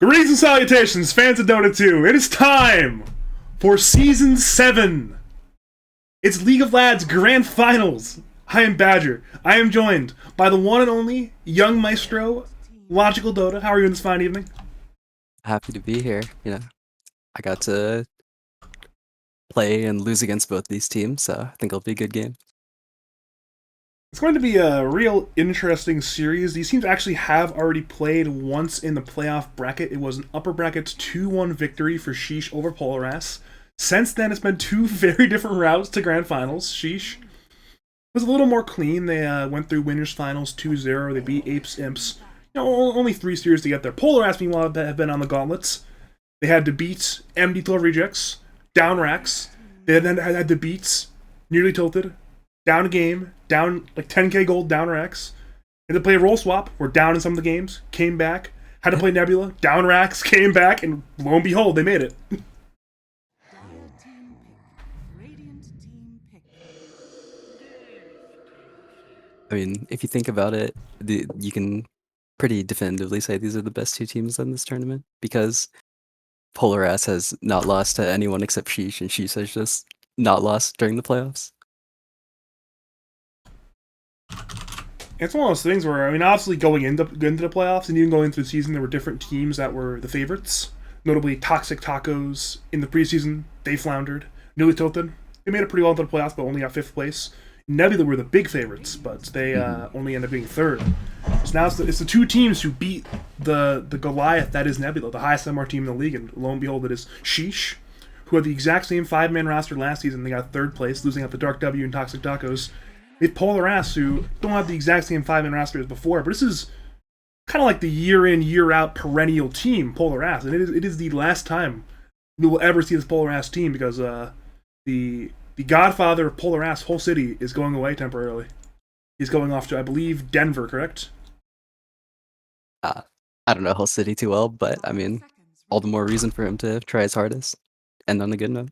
Greetings and salutations, fans of Dota 2. It is time for Season 7. It's League of Lads Grand Finals. I am Badger. I am joined by the one and only young maestro, Logical Dota. How are you in this fine evening? Happy to be here. I got to play and lose against both these teams, so I think it'll be a good game. It's going to be a real interesting series. These teams actually have already played once in the playoff bracket. It was an upper brackets 2-1 victory for Sheeesh over Bulljaxx. Since then, it's been two very different routes to Grand Finals. Sheeesh was a little more clean. They went through Winners Finals 2-0. They beat Apes Imps. Only 3 series to get there. Bulljaxx, meanwhile, have been on the gauntlets. They had to beat MD12 Rejects, down racks. They then had to beat Nearly Tilted, down a game, down like 10k gold, down racks. Had to play a roll swap, were down in some of the games, came back. Had to play Nebula, down racks, came back, and lo and behold, they made it. I mean, if you think about it, you can pretty definitively say these are the best two teams in this tournament because Bulljaxx has not lost to anyone except Sheeesh, and Sheeesh has just not lost during the playoffs. It's one of those things where, obviously going into the playoffs and even going through the season, there were different teams that were the favorites. Notably, Toxic Tacos in the preseason, they floundered. Newly Tilted, they made it pretty well into the playoffs, but only got 5th place. Nebula were the big favorites, but they only ended up being 3rd. So now it's the two teams who beat the Goliath that is Nebula, the highest MR team in the league, and lo and behold, it is Sheeesh, who had the exact same 5-man roster last season. They got 3rd place, losing out to Dark W and Toxic Tacos. With Bulljaxx, who don't have the exact same 5-man roster as before, but this is kind of like the year-in, year-out perennial team, Bulljaxx, and it is the last time we will ever see this Bulljaxx team because the godfather of Bulljaxx, whole city, is going away temporarily. He's going off to, I believe, Denver, correct? I don't know Hull City too well, but I mean, all the more reason for him to try his hardest. End on a good note.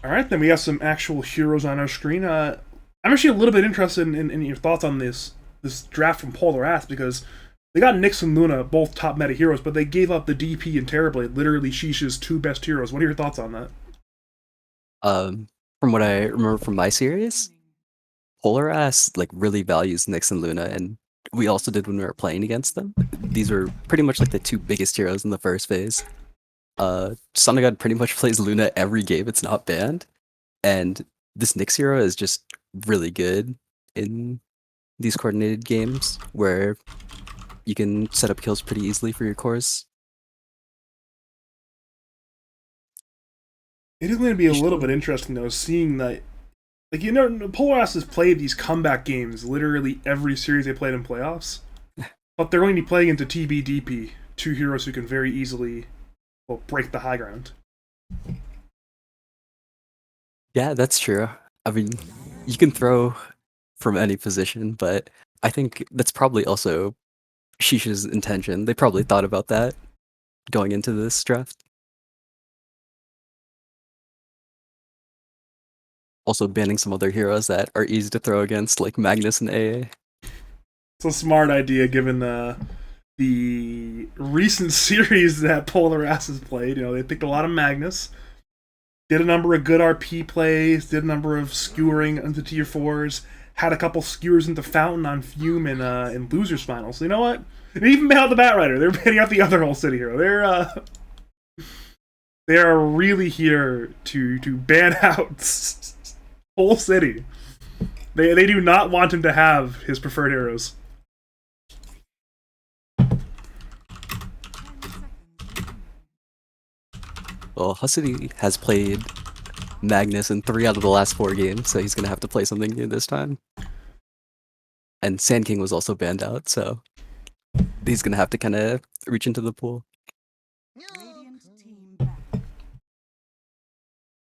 Alright, then we have some actual heroes on our screen. I'm actually a little bit interested in your thoughts on this draft from Bulljaxx because they got Nyx and Luna, both top meta heroes, but they gave up the DP and Terrorblade, literally Sheesh's 2 best heroes. What are your thoughts on that? From what I remember from my series, Bulljaxx really values Nyx and Luna, and we also did when we were playing against them. These were pretty much like the 2 biggest heroes in the first phase. Son of God pretty much plays Luna every game, it's not banned. And this Nyx hero is just really good in these coordinated games where you can set up kills pretty easily for your cores. It is going to be a little bit interesting, though, seeing that, Bulljaxx has played these comeback games literally every series they played in playoffs, but they're going to be playing into TBDP, 2 heroes who can very easily break the high ground. Yeah, that's true. I mean, you can throw from any position, but I think that's probably also Sheesh's intention. They probably thought about that going into this draft. Also banning some other heroes that are easy to throw against, like Magnus and AA. It's a smart idea given the recent series that Bulljaxx has played. They picked a lot of Magnus, did a number of good RP plays, did a number of skewering into tier 4s, had a couple skewers into Fountain on Fume in Losers Finals. So you know what? They even banned out the Batrider. They're banning out the other whole city hero. They are really here to ban out whole city. They do not want him to have his preferred heroes. Well, Hussity has played Magnus in 3 out of the last 4 games, so he's gonna have to play something new this time. And Sand King was also banned out, so he's gonna have to kind of reach into the pool.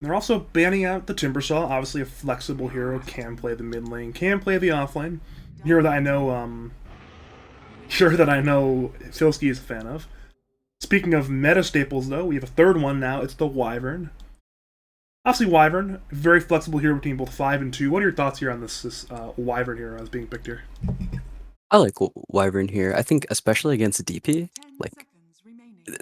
They're also banning out the Timbersaw, obviously a flexible hero, can play the mid lane, can play the off lane. Hero that I know, Filsky is a fan of. Speaking of meta staples, though, we have a 3rd one now. It's the Wyvern. Obviously, Wyvern, very flexible hero between both 5 and 2. What are your thoughts here on this Wyvern hero as being picked here? I like Wyvern here. I think especially against DP, like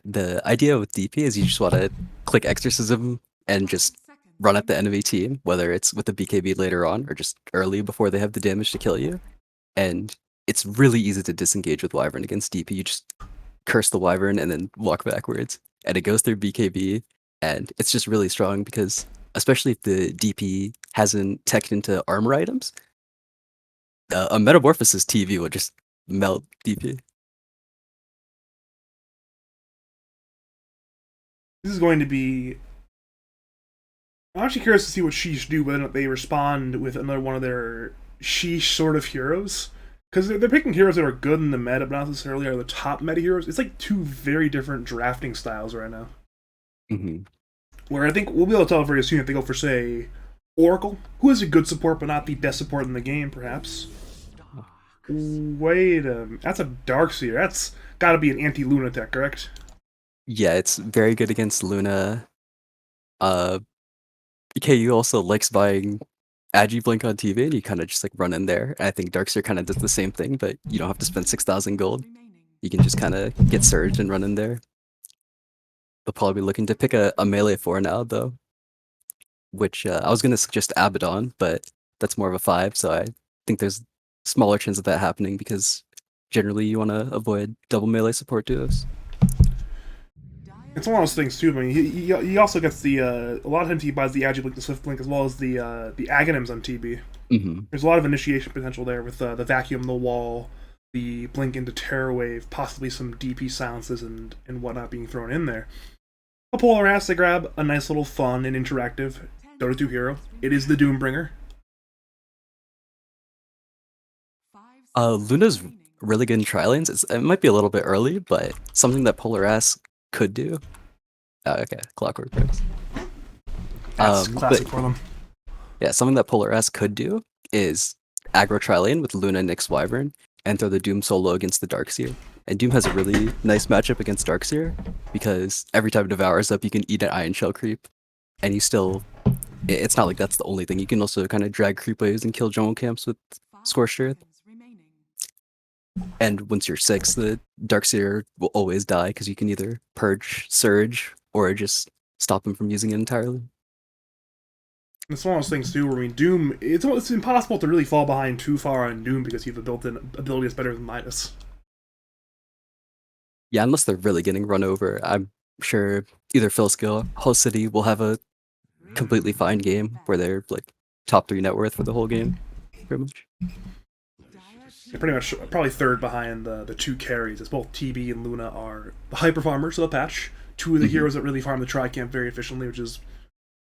the idea with DP is you just want to click Exorcism and just run at the enemy team, whether it's with the BKB later on or just early before they have the damage to kill you. And it's really easy to disengage with Wyvern against DP. You just curse the Wyvern and then walk backwards, and it goes through BKB, and it's just really strong because especially if the DP hasn't teched into armor items, a Metamorphosis TV would just melt DP. This is going to be. I'm actually curious to see what Sheesh do, whether or not they respond with another one of their Sheesh sort of heroes. Because they're picking heroes that are good in the meta, but not necessarily are the top meta heroes. It's like two very different drafting styles right now. Mm-hmm. Where I think we'll be able to tell very soon if they go for, say, Oracle, who is a good support but not the best support in the game, perhaps. Wait a minute. That's a Darkseer. That's got to be an anti-Luna tech, correct? Yeah, it's very good against Luna. Uh, KU also likes buying Agi Blink on TV, and you kind of just like run in there. And I think Darkseer kind of does the same thing, but you don't have to spend 6,000 gold. You can just kind of get surged and run in there. They'll probably be looking to pick a melee 4 now, though, which I was going to suggest Abaddon, but that's more of a 5, so I think there's smaller chance of that happening because generally you want to avoid double melee support duos. It's one of those things too. I mean, he also gets the a lot of times he buys the Agi Blink, the Swift Blink, as well as the Aghanims on TB. Mm-hmm. There's a lot of initiation potential there with the Vacuum, the Wall, the Blink into Terror Wave, possibly some DP silences and whatnot being thrown in there. A Polar has to grab a nice little fun and interactive Dota 2 hero. It is the Doombringer. Luna's really good in tri-lanes. It might be a little bit early, but something that Polar Ass could do. Oh, okay, Clockwork Prince. That's classic for them. Yeah, something that Polar S could do is aggro tri-lane with Luna, Nyx, Wyvern, and throw the Doom solo against the Darkseer. And Doom has a really nice matchup against Darkseer because every time Devour's up, you can eat an Iron Shell creep, and you still. It's not like that's the only thing. You can also kind of drag creep waves and kill jungle camps with Scorched Earth. And once you're 6, the Darkseer will always die because you can either purge, surge, or just stop him from using it entirely. It's one of those things too, where I mean, Doom. It's impossible to really fall behind too far on Doom because you have a built-in ability that's better than Midas. Yeah, unless they're really getting run over, I'm sure either Philskill, Hull City will have a completely fine game where they're like top 3 net worth for the whole game, pretty much. They're pretty much probably third behind the two carries, as both TB and Luna are the hyper farmers of the patch. Two of the heroes that really farm the tri-camp very efficiently, which is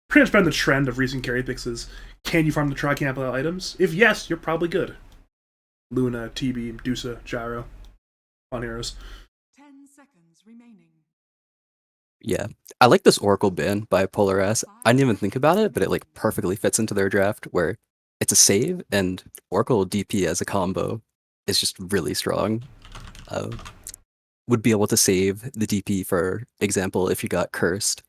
pretty much been the trend of recent carry picks is, can you farm the tri-camp without items? If yes, you're probably good. Luna, TB, Medusa, Gyro. Fun heroes. Yeah, I like this Oracle ban by Polar S. I didn't even think about it, but it like perfectly fits into their draft where it's a save and Oracle DP as a combo is just really strong. Would be able to save the DP, for example, if you got cursed,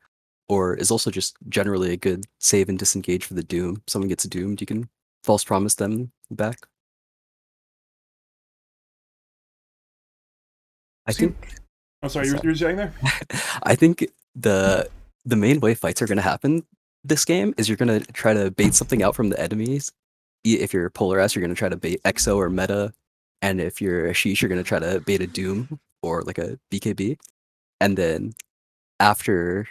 or is also just generally a good save and disengage for the Doom. Someone gets doomed, you can false promise them back. I think. Oh, sorry, you were saying there? I think the main way fights are going to happen this game is you're going to try to bait something out from the enemies. If you're Polar S, you're going to try to bait Exo or Meta, and if you're a Sheesh, you're going to try to bait a Doom or like a BKB. And then after,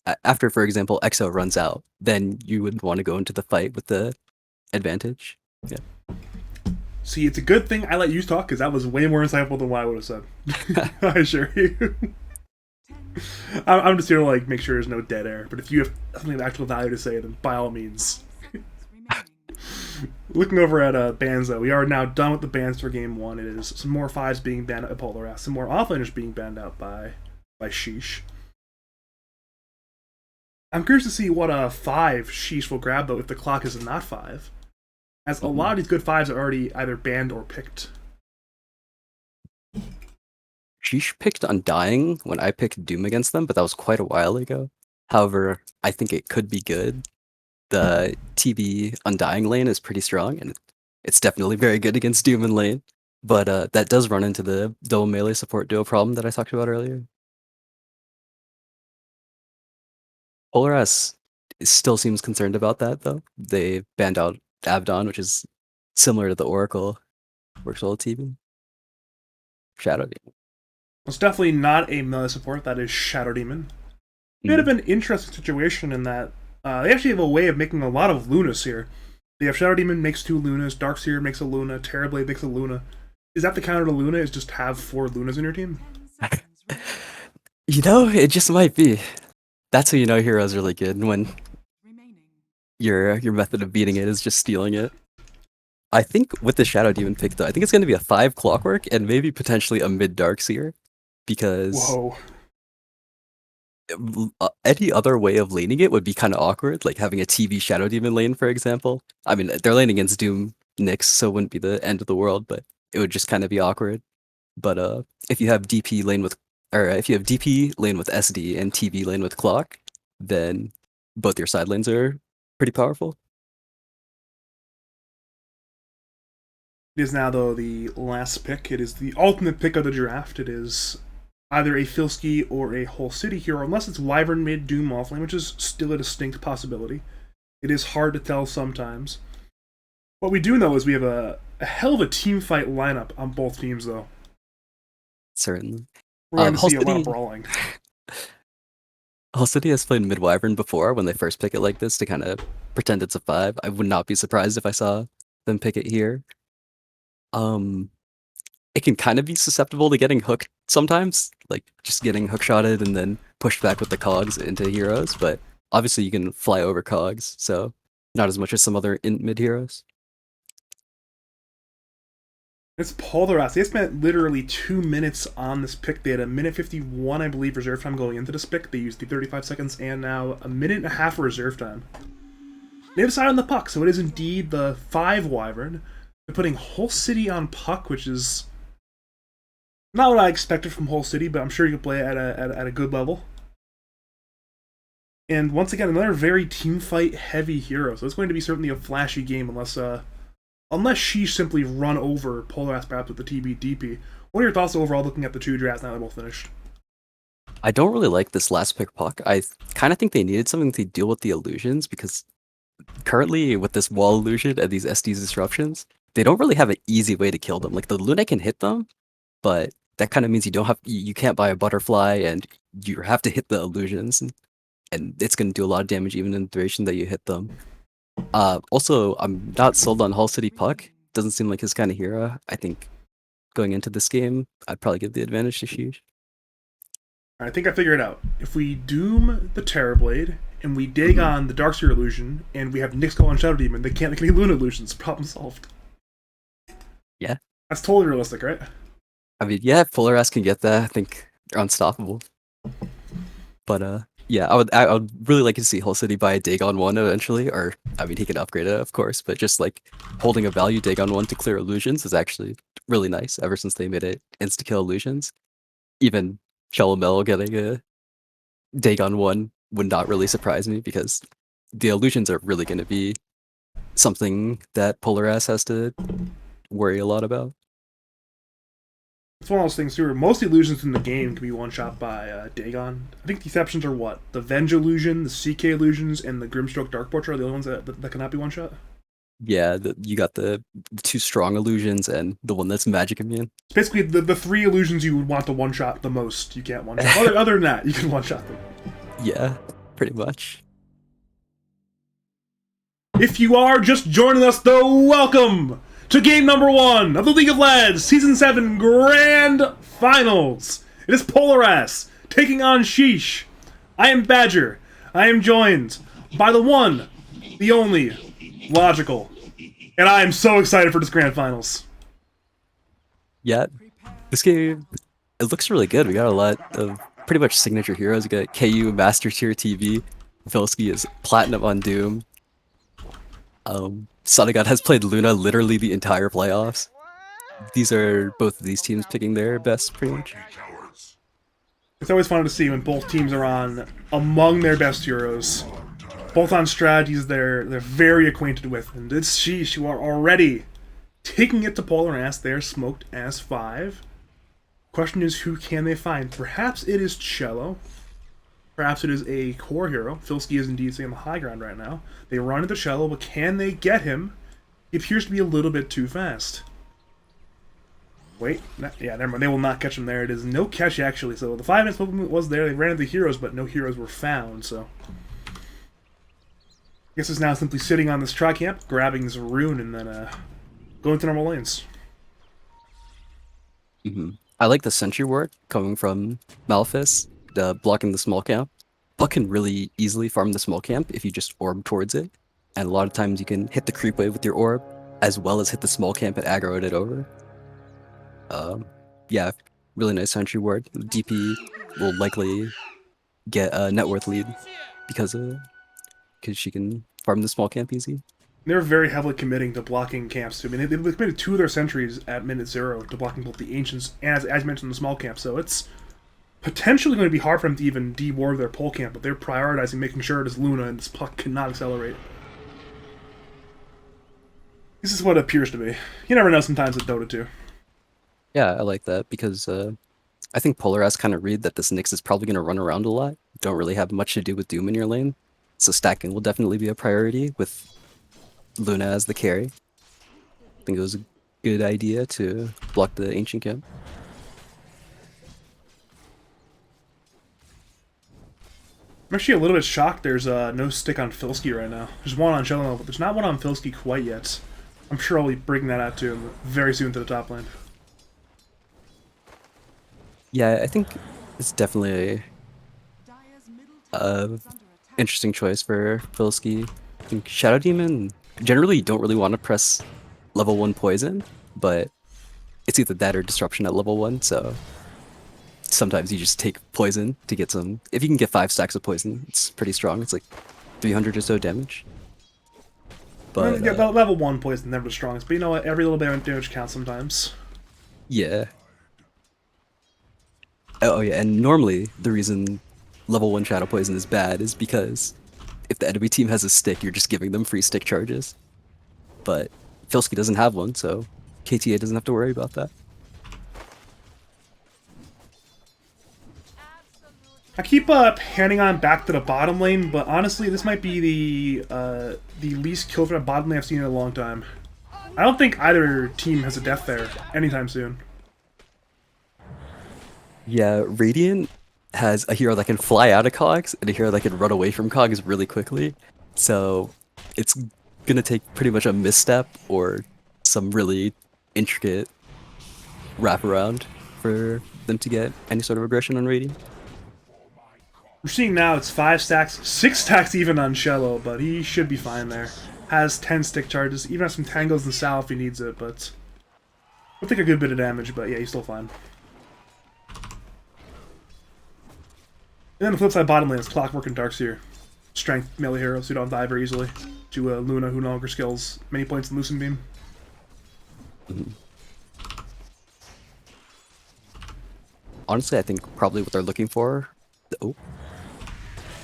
for example, Exo runs out, then you would want to go into the fight with the advantage. Yeah. See, it's a good thing I let you talk because that was way more insightful than what I would have said. I assure you. I'm just here to like make sure there's no dead air. But if you have something of actual value to say, then by all means. Looking over at bans, though, we are now done with the bans for Game 1. It is some more 5s being banned out by Polar S, some more offlaners being banned out by Sheesh. I'm curious to see what 5 Sheesh will grab, though, if the clock is not 5. As a lot of these good 5s are already either banned or picked. Sheesh picked Undying when I picked Doom against them, but that was quite a while ago. However, I think it could be good. The TB Undying lane is pretty strong, and it's definitely very good against Doom in lane. But that does run into the double melee support duo problem that I talked about earlier. Polar S still seems concerned about that, though. They banned out Abdon, which is similar to the Oracle virtual TV. Shadow Demon. It's definitely not a melee support. That is Shadow Demon. Bit of Mm. an interesting situation in that they actually have a way of making a lot of Lunas here. They have Shadow Demon makes 2 Lunas, Darkseer makes a Luna, Terrorblade makes a Luna. Is that the counter to Luna? Is just have 4 Lunas in your team? You know, it just might be. That's how you know heroes really good, when your method of beating it is just stealing it. I think with the Shadow Demon pick, though, I think it's going to be a 5 Clockwork and maybe potentially a mid Darkseer, because Whoa. any other way of laning it would be kind of awkward, like having a TV Shadow Demon lane, for example. I mean, they're laning against Doom Nyx, so it wouldn't be the end of the world, but it would just kind of be awkward. But if you have DP lane with, or if you have DP lane with SD and TV lane with Clock, then both your side lanes are pretty powerful. It is now, though, the last pick. It is the ultimate pick of the draft. It is either a Filski or a Whole City hero, unless it's Wyvern mid Doom offlane, which is still a distinct possibility. It is hard to tell sometimes. What we do know is we have a hell of a team fight lineup on both teams, though. Certainly. We're going to Whole see a lot of City, brawling. Whole City has played mid Wyvern before when they first pick it like this to kind of pretend it's a 5. I would not be surprised if I saw them pick it here. Um, it can kind of be susceptible to getting hooked sometimes, like just getting hookshotted and then pushed back with the cogs into heroes, but obviously you can fly over cogs, so not as much as some other mid heroes. It's Polarized. They spent literally 2 minutes on this pick. They had a minute 51, I believe, reserve time going into this pick. They used the 35 seconds and now a minute and a half reserve time. They decided on the puck, so it is indeed the 5 Wyvern. They're putting Whole City on puck, which is not what I expected from Whole City, but I'm sure you can play it at a good level. And once again, another very team fight heavy hero, so it's going to be certainly a flashy game unless she simply run over Polarized perhaps with the TB-DP. What are your thoughts overall looking at the 2 drafts now they're both finished? I don't really like this last pick puck. I kind of think they needed something to deal with the illusions, because currently with this wall illusion and these SD disruptions, they don't really have an easy way to kill them. Like the Luna can hit them, but that kind of means you can't buy a butterfly, and you have to hit the illusions, and it's going to do a lot of damage even in the duration that you hit them. Also, I'm not sold on Hull City Puck. Doesn't seem like his kind of hero. I think going into this game, I'd probably give the advantage to Sheeesh. I think I figured it out. If we Doom the Terrorblade, and we dig on the Darkseer illusion, and we have Nyx Call on Shadow Demon, they can't make any Luna illusions. Problem solved. Yeah. That's totally realistic, right? I mean, yeah, if Polar S can get that, I think they're unstoppable. But yeah, I would really like to see Hull City buy a Dagon 1 eventually, or I mean, he can upgrade it, of course, but just like holding a value Dagon 1 to clear illusions is actually really nice. Ever since they made it insta kill illusions, even Shalomel getting a Dagon 1 would not really surprise me, because the illusions are really going to be something that Polar S has to worry a lot about. It's one of those things too, where most illusions in the game can be one-shot by Dagon. I think the exceptions are what? The Venge illusion, the CK illusions, and the Grimstroke Dark Portrait are the only ones that cannot be one-shot. Yeah, you got the 2 strong illusions and the one that's magic immune. It's basically the 3 illusions you would want to one-shot the most. You can't one-shot. Other than that, you can one-shot them. Yeah, pretty much. If you are just joining us, though, welcome to game number 1 of the League of Legends Season 7 Grand Finals. It is Polaras taking on Sheeesh. I am Badger. I am joined by the one, the only, Logical. And I am so excited for this Grand Finals. Yeah, this game, it looks really good. We got a lot of pretty much signature heroes. We got KU Master Tier TV. Vilsky is Platinum on Doom. Sonnegot has played Luna literally the entire playoffs. These are both of these teams picking their best, pretty much. It's always fun to see when both teams are on among their best heroes. Both on strategies they're very acquainted with. And it's Sheeesh, who are already taking it to Polar Ass. They're smoked as 5. Question is, who can they find? Perhaps it is Cello. Perhaps it is a core hero. Filski is indeed staying on the high ground right now. They run into Cello, but can they get him? He appears to be a little bit too fast. Wait, yeah, never mind. They will not catch him there. It is no catch, actually. So the 5 minutes movement was there. They ran into heroes, but no heroes were found, so... I guess it's now simply sitting on this tri-camp, grabbing this rune, and then going to normal lanes. I like the sentry ward coming from Malphus, blocking the small camp. Puck can really easily farm the small camp if you just orb towards it. And a lot of times you can hit the creep wave with your orb, as well as hit the small camp and aggro it over. Yeah, really nice sentry ward. DP will likely get a net worth lead because she can farm the small camp easy. They're very heavily committing to blocking camps too. I mean, they've committed 2 of their sentries at minute 0 to blocking both the ancients and, as mentioned, the small camp. So it's potentially going to be hard for them to even de-ward their pole camp, but they're prioritizing making sure it is Luna and this Puck cannot accelerate. This is what it appears to be. You never know sometimes with Dota 2. Yeah, I like that because I think Polar has kind of read that this Nyx is probably going to run around a lot. Don't really have much to do with Doom in your lane. So stacking will definitely be a priority with Luna as the carry. I think it was a good idea to block the Ancient Camp. I'm actually a little bit shocked there's no stick on Filski right now. There's one on Shello, but there's not one on Filski quite yet. I'm sure I'll be bringing that out to him very soon to the top lane. Yeah, I think it's definitely a interesting choice for Filski. I think Shadow Demon generally don't really want to press level 1 poison, but it's either that or disruption at level 1, so sometimes you just take poison to get some. If you can get 5 stacks of poison, it's pretty strong. It's like 300 or so damage. But yeah, level 1 poison never the strongest, but you know what? Every little bit of damage counts sometimes. Yeah. Oh yeah, and normally the reason level 1 Shadow Poison is bad is because if the enemy team has a stick, you're just giving them free stick charges. But Filski doesn't have one, so KTA doesn't have to worry about that. I keep panning on back to the bottom lane, but honestly, this might be the least kill threat bottom lane I've seen in a long time. I don't think either team has a death there anytime soon. Yeah, Radiant has a hero that can fly out of cogs and a hero that can run away from cogs really quickly. So it's gonna take pretty much a misstep or some really intricate wraparound for them to get any sort of aggression on Radiant. We're seeing now it's 5 stacks, 6 stacks even on Shello, but he should be fine there. Has 10 stick charges, even has some tangles in the south if he needs it, but we'll take a good bit of damage, but yeah, he's still fine. And then the flip side bottom lane is Clockwork and Darkseer. Strength melee heroes who don't die very easily. To Luna, who no longer skills many points in Lucent Beam. Honestly, I think probably what they're looking for. Oh.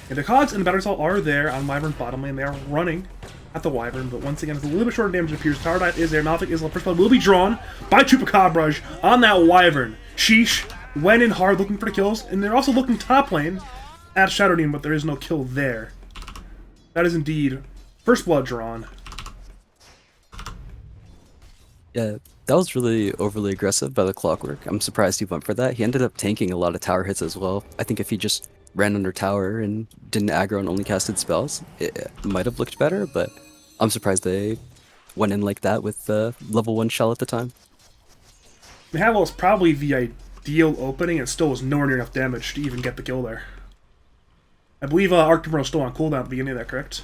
And the cogs and the Battery Assault are there on Wyvern bottom lane. They are running at the Wyvern, but once again, it's a little bit shorter damage it appears. Power Dive is there. Malphite is the first blood will be drawn by Chupacabra on that Wyvern. Sheeesh went in hard looking for the kills, and they're also looking top lane at Shadow Demon, but there is no kill there. That is indeed first blood drawn. Yeah, that was really overly aggressive by the Clockwork. I'm surprised he went for that. He ended up tanking a lot of tower hits as well. I think if he just ran under tower and didn't aggro and only casted spells, it might have looked better, but I'm surprised they went in like that with the level 1 shell at the time. Mahalo was probably the ideal opening and still was nowhere near enough damage to even get the kill there. I believe Arctimber was still on cooldown at the beginning of that, correct?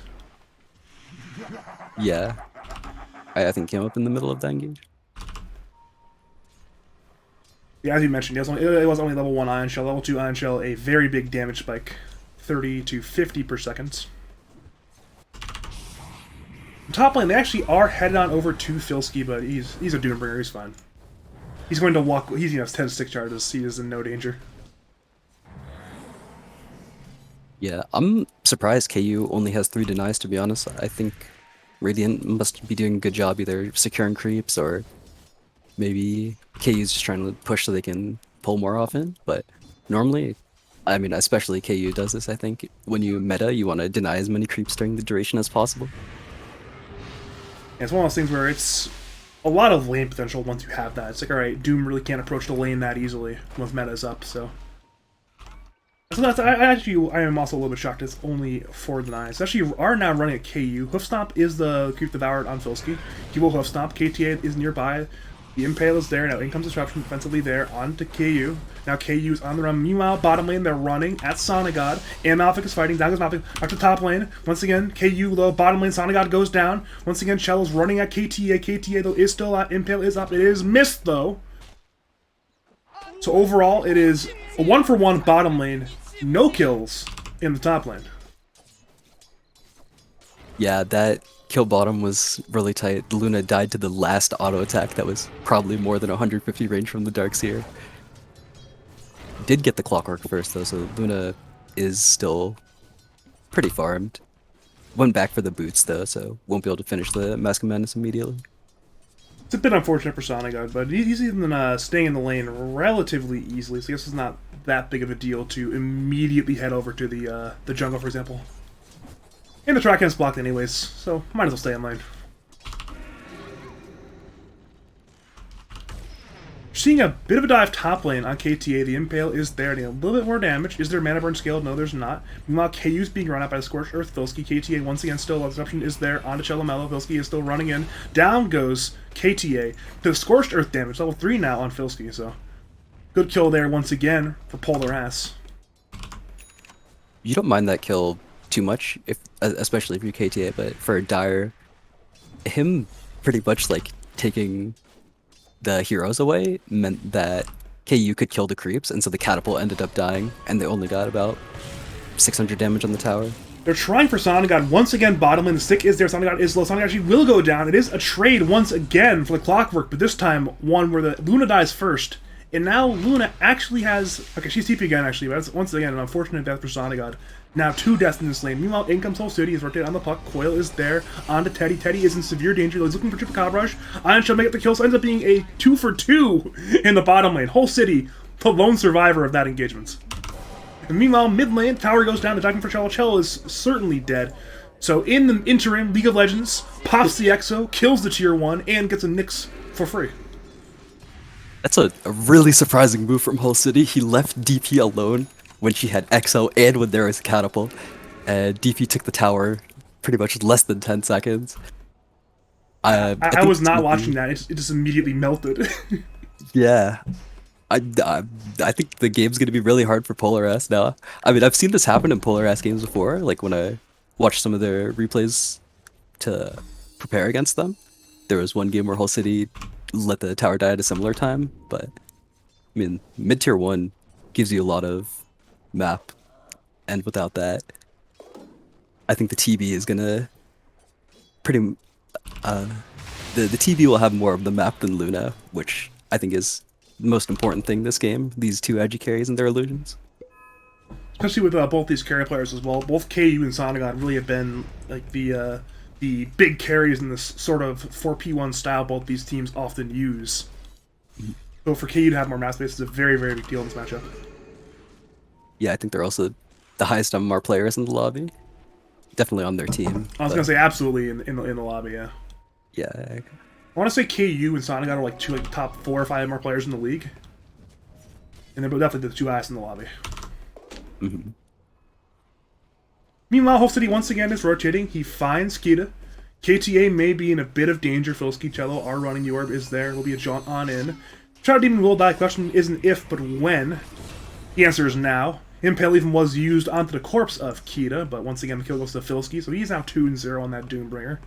Yeah. I think came up in the middle of that engage. Yeah, as you mentioned, it was only level 1 Ion Shell. Level 2 Ion Shell, a very big damage spike. 30 to 50 per second. Top lane, they actually are headed on over to Filski, but he's a Doombringer, he's fine. He's going to walk, he has 10 stick charges, he is in no danger. Yeah, I'm surprised KU only has 3 denies, to be honest. I think Radiant must be doing a good job either securing creeps or maybe KU's just trying to push so they can pull more often. But normally, I mean, especially KU does this, I think. When you meta, you want to deny as many creeps during the duration as possible. It's one of those things where it's a lot of lane potential once you have that. It's like, alright, Doom really can't approach the lane that easily once meta's up, so. So that's, I am also a little bit shocked it's only 4 denies. Actually, are now running a KU. Hoofstomp is the creep devoured on Filsky. He will Hoofstomp. KTA is nearby. The Impale is there. Now in comes Disruption defensively there onto KU. Now KU's on the run. Meanwhile, bottom lane, they're running at Sonigod. And Malphite is fighting. Down goes Malphite. Back to top lane. Once again, KU low. Bottom lane, Sonigod goes down. Once again, Shell's running at KTA. KTA, though, is still out. Impale is up. It is missed, though. So overall, it is a 1-for-1 bottom lane. No kills in the top lane. Yeah, that kill bottom was really tight. Luna died to the last auto attack that was probably more than 150 range from the Darkseer. Did get the Clockwork first though, so Luna is still pretty farmed. Went back for the boots though, so won't be able to finish the Mask of Madness immediately. It's a bit unfortunate for Sonigod, but he's even staying in the lane relatively easily, so I guess it's not that big of a deal to immediately head over to the jungle, for example. And the track is blocked anyways, so might as well stay in lane. Seeing a bit of a dive top lane on KTA. The Impale is there, doing a little bit more damage. Is there mana burn scaled? No, there's not. Meanwhile, KU's being run out by the Scorched Earth. Filsky, KTA once again still, a disruption is there onto Chellamello. Filsky is still running in. Down goes KTA to the Scorched Earth damage, level 3 now on Filsky, so good kill there once again for Polar Ass. You don't mind that kill too much, if especially if you're KTA, but for Dire, him pretty much like taking the heroes away meant that KU could kill the creeps, and so the catapult ended up dying, and they only got about 600 damage on the tower. They're trying for Sonigod once again. Bottom lane, the stick is there. Sonigod is low. Sonigod actually will go down. It is a trade once again for the Clockwork, but this time one where the Luna dies first. And now Luna actually has... Okay, she's TP again, actually, but that's once again an unfortunate death for Sonigod. Now 2 deaths in this lane. Meanwhile, in comes Whole City. He's rotated on the puck. Coil is there. On to Teddy. Teddy is in severe danger. He's looking for Chupacabra Rush. Iron Shell make it the kill, so ends up being a 2-for-2 in the bottom lane. Whole City, the lone survivor of that engagement. And meanwhile, mid lane, tower goes down. The Dragon for Cello. Cello is certainly dead. So in the interim, League of Legends pops the Exo, kills the tier 1, and gets a Nyx for free. That's a really surprising move from Whole City. He left DP alone when she had Exo and when there was Catapult. And DP took the tower pretty much less than 10 seconds. I was not watching that. It just immediately melted. Yeah. I think the game's going to be really hard for Polar S now. I mean, I've seen this happen in Polar S games before, like when I watched some of their replays to prepare against them. There was one game where Whole City let the tower die at a similar time, but I mean, mid-tier 1 gives you a lot of map, and without that, I think the TB is gonna the TB will have more of the map than Luna, which I think is the most important thing this game, these 2 edgy carries and their illusions. Especially with both these carry players as well. Both KU and Sonigod really have been like the big carries in this sort of 4P1 style both these teams often use. So for KU to have more map space is a very, very big deal in this matchup. Yeah, I think they're also the highest MMR players in the lobby. Definitely on their team. I was going to say absolutely in the lobby, yeah. Yeah. I want to say KU and Sonigod are like two top 4 or 5 more players in the league. And they're definitely the 2 highest in the lobby. Mm-hmm. Meanwhile, Whole City once again is rotating. He finds Kita. KTA may be in a bit of danger. Filsky, Cello are running. Yorb is there. Will be a jaunt on in. Shadow Demon will die. Question isn't if, but when. The answer is now. Impale even was used onto the corpse of Kita, but once again the kill goes to Filsky, so he's now 2-0 on that Doombringer.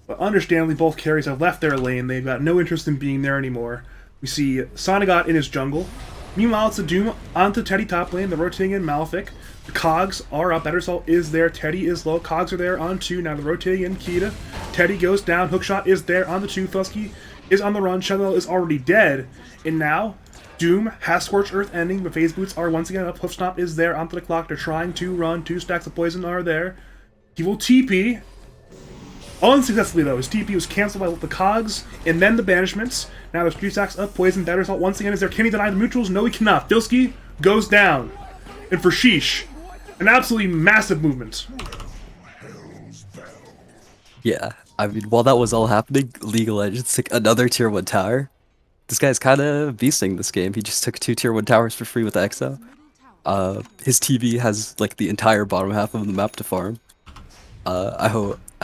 But understandably, both carries have left their lane. They've got no interest in being there anymore. We see Sonigod in his jungle. Meanwhile, it's a Doom onto Teddy top lane. They're rotating in Malefic. The Cogs are up. Bettersalt is there. Teddy is low. Cogs are there on 2. Now they're rotating in Kita. Teddy goes down. Hookshot is there on the 2. Fusky is on the run. Shellel is already dead. And now, Doom has Scorched Earth ending, but Phase Boots are once again up. Hoofstomp is there onto the clock. They're trying to run. 2 stacks of poison are there. He will TP. Unsuccessfully, though. His TP was cancelled by the cogs and then the banishments. Now there's 3 stacks of poison. That result once again is there. Can he deny the neutrals? No, he cannot. Filski goes down. And for Sheeesh, an absolutely massive movement. Yeah, I mean, while that was all happening, League of Legends took another tier 1 tower. This guy's kind of beasting this game. He just took 2 tier 1 towers for free with Exo. His TV has like the entire bottom half of the map to farm.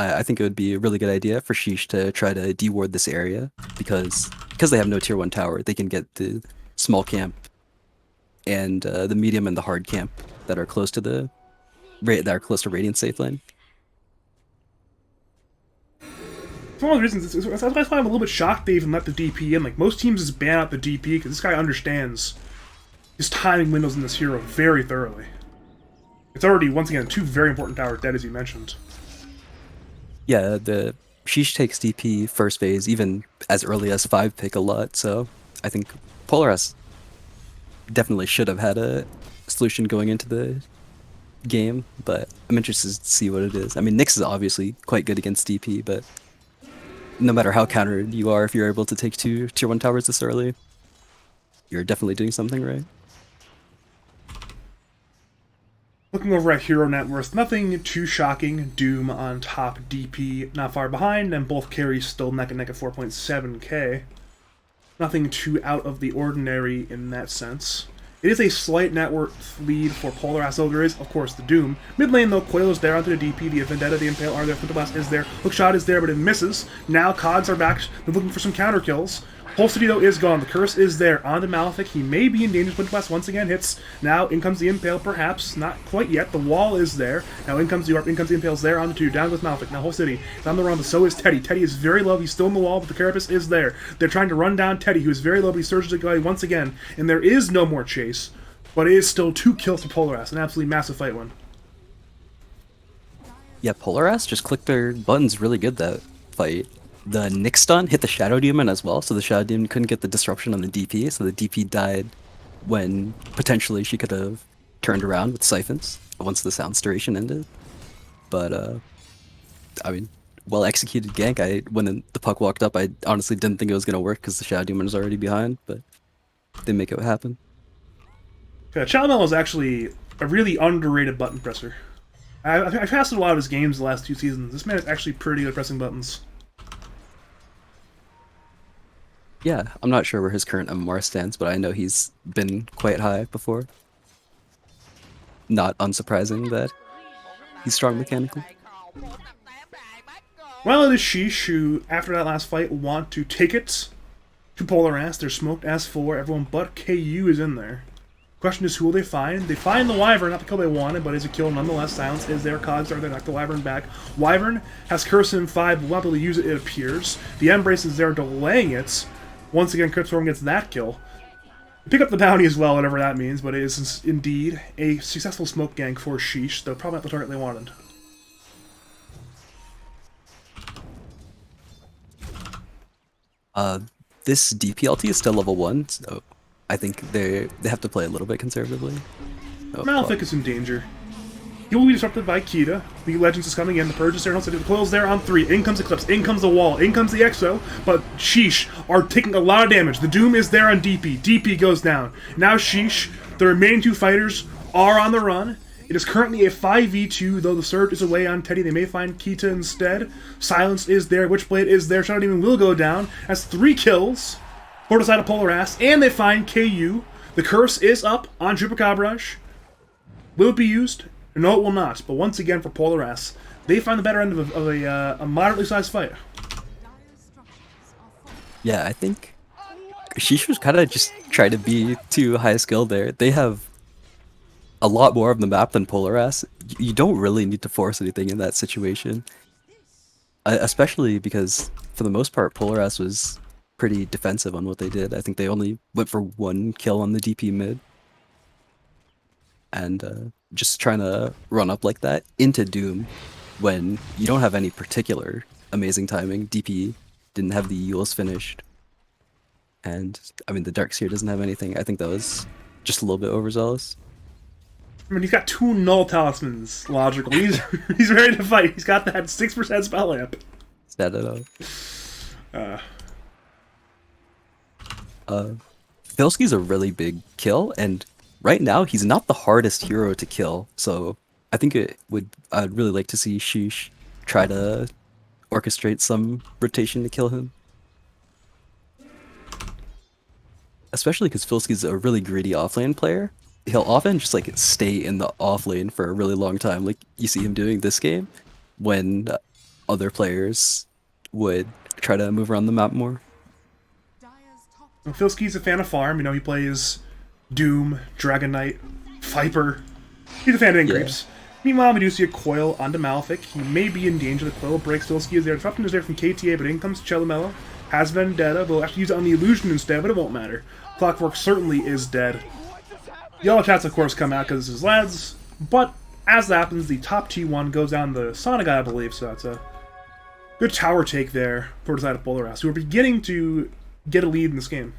I think it would be a really good idea for Sheeesh to try to deward this area because they have no tier 1 tower. They can get the small camp and the medium and the hard camp that are close to the Radiant safe lane. It's one of the reasons. That's why I'm a little bit shocked they even let the DP in. Like most teams just ban out the DP because this guy understands his timing windows in this hero very thoroughly. It's already once again 2 very important towers dead, as you mentioned. Yeah, the Sheesh takes DP first phase even as early as 5 pick a lot, so I think Polaris definitely should have had a solution going into the game, but I'm interested to see what it is. I mean, Nyx is obviously quite good against DP, but no matter how countered you are, if you're able to take 2 tier 1 towers this early, you're definitely doing something right. Looking over at hero net worth, nothing too shocking. Doom on top, DP not far behind, and both carries still neck and neck at 4.7k. Nothing too out of the ordinary in that sense. It is a slight net worth lead for Polaris, though there is, of course, the Doom. Mid lane, though, Coil is there onto the DP, the Vendetta, the Impale are there, Blast is there, Hookshot is there, but it misses. Now Cogs are back, they're looking for some counter kills. Whole City, though, is gone. The Curse is there onto Malefic. He may be in danger. Blast once again hits. Now in comes the Impale, perhaps. Not quite yet. The wall is there. Now in comes the Arp. In comes the Impale's there onto 2. Down goes Malefic. Now Whole City is on the run, but so is Teddy. Teddy is very low. He's still in the wall, but the Carapace is there. They're trying to run down Teddy, who is very low, but he surges the guy once again. And there is no more chase, but it is still 2 kills for Polaris. An absolutely massive fight one. Yeah, Polaris just clicked their buttons really good that fight. The Nyx stun hit the Shadow Demon as well, so the Shadow Demon couldn't get the disruption on the DP, so the DP died when potentially she could have turned around with Siphons once the sound's duration ended. But, I mean, well executed gank. When the puck walked up, I honestly didn't think it was going to work because the Shadow Demon was already behind, but they make it happen. Yeah, Chalmel is actually a really underrated button presser. I've passed a lot of his games the last 2 seasons. This man is actually pretty good at pressing buttons. Yeah, I'm not sure where his current MMR stands, but I know he's been quite high before. Not unsurprising that he's strong mechanically. Well, it is Sheeesh who, after that last fight, want to take it to Polaris. They're smoked as for everyone but KU is in there. Question is, who will they find? They find the Wyvern, not the kill they wanted, but is a kill nonetheless. Silence is there. Cogs are there, knock the Wyvern back. Wyvern has Curse in 5, will not be able to use it, it appears. The Embrace is there, delaying it. Once again, Cryptstorm gets that kill. Pick up the bounty as well, whatever that means, but it is indeed a successful smoke gank for Sheeesh, though probably not the target they wanted. This DPLT is still level 1, so I think they have to play a little bit conservatively. Oh, Malefic is in danger. He will be disrupted by Kita. The Legends is coming in. The Purge is there. The Coil's there on 3. In comes Eclipse. In comes the wall. In comes the Exo. But Sheeesh are taking a lot of damage. The Doom is there on DP. DP goes down. Now Sheeesh, the remaining 2 fighters, are on the run. It is currently a 5v2, though the Surge is away on Teddy. They may find Kita instead. Silence is there. Witchblade is there. Shadow Demon will go down. That's 3 kills for the side of Polaris. And they find KU. The Curse is up on Chupacabra. Will it be used? No, it will not. But once again, for Polaris, they find the better end of a moderately sized fight. Yeah, I think Sheeesh was kind of just trying to be too high skilled there. They have a lot more of the map than Polaris. You don't really need to force anything in that situation. Especially because, for the most part, Polaris was pretty defensive on what they did. I think they only went for 1 kill on the DP mid. And just trying to run up like that into Doom when you don't have any particular amazing timing. DP didn't have the Euls finished. And, I mean, the Darkseer doesn't have anything. I think that was just a little bit overzealous. I mean, he's got 2 null talismans. Logical. He's ready to fight. He's got that 6% spell lamp. Set it up. Filski's a really big kill, and right now he's not the hardest hero to kill. So I think I'd really like to see Sheeesh try to orchestrate some rotation to kill him. Especially because Filski's a really greedy offlane player. He'll often just like stay in the offlane for a really long time, like you see him doing this game, when other players would try to move around the map more. Well, Filski's a fan of farm. You know, he plays Doom, Dragon Knight, Viper. He's a fan of creeps. Meanwhile, we do see a coil onto Malefic. He may be in danger. The coil breaks. Filski is there. Disruption is there from KTA, but in comes Chelamello. Has Vendetta. They'll actually use it on the illusion instead, but it won't matter. Clockwork certainly is dead. Yellow chats, of course, come out because this is lads, but as that happens, the top T1 goes down the Sonic, I believe, so that's a good tower take there for the side of Bulljaxx, who are beginning to get a lead in this game.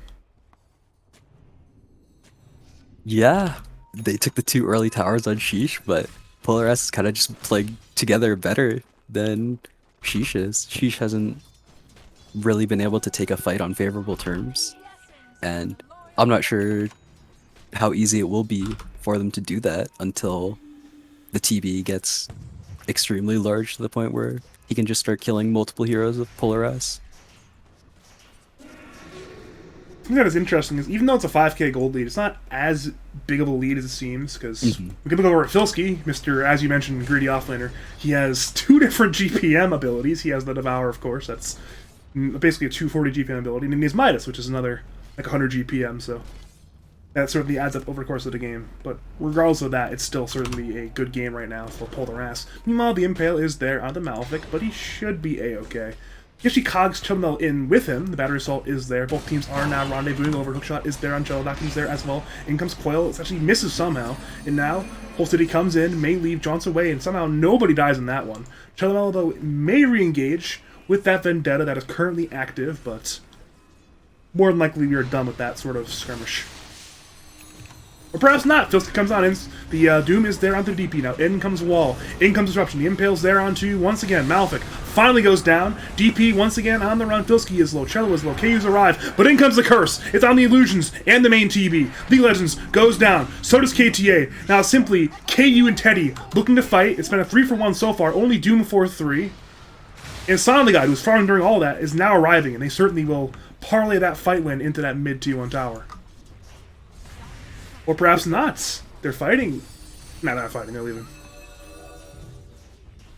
Yeah, they took the 2 early towers on Sheeesh, but Bulljaxx is kind of just playing together better than Sheeesh is. Sheeesh hasn't really been able to take a fight on favorable terms, and I'm not sure how easy it will be for them to do that until the TB gets extremely large to the point where he can just start killing multiple heroes with Bulljaxx. I think that is interesting is even though it's a 5k gold lead, it's not as big of a lead as it seems, because we can look over at Filski, Mr. as you mentioned, greedy offlaner. He has 2 different GPM abilities. He has the Devour, of course, that's basically a 240 GPM ability, and then he has Midas, which is another like 100 GPM, so that certainly adds up over the course of the game. But regardless of that, it's still certainly a good game right now for Bulljaxx. Meanwhile, the Impale is there on the Malefic, but he should be A-okay. He actually cogs Chumel in with him. The Battery Assault is there. Both teams are now rendezvousing over. Hookshot is there on Chelo. He's there as well. In comes Coil. It actually misses somehow. And now, Whole City comes in, may leave Johnson away, and somehow nobody dies in that one. Chelo, though, may re-engage with that Vendetta that is currently active, but more than likely we are done with that sort of skirmish. Or perhaps not. Filski comes on in. The Doom is there onto the DP now. In comes Wall. In comes Disruption. The Impale's there onto, once again, Malefic. Finally goes down. DP once again on the run. Filski is low. Cello is low. KU's arrive. But in comes the Curse. It's on the Illusions and the main TB. League of Legends goes down. So does KTA. Now simply KU and Teddy looking to fight. It's been a 3-for-1 so far. Only Doom 4-3. And Sonic guy, who's farming during all of that, is now arriving. And they certainly will parlay that fight win into that mid T1 tower. Or perhaps not. They're fighting. No, they're not fighting. They're leaving.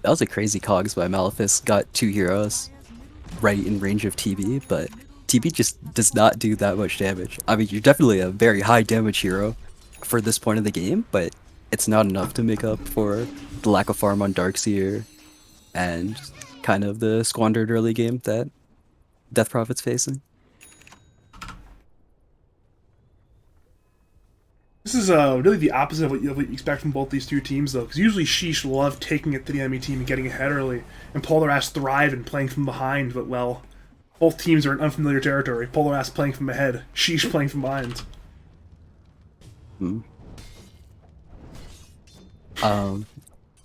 That was a crazy cogs by Malefic. Got 2 heroes right in range of TB, but TB just does not do that much damage. I mean, you're definitely a very high damage hero for this point of the game, but it's not enough to make up for the lack of farm on Darkseer and kind of the squandered early game that Death Prophet's facing. This is really the opposite of what you expect from both these two teams, though, because usually Sheeesh love taking it to the enemy team and getting ahead early, and Bulljaxx thrive in playing from behind, but, well, both teams are in unfamiliar territory. Bulljaxx playing from ahead, Sheeesh playing from behind.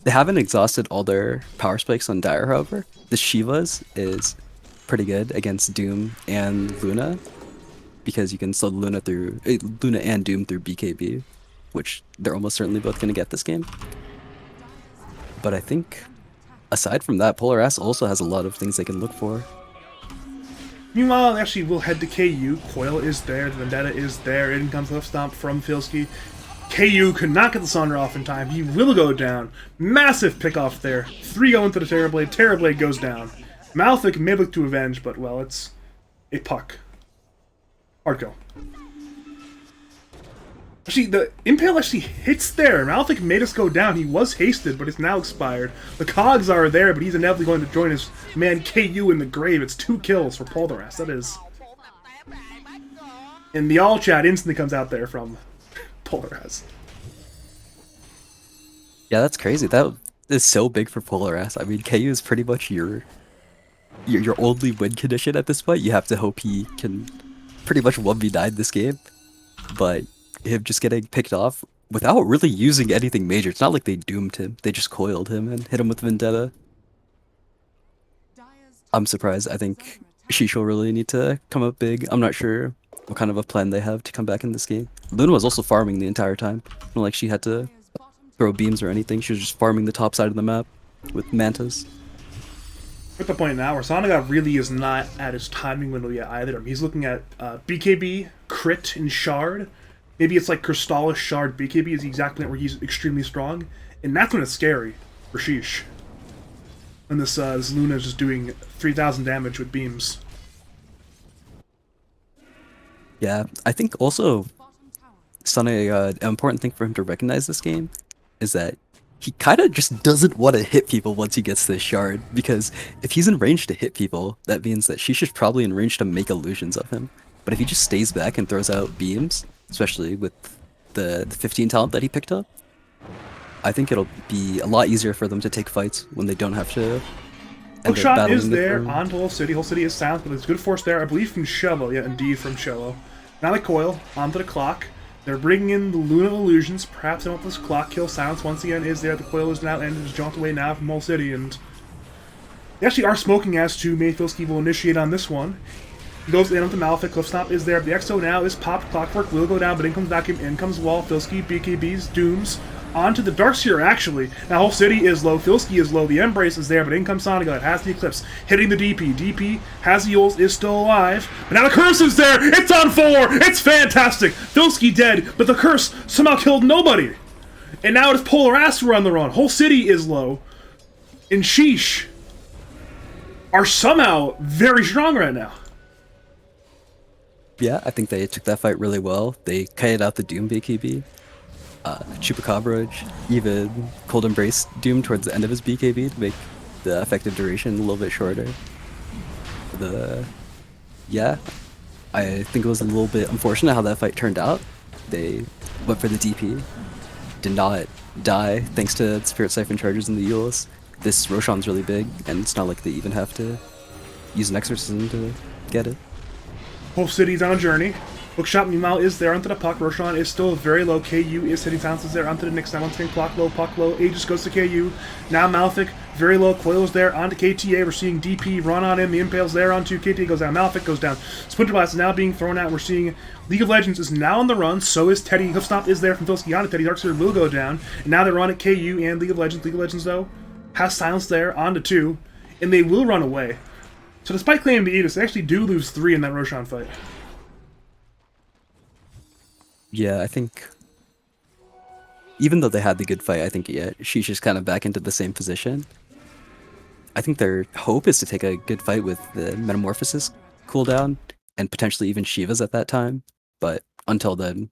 They haven't exhausted all their power spikes on Dire, however. The Shiva's is pretty good against Doom and Luna, because you can slow Luna through Luna and Doom through BKB, which they're almost certainly both going to get this game. But I think aside from that, Bulljaxx also has a lot of things they can look for. Meanwhile, actually, we'll head to KU. Coil is there, the Vendetta is there, in comes Left Stomp from Filski. KU could not get the Sonder off in time. He will go down. Massive pick off there. 3 go into the Terrorblade. Terrorblade goes down. Malefic may look to avenge, but, well, it's a puck. Hard kill. Actually, the Impale actually hits there. Malefic made us go down. He was hasted, but it's now expired. The cogs are there, but he's inevitably going to join his man KU in the grave. It's 2 kills for Bulljaxx. That is. And the all chat instantly comes out there from Bulljaxx. Yeah, that's crazy. That is so big for Bulljaxx. I mean, KU is pretty much your only win condition at this point. You have to hope he can pretty much 1v9 this game, but him just getting picked off without really using anything major. It's not like they doomed him. They just coiled him and hit him with Vendetta. I'm surprised. I think Sheeesh will really need to come up big. I'm not sure what kind of a plan they have to come back in this game. Luna was also farming the entire time. Not like she had to throw beams or anything. She was just farming the top side of the map with mantas. We're at the point now where Sonic really is not at his timing window yet either. He's looking at BKB, Crit, and Shard. Maybe it's like Crystallis, Shard, BKB is the exact point where he's extremely strong. And that's when it's scary for Sheeesh. When this Luna is just doing 3,000 damage with beams. Yeah, I think also Sonic, an important thing for him to recognize this game is that he kind of just doesn't want to hit people once he gets this shard, because if he's in range to hit people, that means that Sheesh is probably in range to make illusions of him. But if he just stays back and throws out beams, especially with the 15 talent that he picked up, I think it'll be a lot easier for them to take fights when they don't have to. Hookshot is there onto Whole City. Whole City is silenced, but there's good force there. I believe from Cello. Yeah, indeed from Cello. Now the coil onto the clock. They're bringing in the Luna illusions. Perhaps they want this clock kill. Silence once again is there. The coil is now ended. Just jumped away now from Whole City, and they actually are smoking as to Mayfilski will initiate on this one. He goes in onto Malefic. Cliffstomp is there. The Exo now is popped. Clockwork will go down, but in comes back in comes Wall. Filski, BKBs, Dooms. Onto the Darkseer, actually. Now, Whole City is low, Filski is low, the Embrace is there, but in comes Sonic. It has the Eclipse, hitting the DP. DP has the Yules, is still alive. But now the Curse is there! It's on 4! It's fantastic! Filski dead, but the Curse somehow killed nobody! And now it's Polar Ass who are on the run. Whole City is low. And Sheeesh are somehow very strong right now. Yeah, I think they took that fight really well. They kited out the Doom BKB. Chupacabra, even Cold Embrace Doom towards the end of his BKB to make the effective duration a little bit shorter. Yeah, I think it was a little bit unfortunate how that fight turned out. They went for the DP, did not die thanks to Spirit Siphon charges in the Yules. This Roshan's really big, and it's not like they even have to use an Exorcism to get it. Whole City's on a journey. Hookshot, meanwhile, is there onto the puck. Roshan is still very low. KU is hitting silences there onto the Nyx. Now, once again, clock low, puck low. Aegis goes to KU. Now, Malefic, very low. Coil's there onto KTA. We're seeing DP run on him. The Impale's there onto KTA. Goes down. Malefic goes down. Splinter Blast is now being thrown out. We're seeing League of Legends is now on the run. So is Teddy. Hoofstomp is there from Filski onto Teddy. Darkseer will go down. And now they're on at KU and League of Legends. League of Legends, though, has silence there onto 2. And they will run away. So despite claiming the Aegis, they actually do lose 3 in that Roshan fight. Yeah, I think even though they had the good fight, I think she's just kind of back into the same position. I think their hope is to take a good fight with the Metamorphosis cooldown and potentially even Shiva's at that time. But until then,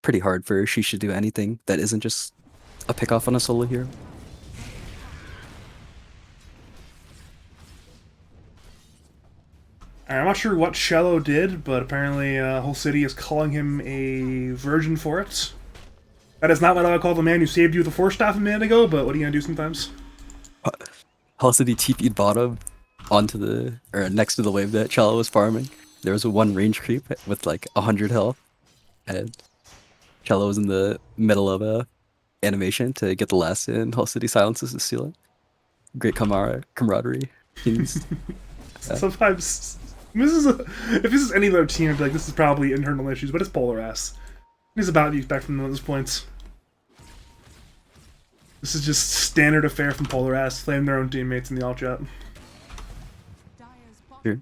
pretty hard for Sheesh to do anything that isn't just a pick off on a solo hero. I'm not sure what Cello did, but apparently Whole City is calling him a virgin for it. That is not what I would call the man who saved you with the Force Staff a minute ago, but what are you going to do sometimes? Whole City TP'd bottom onto the, or next to the wave that Cello was farming. There was a 1 range creep with like 100 health, and Cello was in the middle of a animation to get the last in. Whole City silences to steal it. Great camaraderie. Sometimes... if this is any other team, I'd be like, this is probably internal issues, but it's Polar Ass. It's about to expect from them at this point. This is just standard affair from Polar Ass, flame their own teammates in the alt chat. Sure.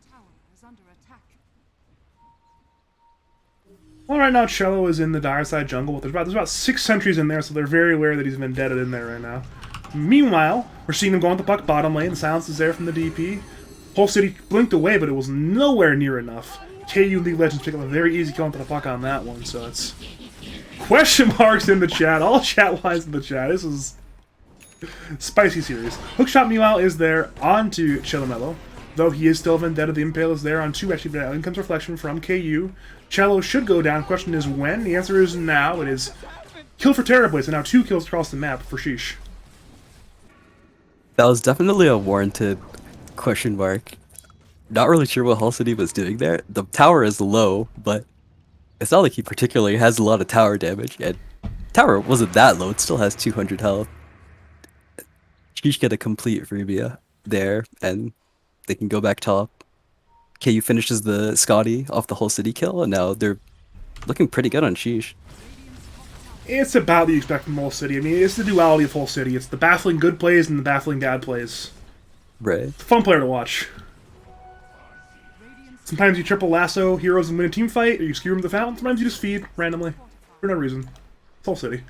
Well, right now, Cello is in the dire side jungle, but there's about 6 sentries in there, so they're very aware that he's Vendetta in there right now. Meanwhile, we're seeing them go on the puck bottom lane. The silence is there from the DP. Whole City blinked away, but it was nowhere near enough. KU League Legends pick up a very easy kill onto the puck on that one, so it's... Question marks in the chat. All chat lines in the chat. This is... spicy series. Hookshot, meanwhile, is there onto Chillomello. Though he is still Vendetta, the Impale is there on 2, actually, but in comes Reflection from KU. Cello should go down. Question is when? The answer is now. It is kill for Terrorblade, so now 2 kills across the map for Sheeesh. That was definitely a warranted question mark. Not really sure what Hull City was doing there. The tower is low, but it's not like he particularly has a lot of tower damage, and Tower wasn't that low. It still has 200 health. Sheesh get a complete freebie there, and they can go back top. KU finishes the Scotty off the whole city kill, and now they're looking pretty good on Sheesh. It's about what you expect from Whole City. I mean, it's the duality of Whole City. It's the baffling good plays and the baffling bad plays. Right. It's a fun player to watch. Sometimes you triple lasso heroes and win a team fight, or you skewer them to the fountain. Sometimes you just feed randomly for no reason. It's Whole City.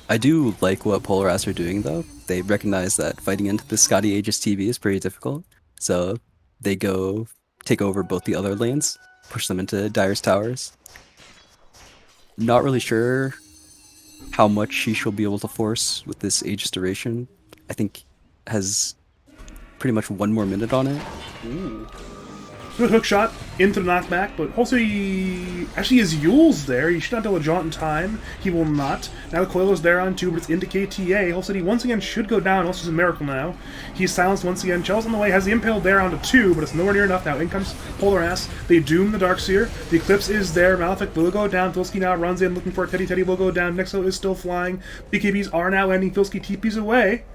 I do like what Polar Ass are doing though. They recognize that fighting into the Scotty Aegis TV is pretty difficult, so they go take over both the other lanes, push them into Dire's towers. Not really sure how much Sheesh will be able to force with this Aegis duration. I think has pretty much 1 more minute on it. Ooh. Good hook shot into the knockback, but Halsey actually his Yule's there. He should not be able to jaunt in time. He will not. Now the coil is there on 2, but it's into KTA. Halsey once again should go down. Also, a miracle now. He's silenced once again. Chell's on the way, has the impale there onto 2, but it's nowhere near enough. Now in comes Polar Ass. They doom the Darkseer. The Eclipse is there. Malefic will go down. Filsky now runs in looking for a Teddy. Teddy will go down. Nexo is still flying. BKBs are now ending. Filsky TPs away.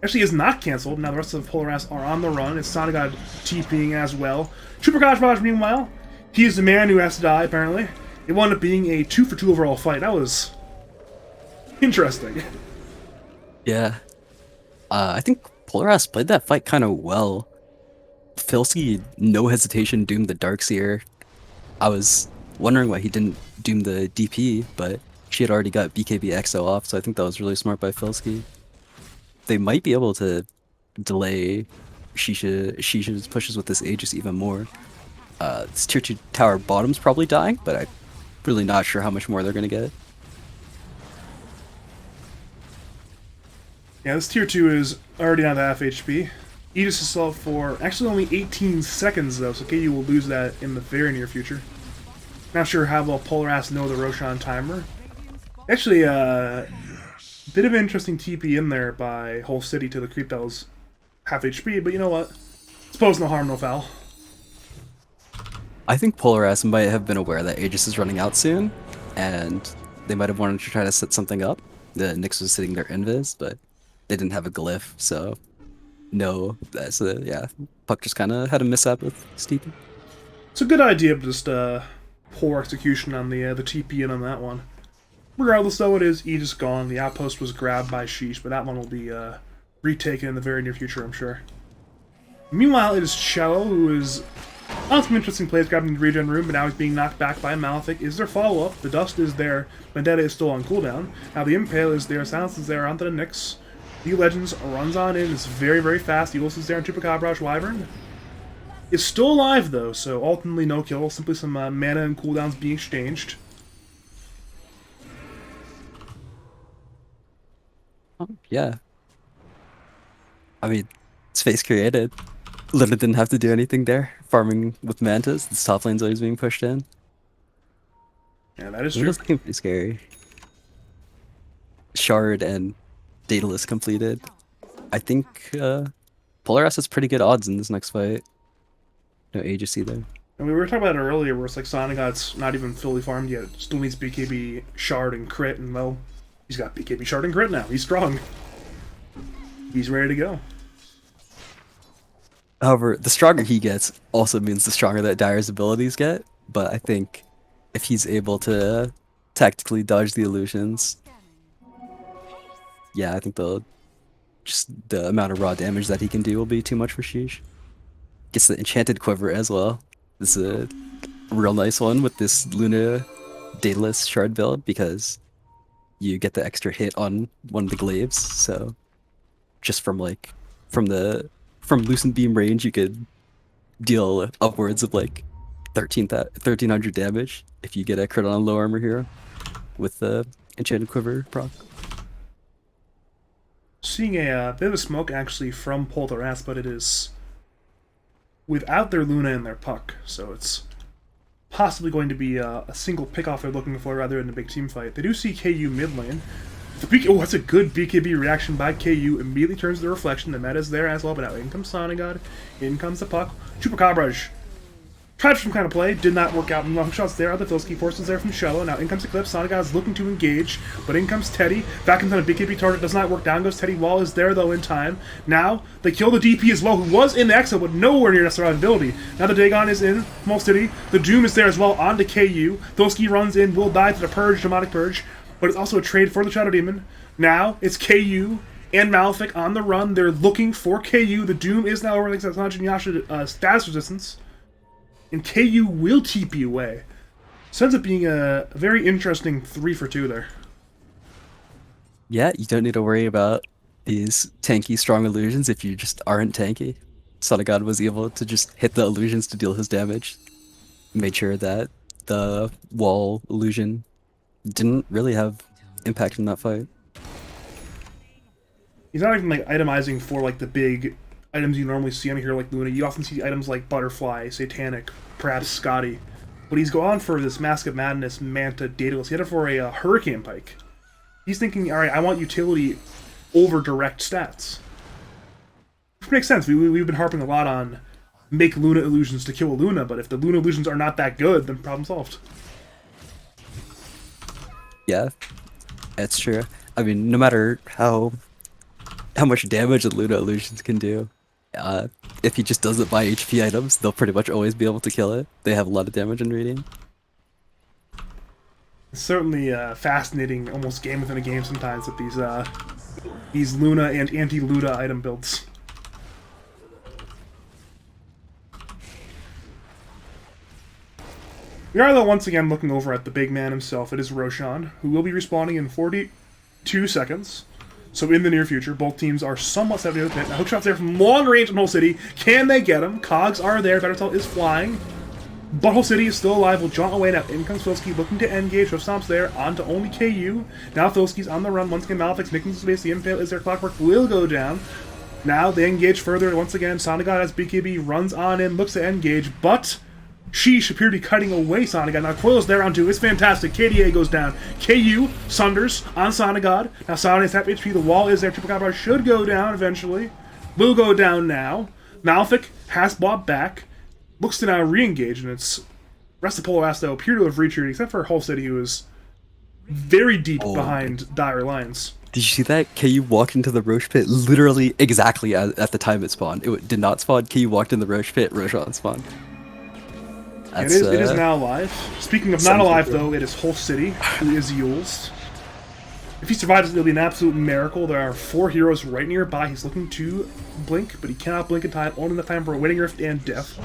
Actually is not cancelled. Now the rest of the Polar Ass are on the run. It's Sonic God TPing as well. Trooper Gajraj, meanwhile, he is the man who has to die, apparently. It wound up being a 2-for-2 overall fight. That was interesting. Yeah. I think Polar Ass played that fight kind of well. Filsky, no hesitation, doomed the Darkseer. I was wondering why he didn't doom the DP, but she had already got BKB EXO off, so I think that was really smart by Filsky. They might be able to delay Sheesh's pushes with this Aegis even more. This tier 2 tower bottom's probably dying, but I'm really not sure how much more they're going to get. Yeah, this tier 2 is already down to half HP. Aegis is solved for actually only 18 seconds, though, so KU will lose that in the very near future. Not sure how well Polar Ass know the Roshan timer. Actually, bit of an interesting TP in there by Whole City to the creep that was half HP, but you know what? Suppose no harm, no foul. I think Polar Ass might have been aware that Aegis is running out soon, and they might have wanted to try to set something up. The Nyx was sitting there invis, but they didn't have a glyph, so no. So yeah, Puck just kind of had a mishap with Steepy. It's a good idea, but just poor execution on the TP in on that one. Regardless, though, it is Aegis gone. The outpost was grabbed by Sheesh, but that one will be retaken in the very near future, I'm sure. Meanwhile, it is Cello, who is on some interesting plays, grabbing the regen room, but now he's being knocked back by Malefic. Is there follow-up? The Dust is there. Vendetta is still on cooldown. Now the Impale is there. Silence is there onto the Nyx. The Legends runs on in. It's very, very fast. Eagles is there on Chupacabra. Wyvern is still alive, though, so ultimately no kill. Simply some mana and cooldowns being exchanged. Yeah. I mean, Space created. Literally didn't have to do anything there. Farming with Mantas, the top lane's always being pushed in. Yeah, that is It true. was looking pretty scary. Shard and Daedalus completed. I think Polar Ass has pretty good odds in this next fight. No Aegis either. And we were talking about it earlier, where it's like Sonic God's not even fully farmed yet. Still needs BKB, Shard, and Crit, and well, he's got BKB, Shard, and Crit now. He's strong. He's ready to go. However, the stronger he gets also means the stronger that Dire's abilities get, but I think if he's able to tactically dodge the illusions, yeah, I think just the amount of raw damage that he can do will be too much for Sheesh. Gets the Enchanted Quiver as well. This is a real nice one with this Luna Daedalus Shard build because you get the extra hit on one of the glaives, so just from Lucent Beam range, you could deal upwards of like 1300 damage if you get a crit on a low armor hero with the Enchanted Quiver proc. Seeing a bit of a smoke actually from Polar Ass, but it is without their Luna and their Puck, so it's possibly going to be a single pick-off they're looking for rather than a big team fight. They do see KU mid lane. Oh, that's a good BKB reaction by KU. Immediately turns the reflection. The meta is there as well, but now in comes Sonic God. In comes the Puck. Chupacabra Tried some kind of play, did not work out. Hook shots there, other Filski forces there from Shello. Now in comes Eclipse, Sonic is looking to engage, but in comes Teddy. Back into a big KP target, does not work. Down goes Teddy. Wall is there though in time. Now they kill the DP as well, who was in the exo, but nowhere near survivability. Now the Dagon is in Small City. The Doom is there as well, on to KU. Filski runs in, will die to the Purge, Demonic Purge, but it's also a trade for the Shadow Demon. Now it's KU and Malefic on the run. They're looking for KU. The Doom is now over like Sanjin Yasha status resistance. And KU will TP away. So ends up being a very interesting 3 for 2 there. Yeah, you don't need to worry about these tanky strong illusions if you just aren't tanky. Sonic God was able to just hit the illusions to deal his damage. Made sure that the wall illusion didn't really have impact in that fight. He's not even like itemizing for like the big items you normally see on a hero like Luna. You often see items like Butterfly, Satanic, perhaps Scotty. But he's gone for this Mask of Madness, Manta, Daedalus. He had it for a Hurricane Pike. He's thinking, alright, I want utility over direct stats. Which makes sense. We've been harping a lot on make Luna illusions to kill Luna, but if the Luna illusions are not that good, then problem solved. Yeah, that's true. I mean, no matter how much damage the Luna illusions can do, if he just doesn't buy HP items, they'll pretty much always be able to kill it. They have a lot of damage in reading. It's certainly fascinating, almost game within a game sometimes with these Luna and anti-Luna item builds. We are though once again looking over at the big man himself. It is Roshan, who will be respawning in 42 seconds. So in the near future, both teams are somewhat set to the pit. Now Hookshot's there from long range in Whole City. Can they get him? Cogs are there. Better Tell is flying. But Whole City is still alive. Will jaunt away. Now in comes Filski looking to engage. Swift Stomp's there. On to only KU. Now Filski's on the run. Once again, Malefic's making space. The Impale is there. Clockwork will go down. Now they engage further. Once again, Sonic God as BKB runs on in. Looks to engage. But Sheeeesh appear to be cutting away Sonic God. Now Coil's there on 2. It's fantastic. KDA goes down. KU Sunders on Sonic God. Now Sonic is half HP. The wall is there. Triple Combat should go down eventually. Will go down now. Malefic has bought back. Looks to now re-engage, and it's rest of Polar Ass though appear to have retreated, except for Whole City, who is very deep behind dire lines. Did you see that? KU walked into the Roche pit literally exactly at the time it spawned. It did not spawn. KU walked in the Roche pit. Roshan spawned. It is now alive. Speaking of not alive, though, it is Whole City, who is Yules. If he survives, it'll be an absolute miracle. There are 4 heroes right nearby. He's looking to blink, but he cannot blink in time. Only enough time for a Winning Rift and Death.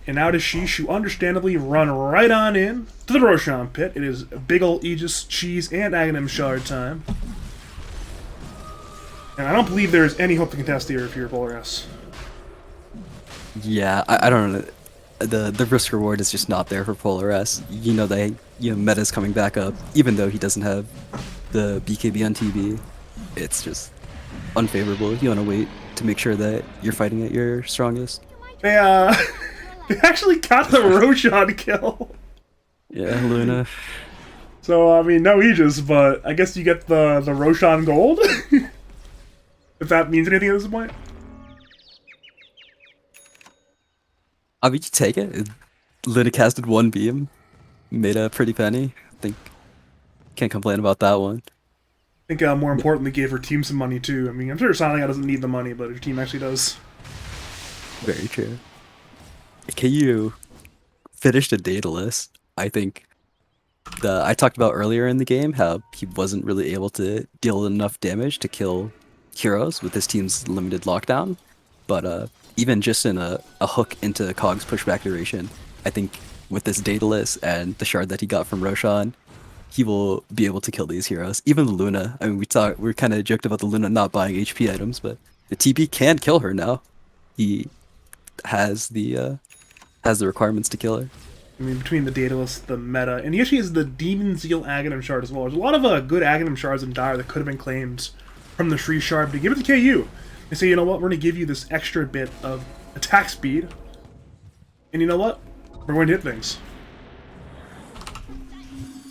And now to Sheeesh, who understandably run right on in to the Roshan pit. It is big ol' Aegis, Cheese, and Aghanim Shard time. And I don't believe there is any hope to contest here if you're Bulljaxx. Yeah, I don't know. The risk reward is just not there for Polar S. You know meta's coming back up, even though he doesn't have the BKB on TB. It's just unfavorable. You want to wait to make sure that you're fighting at your strongest. They actually got the Roshan kill. Yeah, Luna. So I mean, no Aegis, but I guess you get the Roshan gold. If that means anything at this point. I mean, you take it. Luna casted 1 beam, made a pretty penny. I think can't complain about that one. I think more importantly, gave her team some money too. I mean, I'm sure Sonic doesn't need the money, but her team actually does. Very true. KU finished a Daedalus. I think I talked about earlier in the game how he wasn't really able to deal enough damage to kill heroes with his team's limited lockdown, but even just in a hook into Cog's pushback duration, I think with this Daedalus and the shard that he got from Roshan, he will be able to kill these heroes. Even the Luna. I mean, we kind of joked about the Luna not buying HP items, but the TP can kill her now. He has the requirements to kill her. I mean, between the Daedalus, the meta, and he actually has the Demon Zeal Aghanim Shard as well. There's a lot of good Aghanim Shards in Dire that could have been claimed from the Shri Shard, but give it to KU. They say, you know what, we're going to give you this extra bit of attack speed, and you know what, we're going to hit things.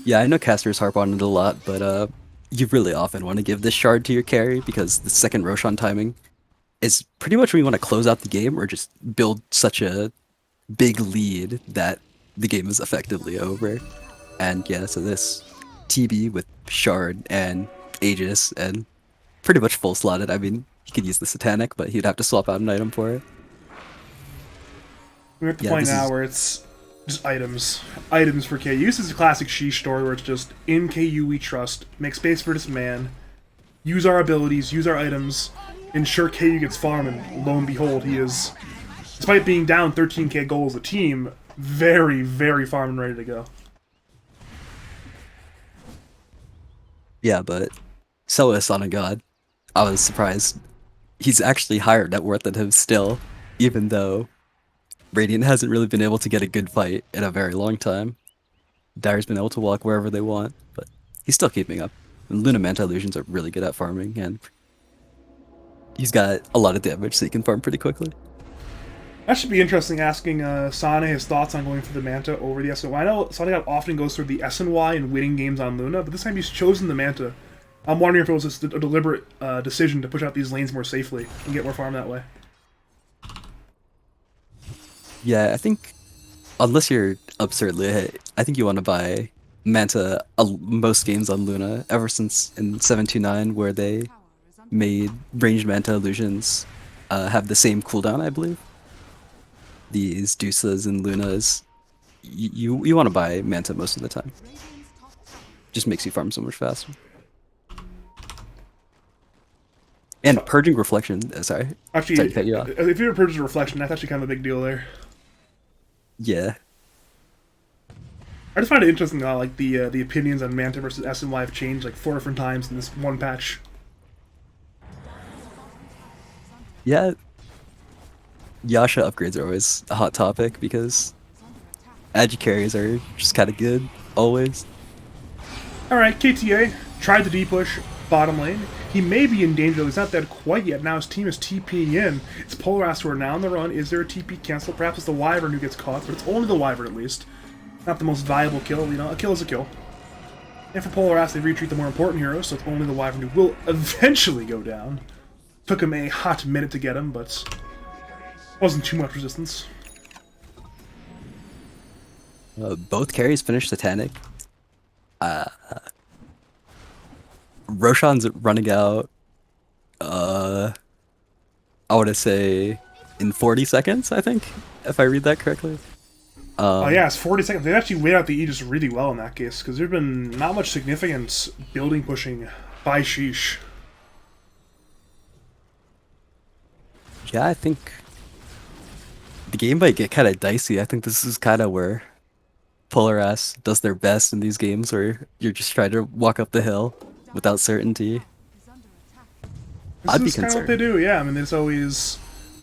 Yeah, I know casters harp on it a lot, but you really often want to give this shard to your carry, because the second Roshan timing is pretty much when you want to close out the game or just build such a big lead that the game is effectively over. And yeah, so this TB with Shard and Aegis and pretty much full slotted. I mean, he could use the Satanic, but he'd have to swap out an item for it. We're at the Yeah, point this now is where it's just items. Items for KU. This is a classic Sheeesh story where it's just, in KU we trust, make space for this man, use our abilities, use our items, ensure KU gets farm, and lo and behold, he is, despite being down 13k gold as a team, very, very farm and ready to go. yeah, but so is Son of God. I was surprised. He's actually higher net worth than him still, even though Radiant hasn't really been able to get a good fight in a very long time. Dire's been able to walk wherever they want, but he's still keeping up. And Luna Manta illusions are really good at farming, and he's got a lot of damage, so he can farm pretty quickly. That should be interesting, asking Sana his thoughts on going for the Manta over the SNY. I know Sana often goes through the SNY and winning games on Luna, but this time he's chosen the Manta. I'm wondering if it was just a deliberate decision to push out these lanes more safely and get more farm that way. Yeah, I think unless you're absurdly hit, I think you want to buy Manta most games on Luna ever since in 729 where they made ranged Manta illusions have the same cooldown, I believe. These Deuces and Lunas, you want to buy Manta most of the time. Just makes you farm so much faster. And Purging Reflection, sorry. Actually, Sorry to cut you off. if you're purchasing Reflection, that's actually kind of a big deal there. Yeah. I just find it interesting how like the opinions on Manta versus SNY have changed like 4 different times in this one patch. Yeah. Yasha upgrades are always a hot topic because agi carries are just kind of good, always. Alright, KTA tried to D-push bottom lane. He may be in danger, though he's not dead quite yet. Now his team is TPing in. It's Polar who are now on the run. Is there a TP cancel? Perhaps it's the Wyvern who gets caught, but it's only the Wyvern at least. Not the most viable kill, you know, a kill is a kill. And for Polar they retreat the more important heroes, so it's only the Wyvern who will eventually go down. Took him a hot minute to get him, but wasn't too much resistance. Both carries finished Satanic. Roshan's running out, I want to say, in 40 seconds, I think, if I read that correctly. Oh yeah, it's 40 seconds. They actually weighed out the Aegis really well in that case, because there's been not much significant building pushing by Sheeesh. Yeah, I think the game might get kind of dicey. I think this is kind of where Polar does their best in these games, where you're just trying to walk up the hill without certainty. I'd be This is kind of what concerned. they do, yeah. I mean, it's always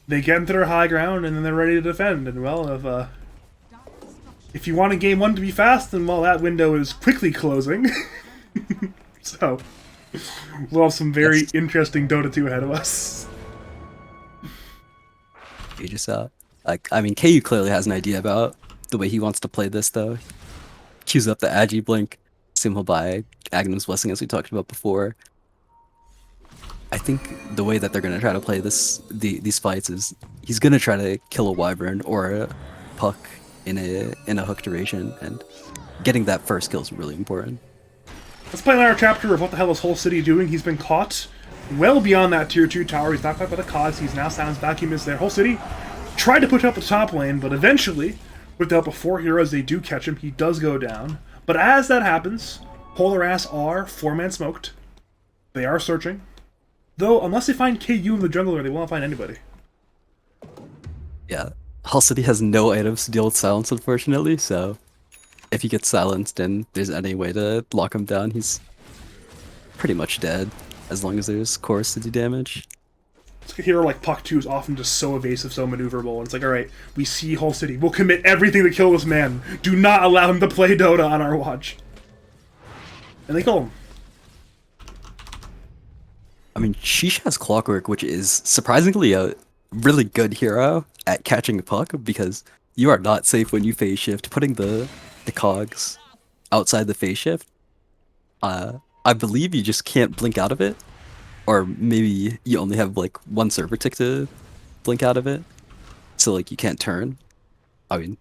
they get into their high ground and then they're ready to defend. And well, if you want a game one to be fast, then well, that window is quickly closing. So we'll have some very Yes. interesting Dota 2 ahead of us. You just like, I mean, KU clearly has an idea about the way he wants to play this, though. Queues up the Agi Blink, assume he'll buy Aghanim's Blessing, as we talked about before. I think the way that they're gonna try to play these fights is he's gonna try to kill a Wyvern or a Puck in a hook duration, and getting that first kill is really important. Let's play another chapter of what the hell is Whole City doing. He's been caught well beyond that tier 2 tower. He's not caught by the cogs. He's now Silence Vacuum is there. Whole City tried to push up the top lane, but eventually, with the help of 4 heroes, they do catch him. He does go down. But as that happens, Polar are 4-man smoked. They are searching. Though, unless they find KU in the jungler, they won't find anybody. Yeah, Hull City has no items to deal with silence, unfortunately, so if he gets silenced and there's any way to lock him down, he's pretty much dead, as long as there's core city damage. A hero like Puck 2 is often just so evasive, so maneuverable, and it's like, alright, we see Whole City. We'll commit everything to kill this man. Do not allow him to play Dota on our watch. And they kill him. I mean, Sheesh has Clockwork, which is surprisingly a really good hero at catching a puck, because you are not safe when you phase shift. Putting the cogs outside the phase shift, I believe you just can't blink out of it, or maybe you only have like one server tick to blink out of it, so like you can't turn. I mean,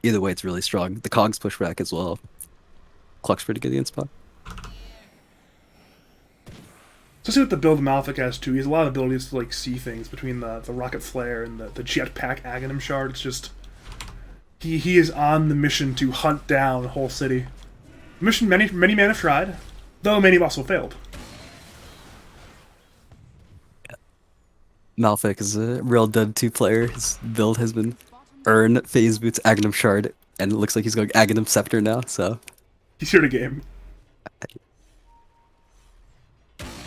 either way, it's really strong. The Cogs push back as well. Cluck's pretty good against Puck. Especially with the build Malefic has too, he has a lot of abilities to like see things between the rocket flare and the jetpack Aghanim shard. It's just he is on the mission to hunt down the whole city. A mission many men have tried, though many have also failed. Malefic is a real Dud 2 player. His build has been Earn, Phase Boots, Aghanim Shard, and it looks like he's going Aghanim Scepter now, so... He's here to game.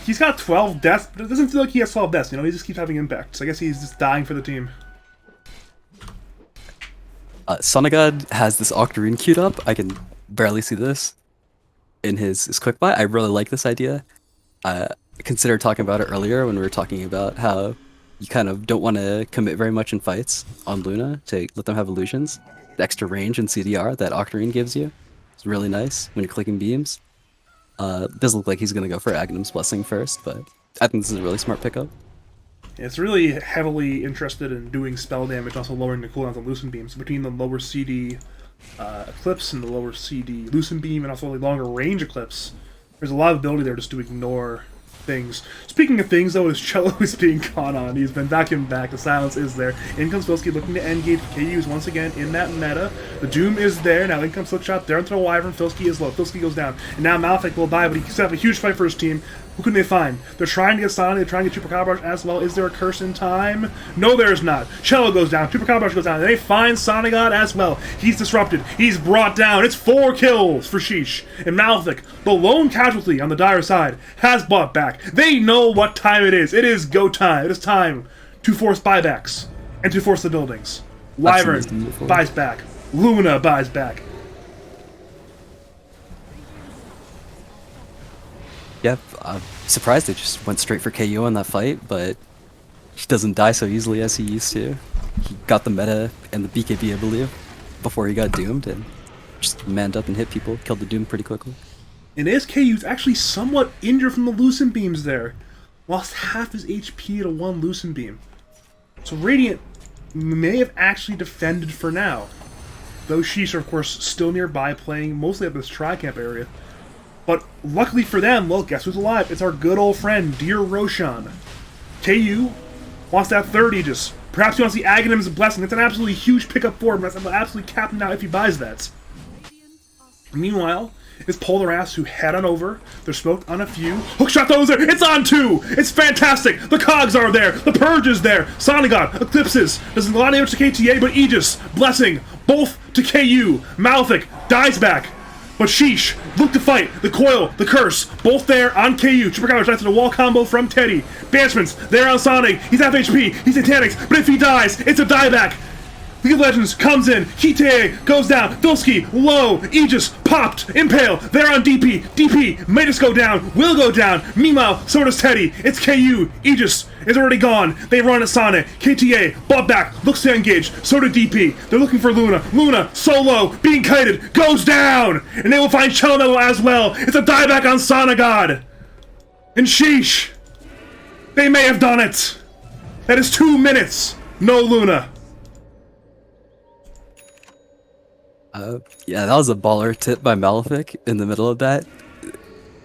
He's got 12 deaths, but it doesn't feel like he has 12 deaths, you know? He just keeps having impact, so I guess he's just dying for the team. Sonagod has this Octarine queued up. I can barely see this in his quick buy. I really like this idea. I considered talking about it earlier when we were talking about how you kind of don't want to commit very much in fights on Luna to let them have illusions. The extra range and CDR that Octarine gives you is really nice when you're clicking beams. Doesn't look like he's going to go for Aghanim's Blessing first, but I think this is a really smart pickup. It's really heavily interested in doing spell damage and also lowering the cooldowns on Lucent Beam. So between the lower CD Eclipse and the lower CD Lucent Beam and also the longer range Eclipse, there's a lot of ability there just to ignore things. Speaking of things, though, his Cello is being caught on. He's been vacuumed back. The silence is there. In comes Filsky looking to engage. KU is once again in that meta. The Doom is there. Now in comes Slickshot. There into the Wyvern. Filsky is low. Filsky goes down. And now Malefic will die, but he set up a huge fight for his team. Who can they find? They're trying to get Sonic. They're trying to get Chupacabra as well. Is there a curse in time? No, there's not. Cello goes down. Chupacabra goes down. And they find Sonagod as well. He's disrupted. He's brought down. It's 4 kills for Sheeesh. And Malefic, the lone casualty on the dire side, has bought back. They know what time it is. It is go time. It is time to force buybacks and to force the buildings. Wyvern buys back. Luna buys back. Yep, I'm surprised they just went straight for KO in that fight, but he doesn't die so easily as he used to. He got the meta and the BKB, I believe, before he got doomed, and just manned up and hit people, killed the Doom pretty quickly. And ASKU's actually somewhat injured from the Lucent Beams there. Lost half his HP to 1 Lucent Beam. So Radiant may have actually defended for now. Those Sheeesh are, of course, still nearby, playing mostly at this Tri-Camp area. But luckily for them, well, guess who's alive? It's our good old friend, Dear Roshan. KU wants that 3rd Aegis. Perhaps he wants the Aghanim's Blessing. That's an absolutely huge pickup for him. That's absolutely capping out if he buys that. Meanwhile, it's Polar Ass who head on over. They're smoked on a few. Hookshot those there. It's on 2. It's fantastic. The Cogs are there. The Purge is there. Sonagod, Eclipses. Does a lot of damage to KTA, but Aegis, Blessing, both to KU. Malefic dies back. But Sheeesh, look to fight, the Coil, the Curse, both there on KU. Chupacabra tries to the wall combo from Teddy. Banishments, there on Sonic, he's half HP, he's Titanics, but if he dies, it's a dieback. League of Legends comes in, Kite goes down, Filsky, low, Aegis, popped, Impale, there on DP may just go down, will go down, meanwhile, so does Teddy, it's KU, Aegis is already gone, they run at Sonic, KTA, bought back, looks to engage, so did DP, they're looking for Luna, solo, being kited, goes down, and they will find Cello as well, it's a dieback on Sonagod, and Sheeesh, they may have done it, that is 2 minutes, no Luna. Yeah, that was a baller tip by Malefic in the middle of that.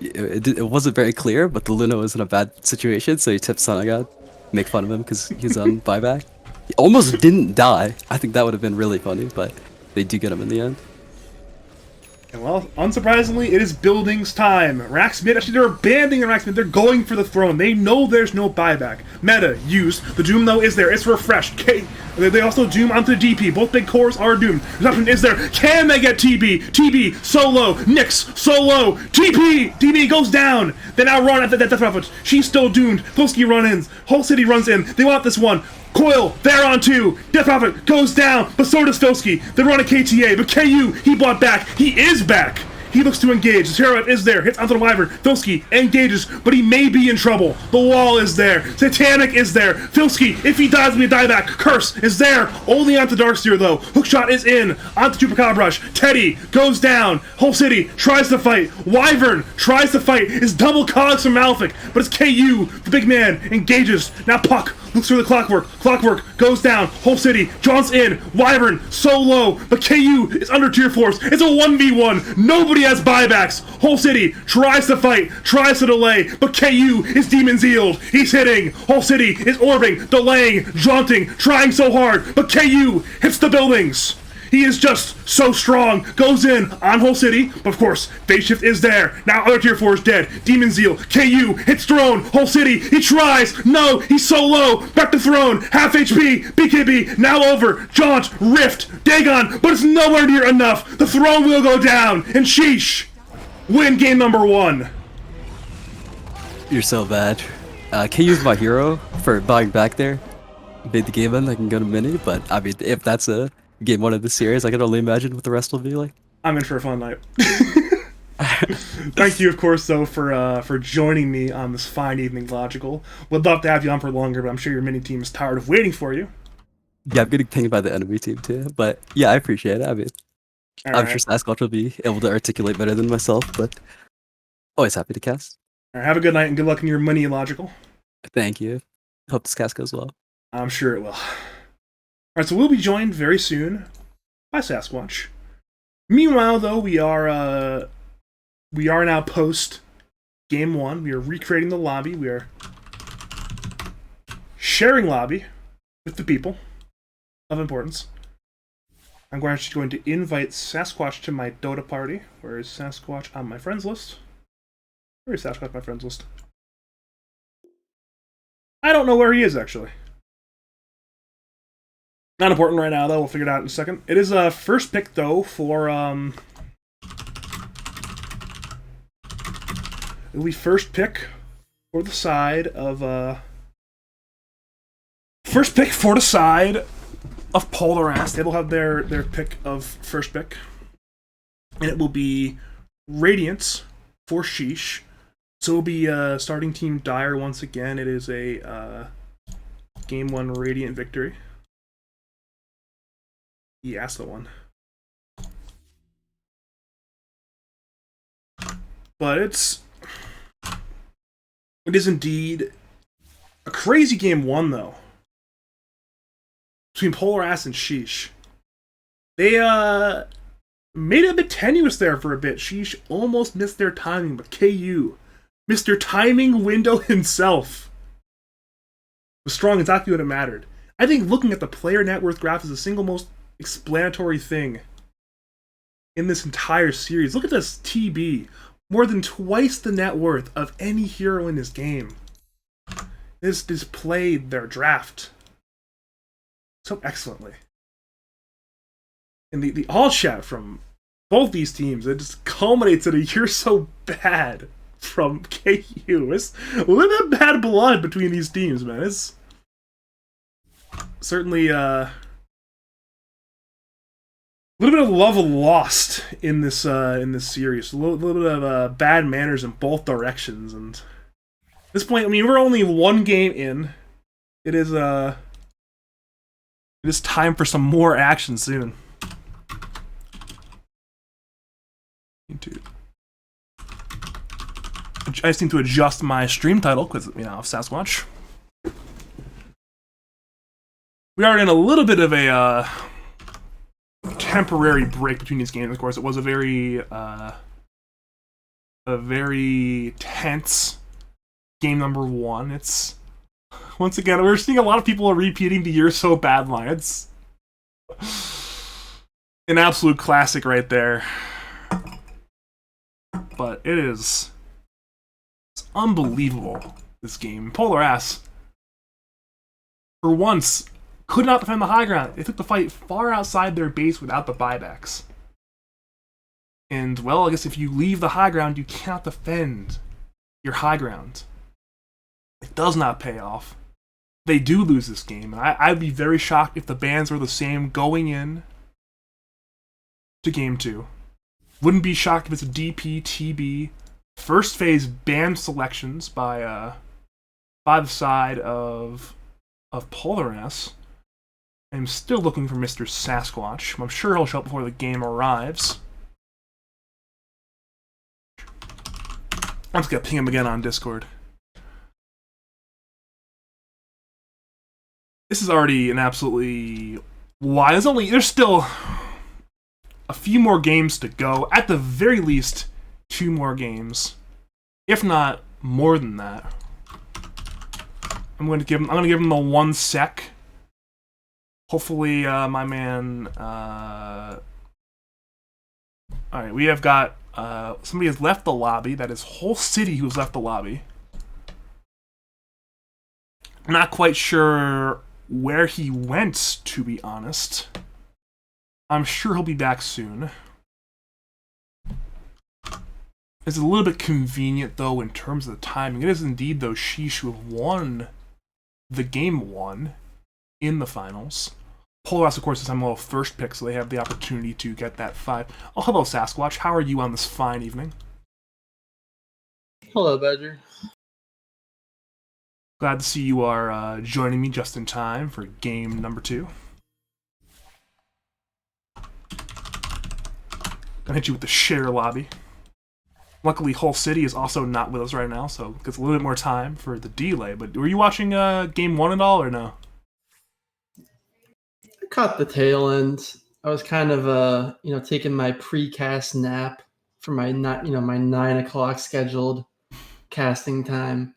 It wasn't very clear, but the Luna was in a bad situation, so he tipped Sonagod. Make fun of him because he's on buyback. He almost didn't die. I think that would have been really funny, but they do get him in the end. And well, unsurprisingly, it is buildings time. Racksmith, actually they're abandoning the Racksmith. They're going for the throne. They know there's no buyback. Meta, used. The Doom, though, is there. It's refreshed. They also Doom onto the DP. Both big cores are doomed. Disruption is there. Can they get TB? TB, solo. Nyx, solo. TP! TB goes down. They now run at the Death Prophet. She's still doomed. Filsky run-ins. Whole city runs in. They want this one. Coil, there on 2. Death Prophet goes down, but so does Filsky. They run a KTA, but KU, he bought back. He is back. He looks to engage. The Terrorite is there. Hits onto the Wyvern. Filsky engages, but he may be in trouble. The wall is there. Titanic is there. Filsky, if he dies, we die back. Curse is there. Only onto Darkseer, though. Hookshot is in. Onto Chupacabra. Teddy goes down. Whole city tries to fight. Wyvern tries to fight. Is double cogs from Malefic, but it's KU, the big man, engages. Now Puck looks through the clockwork. Clockwork goes down. Whole city. Jaunts in. Wyvern so low, but KU is under tier force. It's a 1v1. Nobody has buybacks. Whole city tries to fight, tries to delay, but KU is demon zealed. He's hitting. Whole city is orbing, delaying, jaunting, trying so hard, but KU hits the buildings. He is just so strong. Goes in on Whole City. But of course, Phase Shift is there. Now other tier 4 is dead. Demon Zeal. KU hits Throne. Whole City. He tries. No, he's so low. Back to Throne. Half HP. BKB. Now over. Jaunt. Rift. Dagon. But it's nowhere near enough. The Throne will go down. And Sheeesh win game number 1. You're so bad. KU's my hero for buying back there. Made the game end. I can go to mini, but I mean, if that's a game 1 of the series, I can only imagine what the rest will be like. I'm in for a fun night. Thank you, of course, though, for joining me on this fine evening, Logical. Would love to have you on for longer, but I'm sure your mini team is tired of waiting for you. Yeah, I'm getting pinged by the enemy team too, but yeah, I appreciate it. I mean, I'm sure Sasquatch will be able to articulate better than myself, but always happy to cast. All right, have a good night and good luck in your mini, Logical. Thank you. Hope this cast goes well. I'm sure it will. Alright, so we'll be joined very soon by Sasquatch. Meanwhile, though, we are now post game 1. We are recreating the lobby. We are sharing lobby with the people of importance. I'm actually going to invite Sasquatch to my Dota party. Where is Sasquatch on my friends list? Where is Sasquatch on my friends list? I don't know where he is, actually. Not important right now, though. We'll figure it out in a second. It is a first pick, though, for it'll be first pick for the side of first pick for the side of Bulljaxx. They will have their pick of first pick, and it will be Radiance for Sheeesh. So it'll be starting team Dire once again. It is a game 1 Radiant victory. Yeah, that's the one. But it is indeed a crazy game 1, though. Between Bulljaxx and Sheeesh. They made it a bit tenuous there for a bit. Sheeesh almost missed their timing, but KU, Mr. Timing Window himself, was strong exactly when it mattered. I think looking at the player net worth graph is the single most explanatory thing in this entire series. Look at this TB. More than twice the net worth of any hero in this game. This displayed their draft so excellently. And the all chat from both these teams, it just culminates in a "you're so bad" from KU. It's a little bit bad blood between these teams, man. It's certainly a little bit of love lost in this series. A little bit of bad manners in both directions. And at this point, I mean, we're only 1 game in. It is time for some more action soon. I just need to adjust my stream title because, you know, of Sasquatch. We are in a little bit of a temporary break between these games. Of course, it was a very tense game number 1. It's, once again, we're seeing a lot of people repeating the "you're so bad" line. It's an absolute classic right there. But it's unbelievable, this game. Bulljaxx, for once, could not defend the high ground. They took the fight far outside their base without the buybacks. And, well, I guess if you leave the high ground, you cannot defend your high ground. It does not pay off. They do lose this game. I'd be very shocked if the bans were the same going in to game 2. Wouldn't be shocked if it's a DP, TB, first phase ban selections by the side of Bulljaxx. I'm still looking for Mr. Sasquatch. I'm sure he'll show up before the game arrives. I'm just gonna ping him again on Discord. This is already an absolutely wild. There's still a few more games to go. At the very least, 2 more games, if not more than that. I'm gonna give him the 1 sec. Hopefully, my man. All right, we have got somebody has left the lobby. That is whole city who's left the lobby. I'm not quite sure where he went, to be honest. I'm sure he'll be back soon. It's a little bit convenient, though, in terms of the timing. It is indeed, though, Sheeeesh who have won the game 1 in the finals. Bulljaxx, of course, is I'm a first pick, so they have the opportunity to get that 5. Oh, hello, Sasquatch. How are you on this fine evening? Hello, Badger. Glad to see you are joining me just in time for game number 2. Gonna hit you with the share lobby. Luckily, Whole City is also not with us right now, so it gets a little bit more time for the delay. But were you watching game 1 at all, or no? I caught the tail end. I was kind of, taking my pre-cast nap for my 9 o'clock scheduled casting time.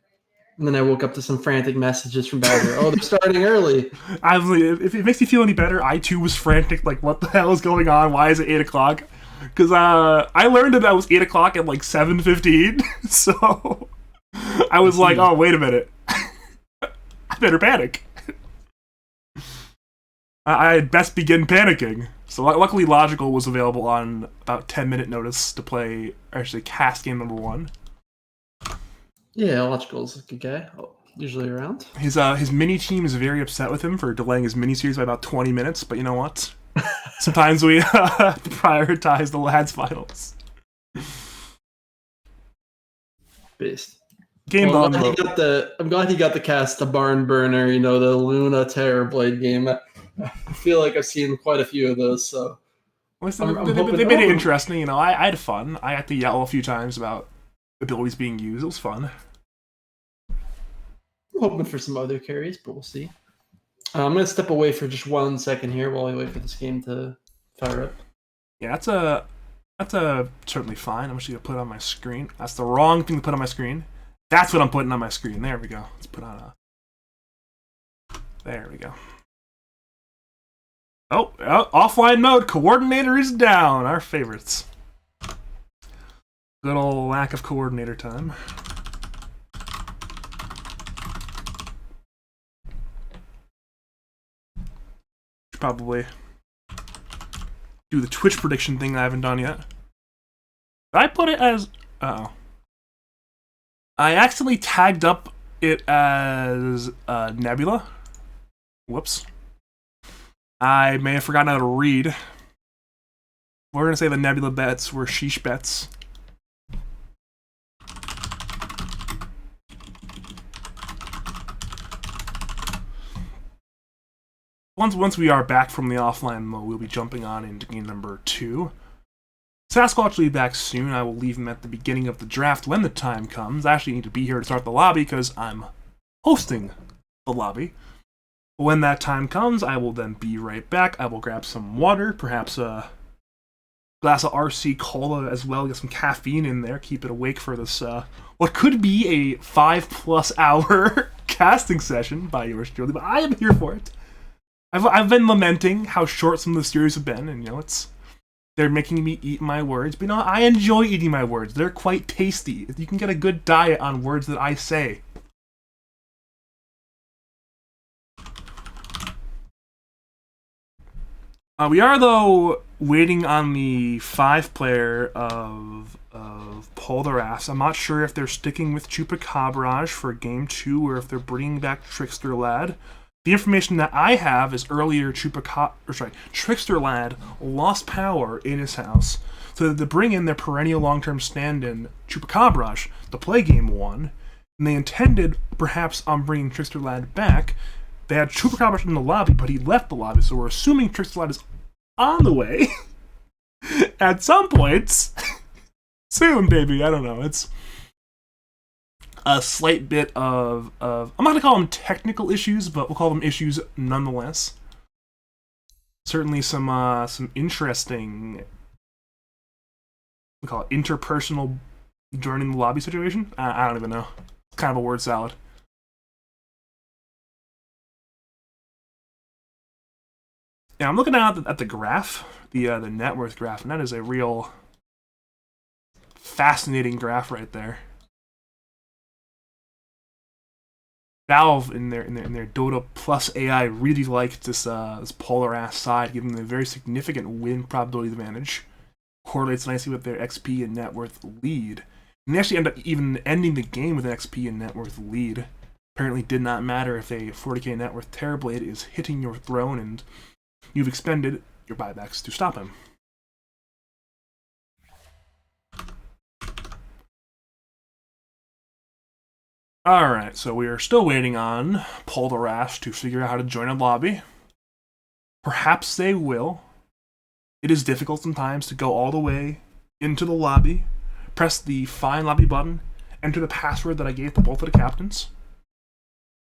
And then I woke up to some frantic messages from Badger. Oh, they're starting early. If it makes you feel any better, I too was frantic. Like, what the hell is going on? Why is it 8 o'clock? Because I learned that it was 8 o'clock at like 7:15. So I was like, oh, wait a minute. I better panic. I had best begin panicking. So luckily Logical was available on about 10-minute notice to play, actually cast game number 1. Yeah, Logical's a good guy. Usually around. His mini team is very upset with him for delaying his mini series by about 20 minutes, but you know what? Sometimes we prioritize the lads finals. Based. Game well, done. I'm glad he got the cast the barn burner, the Luna Terrorblade game. I feel like I've seen quite a few of those, so they made it interesting, I had fun. I had to yell a few times about abilities being used. It was fun. I'm hoping for some other carries, but we'll see. I'm going to step away for just 1 second here while we wait for this game to fire up. Yeah, that's a certainly fine. I'm just going to put it on my screen. That's the wrong thing to put on my screen. That's what I'm putting on my screen. There we go. Let's put on a... There we go. Oh, offline mode. Coordinator is down. Our favorites. Good old lack of coordinator time. Probably do the Twitch prediction thing I haven't done yet. Did I put it as... Uh-oh. I accidentally tagged up it as Nebula. Whoops. I may have forgotten how to read. We're going to say the Nebula bets were Sheeesh bets. Once we are back from the offline mode, we'll be jumping on into game number 2. Sasquatch will be back soon. I will leave him at the beginning of the draft when the time comes. I actually need to be here to start the lobby because I'm hosting the lobby. When that time comes, I will then be right back. I will grab some water, perhaps a glass of RC Cola as well, get some caffeine in there, keep it awake for this, what could be a 5+ hour casting session by yours truly, but I am here for it. I've been lamenting how short some of the series have been, and they're making me eat my words. But I enjoy eating my words. They're quite tasty. You can get a good diet on words that I say. We are though waiting on the 5-player of Bulljaxx. I'm not sure if they're sticking with Chupacabra for game 2 or if they're bringing back Trickster Lad. The information that I have is earlier Trickster Lad lost power in his house, so to bring in their perennial long-term stand-in Chupacabra to play game 1, and they intended perhaps on bringing Trickster Lad back. They had Chupacabra in the lobby, but he left the lobby, so we're assuming Trickster Lad is on the way at some points soon, baby. I don't know. a slight bit of I'm not going to call them technical issues, but we'll call them issues nonetheless. Certainly some interesting, we call it interpersonal joining the lobby situation. I don't even know. It's kind of a word salad. Yeah, I'm looking at the graph, the net worth graph, and that is a real fascinating graph right there. Valve in their Dota Plus AI really liked this polar ass side, giving them a very significant win probability advantage. Correlates nicely with their XP and net worth lead. And they actually end up even ending the game with an XP and net worth lead. Apparently did not matter if a 40k net worth Terrorblade is hitting your throne and you've expended your buybacks to stop him. Alright, so we are still waiting on Polar Ash to figure out how to join a lobby. Perhaps they will. It is difficult sometimes to go all the way into the lobby, press the Find Lobby button, enter the password that I gave to both of the captains.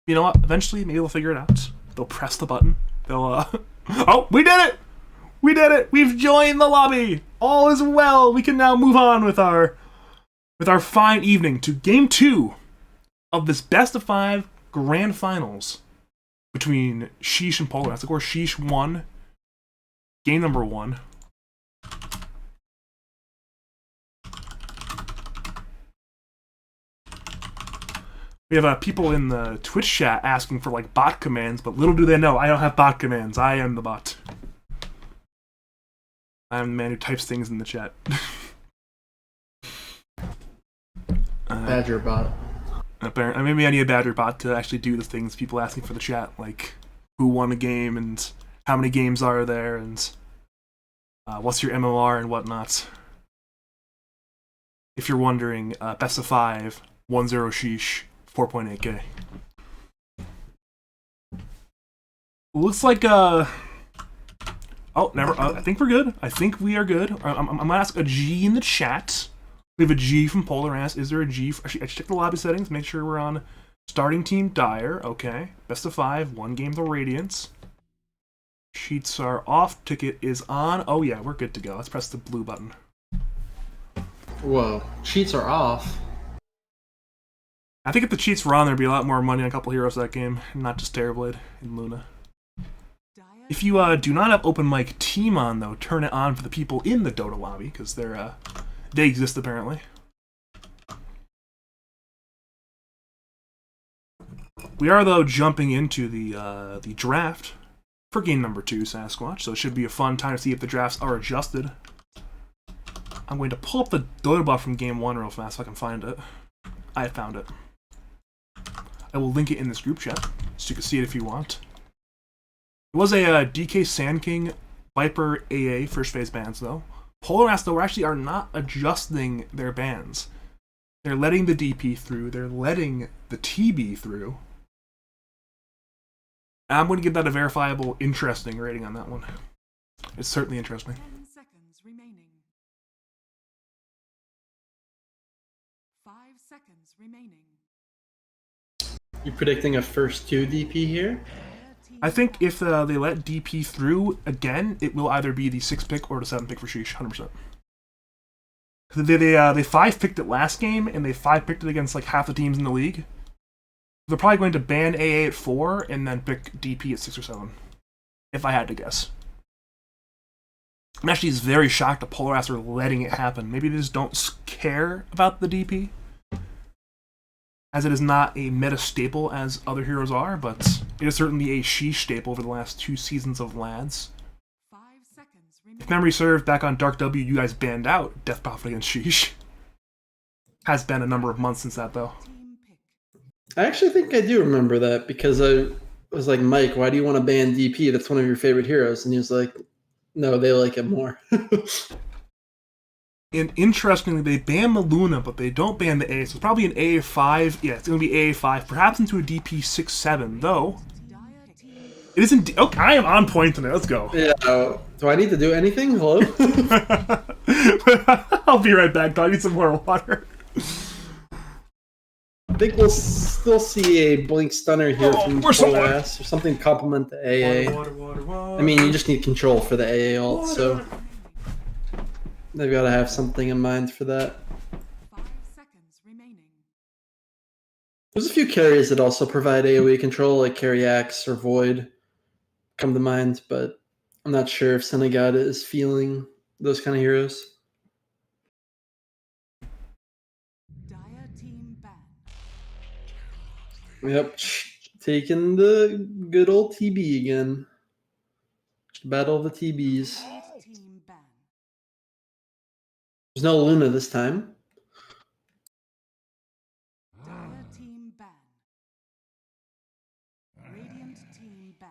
You know what? Eventually, maybe they'll figure it out. They'll press the button. They'll, Oh, we did it! We did it! We've joined the lobby! All is well! We can now move on with our fine evening to Game 2 of this best-of-5 grand finals between Sheeesh and Polar. Of course, Sheeesh won game number 1. We have people in the Twitch chat asking for like bot commands, but little do they know, I don't have bot commands. I am the bot. I am the man who types things in the chat. Badger bot. Apparently, maybe I need a Badger bot to actually do the things people asking for the chat, like who won a game and how many games are there and what's your MMR and whatnot. If you're wondering, best of 5, 1-0 Sheeesh, 4.8k. Looks like oh, never. I think we're good. I think we are good. I'm gonna ask a G in the chat. We have a G from Polar Ass. Is there a G? I should check the lobby settings. Make sure we're on starting team Dire. Okay. Best of 5. 1 game to Radiance. Sheets are off. Ticket is on. Oh yeah, we're good to go. Let's press the blue button. Whoa. Cheats are off. I think if the cheats were on, there'd be a lot more money on a couple heroes that game, not just Terrorblade and Luna. If you do not have open mic team on, though, turn it on for the people in the Dota lobby, because they exist apparently. We are, though, jumping into the draft for game number 2, Sasquatch, so it should be a fun time to see if the drafts are adjusted. I'm going to pull up the Dota buff from game 1 real fast so I can find it. I found it. I will link it in this group chat, so you can see it if you want. It was a DK Sand King Viper AA first phase bans, though. Polar Ass, though, actually are not adjusting their bans. They're letting the DP through, they're letting the TB through. And I'm going to give that a verifiable interesting rating on that one. It's certainly interesting. 10 seconds remaining. 5 seconds remaining. You predicting a first 2 DP here? I think if they let DP through again, it will either be the 6th pick or the 7th pick for Sheeesh, 100%. They 5-picked it last game, and they 5-picked it against like half the teams in the league. They're probably going to ban AA at 4 and then pick DP at 6 or 7, if I had to guess. I'm actually very shocked that Polar Ass are letting it happen. Maybe they just don't care about the DP, as it is not a meta staple as other heroes are, but it is certainly a Sheeesh staple over the last 2 seasons of Lads. 5 seconds remaining. If memory serves, back on Dark W, you guys banned out Death Prophet against Sheeesh. Has been a number of months since that, though. Team pick. I actually think I do remember that because I was like, Mike, why do you want to ban DP? That's one of your favorite heroes. And he was like, no, they like it more. And interestingly, they ban the Luna, but they don't ban the A. So it's probably an AA5. Yeah, it's going to be AA5, perhaps into a DP 6-7, though. It isn't. Okay, I am on point tonight. Let's go. Yeah. Do I need to do anything? Hello? I'll be right back, though. I need some more water. think we'll still see a blink stunner here from where's the water? Bulljaxx or something to complement the AA. Water. I mean, you just need control for the AA ult, so they've got to have something in mind for that. 5 seconds remaining. There's a few carriers that also provide AoE control, like Carry Axe or Void, come to mind, but I'm not sure if Senegada is feeling those kind of heroes. Dire team ban. Yep, taking the good old TB again. Battle of the TBs. Radiant team ban. There's no Luna this time. Dire team ban. Radiant team ban.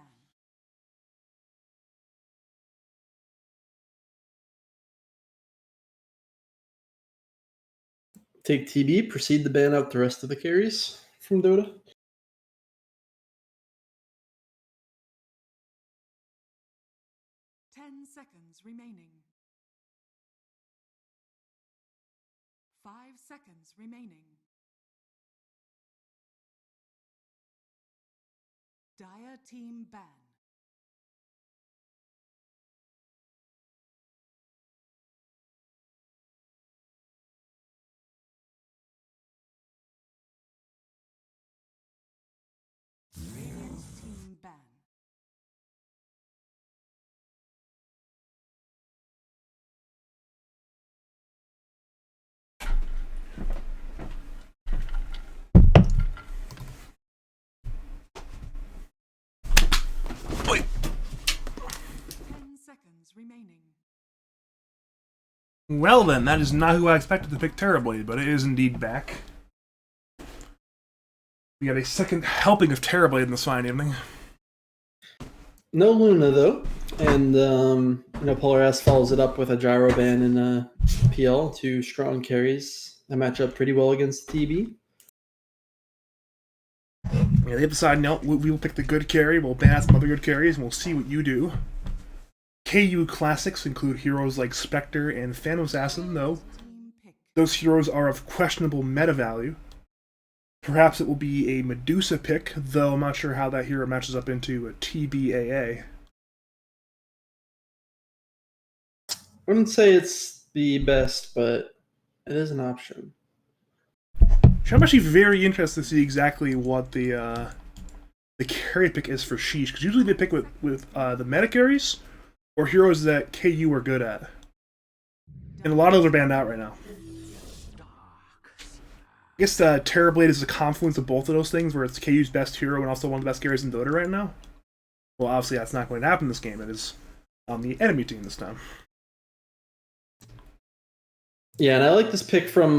Take TB, proceed to ban out the rest of the carries from Dota. Seconds remaining. 5 seconds remaining. Dire team ban. Radiant team ban. Wait. 10 seconds remaining. Well then, that is not who I expected to pick Terrorblade, but it is indeed back. We got a second helping of Terrorblade in this fine evening. No Luna though, and Polar S follows it up with a gyro ban and a PL, two strong carries that match up pretty well against TB. Yeah, they decide, no, we will pick the good carry, we'll ban out some other good carries, and we'll see what you do. KU classics include heroes like Spectre and Phantom Assassin, though Team pick. those heroes are of questionable meta value. Perhaps it will be a Medusa pick, though I'm not sure how that hero matches up into a TBAA. I wouldn't say it's the best, but it is an option. I'm actually very interested to see exactly what the carry pick is for Sheeesh, because usually they pick with the meta carries or heroes that KU are good at. And a lot of those are banned out right now. I guess Terrorblade is a confluence of both of those things, where it's KU's best hero and also one of the best carries in Dota right now. Well, obviously that's not going to happen this game. It is on the enemy team this time. Yeah, and I like this pick from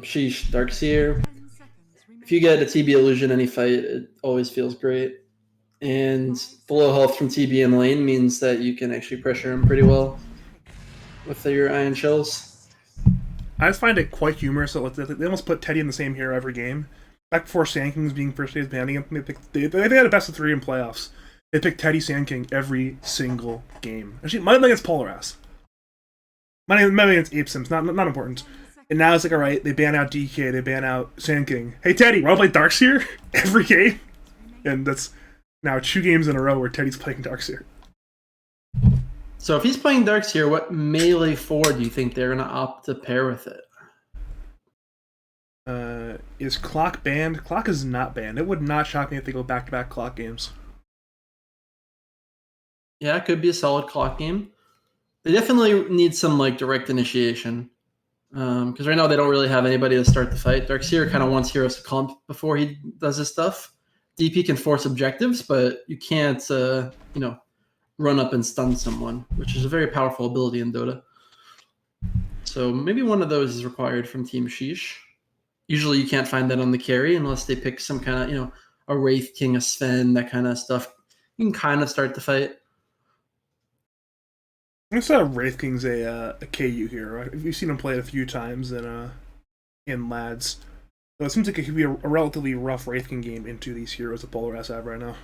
Sheeesh, Darkseer. 10 seconds remaining. If you get a TB illusion any fight, it always feels great. And the low health from TB in lane means that you can actually pressure him pretty well with your Iron Shells. I just find it quite humorous that they almost put Teddy in the same hero every game. Back before Sand King was being first days banning him, they had a best of 3 in playoffs. They picked Teddy Sand King every single game. Actually, might have been against Polar Ass. Might have been against Ape Sims, not important. And now it's like, alright, they ban out DK, they ban out Sand King. Hey Teddy, wanna play Darkseer every game? And that's now 2 games in a row where Teddy's playing Darkseer. So if he's playing Darkseer, what melee 4 do you think they're going to opt to pair with it? Is Clock banned? Clock is not banned. It would not shock me if they go back-to-back Clock games. Yeah, it could be a solid Clock game. They definitely need some like direct initiation. Because right now they don't really have anybody to start the fight. Darkseer kind of wants heroes to clump before he does his stuff. DP can force objectives, but you can't, run up and stun someone, which is a very powerful ability in Dota. So maybe one of those is required from Team Sheeesh. Usually you can't find that on the carry unless they pick some kind of, a Wraith King, a Sven, that kind of stuff. You can kind of start the fight. I guess Wraith King's a KU hero. We've seen him play it a few times in Lads. So it seems like it could be a relatively rough Wraith King game into these heroes that Polar S have right now.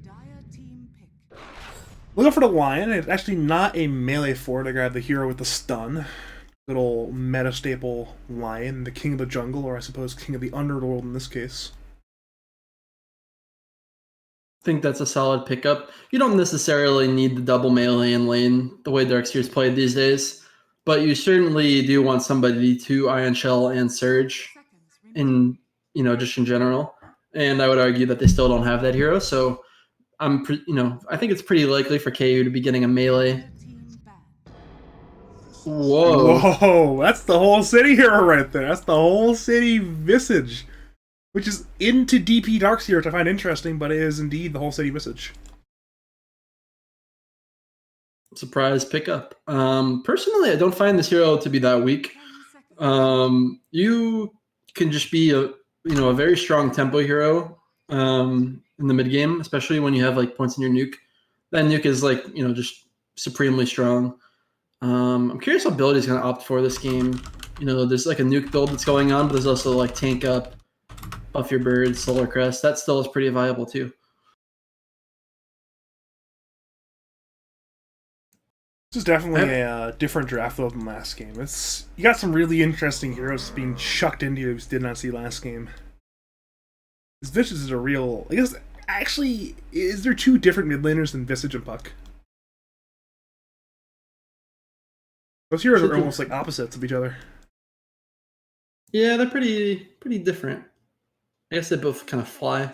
Dire team pick. We'll go for the Lion. It's actually not a melee 4 to grab the hero with the stun. Good old meta staple lion, the king of the jungle, or I suppose king of the underworld in this case. I think that's a solid pickup. You don't necessarily need the double melee in lane the way Darkseer's played these days, but you certainly do want somebody to Iron Shell and Surge in, just in general. And I would argue that they still don't have that hero, so I think it's pretty likely for KU to be getting a melee. Whoa. Whoa, that's the whole city hero right there. That's the whole city Visage, which is into DP Darkseer, which I find interesting, but it is indeed the whole city Visage. Surprise pickup. Personally, I don't find this hero to be that weak. You can just be a very strong tempo hero in the mid game, especially when you have like points in your nuke. That nuke is like just supremely strong. I'm curious what build he's going to opt for this game. There's like a nuke build that's going on, but there's also like tank up, buff your bird, solar crest. That still is pretty viable too. This is definitely a different draft though than last game. You got some really interesting heroes being chucked into you that did not see last game. This Visage is a real. I guess actually, is there two different mid laners than Visage and Puck? Those heroes are almost like opposites of each other. Yeah, they're pretty different. I guess they both kind of fly.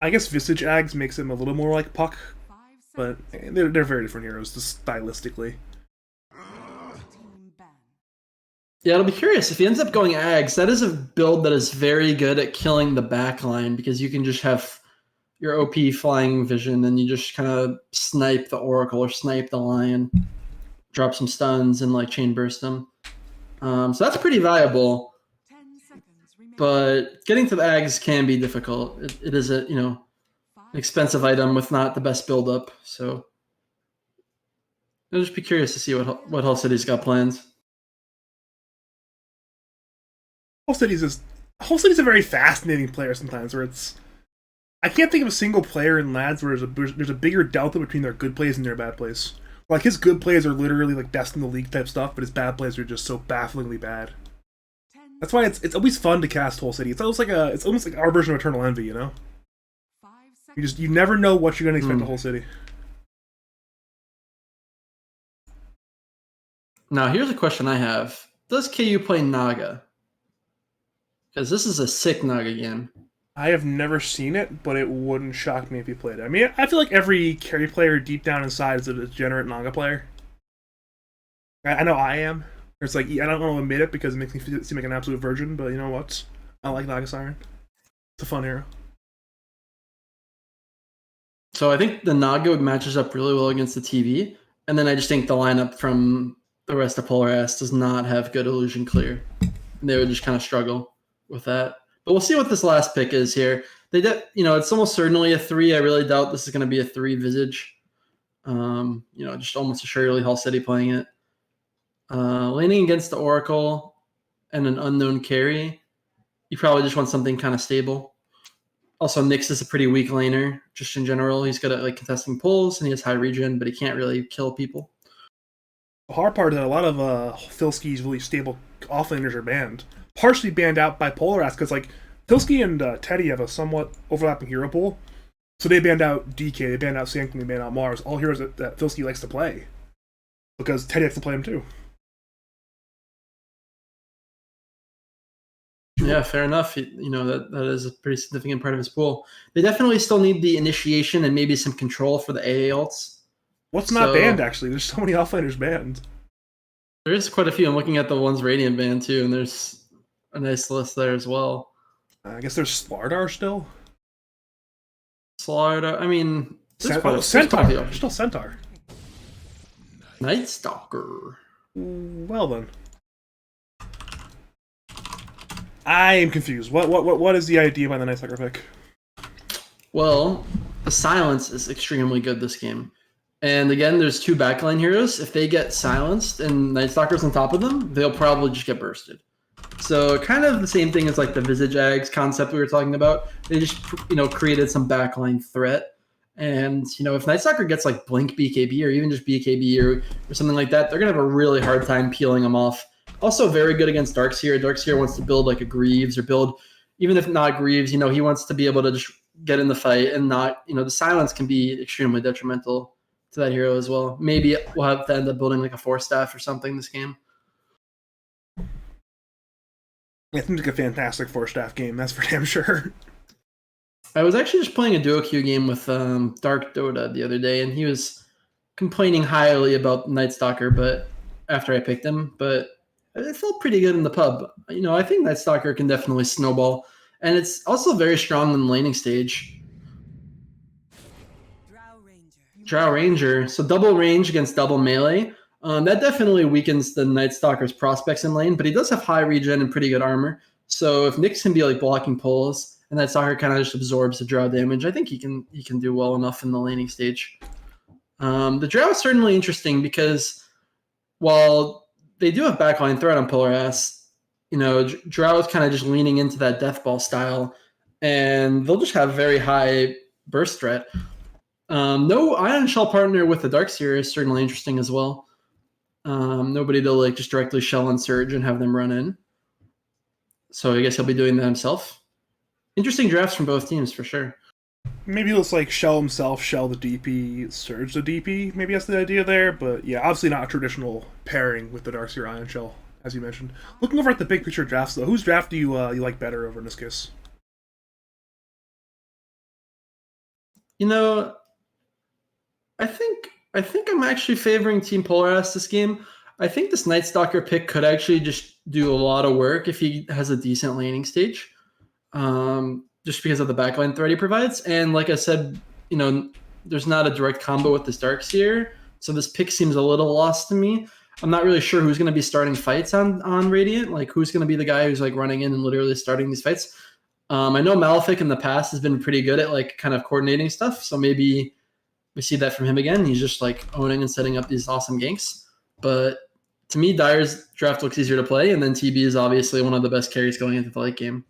I guess Visage Ags makes him a little more like Puck, but they're very different heroes, just stylistically. Yeah, it'll be curious if he ends up going Ags. That is a build that is very good at killing the backline because you can just have your OP flying vision and you just kind of snipe the Oracle or snipe the Lion, drop some stuns and like chain burst them. So that's pretty viable. But getting to the Ags can be difficult. It is a an expensive item with not the best build-up. So I'll just be curious to see what Hull City's got planned. Hull City's a very fascinating player sometimes. Where I can't think of a single player in Lads where there's a bigger delta between their good plays and their bad plays. Like his good plays are literally like best in the league type stuff, but his bad plays are just so bafflingly bad. That's why it's always fun to cast Hull City. It's almost like our version of Eternal Envy, You never know what you're gonna expect to Hull City. Now here's a question I have: does KU play Naga? Because this is a sick Naga game. I have never seen it, but it wouldn't shock me if he played it. I mean, I feel like every carry player deep down inside is a degenerate Naga player. I know I am. It's like, I don't want to admit it because it makes me seem like an absolute virgin, but you know what? I like Naga Siren. It's a fun hero. So I think the Naga matches up really well against the TV, and then I just think the lineup from the rest of Polar Ass does not have good illusion clear. And they would just kind of struggle with that. But we'll see what this last pick is here. It's almost certainly a 3. I really doubt this is going to be a 3 Visage. Just almost assuredly Hull City playing it. Laning against the Oracle and an unknown carry, you probably just want something kind of stable. Also, Nyx is a pretty weak laner, just in general. He's good at like contesting pulls and he has high regen, but he can't really kill people. The hard part is that a lot of Filski's really stable offlaners are banned. Partially banned out by Polar Ass because like Filski and Teddy have a somewhat overlapping hero pool. So they banned out DK, they banned out Sanctum, they banned out Mars, all heroes that Filski likes to play. Because Teddy likes to play them too. Yeah, fair enough. That is a pretty significant part of his pool. They definitely still need the initiation and maybe some control for the AA ults. What's not banned, actually? There's so many offlaners banned. There is quite a few. I'm looking at the ones Radiant banned, too, and there's a nice list there as well. I guess there's Slardar still? Slardar, I mean... Centaur. There's still Centaur. Night Stalker. Well then. I am confused. What is the idea behind the Night Stalker pick? Well, the silence is extremely good this game. And again, there's 2 backline heroes. If they get silenced and Night Stalker's on top of them, they'll probably just get bursted. So kind of the same thing as like the Visage Ags concept we were talking about. They just created some backline threat. And, you know, if Night Stalker gets like Blink BKB or even just BKB or something like that, they're going to have a really hard time peeling them off. Also very good against Darkseer. Darkseer wants to build like a Greaves or build, even if not Greaves, you know, he wants to be able to just get in the fight and not, you know, the silence can be extremely detrimental to that hero as well. Maybe we'll have to end up building like a 4-staff or something this game. I think it's like a fantastic 4-staff game, that's for damn sure. I was actually just playing a duo queue game with Dark Dota the other day, and he was complaining highly about Night Stalker, but after I picked him, but it felt pretty good in the pub. You know, I think Night Stalker can definitely snowball, and it's also very strong in the laning stage. Drow Ranger. So double range against double melee. That definitely weakens the Night Stalker's prospects in lane, but he does have high regen and pretty good armor. So if Nyx can be like blocking pulls, and that Stalker kind of just absorbs the Drow damage, I think he can do well enough in the laning stage. The Drow is certainly interesting because while they do have backline threat on Polar Ass, you know, Drow is kind of just leaning into that Deathball style, and they'll just have very high burst threat. No Ion Shell partner with the Darkseer is certainly interesting as well. Nobody to like just directly shell and surge and have them run in. So I guess he'll be doing that himself. Interesting drafts from both teams for sure. Maybe he'll like shell himself, shell the DP, surge the DP. Maybe that's the idea there, but yeah, obviously not a traditional pairing with the Darkseer Ion Shell, as you mentioned. Looking over at the big picture drafts though, whose draft do you like better over in this case? You know, I think I'm actually favoring Team Polaris this game. I think this Night Stalker pick could actually just do a lot of work if he has a decent laning stage, just because of the backline threat he provides. And like I said, you know, there's not a direct combo with this Darkseer, so this pick seems a little lost to me. I'm not really sure who's going to be starting fights on Radiant, like who's going to be the guy who's like running in and literally starting these fights. I know Malefic in the past has been pretty good at like kind of coordinating stuff, so maybe we see that from him again. He's just like owning and setting up these awesome ganks. But to me, Dire's draft looks easier to play, and then TB is obviously one of the best carries going into the late game.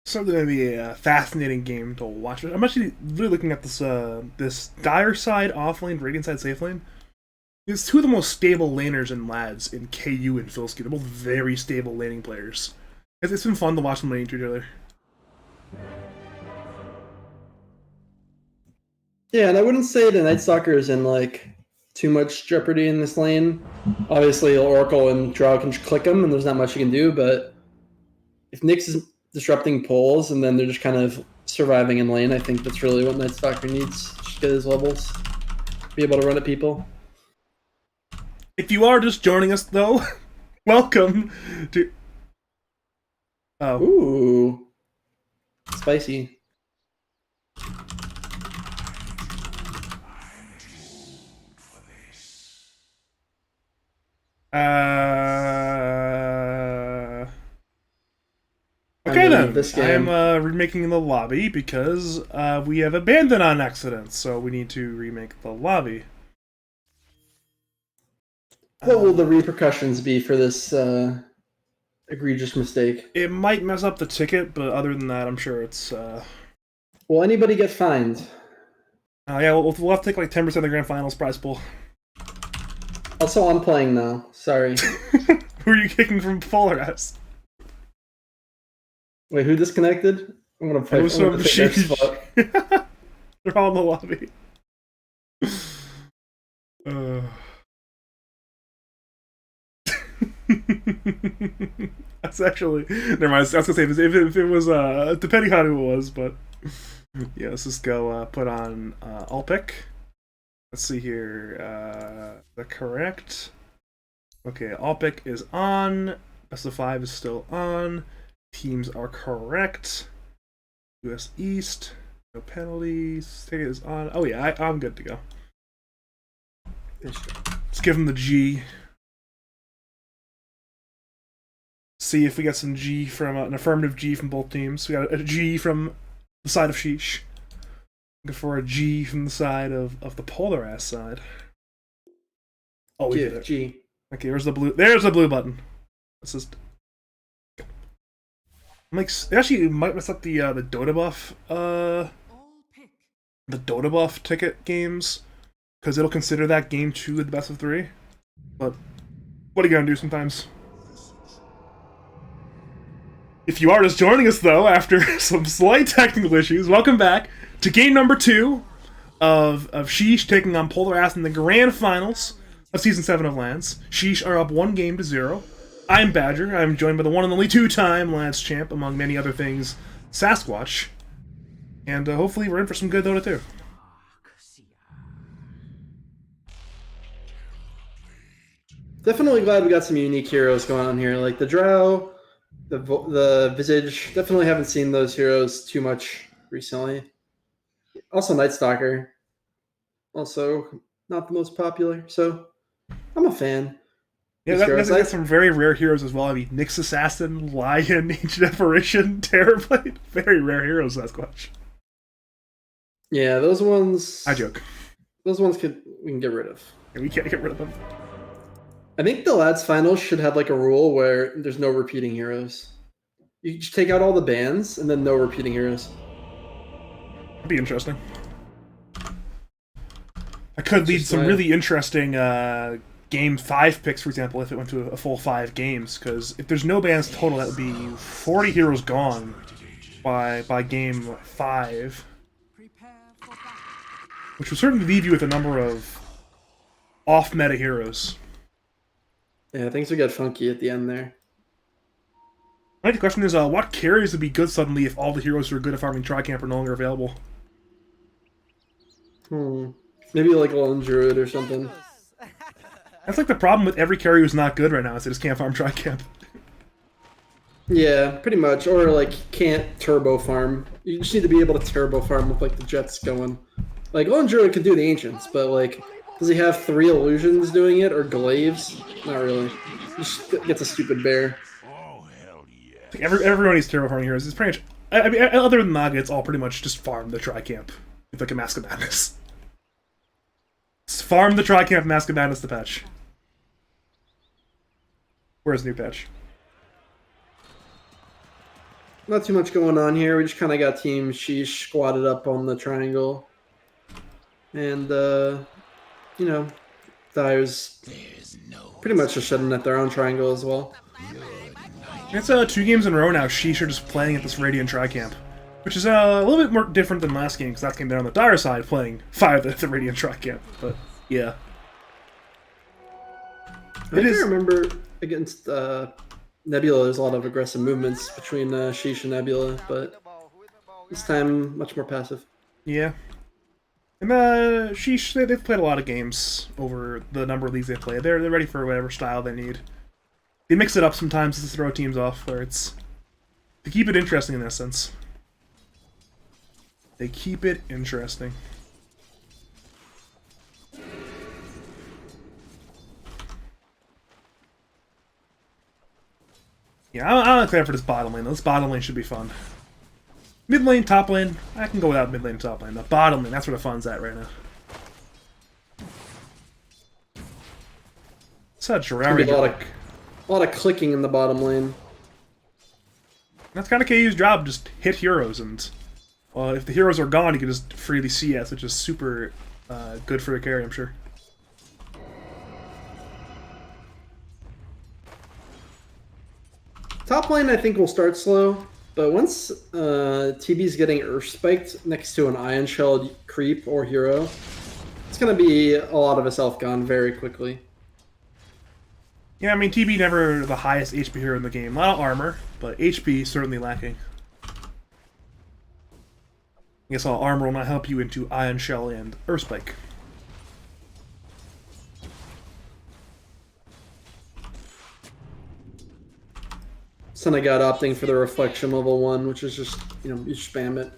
Certainly going to be a fascinating game to watch. I'm actually really looking at this this Dire side offlane, Radiant side safe lane. It's two of the most stable laners and lads in KU and Filski. They're both very stable laning players. It's been fun to watch them lane to each other. Yeah, and I wouldn't say the Night Stalker is in like too much jeopardy in this lane. Obviously, Oracle and Drow can click him, and there's not much you can do. But if Nyx is disrupting pulls, and then they're just kind of surviving in lane, I think that's really what Night Stalker needs. Just get his levels, be able to run at people. If you are just joining us, though, welcome to... Oh. Ooh. Spicy. Okay then, this game. I'm remaking the lobby because we have abandoned on accident, so we need to remake the lobby. What will the repercussions be for this egregious mistake? It might mess up the ticket, but other than that, I'm sure it's... Will anybody get fined? Yeah, we'll have to take like 10% of the grand finals prize pool. Also, I'm playing now. Sorry. Who are you kicking from Polar Ass? Wait, who disconnected? I'm gonna play. Sheeeesh. They're all in the lobby. That's actually... Never mind, I was gonna say, if it was, depending on who it was, but... Yeah, let's just go put on all pick. Let's see here. Is that correct? Okay, all pick is on. Best of 5 is still on. Teams are correct. US East. No penalties. Ticket is on. Oh yeah, I'm good to go. Let's give him the G. See if we get some G from an affirmative G from both teams. We got a G from the side of Sheeesh. Looking for a G from the side of the Polar Ass side. Oh, we did it. G. Okay, where's the blue? There's the blue button. Let's just... It actually might mess up the Dota buff, All pick. the Dota buff ticket games, because it'll consider that game 2 the best of 3. But what are you gonna do sometimes? If you are just joining us though, after some slight technical issues, welcome back to game number 2 of Sheeesh taking on Polar Ass in the grand finals of Season 7 of Lands. Sheeesh are up 1-0. I'm Badger. I'm joined by the one and only 2-time Lance champ, among many other things, Sasquatch. And hopefully we're in for some good Dota too. Definitely glad we got some unique heroes going on here, like the Drow, the Visage. Definitely haven't seen those heroes too much recently. Also, Night Stalker. Also, not the most popular, so I'm a fan. Yeah, that's got some very rare heroes as well. I mean, Nyx Assassin, Lion, Ancient Apparition, Terrorblade. Very rare heroes, Sasquatch. Yeah, those ones. I joke. Those ones we can get rid of. Yeah, we can't get rid of them. I think the lads finals should have like a rule where there's no repeating heroes. You just take out all the bans and then no repeating heroes. That'd be interesting. That could lead some really interesting Game 5 picks, for example, if it went to a full 5 games, because if there's no bans total, that would be 40 heroes gone by Game 5, Prepare for battle. which would certainly leave you with a number of off-meta heroes. Yeah, things would get funky at the end there. I think the question is, what carries would be good suddenly if all the heroes who are good at farming Tricamp are no longer available? Maybe like a Lone Druid or something. That's like the problem with every carry who's not good right now, is they just can't farm Tricamp. Yeah, pretty much. Or like can't turbo farm. You just need to be able to turbo farm with like the jets going. Like Lone Druid could do the ancients, but like, does he have 3 illusions doing it or glaives? Not really. He just gets a stupid bear. Like everyone needs turbo farming heroes. It's pretty much, I mean, other than Naga, it's all pretty much just farm the Tricamp with like a Mask of Madness. It's farm the Tricamp, Mask of Madness, the patch. Where's new patch? Not too much going on here. We just kind of got Team Sheeesh squatted up on the triangle. And, you know, Dyer's pretty much just shutting at their own triangle as well. It's 2 games in a row now. Sheesh are just playing at this Radiant Tricamp, which is a little bit more different than last game, because last game they're on the Dire side playing 5 at the Radiant Tricamp. But, yeah. I remember against Nebula, there's a lot of aggressive movements between Sheesh and Nebula, but this time much more passive. Yeah. And Sheesh, they've played a lot of games over the number of leagues they play. They're ready for whatever style they need. They mix it up sometimes to throw teams off, where it's to keep it interesting in that sense. They keep it interesting. Yeah, I'm excited for this bottom lane. This bottom lane should be fun. Mid lane, top lane, I can go without mid lane, top lane. The bottom lane, that's where the fun's at right now. Such a lot of clicking in the bottom lane. That's kind of KU's job, just hit heroes, and if the heroes are gone, you can just freely CS, which is super good for the carry, I'm sure. Top lane, I think, will start slow, but once TB's getting Earth Spiked next to an Ion Shelled creep or hero, it's going to be a lot of his health gone very quickly. Yeah, I mean, TB never the highest HP hero in the game. A lot of armor, but HP certainly lacking. I guess all armor will not help you into Ion Shell and Earth Spike. Then I got opting for the Reflection level 1, which is just, you spam it.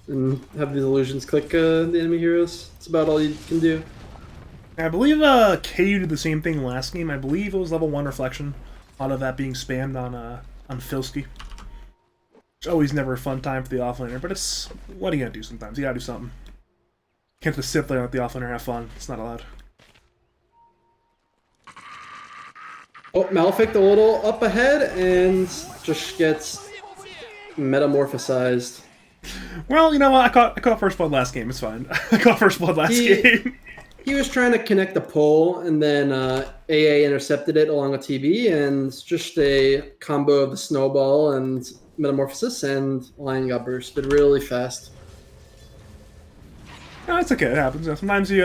And have these illusions click the enemy heroes. That's about all you can do. I believe KU did the same thing last game. I believe it was level 1 Reflection. A lot of that being spammed on Filsky. It's always never a fun time for the offlaner, but it's... what are you gonna do sometimes? You gotta do something. Can't just sit there and let the offlaner have fun. It's not allowed. Oh, Malefic a little up ahead and just gets metamorphosized. Well, you know what? I caught first blood last game. It's fine. I caught first blood last game. He was trying to connect the pole, and then AA intercepted it along a TB, and it's just a combo of the snowball and metamorphosis, and Lion got bursted really fast. No, it's okay. It happens. Sometimes you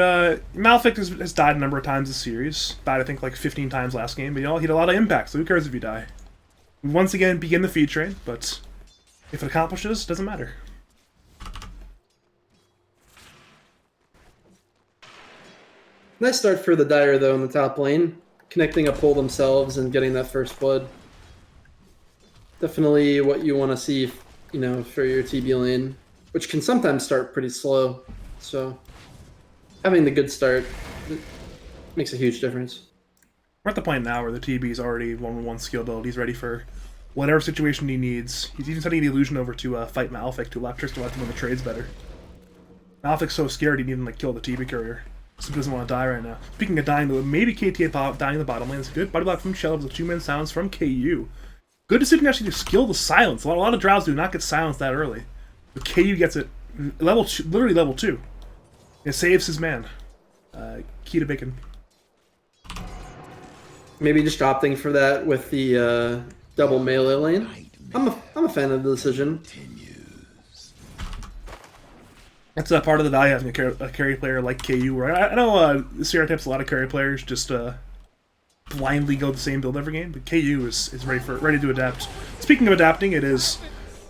Malefic has died a number of times this series. Died, I think, like 15 times last game. But he had a lot of impact, so who cares if you die? We once again begin the feed train, but if it accomplishes, it doesn't matter. Nice start for the Dire, though, in the top lane. Connecting a pole themselves and getting that first blood. Definitely what you want to see, you know, for your TB lane, which can sometimes start pretty slow. So having the good start makes a huge difference. We're at the point now where the TB is already 1-1 skill build. He's ready for whatever situation he needs. He's even sending the illusion over to fight Malefic to allow Trix to let him win the trades better. Malefic's so scared he'd even like kill the TB courier. So he doesn't want to die right now. Speaking of dying, though, maybe KTA dying in the bottom lane. It's a good body block from Shelves with 2-man silence from KU. Good decision actually to skill the silence. A lot of Drows do not get silenced that early. But KU gets it level 2, literally level 2. It saves his man. Key to bacon. Maybe just opting for that with the double melee lane. I'm a fan of the decision. That's part of the value of having a carry player like KU. Where I know stereotypes a lot of carry players just blindly go the same build every game, but KU is ready to adapt. Speaking of adapting, it is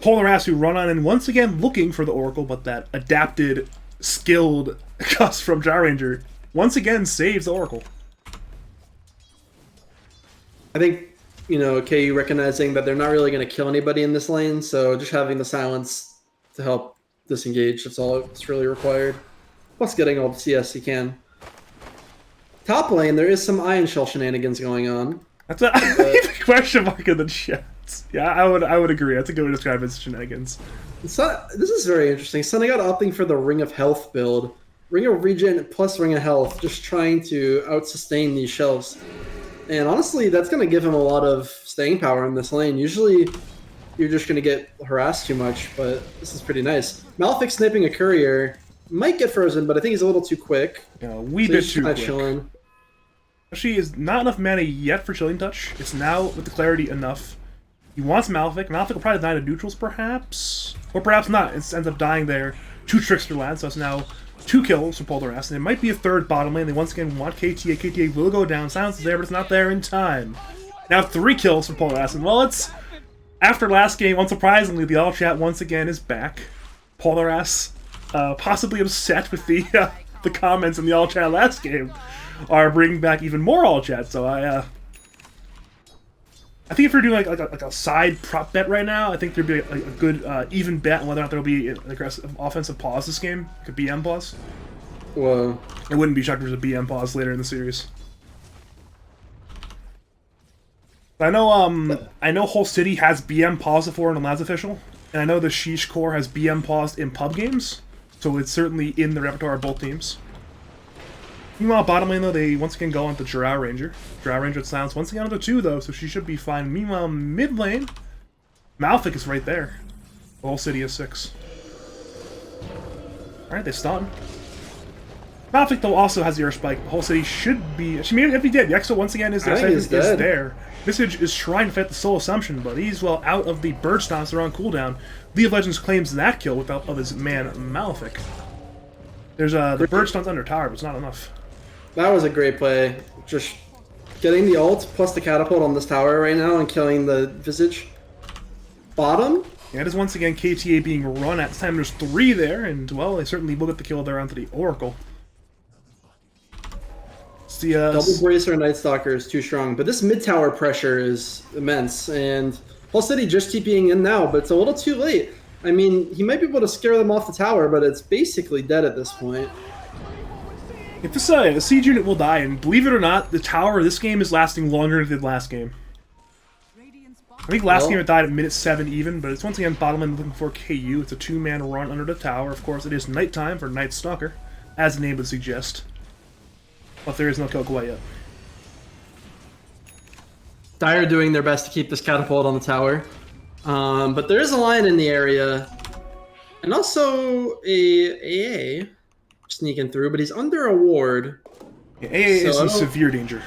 Polar Ass who run on and once again looking for the Oracle, but that adapted, skilled cuss from Gyro Ranger once again saves the Oracle. I think, you know, KU recognizing that they're not really going to kill anybody in this lane, so just having the silence to help disengage, that's all that's really required. Plus getting all the CS he can. Top lane, there is some Iron Shell shenanigans going on. That's a question mark in the chat. Yeah, I would agree. That's a good way to describe it as shenanigans. So, this is very interesting. Senegat opting for the Ring of Health build. Ring of Regen plus Ring of Health, just trying to out-sustain these shells. And honestly, that's going to give him a lot of staying power in this lane. Usually, you're just going to get harassed too much, but this is pretty nice. Malefic sniping a courier might get frozen, but I think he's a little too quick. Yeah, a wee bit too quick. Chilling. Actually, is not enough mana yet for Chilling Touch. It's now, with the clarity, enough. He wants Malefic. Malefic will probably die to neutrals, perhaps? Or perhaps not. It ends up dying there. 2 Trickster lands, so it's now 2 kills for Polar Ass. And it might be a third bottom lane. They once again want KTA. KTA will go down. Silence is there, but it's not there in time. Now 3 kills for Polar Ass. And well, it's... After last game, unsurprisingly, the all chat once again is back. Polar Ass, possibly upset with the comments in the all chat last game, are bringing back even more all chat. So I think if we're doing like a side prop bet right now, I think there'd be a good even bet on whether or not there'll be an aggressive offensive pause this game, like a BM pause. Whoa! I wouldn't be shocked if there's a BM pause later in the series. I know Whole City has BM pause before in the Labs official, and I know the Sheeesh core has BM paused in pub games, so it's certainly in the repertoire of both teams. Meanwhile, bottom lane though, they once again go on to Gyro Ranger. Gyro Ranger with silence once again on to 2 though, so she should be fine. Meanwhile, mid lane, Malefic is right there. The Whole City is 6. Alright, they stun. Malefic though also has the Earth Spike. The Whole City should be... She maybe if he did. Yexo once again is there. Is there. Visage is trying to fight the Soul Assumption, but he's well out of the Bird Stomps. They're on cooldown. League of Legends claims that kill without of his man Malefic. There's the Bird Stomps under tower, but it's not enough. That was a great play. Just getting the ult plus the catapult on this tower right now and killing the Visage. Bottom? Yeah, it is once again KTA being run at this time. There's 3 there, and well, they certainly will get the kill there onto the Oracle. Double Bracer and Night Stalker is too strong, but this mid tower pressure is immense, and Whole City just TPing in now, but it's a little too late. I mean, he might be able to scare them off the tower, but it's basically dead at this point. If this a siege unit will die, and believe it or not, the tower this game is lasting longer than it did last game. I think last game it died at minute 7 even, but it's once again bottom lane looking for KU. It's a 2-man run under the tower. Of course, it is nighttime for Night Stalker, as the name would suggest. But there is no kill quite yet. Dire doing their best to keep this catapult on the tower. But there is a lion in the area, and also a AA sneaking through, but he's under a ward. Yeah, AA So is I in don't- severe danger.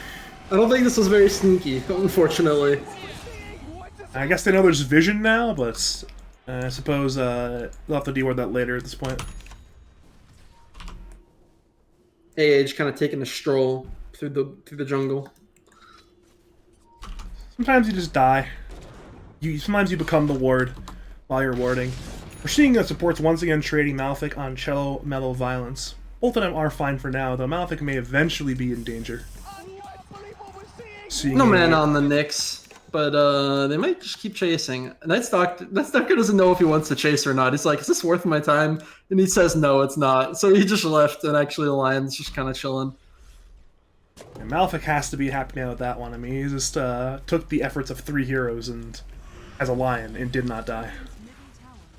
I don't think this was very sneaky, unfortunately. I guess they know there's vision now, but I suppose they'll have to deal with that later at this point. AA just kind of taking a stroll through the jungle. Sometimes you just die. Sometimes you become the ward while you're warding. We're seeing supports once again trading Malefic on Cello Mellow Violence. Both of them are fine for now, though Malefic may eventually be in danger. Seeing No a- man on the Nyx, but they might just keep chasing. Nightstalker doesn't know if he wants to chase or not. He's like, is this worth my time? And he says no, it's not. So he just left, and actually the lion's just kind of chilling. And Malefic has to be a happy man with that one. I mean, he just took the efforts of 3 heroes and as a lion and did not die.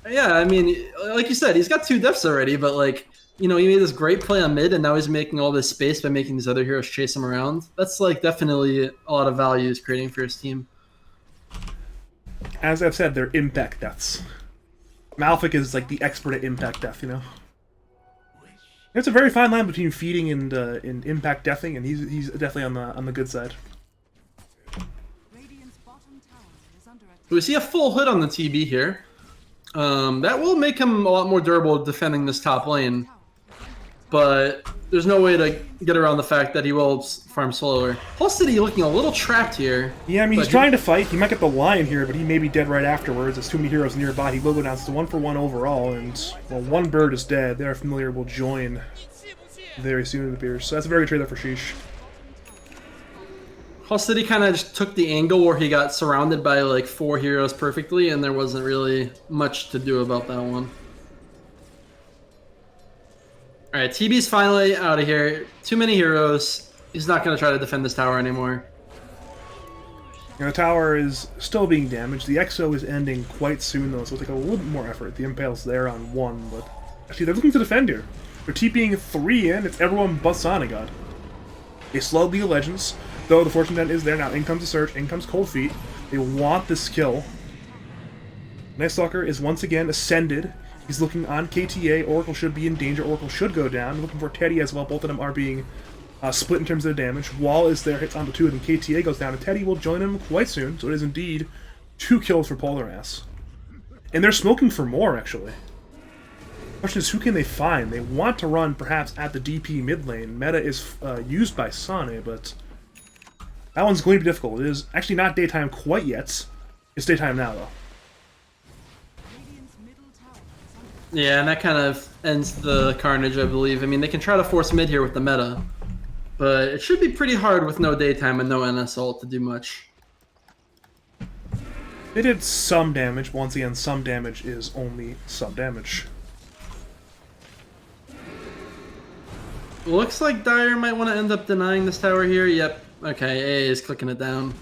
Yeah, I mean, like you said, he's got 2 deaths already, but like, you know, he made this great play on mid, and now he's making all this space by making these other heroes chase him around. That's like definitely a lot of value he's creating for his team. As I've said, they're impact deaths. Malefic is like the expert at impact death, you know? It's a very fine line between feeding and impact deathing, and he's definitely on the good side. Radiant's bottom tower is under attack. We see a full hood on the TB here. That will make him a lot more durable defending this top lane. But there's no way to get around the fact that he will farm slower. Hull City looking a little trapped here. Yeah, I mean, he's but trying to fight. He might get the lion here, but he may be dead right afterwards. There's too many heroes nearby. He will go down to 1-for-1 overall, and, well, 1 bird is dead. Their familiar will join very soon, it appears. So that's a very good trade there for Sheeesh. Hull City kind of just took the angle where he got surrounded by like 4 heroes perfectly, and there wasn't really much to do about that one. Alright, TB's finally out of here. Too many heroes. He's not going to try to defend this tower anymore. And the tower is still being damaged. The EXO is ending quite soon, though, so it'll take a little bit more effort. The Impale's there on 1, but actually they're looking to defend here. They're TPing 3 in. It's everyone but Sonigod. They slowed League of Legends, though the Fortune Dent is there now. In comes the Surge, in comes Cold Feet. They want this kill. Nightstalker is once again ascended. He's looking on KTA. Oracle should be in danger. Oracle should go down. Looking for Teddy as well. Both of them are being split in terms of their damage. Wall is there, hits onto 2 of them. KTA goes down, and Teddy will join him quite soon. So it is indeed 2 kills for Polar Ass. And they're smoking for more, actually. Question is, who can they find? They want to run, perhaps, at the DP mid lane. Meta is used by Sane, but that one's going to be difficult. It is actually not daytime quite yet. It's daytime now, though. Radiant's middle tower is under Yeah, and that kind of ends the carnage, I believe. I mean, they can try to force mid here with the meta, but it should be pretty hard with no daytime and no NS ult to do much. They did some damage, but once again, some damage is only some damage. Looks like Dire might want to end up denying this tower here. Yep. Okay, AA is clicking it down.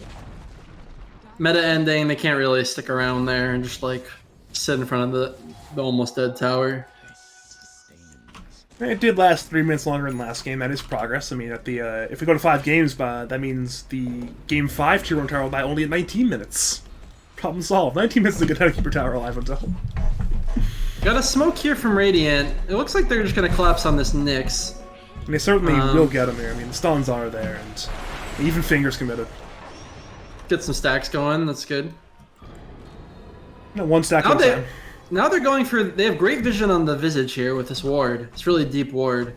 Meta ending, they can't really stick around there and just like sit in front of the almost dead tower. It did last 3 minutes longer than last game. That is progress. I mean, at the if we go to 5 games, that means the game 5 tier 1 tower will die only at 19 minutes. Problem solved. 19 minutes is a good time to keep your tower alive until. Got a smoke here from Radiant. It looks like they're just gonna collapse on this Nyx. And they certainly will get him there. I mean, the stuns are there, and even fingers committed. Get some stacks going. That's good. No, 1 stack Now at a time. Now they're going for. They have great vision on the Visage here with this ward. It's really deep ward.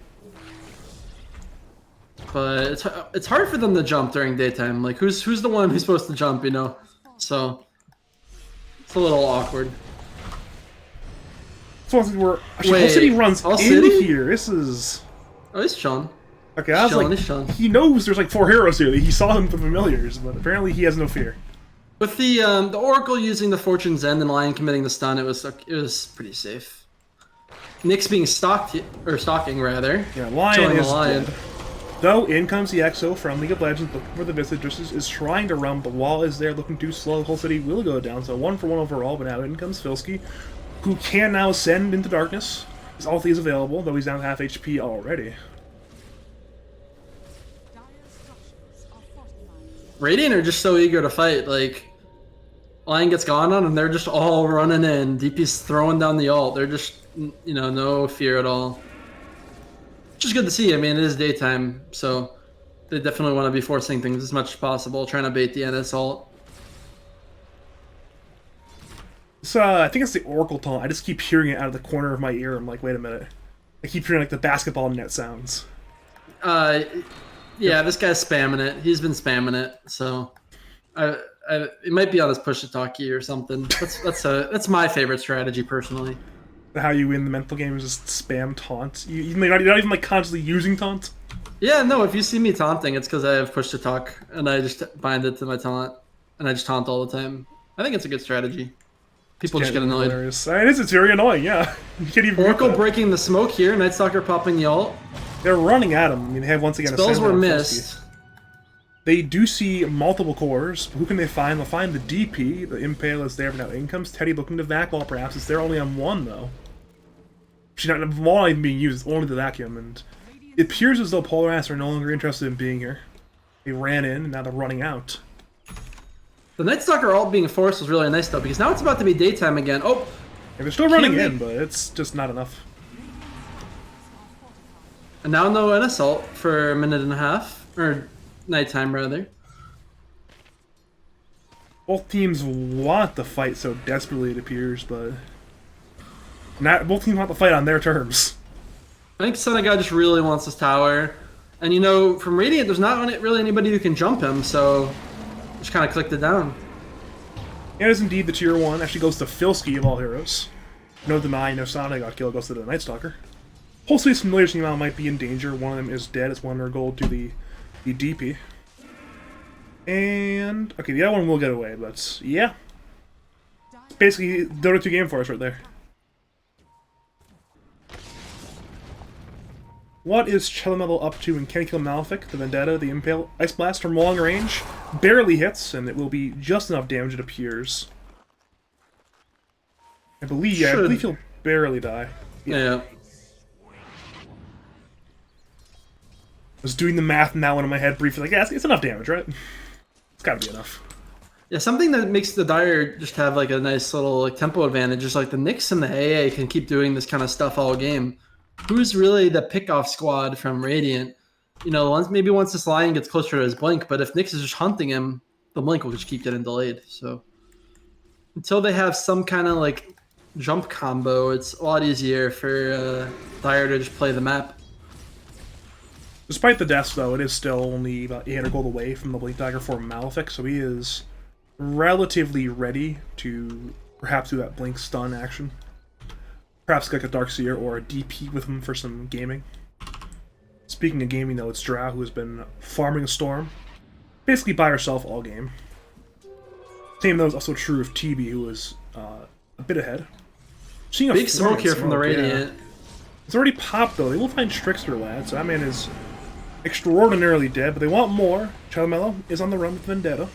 But it's hard for them to jump during daytime. Like who's the one who's supposed to jump? You know, so it's a little awkward. So we're actually Wait, Hull City runs Hull in City? here. This is Oh, he's chilling. okay. I was Chilling, like, he's chilling. he knows there's like 4 heroes here. He saw them from familiars, but apparently he has no fear. With the Oracle using the Fortune's End and Lion committing the stun, it was pretty safe. Nyx being stalking rather. Yeah, Lion Killing the is Lion. dead. Though in comes the EXO from League of Legends looking for the Visage. Is trying to run. The wall is there, looking too slow. Hull City will go down. So 1-for-1 overall. But now in comes Filsky, who can now ascend into darkness. His ulti is available, though he's down to half HP already. dire structures are fortified. Radiant are just so eager to fight. Like Lion gets gone on, and they're just all running in. DP's throwing down the ult. They're just, no fear at all. Which is good to see. I mean, it is daytime, so they definitely want to be forcing things as much as possible, trying to bait the NS ult. So I think it's the Oracle taunt. I just keep hearing it out of the corner of my ear. I'm like, wait a minute. I keep hearing like the basketball net sounds. Yeah, this guy's spamming it. He's been spamming it, so it might be on his push to talk key or something. That's my favorite strategy personally. How you win the mental game is just spam taunt. You're not even like consciously using taunt. Yeah, no. If you see me taunting, it's because I have push to talk, and I just bind it to my taunt, and I just taunt all the time. I think it's a good strategy. People just get annoyed. Hilarious. It's very annoying. Yeah, you can't even. Oracle breaking the smoke here. Night Stalker popping the ult. They're running at him. I mean, they have once again. Spells a were on missed. They do see multiple cores. Who can they find? They'll find the DP. The Impale is there, but now in comes Teddy looking to vacuum. Perhaps it's there only on one though. She's not even being used. It's only the vacuum, and it appears as though Polar Ass are no longer interested in being here. They ran in, and now they're running out. The Night Stalker ult being forced was really nice though, because now it's about to be daytime again. Oh, Yeah, they're still running in, but it's just not enough. and now no NS ult for a minute and a half, or nighttime rather. Both teams want the fight so desperately, it appears, but both teams want the fight on their terms. I think Senegal just really wants this tower, and from Radiant, there's not really anybody who can jump him, so just kind of clicked it down. It is indeed the tier 1. Actually goes to Filski of all heroes. No deny, no Sonic got killed, goes to the Night Stalker. Whole Space Familiar team might be in danger. One of them is dead. It's 100 gold to the DP. And okay, the other one will get away, but yeah. Basically, Dota 2 game for us right there. What is Chelamello up to, and can he kill Malefic? The Vendetta, the Impale, Ice Blast from long range barely hits, and it will be just enough damage, it appears. I believe he'll barely die. Yeah. I was doing the math now in my head briefly, like, yeah, it's enough damage, right? It's gotta be enough. Yeah, something that makes the Dire just have like a nice little tempo advantage is like the Nyx and the AA can keep doing this kind of stuff all game. Who's really the pick-off squad from Radiant? Maybe once this Lion gets closer to his blink, but if Nyx is just hunting him, the blink will just keep getting delayed. So until they have some kind of like jump combo, it's a lot easier for Dire to just play the map. Despite the deaths, though, it is still only about 800 gold away from the Blink Dagger for Malefic, so he is relatively ready to perhaps do that Blink stun action. Perhaps like a Darkseer or a DP with him for some gaming. Speaking of gaming, though, it's Drow who has been farming a Storm, basically by herself all game. Same though is also true of TB, who is a bit ahead. Seeing a big smoke here from the Radiant. Yeah. It's already popped, though. They will find Trickster, lad, so that man is extraordinarily dead, but they want more. Chelamello is on the run with Vendetta.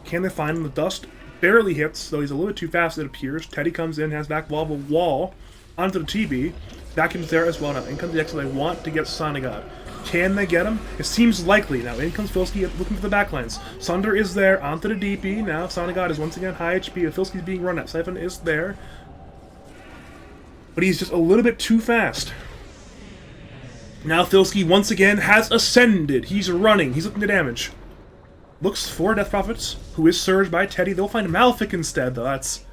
Can they find him? The dust barely hits, though he's a little bit too fast, it appears. Teddy comes in, has back wall onto the TB. Vacuum's there as well. Now in comes the X, they want to get Sonic out. Can they get him? It seems likely. Now in comes Filski looking for the backlines. Sunder is there, onto the DP. Now Sonic is once again high HP. Filski's being run at. Siphon is there. But he's just a little bit too fast. Now Filski once again has ascended. He's running. He's looking to damage. Looks for Death Prophets, who is surged by Teddy. They'll find Malefic instead, though. That's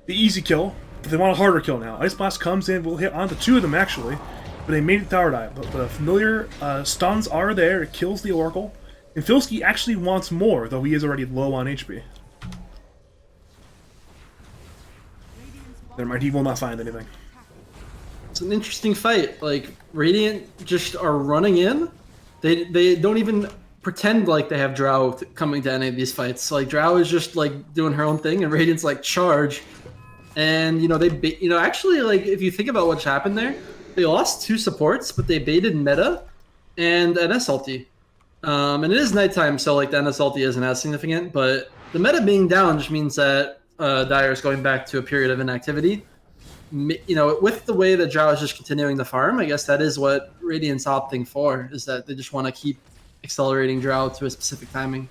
the easy kill. But they want a harder kill now. Ice Blast comes in. Will hit onto 2 of them, actually. But they made the tower dive. But the familiar stuns are there. It kills the Oracle. And Filski actually wants more, though he is already low on HP. Never mind, he will not find anything. It's an interesting fight. Like, Radiant just are running in. They don't even pretend like they have Drow coming to any of these fights. Like, Drow is just like doing her own thing, and Radiant's like charge. And actually, like, if you think about what's happened there, they lost 2 supports, but they baited meta and NS ulti. And it is nighttime, so like the NS ulti isn't as significant. But the meta being down just means that Dire is going back to a period of inactivity. With the way that Drow is just continuing to farm, I guess that is what Radiant's opting for, is that they just want to keep accelerating Drow to a specific timing.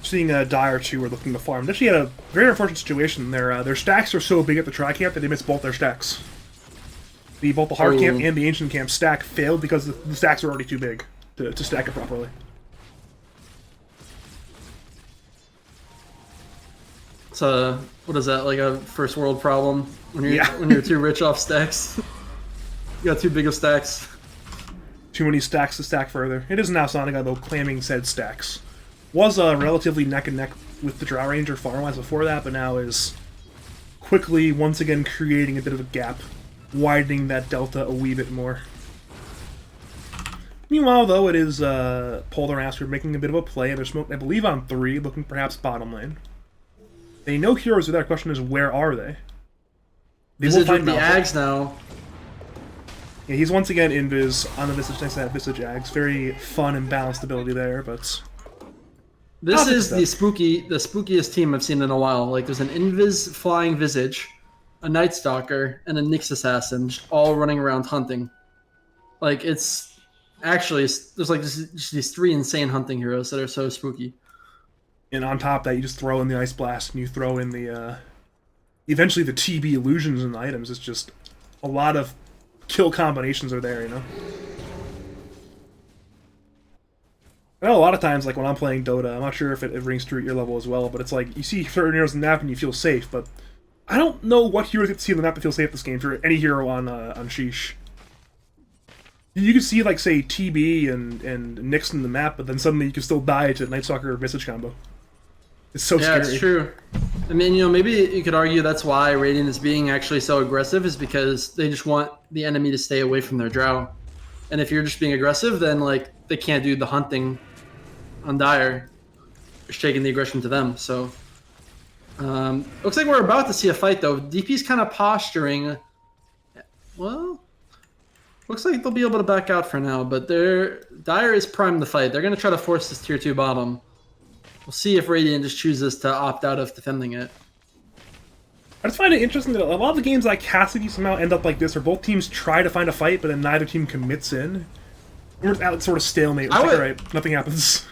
seeing Dire 2 are looking to farm. They actually had a very unfortunate situation. Their stacks are so big at the tri-camp that they missed both their stacks. Both the hard camp and the ancient camp stack failed because the stacks are already too big to stack it properly. So what is that, like a first world problem when you're too rich off stacks? You got too big of stacks. Too many stacks to stack further. It is now Sonica, though, claiming said stacks. Was relatively neck and neck with the Drow Ranger farm-wise before that, but now is quickly, once again, creating a bit of a gap, widening that delta a wee bit more. Meanwhile, though, it is Polar Asker making a bit of a play. They're smoking, I believe, on 3, looking perhaps bottom lane. They know heroes are there. The question is, where are they? They will find the Malphite. Ags now. Yeah, he's once again Invis on the Visage next to that Visage Ags. Very fun and balanced ability there, but... This is the spookiest team I've seen in a while. Like, there's an Invis flying Visage, a Night Stalker, and a Nyx Assassin, just all running around hunting. Like, it's... Actually, there's like just these 3 insane hunting heroes that are so spooky. And on top of that, you just throw in the Ice Blast, and you throw in the, eventually the TB illusions and items. It's just a lot of kill combinations are there, you know? I know a lot of times, like, when I'm playing Dota, I'm not sure if it rings true at your level as well, but it's like, you see certain heroes on the map and you feel safe, but I don't know what heroes get to see on the map that feel safe this game for any hero on Sheeeesh. You can see, like, say, TB and Nyx in the map, but then suddenly you can still die to Night Stalker or Visage combo. It's so scary. Yeah, it's true. I mean, you know, maybe you could argue that's why Radiant is being actually so aggressive, is because they just want the enemy to stay away from their Drow. And if you're just being aggressive, then, like, they can't do the hunting on Dire. Just taking the aggression to them, so... looks like we're about to see a fight, though. DP's kind of posturing. Well... Looks like they'll be able to back out for now, but Dire is primed to fight. They're going to try to force this tier 2 bottom. We'll see if Radiant just chooses to opt out of defending it. I just find it interesting that a lot of the games like Cassidy somehow end up like this, where both teams try to find a fight, but then neither team commits in. We're at sort of stalemate. It's like, alright, nothing happens.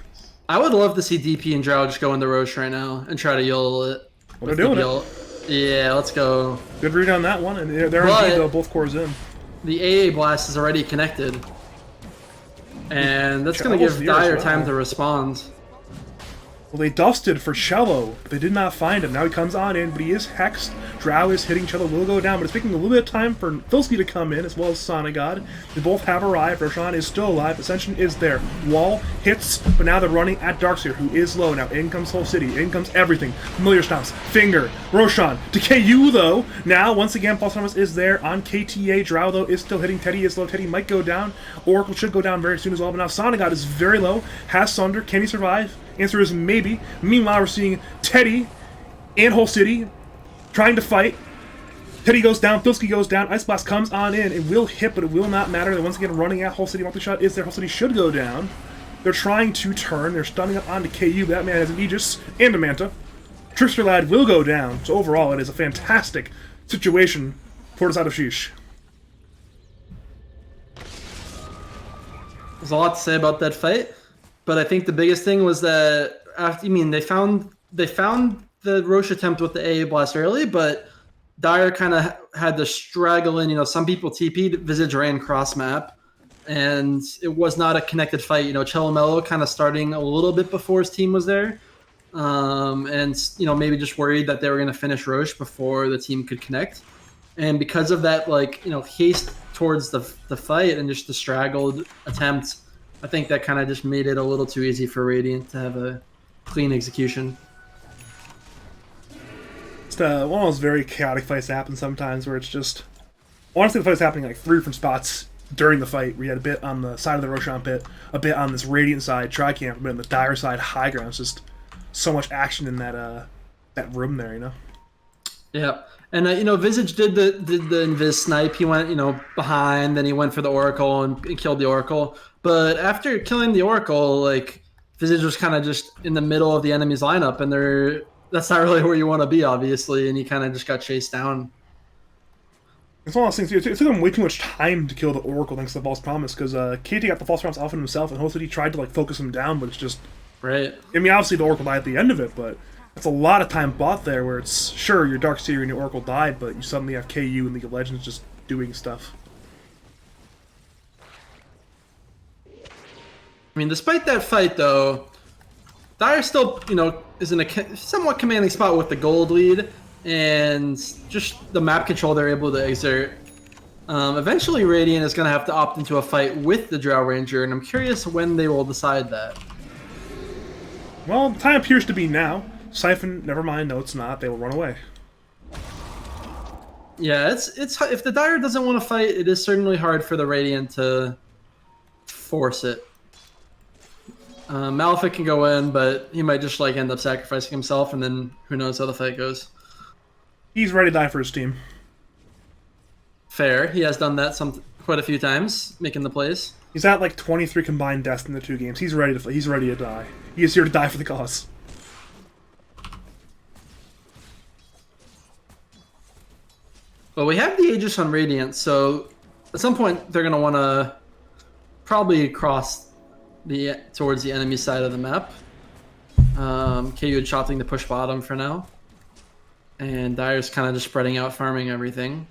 I would love to see DP and Drow just go into Roche right now and try to YOLO it. Well, they're doing it. Yeah, let's go. Good read on that one, and they're indeed, though, both cores in. The AA blast is already connected. And that's going to give Dire time to respond. Well, they dusted for Cello, but they did not find him. Now he comes on in, but he is hexed. Drow is hitting Cello, will go down, but it's taking a little bit of time for Filsky to come in, as well as Sonigod. They both have arrived. Roshan is still alive. Ascension is there. Wall hits, but now they're running at Darkseer, who is low. Now in comes Whole City. In comes everything. Familiar Stomps. Finger. Roshan. To KU, though. Now, once again, Pulse Thomas is there on KTA. Drow, though, is still hitting. Teddy is low. Teddy might go down. Oracle should go down very soon as well, but now Sonigod is very low. Has Sunder. Can he survive? Answer is maybe. Meanwhile, we're seeing Teddy and Whole City trying to fight. Teddy goes down, Filsky goes down, Ice Blast comes on in, it will hit, but it will not matter. They're once again running at Whole City. Multi-shot is there, Whole City should go down. They're trying to turn, they're stunning up onto KU, but that man has an Aegis and a Manta. Trickster Lad will go down, so overall it is a fantastic situation for the side of Sheeeesh. There's a lot to say about that fight. But I think the biggest thing was that they found the Roche attempt with the AA blast early, but Dire kind of had to straggle in. You know, some people TP'd, Visage ran cross map, and it was not a connected fight. You know, Chelomello kind of starting a little bit before his team was there, and you know, maybe just worried that they were going to finish Roche before the team could connect. And because of that, like, you know, haste towards the fight and just the straggled attempts, I think that kind of just made it a little too easy for Radiant to have a clean execution. It's one of those very chaotic fights that happen sometimes where it's just... Honestly, the fight's happening like 3 different spots during the fight. We had a bit on the side of the Roshan pit, a bit on this Radiant side, Tri-Camp, a bit on the Dire side, high ground. It's just so much action in that room there, you know? Yeah. And, you know, Visage did the Invis snipe. He went, you know, behind, then he went for the Oracle and killed the Oracle. But after killing the Oracle, like, Visage was kind of just in the middle of the enemy's lineup, and that's not really where you want to be, obviously, and he kind of just got chased down. It's one of those things, it took him way too much time to kill the Oracle thanks to the False Promise, because KT got the False Promise off of himself, and Whole City tried to, like, focus him down, but it's just Right. I mean, obviously the Oracle died at the end of it, but that's a lot of time bought there where it's, sure, your Darkseer and your Oracle died, but you suddenly have KU and League of Legends just doing stuff. I mean, despite that fight, though, Dire still, is in a somewhat commanding spot with the gold lead, and just the map control they're able to exert. Eventually, Radiant is going to have to opt into a fight with the Drow Ranger, and I'm curious when they will decide that. Well, the time appears to be now. Siphon, never mind, no it's not, they will run away. Yeah, it's if the Dire doesn't want to fight, it is certainly hard for the Radiant to force it. Malefic can go in, but he might just end up sacrificing himself, and then who knows how the fight goes. He's ready to die for his team. Fair. He has done that quite a few times, making the plays. He's at like 23 combined deaths in the 2 games. He's ready to die. He is here to die for the cause. But we have the Aegis on Radiant, so at some point they're going to want to probably cross towards the enemy side of the map. KU chopping the push bottom for now. And Dire's kind of just spreading out, farming everything.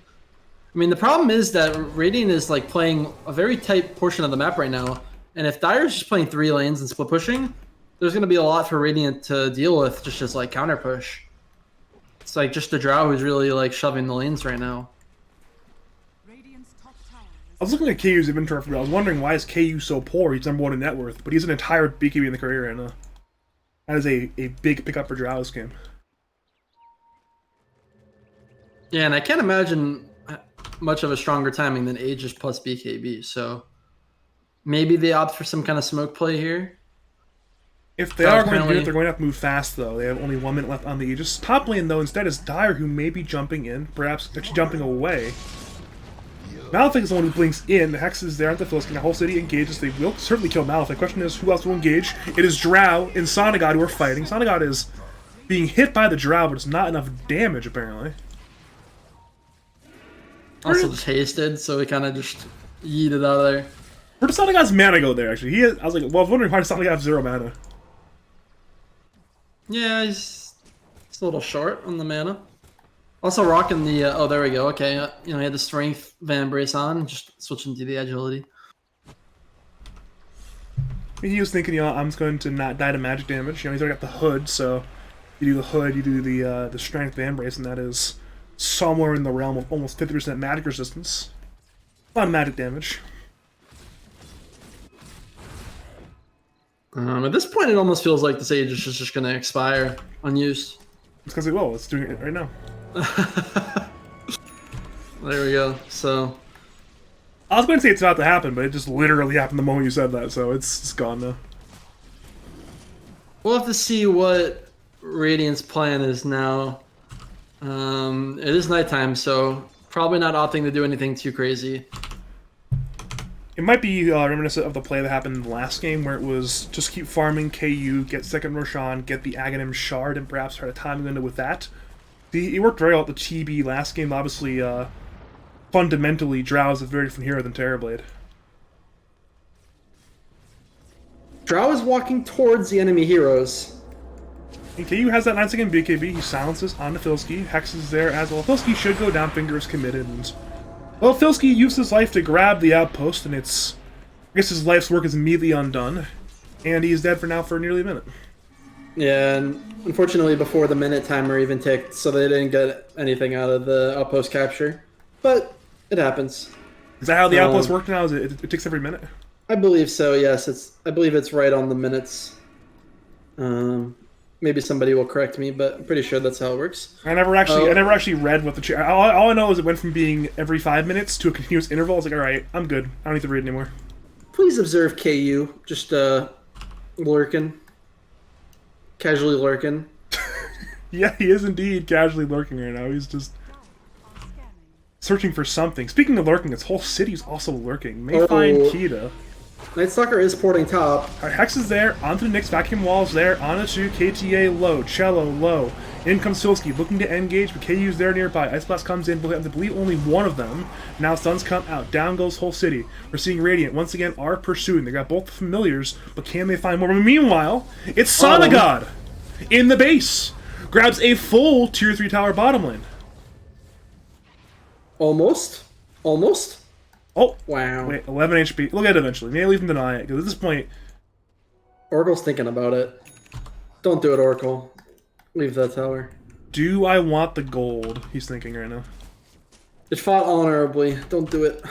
I mean, the problem is that Radiant is playing a very tight portion of the map right now. And if Dire's just playing 3 lanes and split pushing, there's going to be a lot for Radiant to deal with just as counter push. It's just the Drow who's really shoving the lanes right now. Radiant's top tower I was looking at KU's inventory. I was wondering why is KU so poor. He's number 1 in net worth, but he's an entire BKB in the career right now. That is a big pickup for Drow this game. Yeah, and I can't imagine much of a stronger timing than Aegis plus BKB, so maybe they opt for some kind of smoke play here. If they are going to do it, they're going to have to move fast, though. They have only 1 minute left on the Aegis. Top lane, though, instead is Dire, who may be jumping in, perhaps actually jumping away. Malefic is the one who blinks in. The Hex is there at the Philistine. The whole city engages. They will certainly kill Malefic. The question is, who else will engage? It is Drow and Sonagod who are fighting. Sonagod is being hit by the Drow, but it's not enough damage, apparently. Also just hasted, so he kind of just yeeted out of there. Where does Sonagod's mana go there, actually? I was I was wondering why does Sonagod have 0 mana? Yeah, he's a little short on the mana. Also rocking the, oh, there we go. Okay, he had the strength Van Brace on, just switching to the agility. He was thinking, I'm just going to not die to magic damage. He's already got the hood, so you do the hood, you do the strength Van Brace, and that is somewhere in the realm of almost 50% magic resistance. A lot of magic damage. At this point, it almost feels like this Aegis is just going to expire unused. It's because it's doing it right now. There we go. So I was going to say it's about to happen, but it just literally happened the moment you said that, so it's gone now. we'll have to see what Radiant's plan is now. It is nighttime, so probably not opting to do anything too crazy. It might be reminiscent of the play that happened in the last game, where it was just keep farming KU, get second Roshan, get the Aghanim Shard, and perhaps try to time window with that. It worked very well at the TB last game. Obviously, fundamentally, Drow is a very different hero than Terrorblade. Drow is walking towards the enemy heroes. And KU has that 9-second BKB. He silences on Filski. Hex is there as well. Filski should go down. Fingers committed. And, well, Filski used his life to grab the outpost, and I guess his life's work is immediately undone. And he's dead for now for nearly a minute. Yeah, and unfortunately before the minute timer even ticked, so they didn't get anything out of the outpost capture. But it happens. Is that how the outpost work now? It ticks every minute? I believe so, yes. I believe it's right on the minutes. Maybe somebody will correct me, but I'm pretty sure that's how it works. I never actually read what the all I know is it went from being every 5 minutes to a continuous interval. I was like, all right, I'm good. I don't need to read anymore. Please observe KU, just lurking. Casually lurking. Yeah, he is indeed casually lurking right now. He's just searching for something. Speaking of lurking, its whole city's also lurking. May find Kita. Night Stalker is porting top. Hex is there, onto the Nyx, vacuum walls there, onto KTA low, Cello low. In comes Silsky, looking to engage, but KU's there nearby. Ice Blast comes in, but I believe only one of them. Now stuns come out. Down goes Whole City. We're seeing Radiant once again are pursuing. They got both familiars, but can they find more? But meanwhile, it's Sonagod in the base. Grabs a full tier 3 tower bottom lane. Almost. Oh, Wow. wait, 11 HP. Look at it eventually. Maybe even deny it, because at this point, Oracle's thinking about it. Don't do it, Oracle. Leave that tower. do I want the gold? He's thinking right now. It fought honorably. Don't do it.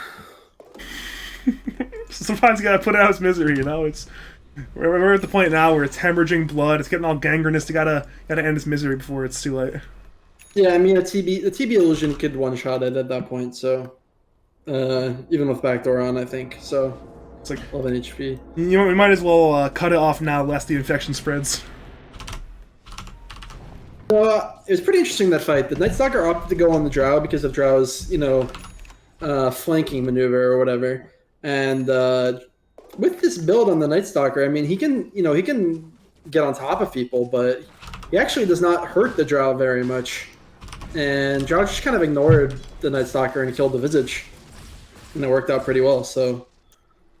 Sometimes you gotta put out his misery, you know? We're at the point now where it's hemorrhaging blood, it's getting all gangrenous, you gotta end his misery before it's too late. Yeah, I mean, the TB illusion could one-shot it at that point, so... even with backdoor on, I think, so... It's like, 11 HP. you know, we might as well cut it off now lest the infection spreads. It was pretty interesting, that fight. The Night Stalker opted to go on the Drow because of Drow's, flanking maneuver or whatever. And with this build on the Night Stalker, I mean, he can get on top of people, but he actually does not hurt the Drow very much. And Drow just kind of ignored the Night Stalker and killed the Visage. And it worked out pretty well, so...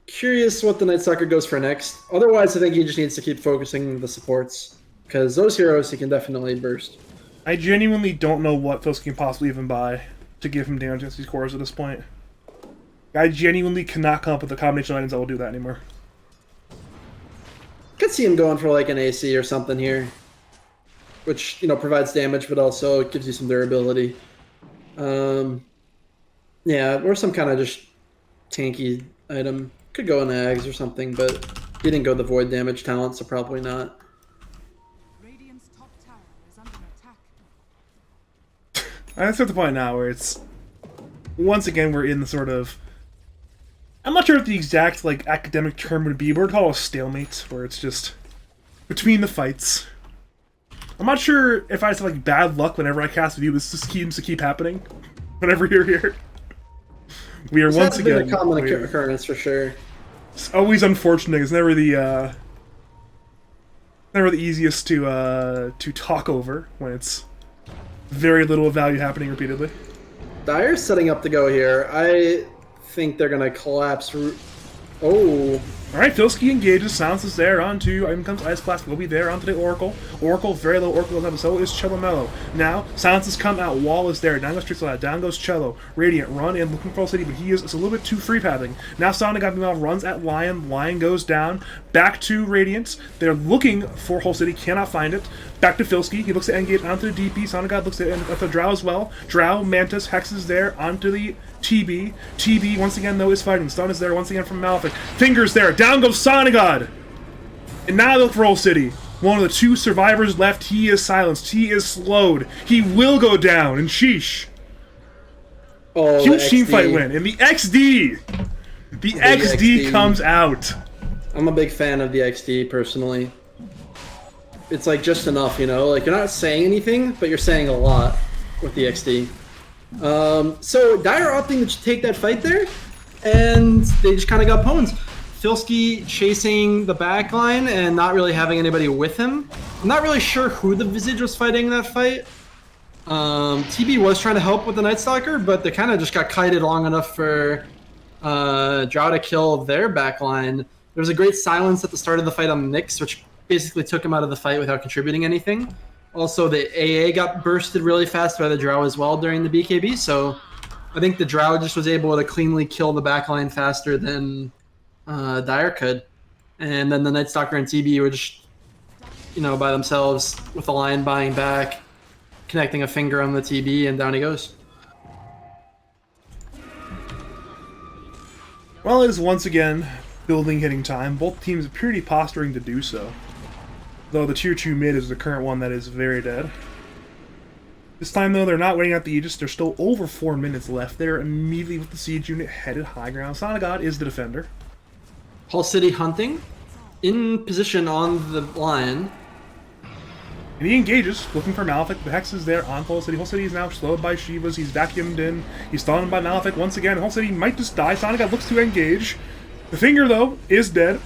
Curious what the Night Stalker goes for next. Otherwise, I think he just needs to keep focusing the supports. Because those heroes he can definitely burst. I genuinely don't know what Filsky can possibly even buy to give him damage against these cores at this point. I genuinely cannot come up with a combination of items that will do that anymore. Could see him going for like an AC or something here. Which, provides damage, but also gives you some durability. Yeah, or some kind of just tanky item. Could go in Ags or something, but he didn't go the void damage talent, so probably not. Radiant's top tower is under attack. That's at the point now where it's... Once again, we're in the sort of... I'm not sure what the exact, academic term would be, but we're called a stalemate, where it's just... between the fights. I'm not sure if I just have, bad luck whenever I cast View, this just seems to keep happening. Whenever you're here. We are once again... It's a common occurrence, for sure. It's always unfortunate. It's never the easiest to talk over when it's very little value happening repeatedly. Dire's setting up to go here. I think they're gonna collapse. Oh. Alright, Filsky engages, Silence is there, onto, in comes Ice Blast, will be there, onto the Oracle. Oracle, very low Oracle level, so is Cello Mellow. Now, Silence has come out, Wall is there, down goes Trixie, down goes Cello. Radiant, run in, looking for Whole City, but it's a little bit too free pathing. Now Sonagod runs at Lion, Lion goes down, back to Radiant, they're looking for Whole City, cannot find it. Back to Filsky, he looks to engage onto the DP, Sonagod looks at the Drow as well. Drow, Mantis, Hex is there, onto the TB. TB, once again, though, is fighting. Stun is there once again from Malefic. Fingers there. Down goes Sonagod. And now look for Whole City. One of the two survivors left. He is silenced. He is slowed. He will go down. And sheesh. Oh, huge team fight win. And the XD. The XD comes out. I'm a big fan of the XD, personally. It's just enough, you're not saying anything, but you're saying a lot with the XD. So Dire opting to take that fight there, and they just kind of got pwned. Filsky chasing the back line and not really having anybody with him. I'm not really sure who the Visage was fighting in that fight. TB was trying to help with the Night Stalker, but they kind of just got kited long enough for Drow to kill their back line. There was a great silence at the start of the fight on Nyx, which basically took him out of the fight without contributing anything. Also, the AA got bursted really fast by the Drow as well during the BKB, so I think the Drow just was able to cleanly kill the backline faster than Dire could. And then the Night Stalker and TB were just, by themselves with the line buying back, connecting a finger on the TB, and down he goes. Well, it is once again building hitting time. Both teams appear to be posturing to do so. Though the tier 2 mid is the current one that is very dead. This time, though, they're not waiting out the Aegis. There's still over 4 minutes left. They're immediately with the siege unit headed high ground. Sonagod is the defender. Whole City hunting, in position on the Lion. And he engages, looking for Malefic. The Hex is there on Whole City. Whole City is now slowed by Shivas. He's vacuumed in. He's stunned by Malefic once again. Whole City might just die. Sonagod looks to engage. The finger, though, is dead.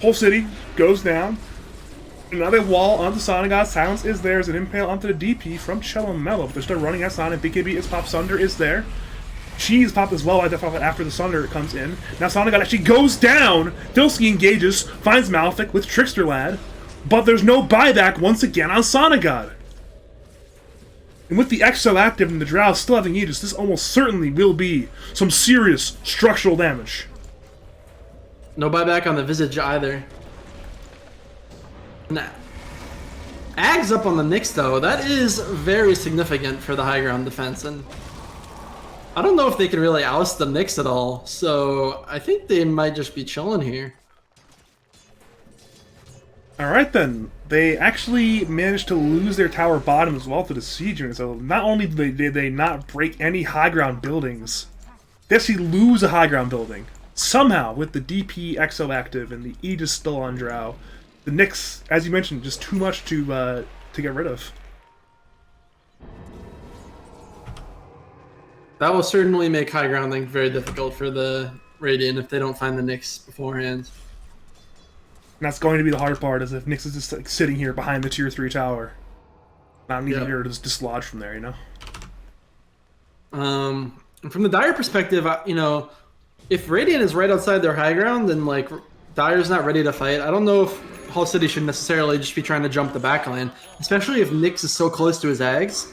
Whole City goes down. Another wall onto Sonic. Silence is there as an impale onto the DP from Cello Mello. But they're still running at Sonic. BKB is pop. Sunder is there. Cheese pop as well. I definitely after the Sunder comes in. Now Sonic actually goes down. Filsky engages, finds Malefic with Trickster Lad. But there's no buyback once again on Sonic. And with the Exo active and the Drow still having Aegis, this almost certainly will be some serious structural damage. No buyback on the Visage either. Nah. Ag's up on the Nyx though. That is very significant for the high ground defense, and I don't know if they can really oust the Nyx at all. So I think they might just be chilling here. Alright then, they actually managed to lose their tower bottom as well to the siege unit, so not only did they not break any high ground buildings, they actually lose a high ground building. Somehow, with the DP Exo active and the Aegis still on Drow, the Nyx, as you mentioned, just too much to get rid of. That will certainly make high grounding very difficult for the Radiant if they don't find the Nyx beforehand. And that's going to be the hard part, is if Nyx is just like sitting here behind the tier 3 tower. Not needing her to just dislodge from there, you know? And from the Dire perspective, you know, if Radiant is right outside their high ground, then like Dire's not ready to fight. I don't know if Hull City should necessarily just be trying to jump the backline, especially if Nyx is so close to his Ags.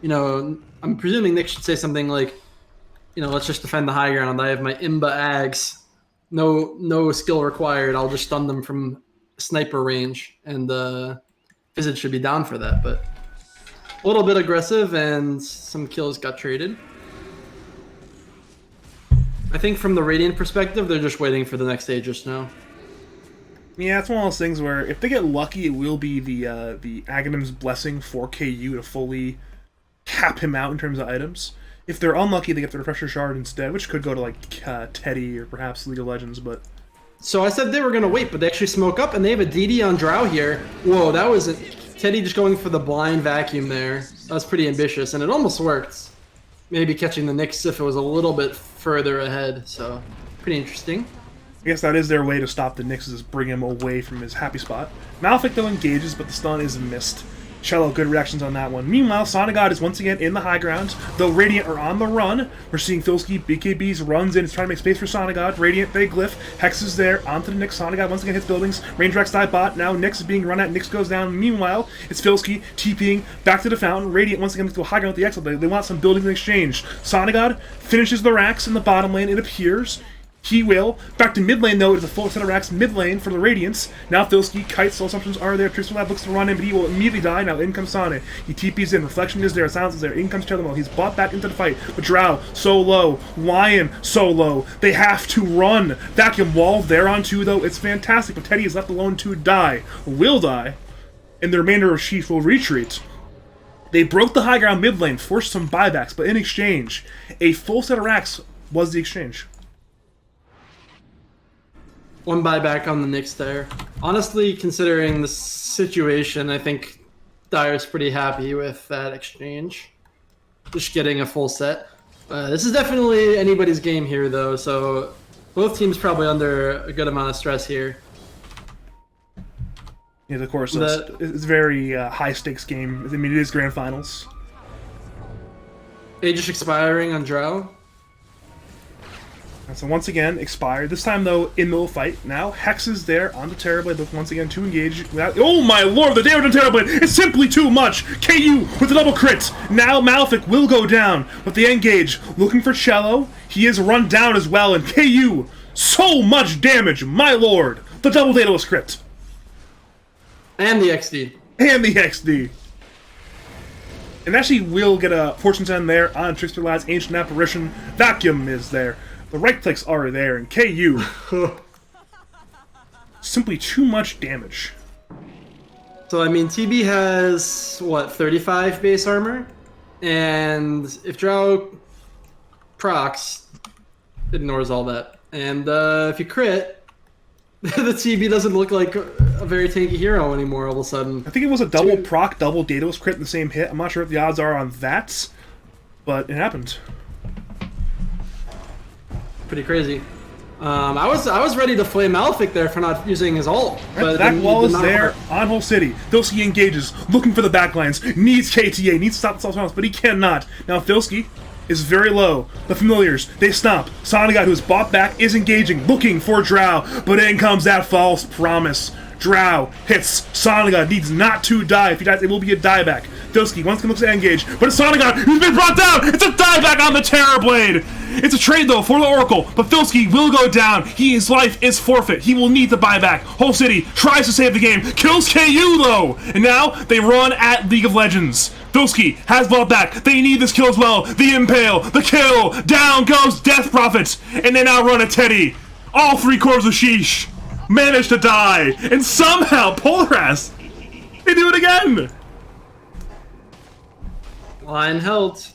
You know, I'm presuming Nyx should say something like, you know, let's just defend the high ground. I have my Imba Ags. No skill required. I'll just stun them from sniper range, and Visage should be down for that. But a little bit aggressive, and some kills got traded. I think from the Radiant perspective, they're just waiting for the next Aegis now. Yeah, it's one of those things where if they get lucky, it will be the Aghanim's Blessing for KU to fully cap him out in terms of items. If they're unlucky, they get the Refresher Shard instead, which could go to like Teddy or perhaps League of Legends, but... So I said they were going to wait, but they actually smoke up, and they have a DD on Drow here. Whoa, that was Teddy just going for the blind vacuum there. That was pretty ambitious, and it almost worked. Maybe catching the Nyx if it was a little bit further ahead, so pretty interesting. I guess that is their way to stop the Nyx, is bring him away from his happy spot. Malefic though engages, but the stun is missed. Cello, good reactions on that one. Meanwhile, Sonic is once again in the high ground. Though Radiant are on the run, we're seeing Filsky, BKBs, runs in, is trying to make space for Sonic. Radiant, they glyph. Hex is there, onto the Nyx. Sonic once again hits buildings. Range Rex die bot, now Nyx is being run at, Nyx goes down. Meanwhile, it's Filsky, TPing, back to the fountain. Radiant once again to a high ground with the Exo. They want some buildings in exchange. Sonic finishes the racks in the bottom lane, it appears. He will. Back to mid lane though, it's a full set of racks mid lane for the Radiants. Now Filsky, Kite, Soul Assumptions are there. Trickster Lab looks to run in, but he will immediately die. Now in comes Sonic. He TP's in, Reflection is there, Silence is there, in comes Chelimo. He's bought back into the fight, but Drow, so low. Lion, so low. They have to run. Vacuum Wall, they're on 2 though, it's fantastic, but Teddy is left alone to die. Will die. And the remainder of Sheeesh will retreat. They broke the high ground mid lane, forced some buybacks, but in exchange, a full set of racks was the exchange. One buyback on the Nyx there. Honestly, considering the situation, I think Dire's pretty happy with that exchange. Just getting a full set. This is definitely anybody's game here, though, so both teams probably under a good amount of stress here. Yeah, of course, it's a very high-stakes game. I mean, it is Grand Finals. Aegis expiring on Drow. And so once again, expired. This time, though, in the fight. Now, Hex is there on the Terrorblade, looking once again to engage. Without... Oh my lord, the damage on Terrorblade is simply too much! KU with the double crit! Now, Malefic will go down, but the engage, looking for Cello. He is run down as well, and KU, so much damage, my lord! The double Daedalus crit! And the XD. And the XD. And actually will get a Fortune's End there on Trickster Lad's Ancient Apparition. Vacuum is there. The right clicks are there, and KU. Simply too much damage. So, I mean, TB has, what, 35 base armor? And if Drow procs, it ignores all that. And if you crit, the TB doesn't look like a very tanky hero anymore all of a sudden. I think it was a double proc, double Daedalus crit in the same hit. I'm not sure what the odds are on that, but it happened. Pretty crazy. I was ready to flame Malphite there for not using his ult. But That then he wall did is not there work. on Whole City. Filski engages, looking for the backlines, needs KTA, needs to stop the self-defense, but he cannot. Now Filski is very low. The familiars, they stomp. Sonagot, who is bought back, is engaging, looking for Drow, but in comes that false promise. Drow hits. Sonagot needs not to die. If he dies, it will be a dieback. Filski once again looks to engage, but it's Sonagot who's been brought down! It's a dieback on the Terror Blade! It's a trade, though, for the Oracle, but Filski will go down. His life is forfeit. He will need the buyback. Whole City tries to save the game, kills KU, though! And now they run at League of Legends. Filski has bought back. They need this kill as well. The impale, the kill, down goes Death Prophet, and they now run at Teddy. All 3 quarters of Sheeeesh manage to die, and somehow Polaras, they do it again! Line held.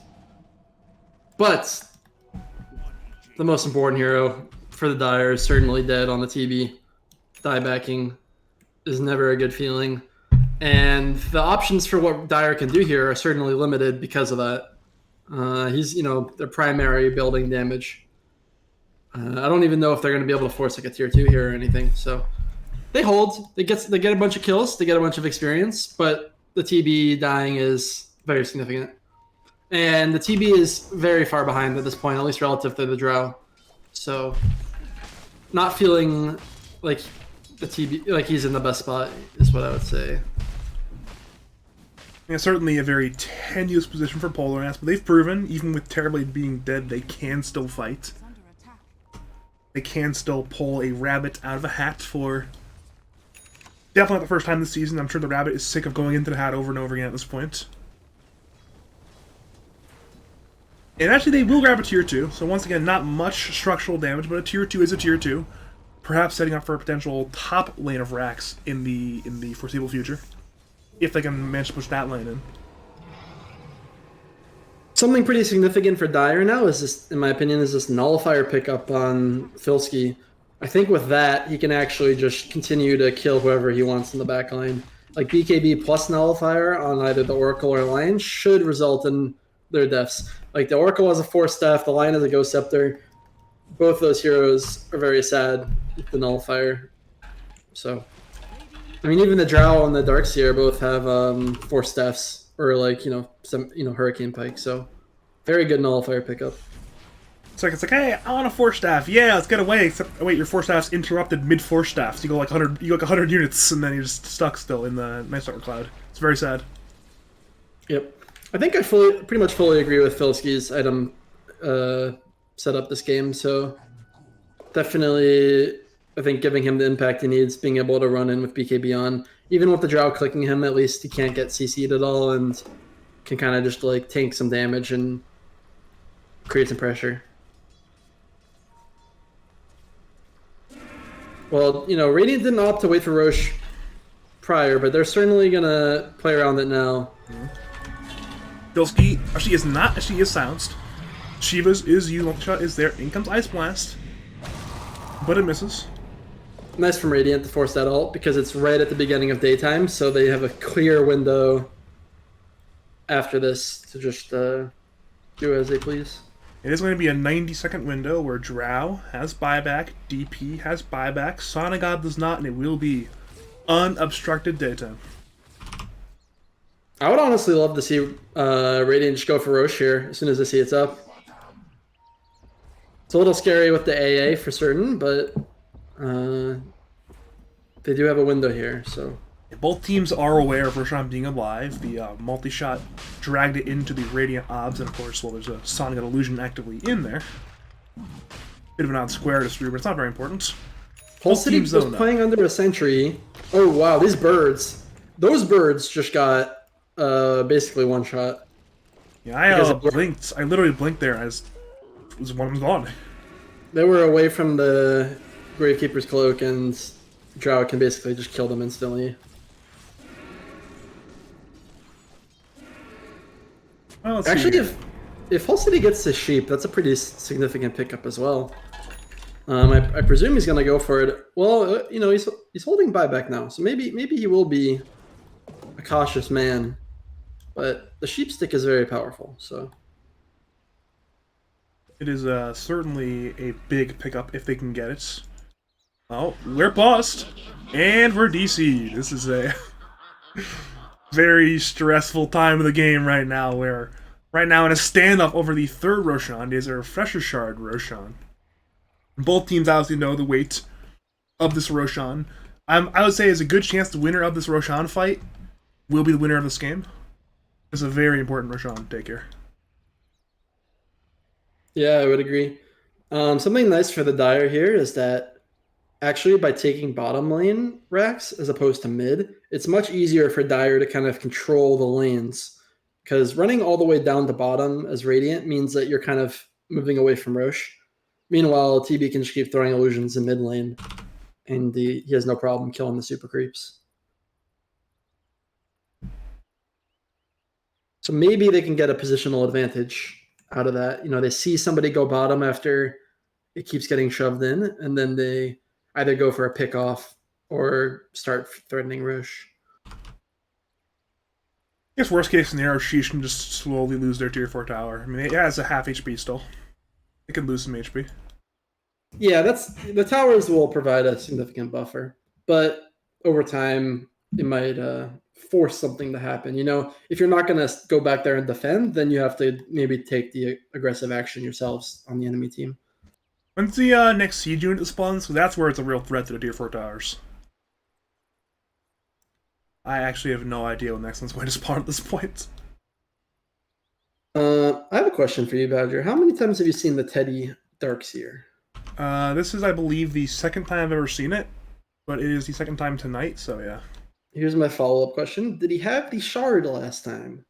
But the most important hero for the Dire is certainly dead on the TB. Diebacking is never a good feeling. And the options for what Dire can do here are certainly limited because of that. He's, their primary building damage. I don't even know if they're going to be able to force like a tier 2 here or anything. So they hold. They get a bunch of kills. They get a bunch of experience. But the TB dying is very significant. And the TB is very far behind at this point, at least relative to the Drow. So not feeling like the TB, like he's in the best spot is what I would say. Yeah, certainly a very tenuous position for Polaras, but they've proven, even with Terrorblade being dead, they can still fight. Under attack. They can still pull a rabbit out of a hat for... Definitely not the first time this season. I'm sure the rabbit is sick of going into the hat over and over again at this point. And actually, they will grab a tier 2, so once again, not much structural damage, but a tier 2 is a tier 2. Perhaps setting up for a potential top lane of Rax in the foreseeable future. If they can manage to push that lane in. Something pretty significant for Dire now is this, in my opinion, is this nullifier pickup on Filski. I think with that, he can actually just continue to kill whoever he wants in the back line. Like BKB plus nullifier on either the Oracle or Lion should result in their deaths. Like the Oracle has a Force Staff, the Lion has a Ghost Scepter. Both those heroes are very sad with the nullifier. So, I mean, even the Drow and the Darkseer both have Force Staffs or like some Hurricane Pike. So, very good nullifier pickup. It's like, hey, I want a Force Staff. Yeah, let's get away. Except, wait, your Force Staff's interrupted mid Force Staff. So you go like 100 units, and then you're just stuck still in the Night Stalker Cloud. It's very sad. Yep. I think I pretty much fully agree with Filski's item setup this game. So definitely, I think giving him the impact he needs, being able to run in with BKB on, even with the Drow clicking him, at least he can't get CC'd at all and can kind of just like tank some damage and create some pressure. Well, Radiant didn't opt to wait for Roche prior, but they're certainly gonna play around it now. Filski actually is not. She is silenced. Shiva's is you. Multi-shot is there. In comes Ice Blast, but it misses. Nice from Radiant to force that ult because it's right at the beginning of daytime, so they have a clear window after this to just do as they please. It is going to be a 90-second window where Drow has buyback, DP has buyback, Sonagod does not, and it will be unobstructed daytime. I would honestly love to see Radiant just go for Roche here as soon as they see it's up. It's a little scary with the AA for certain, but they do have a window here, so... Both teams are aware of Roshan being alive. The multi-shot dragged it into the Radiant Obs, and of course, well, there's a Sonic Illusion actively in there. Bit of an odd square to stream, but it's not very important. Whole City was playing under a sentry. Oh wow, these birds. Those birds just got basically one shot. Yeah, I blinked. I literally blinked there as one was gone. They were away from the Gravekeeper's Cloak, and Drow can basically just kill them instantly. Well, actually, if Hull City gets the sheep, that's a pretty significant pickup as well. I presume he's gonna go for it. Well, he's holding buyback now, so maybe he will be a cautious man. But the sheep stick is very powerful, so It is certainly a big pickup if they can get it. Oh, we're bust, and we're DC. This is a very stressful time of the game right now, where right now in a standoff over the third Roshan is a Refresher Shard Roshan. Both teams obviously know the weight of this Roshan. I would say there's a good chance the winner of this Roshan fight will be the winner of this game. It's a very important Roshan to take here. Yeah, I would agree. Something nice for the Dire here is that actually by taking bottom lane racks as opposed to mid, it's much easier for Dire to kind of control the lanes. Because running all the way down to bottom as Radiant means that you're kind of moving away from Rosh. Meanwhile, TB can just keep throwing illusions in mid lane, and he has no problem killing the super creeps. So maybe they can get a positional advantage out of that. You know, they see somebody go bottom after it keeps getting shoved in, and then they either go for a pick off or start threatening Rosh. I guess worst case scenario, Sheeesh can just slowly lose their tier 4 tower. I mean, it has a half HP still. It can lose some HP. Yeah, the towers will provide a significant buffer, but over time it might force something to happen. You know, if you're not going to go back there and defend, then you have to maybe take the aggressive action yourselves on the enemy team. When's the next siege unit spawns? So that's where it's a real threat to the tier 4 towers. I actually have no idea when the next one's going to spawn at this point. I have a question for you, Badger. How many times have you seen the Teddy Darkseer? This is, I believe, the second time I've ever seen it, but it is the second time tonight, so yeah. Here's my follow-up question. Did he have the shard last time?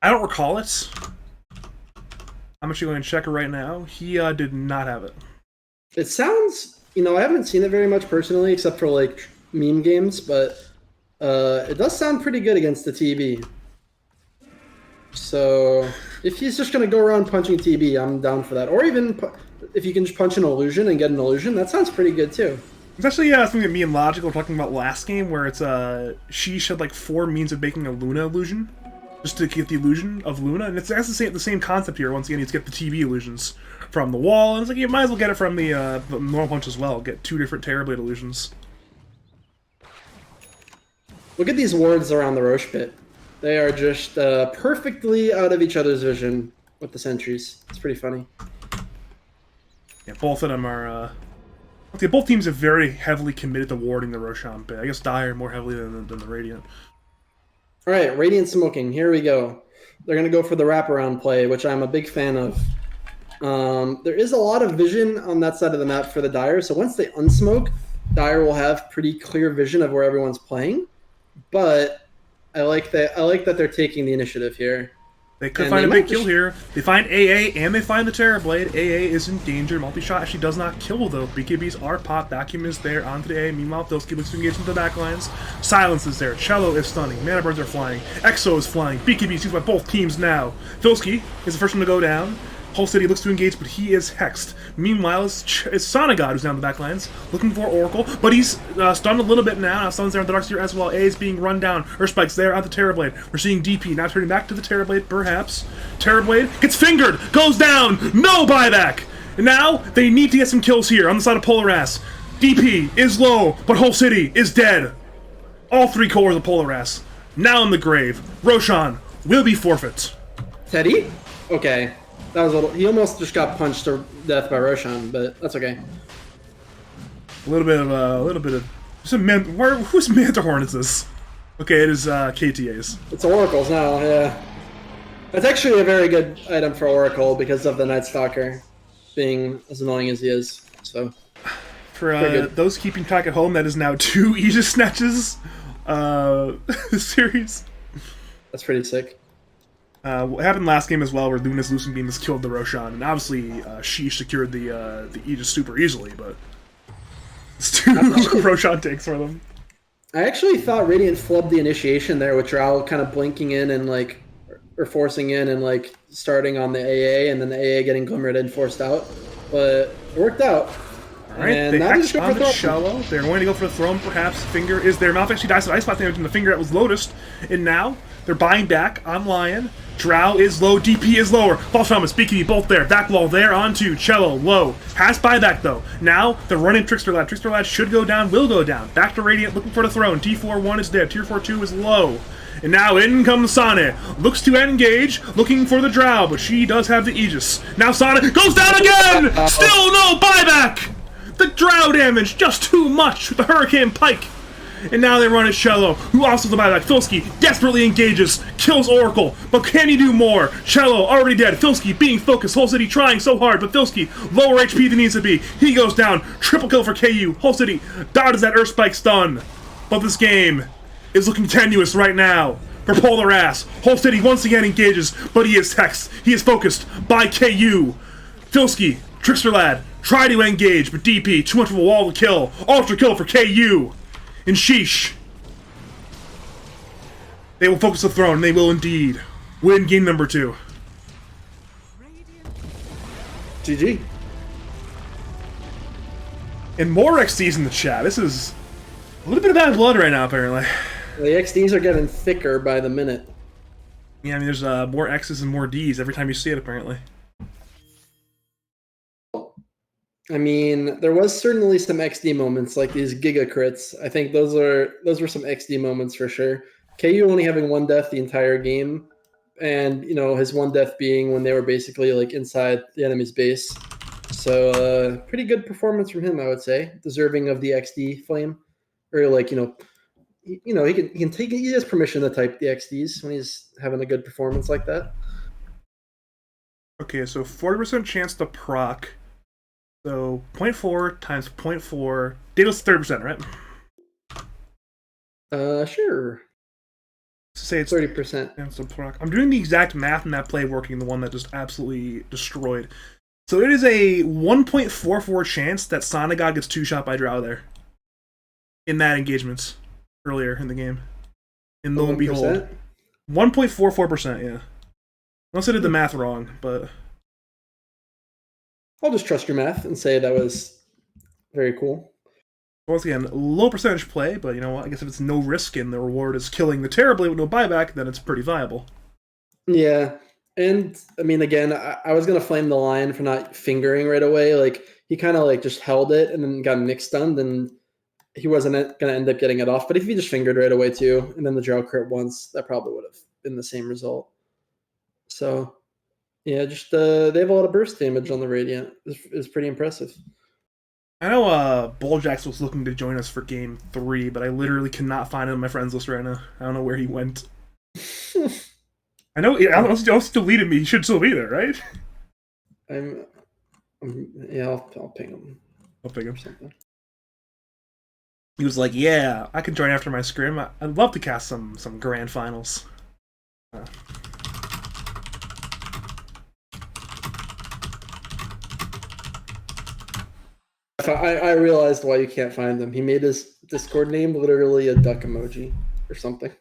I don't recall it. I'm actually going to check it right now. He did not have it. It sounds, you know, I haven't seen it very much personally, except for like meme games, but it does sound pretty good against the TB. So if he's just going to go around punching TB, I'm down for that. Or even if you can just punch an illusion and get an illusion, that sounds pretty good too. It's actually something that me and Logic were talking about last game, where it's Sheeesh had like 4 means of making a Luna illusion, just to get the illusion of Luna, and it's the same concept here. Once again, you get the TB illusions from the wall, and it's like you might as well get it from the normal punch as well. Get 2 different Terrorblade illusions. Look at these wards around the Roche pit. They are just perfectly out of each other's vision with the sentries. It's pretty funny. Yeah, both of them are. Okay, both teams are very heavily committed to warding the Roshan pit. I guess Dire more heavily than the Radiant. All right, Radiant smoking. Here we go. They're going to go for the wraparound play, which I'm a big fan of. There is a lot of vision on that side of the map for the Dire, so once they unsmoke, Dire will have pretty clear vision of where everyone's playing. But I like that they're taking the initiative here. They could find a big kill here. They find AA and they find the Terrorblade. AA is in danger. Multi-shot actually does not kill though. BKBs are popped. Vacuum is there onto the AA. Meanwhile, Filsky looks to engage into the backlines. Silence is there. Cello is stunning. Mana birds are flying. Exo is flying. BKB is used by both teams now. Filsky is the first one to go down. Whole City looks to engage, but he is hexed. Meanwhile, it's Sonagod who's down the backlines, looking for Oracle, but he's stunned a little bit now. Now Sun's there on the Darkseer as well. A is being run down. Earthspike's there on the Terrorblade. We're seeing DP now turning back to the Terrorblade, perhaps. Terrorblade gets fingered, goes down, no buyback! And now, they need to get some kills here on the side of Polaras. DP is low, but Whole City is dead. All 3 cores of Polaras, now in the grave. Roshan will be forfeit. Teddy? Okay. That was a little. He almost just got punched to death by Roshan, but that's okay. A little bit of. Whose Manticore is this? Okay, it is KTA's. It's Oracle's now. Yeah, that's actually a very good item for Oracle because of the Night Stalker being as annoying as he is. So for those keeping track at home, that is now 2 Aegis snatches. Series. That's pretty sick. What happened last game as well, where Luna's Lucent Beam has killed the Roshan, and obviously Sheeesh secured the Aegis super easily, but it's 2 Roshan takes for them. I actually thought Radiant flubbed the initiation there, with Drow kind of blinking in and like, or forcing in and like starting on the AA, and then the AA getting glimmered and forced out, but it worked out. Alright, they hex on the Shallow. They're going to go for the throne, perhaps. Finger is there. Mouth actually dies to Ice Path damage, and the Finger that was Lotused, and now They're buying back on Lion. Drow is low, DP is lower. False Shaman, Speakeasy, both there. Back wall there onto Cello, low. Has buyback though. Now they're running Trickster Lad. Trickster Lad should go down, will go down. Back to Radiant, looking for the throne. T4-1 is dead. Tier 4-2 is low. And now in comes Sane. Looks to engage, looking for the Drow, but she does have the Aegis. Now Sane goes down again! Still no buyback! The Drow damage, just too much with the Hurricane Pike. And now they run at Cello, who also the buyback. Filski desperately engages, kills Oracle, but can he do more? Cello already dead. Filski being focused. Whole City trying so hard, but Filski lower HP than he needs to be. He goes down. Triple kill for KU. Whole City dodges that Earth Spike stun. But this game is looking tenuous right now for Polar Ass. Whole City once again engages, but he is text. He is focused by KU. Filski, Trickster Lad, try to engage, but DP, too much of a wall to kill. Ultra kill for KU. And Sheeesh. They will focus the throne, and they will indeed win game number 2. GG. And more XDs in the chat. This is a little bit of bad blood right now, apparently. The XDs are getting thicker by the minute. Yeah, I mean, there's more X's and more D's every time you see it, apparently. I mean, there was certainly some XD moments, like these Giga crits. I think those were some XD moments for sure. KU only having 1 death the entire game, and you know his 1 death being when they were basically like inside the enemy's base. So pretty good performance from him, I would say, deserving of the XD flame, or like he can take, he has permission to type the XDs when he's having a good performance like that. Okay, so 40% chance to proc. So 0.4 times 0.4. Dato's 30%, right? Sure. Say it's 30%. chance to proc. I'm doing the exact math in that play working, the one that just absolutely destroyed. So it is a 1.44 chance that Sonagog gets 2-shot by Drow there. In that engagement earlier in the game. And lo and behold. 1.44%, yeah. Unless I did the math wrong, but I'll just trust your math and say that was very cool. once again, low percentage play, but you know what? I guess if it's no risk and the reward is killing the terribly with no buyback, then it's pretty viable. Yeah. And I mean, again, I was going to flame the Lion for not fingering right away. Like, he kind of like just held it and then got Nick stunned, and he wasn't going to end up getting it off. But if he just fingered right away too, and then the Drow crit once, that probably would have been the same result. So, yeah, just they have a lot of burst damage on the Radiant. It's pretty impressive. I know Bulljaxx was looking to join us for game 3, but I literally cannot find him on my friends list right now. I don't know where he went. I know, I'll still deleted me. He should still be there, right? I'll ping him. I'll ping him. Something. He was like, yeah, I can join after my scrim. I'd love to cast some grand finals. I realized why you can't find him. He made his Discord name literally a duck emoji or something.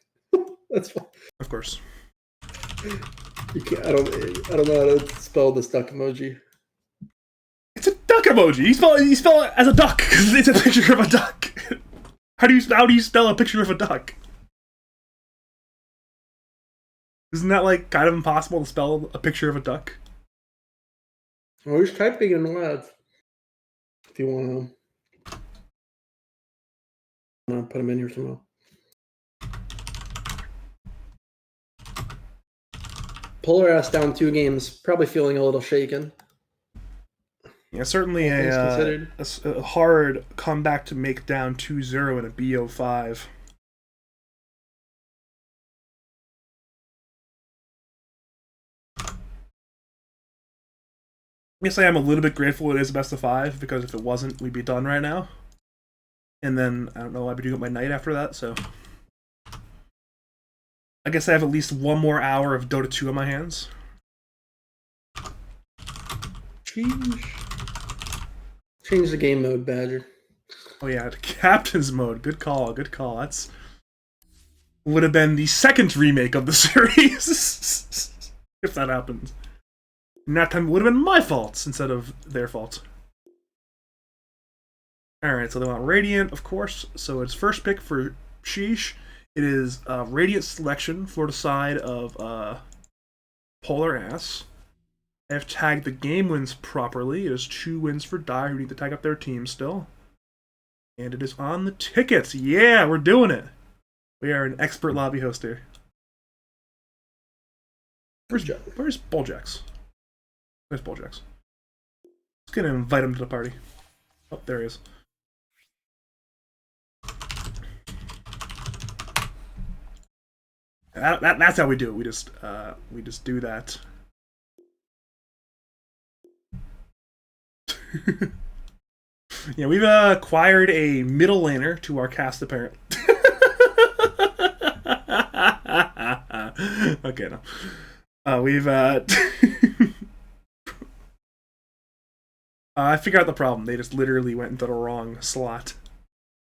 That's why. Of course. You can't, I don't know how to spell this duck emoji. It's a duck emoji. You spell it as a duck because it's a picture of a duck. How do you spell a picture of a duck? Isn't that like kind of impossible to spell a picture of a duck? Well, he's typing in loud. If you want to put him in here somehow. Polar Ass down 2 games, probably feeling a little shaken. Yeah, certainly a hard comeback to make down 2-0 in a BO5. I guess I am a little bit grateful it is a best of 5, because if it wasn't, we'd be done right now. And then, I don't know, I'd be doing my night after that, so I guess I have at least 1 more hour of Dota 2 on my hands. Change the game mode, Badger. Oh yeah, Captain's Mode. Good call, good call. That's would have been the 2nd remake of the series. If that happened. And that time it would have been my fault instead of their fault. Alright, so they want Radiant, of course. So it's first pick for Sheeesh It is Radiant Selection, Florida side of Polar Ass. I have tagged the game wins properly. It is 2 wins for Dire, who need to tag up their team still. And it is on the tickets. Yeah, we're doing it. We are an expert lobby host here. Where's Bulljaxx? Where's Bulljaxx? Just gonna invite him to the party. Oh, there he is. That's how we do it. We just do that. Yeah, we've acquired a middle laner to our cast apparent. Okay, no. We've I figured out the problem. They just literally went into the wrong slot.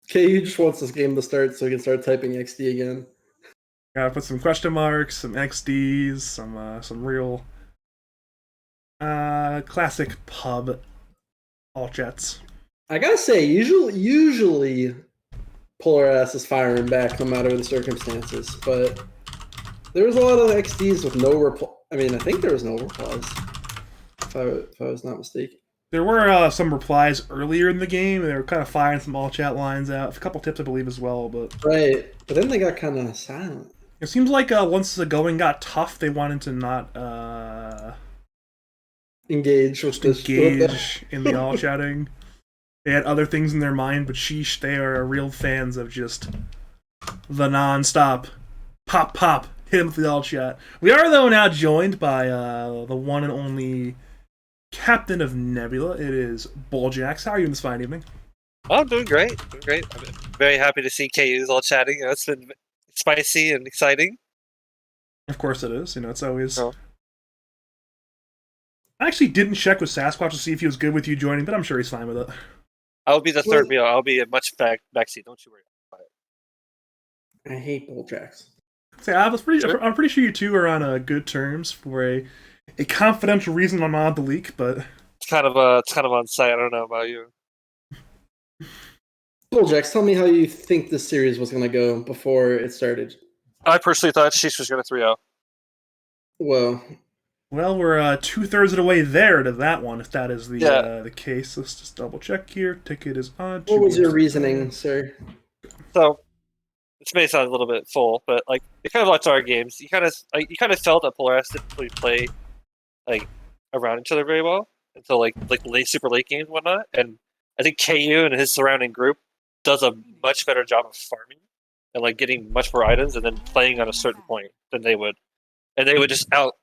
KU just wants this game to start so he can start typing XD again. Gotta put some question marks, some XDs, some real classic pub all jets. I gotta say, usually Polar Ass is firing back no matter the circumstances, but there was a lot of XDs with no reply. I mean, I think there was no replies, if I was not mistaken. There were some replies earlier in the game, and they were kind of firing some all chat lines out. A couple tips, I believe, as well. But right, but then they got kind of silent. It seems like once the going got tough, they wanted to not engage with in the all chatting. They had other things in their mind, but sheesh, they are real fans of just the non-stop pop, hit him with the all chat. We are, though, now joined by the one and only Captain of Nebula. It is Bulljaxx. How are you in this fine evening? Oh, I'm doing great. I'm very happy to see KU's all chatting. It's been spicy and exciting. Of course it is. It's always... Oh. I actually didn't check with Sasquatch to see if he was good with you joining, but I'm sure he's fine with it. I'll be the third meal. I'll be a much backseat. Don't you worry about it. I hate Bulljaxx. I'm pretty sure you two are on good terms for a confidential reason I'm on the leak, but it's kind of on site. I don't know about you. Bulljaxx, tell me how you think this series was going to go before it started. I personally thought Sheeesh was going to 3-0. Well, we're 2/3 of the way there to that one, if that is the case. Let's just double check here. Ticket is on. What was your reasoning, sir? So, this may sound a little bit full, but like you kind of watch our games, you kind of felt that Polar Ass didn't really play like around each other very well until like super late games and whatnot. And I think KU and his surrounding group does a much better job of farming and like getting much more items and then playing on a certain point than they would. And they would just out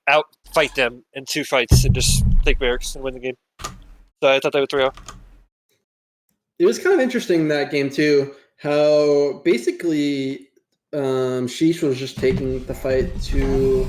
fight them in 2 fights and just take barracks and win the game. So I thought they would 3-0. It was kind of interesting that game too, how basically Sheeesh was just taking the fight to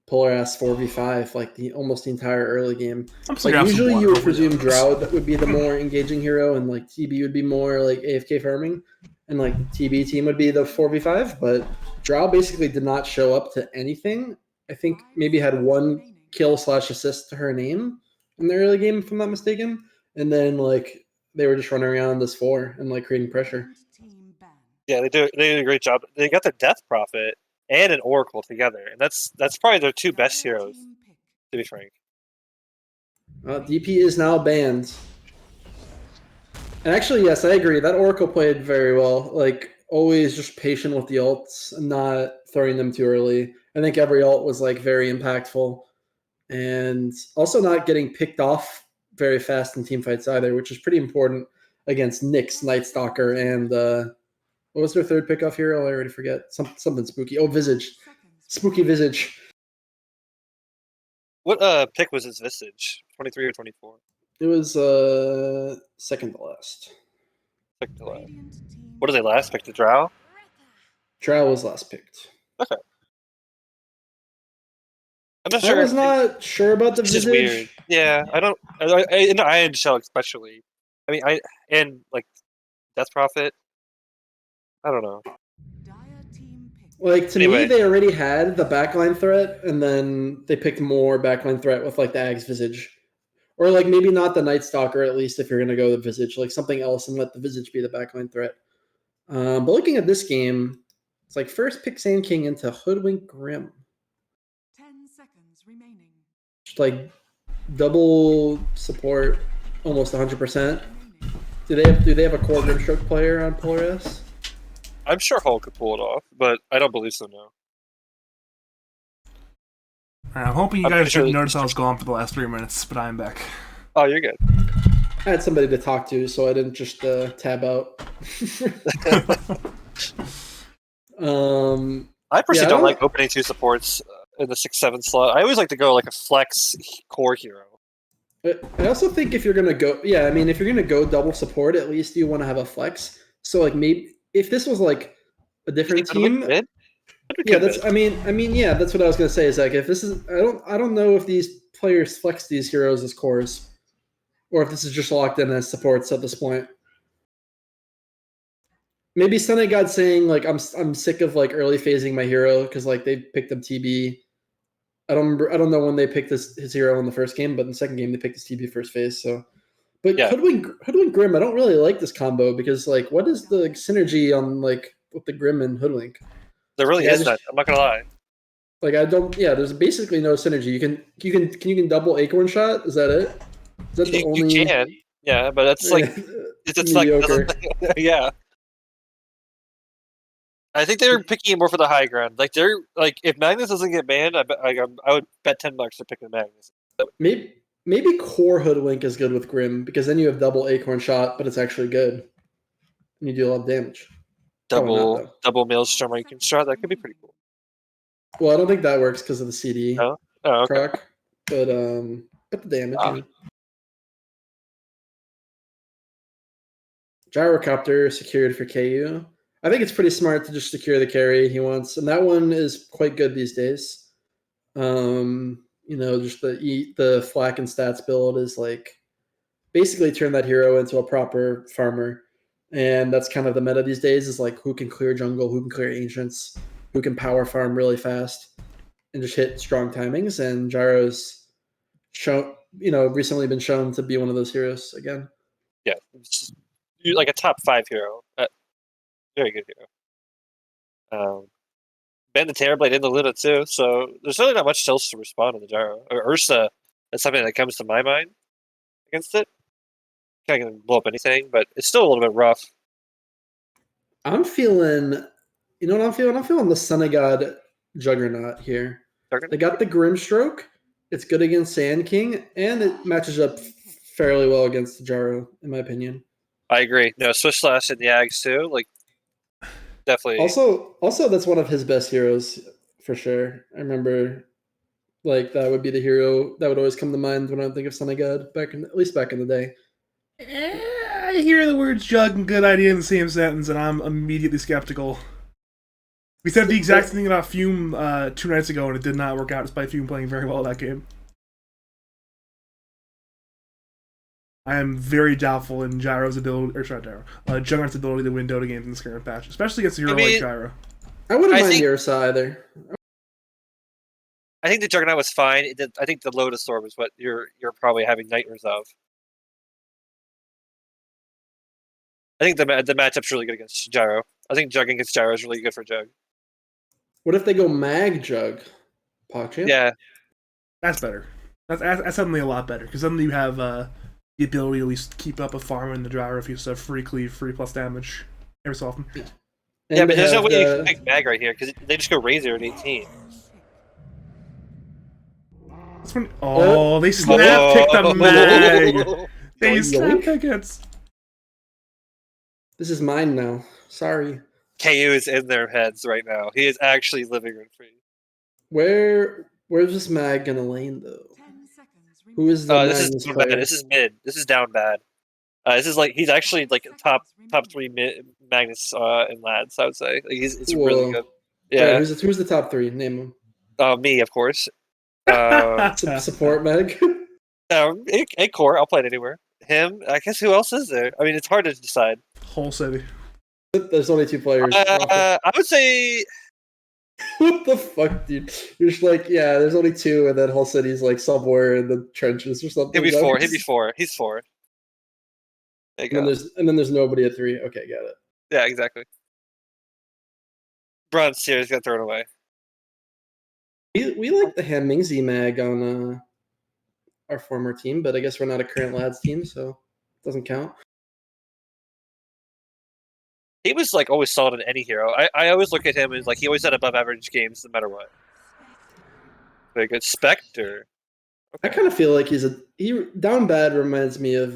Polar Ass 4v5 like almost the entire early game. Like usually you would presume Drow that would be the more engaging hero and like TB would be more like AFK farming and like the TB team would be the 4v5, but Drow basically did not show up to anything. I think maybe had 1 kill/assist to her name in the early game, if I'm not mistaken. And then like they were just running around this 4 and like creating pressure. Yeah, they did a great job. They got the Death Prophet and an Oracle together, and that's probably their 2 best heroes, to be frank. DP is now banned. And actually, yes, I agree. That Oracle played very well. Like, always just patient with the ults and not throwing them too early. I think every ult was, like, very impactful. And also not getting picked off very fast in team fights either, which is pretty important against Nyx, Night Stalker, and what was their third pickoff hero? I already forget. Something spooky. Oh, Visage. Spooky Visage. What pick was his Visage? 23 or 24? It was second to last. Second to last. What did they last pick? The Drow? Drow was last picked. Okay. I'm not I sure. was not sure about the It's Visage. just weird. Yeah, I don't. In the Iron Shell especially. I mean, and like Death Prophet. I don't know. Like, to me, they already had the backline threat, and then they picked more backline threat with, like, the Ag's Visage. Or, like, maybe not the Night Stalker, at least, if you're going to go the Visage. Like, something else and let the Visage be the backline threat. But looking at this game, it's like first pick Sand King into Hoodwink Grim. 10 seconds remaining. Just like double support, almost 100%. Remaining. Do they have a core Grimstroke player on Polar S? I'm sure Hulk could pull it off, but I don't believe so. No. I'm hoping you I'm guys pretty sure didn't notice I was gone for the last 3 minutes, but I'm back. Oh, you're good. I had somebody to talk to, so I didn't just tab out. I personally Yeah, don't like opening 2 supports in the 6-7 slot. I always like to go like a flex core hero. But I also think if you're gonna go, if you're gonna go double support, at least you want to have a flex. So like maybe if this was like a different team, yeah, that's that's what I was gonna say. Is like if this is, I don't know if these players flex these heroes as cores, or if this is just locked in as supports at this point. Maybe Sunny God saying like I'm sick of like early phasing my hero because like they picked up TB. I don't know when they picked his hero in the first game, but in the second game they picked his TB first phase. So, but Yeah. Hoodwink Grim, I don't really like this combo because like what is the synergy on like with the Grim and Hoodwink? There really Yeah, is none. I'm not gonna lie. Like I don't. Yeah, there's basically no synergy. You can double Acorn Shot. Is that it? Is that the only? You can, yeah, but it's like it's like mediocre. yeah. I think they're picking it more for the high ground. Like they're like if Magnus doesn't get banned, I would bet $10 to pick the Magnus. Maybe Core Hoodwink is good with Grim because then you have double Acorn Shot, but it's actually good. And you do a lot of damage. Double Maelstrom or you can strat. That could be pretty cool. Well, I don't think that works because of the CD Oh, okay. proc, but the damage. You know. Gyrocopter secured for KU. I think it's pretty smart to just secure the carry he wants, and that one is quite good these days. Just the flak and stats build is like basically turn that hero into a proper farmer, and that's kind of the meta these days. Is like who can clear jungle, who can clear ancients, who can power farm really fast, and just hit strong timings. And Gyro's recently been shown to be one of those heroes again. Yeah, you're like a top 5 hero. Very good hero. Ben the Terrorblade in the Luna too, so there's really not much else to respond on the Gyro. Or Ursa is something that comes to my mind against it. Can't gonna blow up anything, but it's still a little bit rough. I'm feeling, you know what I'm feeling? I'm feeling the Son of God Juggernaut here. They got the Grimstroke. It's good against Sand King, and it matches up fairly well against the Gyro, in my opinion. I agree. No, Swish Slash and the Ags too. Like, definitely. Also, that's one of his best heroes for sure. I remember, like that would be the hero that would always come to mind when I think of Son of God at least back in the day. I hear the words "jug" and "good idea" in the same sentence, and I'm immediately skeptical. We said the exact thing about Fume 2 nights ago, and it did not work out despite Fume playing very well that game. I am very doubtful in Gyro's ability, Juggernaut's ability to win Dota games in this current patch, especially against a hero like Gyro. I wouldn't mind Ursa either. I think the Juggernaut was fine. I think the Lotus Sword was what you're probably having nightmares of. I think the matchup's really good against Gyro. I think Jug against Gyro is really good for Jug. What if they go Mag Jug? PogChamp? Yeah. That's better. That's suddenly a lot better, because suddenly you have the ability to at least keep up a farm in the Gyro if you just have free cleave, free plus damage every so often. Yeah, but there's no way you can pick Mag right here, because they just go Razor at 18. They snap picked the Mag! They snap pickets! This is mine now. Sorry. KU is in their heads right now. He is actually living rent free. Where's this Mag gonna lane though? Who is the this is bad. This is mid. This is down bad. This is like he's actually like top 3 Magnus in lads. I would say like, it's really good. Yeah. Right, who's the top 3? Name them. Me of course. Support Meg. A core. I'll play it anywhere. Him. I guess who else is there? I mean, it's hard to decide. Whole city. There's only 2 players. I would say. What the fuck, dude? You're just like, yeah, there's only 2, and then whole city's like somewhere in the trenches or something. He'd be 4. He'd be 4. He's 4. There you go. And then there's nobody at 3. Okay, got it. Yeah, exactly. bronze series got thrown away. We like the Hamingzi mag on our former team, but I guess we're not a current lads team, so it doesn't count. He was like always solid in any hero. I always look at him as like he always had above average games no matter what. Very good. Spectre. I kind of feel like he down bad reminds me of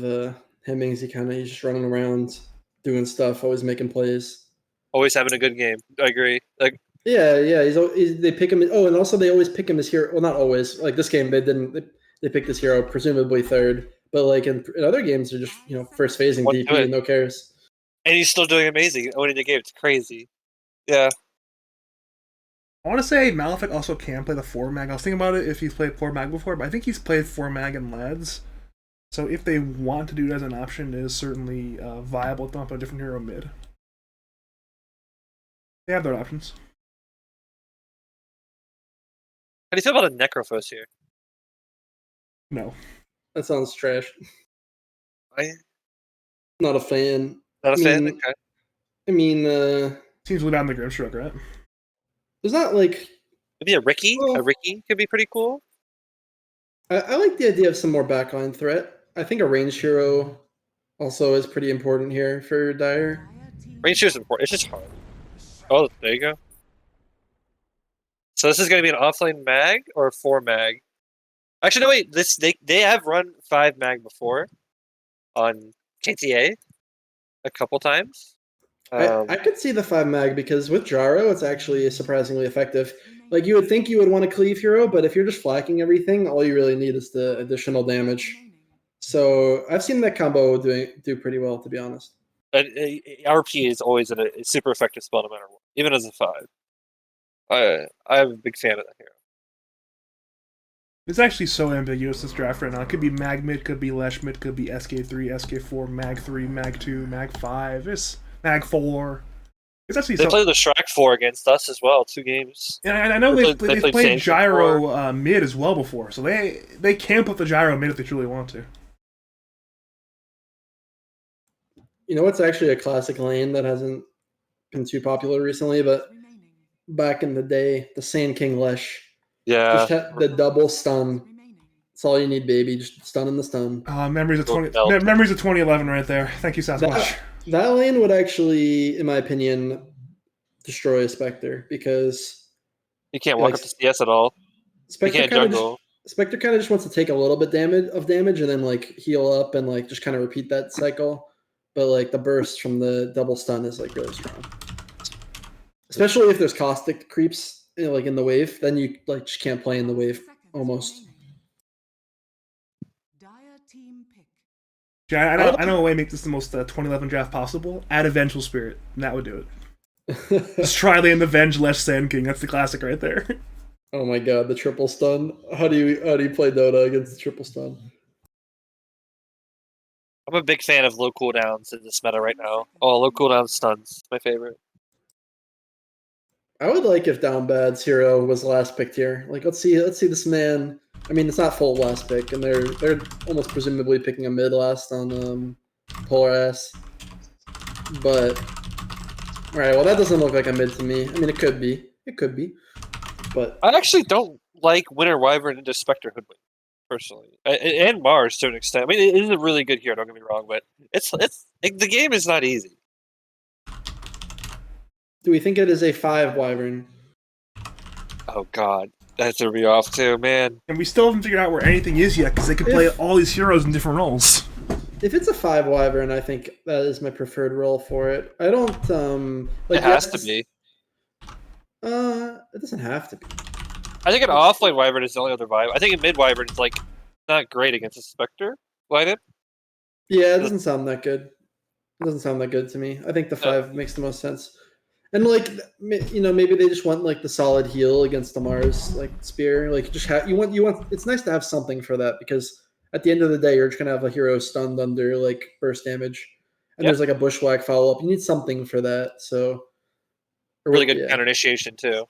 Hamingzi. He's just running around doing stuff, always making plays. Always having a good game. I agree. Like Yeah. They pick him. Oh, and also they always pick him as hero. Well, not always. Like this game, they didn't. They picked this hero presumably third, but like in other games, they're just first phasing What DP good? and no cares. and he's still doing amazing owning the game. It's crazy. Yeah. I want to say Malefic also can play the 4 mag. I was thinking about it if he's played 4 mag before, but I think he's played 4 mag in lads. So if they want to do it as an option, it is certainly viable to dump a different hero mid. They have their options. How do you feel about a Necrophos here? No. That sounds trash. I Not a fan. not a fan. mean- Okay. I mean, Seems really bad in the Grimstroke, right? there's not like Maybe a Ricky. Well- A Ricky could be pretty cool. I like the idea of some more backline threat. I think a range hero also is pretty important here for Dire. Range shooter is important. It's just hard. Oh, there you go. So this is going to be an offlane mag or a 4 mag? Actually, no, wait. They have run 5 mag before on KTA a couple times. I could see the 5 mag because with Jaro, it's actually surprisingly effective. Like you would think you would want to cleave hero, but if you're just flacking everything, all you really need is the additional damage. So I've seen that combo do pretty well, to be honest. RP is always a super effective spell no matter what, even as a 5. I'm a big fan of that hero. It's actually so ambiguous, this draft right now. It could be mag mid, could be lesh mid, could be SK3, SK4, mag 3, mag 2, mag 5, it's mag 4. It's actually They so... played the Shrek 4 against us as well, 2 games. And I know They they've played played Saints Gyro mid as well before, so they can put the Gyro mid if they truly want to. You know what's actually a classic lane that hasn't been too popular recently, but back in the day, the Sand King Lesh. Yeah. Just had the double stun. That's all you need, baby. Just stun in the stun. Memories of Little belt. memories of 2011 right there. Thank you, Sasquatch. That lane would actually, in my opinion, destroy a Spectre because You can't walk like, up to CS at all. You Spectre can't kind of jungle. Spectre kind of just wants to take a little bit of damage and then like heal up and like just kind of repeat that cycle. But like the burst from the double stun is like really strong, especially if there's caustic creeps like in the wave. Then you like just can't play in the wave almost. Yeah, I know a way to make this the most 2011 draft possible. Add a Vengeful Spirit, and that would do it. Just try laying the Venge Lesh Sand King. That's the classic right there. Oh my god, the triple stun! How do you play Dota against the triple stun? I'm a big fan of low cooldowns in this meta right now. Oh, low cooldown stuns. My favorite. I would like if Down Bad's hero was last picked here. Like let's see this man. I mean, it's not full last pick, and they're almost presumably picking a mid last on Polar Ass. But all right, well that doesn't look like a mid to me. I mean, it could be, but I actually don't like Winter Wyvern into Spectre Hoodwink, personally, and Mars to an extent. I mean, it is a really good hero. Don't get me wrong, but the game is not easy. do we think it is a 5 Wyvern? Oh God, that threw me off too, man. And we still haven't figured out where anything is yet, because they can play all these heroes in different roles. If it's a 5 Wyvern, I think that is my preferred role for it. I don't like It has to be. It doesn't have to be. I think an offlane Wyvern is the only other vibe. I think a mid Wyvern is like not great against a Spectre lineup. Yeah, it doesn't sound that good. It doesn't sound that good to me. I think the 5 makes the most sense. And like maybe they just want like the solid heal against the Mars like spear. Like just you want. It's nice to have something for that because at the end of the day, you're just gonna have a hero stunned under like burst damage, and there's like a bushwhack follow up. You need something for that. So Really good counter initiation too.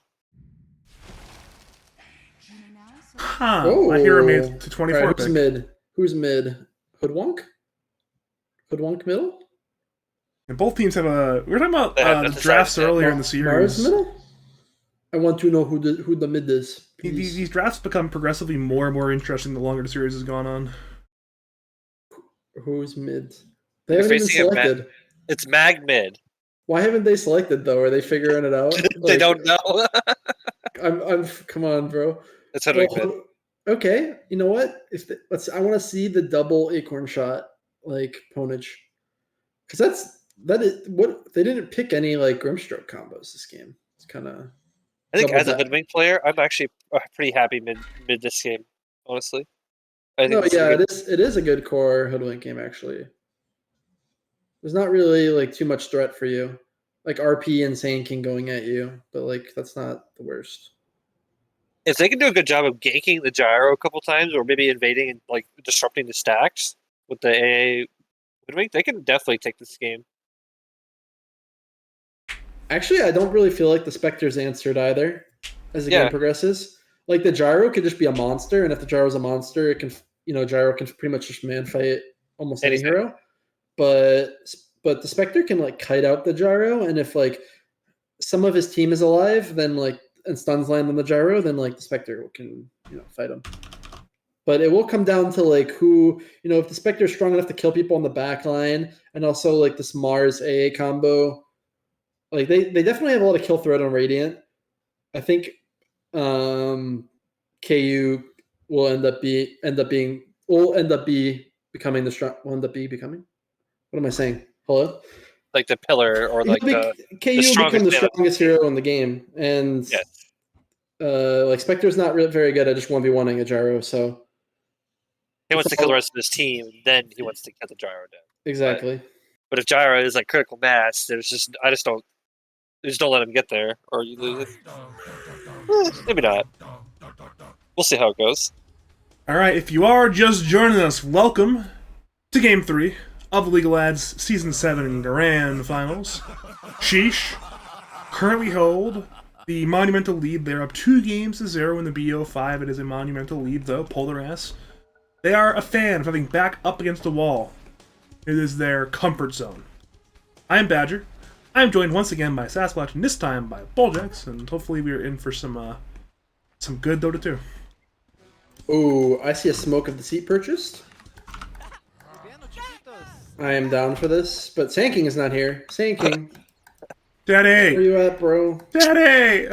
Huh. My hero made it to 24 Right, pick. Who's mid? Hoodwonk middle? And both teams have a... We were talking about They have drafts decided, earlier in the Mars series. middle? I want to know who the mid is. These drafts become progressively more and more interesting the longer the series has gone on. Who's mid? They You're haven't even facing a selected. It's Mag Mid. Why haven't they selected though? Are they figuring it out? They don't know. I'm. Come on, bro. It's Hoodwink Mid. Okay, you know what? I want to see the double acorn shot like Ponage, because that is what they didn't pick any like Grimstroke combos this game. It's kind of. I think double as a that. Hoodwink player, I'm actually pretty happy mid this game, honestly. I think No, this yeah, is a good- it is a good core hoodwink game actually. There's not really like too much threat for you, like RP and Sand King going at you, but like that's not the worst. If they can do a good job of ganking the gyro a couple times, or maybe invading and like disrupting the stacks with the AA Hoodwink, they can definitely take this game. Actually, I don't really feel like the Spectre's answered either as the game progresses. Like the gyro could just be a monster, and if the gyro's a monster, it can gyro can pretty much just man fight almost any hero. But the Spectre can like kite out the gyro, and if like some of his team is alive, then like and stuns land on the gyro, then like the Spectre can fight him. But it will come down to like who if the Spectre is strong enough to kill people on the back line, and also like this Mars AA combo. Like they definitely have a lot of kill threat on Radiant. I think KU will end up becoming the strong. Will end up becoming. What am I saying? Hello. Like the pillar, or like KU will become the strongest hero in the game, and like Spectre's not very good at just 1v1ing a gyro, so he wants to kill the rest of his team, then he wants to cut the gyro down. Exactly. But if gyro is like critical mass, they just don't let him get there, or you lose it. Maybe not. We'll see how it goes. All right, if you are just joining us, welcome to Game 3 of the League of Lads Season 7 Grand Finals. Sheeesh currently hold the monumental lead. They're up 2-0 in the BO5. It is a monumental lead, though. Polar ass. They are a fan of having back up against the wall. It is their comfort zone. I am Badger. I am joined once again by Sasquatch, and this time by Bulljaxx, and hopefully we are in for some good Dota 2. Ooh, I see a Smoke of Deceit purchased. I am down for this, but Sand King is not here. Sand King. Daddy! Where you at, bro? Daddy!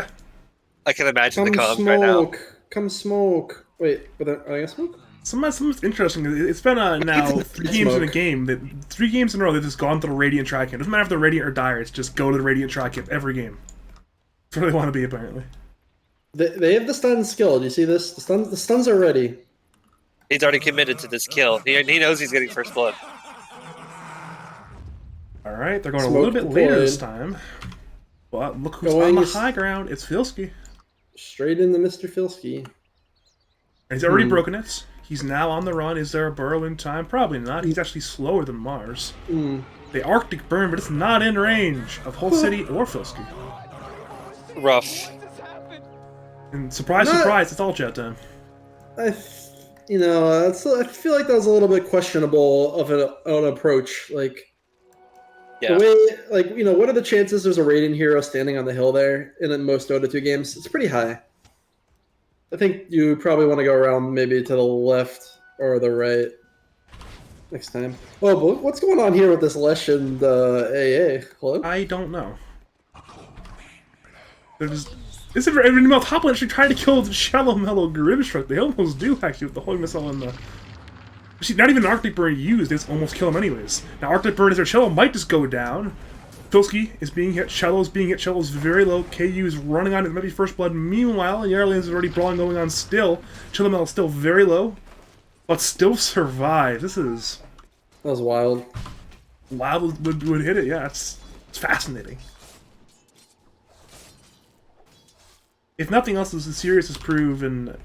I can imagine the Come comms right now. smoke. Come smoke. Wait, are they gonna smoke? Something's interesting. It's been now 3 games in a game. 3 games in a row they've just gone to the Radiant Tri-Camp. It doesn't matter if they're Radiant or Dire, it's just go to the Radiant Tri-Camp every game. That's where they want to be, apparently. They have the stun skill. Do you see this? The stuns are ready. He's already committed to this kill. He knows he's getting first blood. Alright, they're going Smoke a little bit later deployed. this time. But look who's Going on the high ground. It's Filsky. Straight into Mr. Filsky. And he's already broken it. He's now on the run. Is there a burrow in time? Probably not. He's actually slower than Mars. The Arctic burn, but it's not in range of Whole City or Filsky. Rough. And surprise, surprise, it's all chat time. I feel like that was a little bit questionable of an approach. Like, Yeah. the way, like, what are the chances there's a Radiant hero standing on the hill there in most Dota 2 games? It's pretty high. I think you probably want to go around maybe to the left or the right next time. Oh, but what's going on here with this Lesh and AA? Hello? I don't know. This is very top one actually trying to kill the Shallow Mellow Grimstroke. They almost do actually with the Holy Missile and the. See, not even an Arctic Burn used, it's almost kill him anyways. Now Arctic Burn is their Shallow might just go down. Filsky is being hit, Shallow is being hit, Shallow is very low, KU is running on it, maybe first blood. Meanwhile, Yarlands is already brawling going on still. Shallow Mellow is still very low, but still survive. This is. That was wild. Wild would hit it, yeah, it's fascinating. If nothing else, the series has proven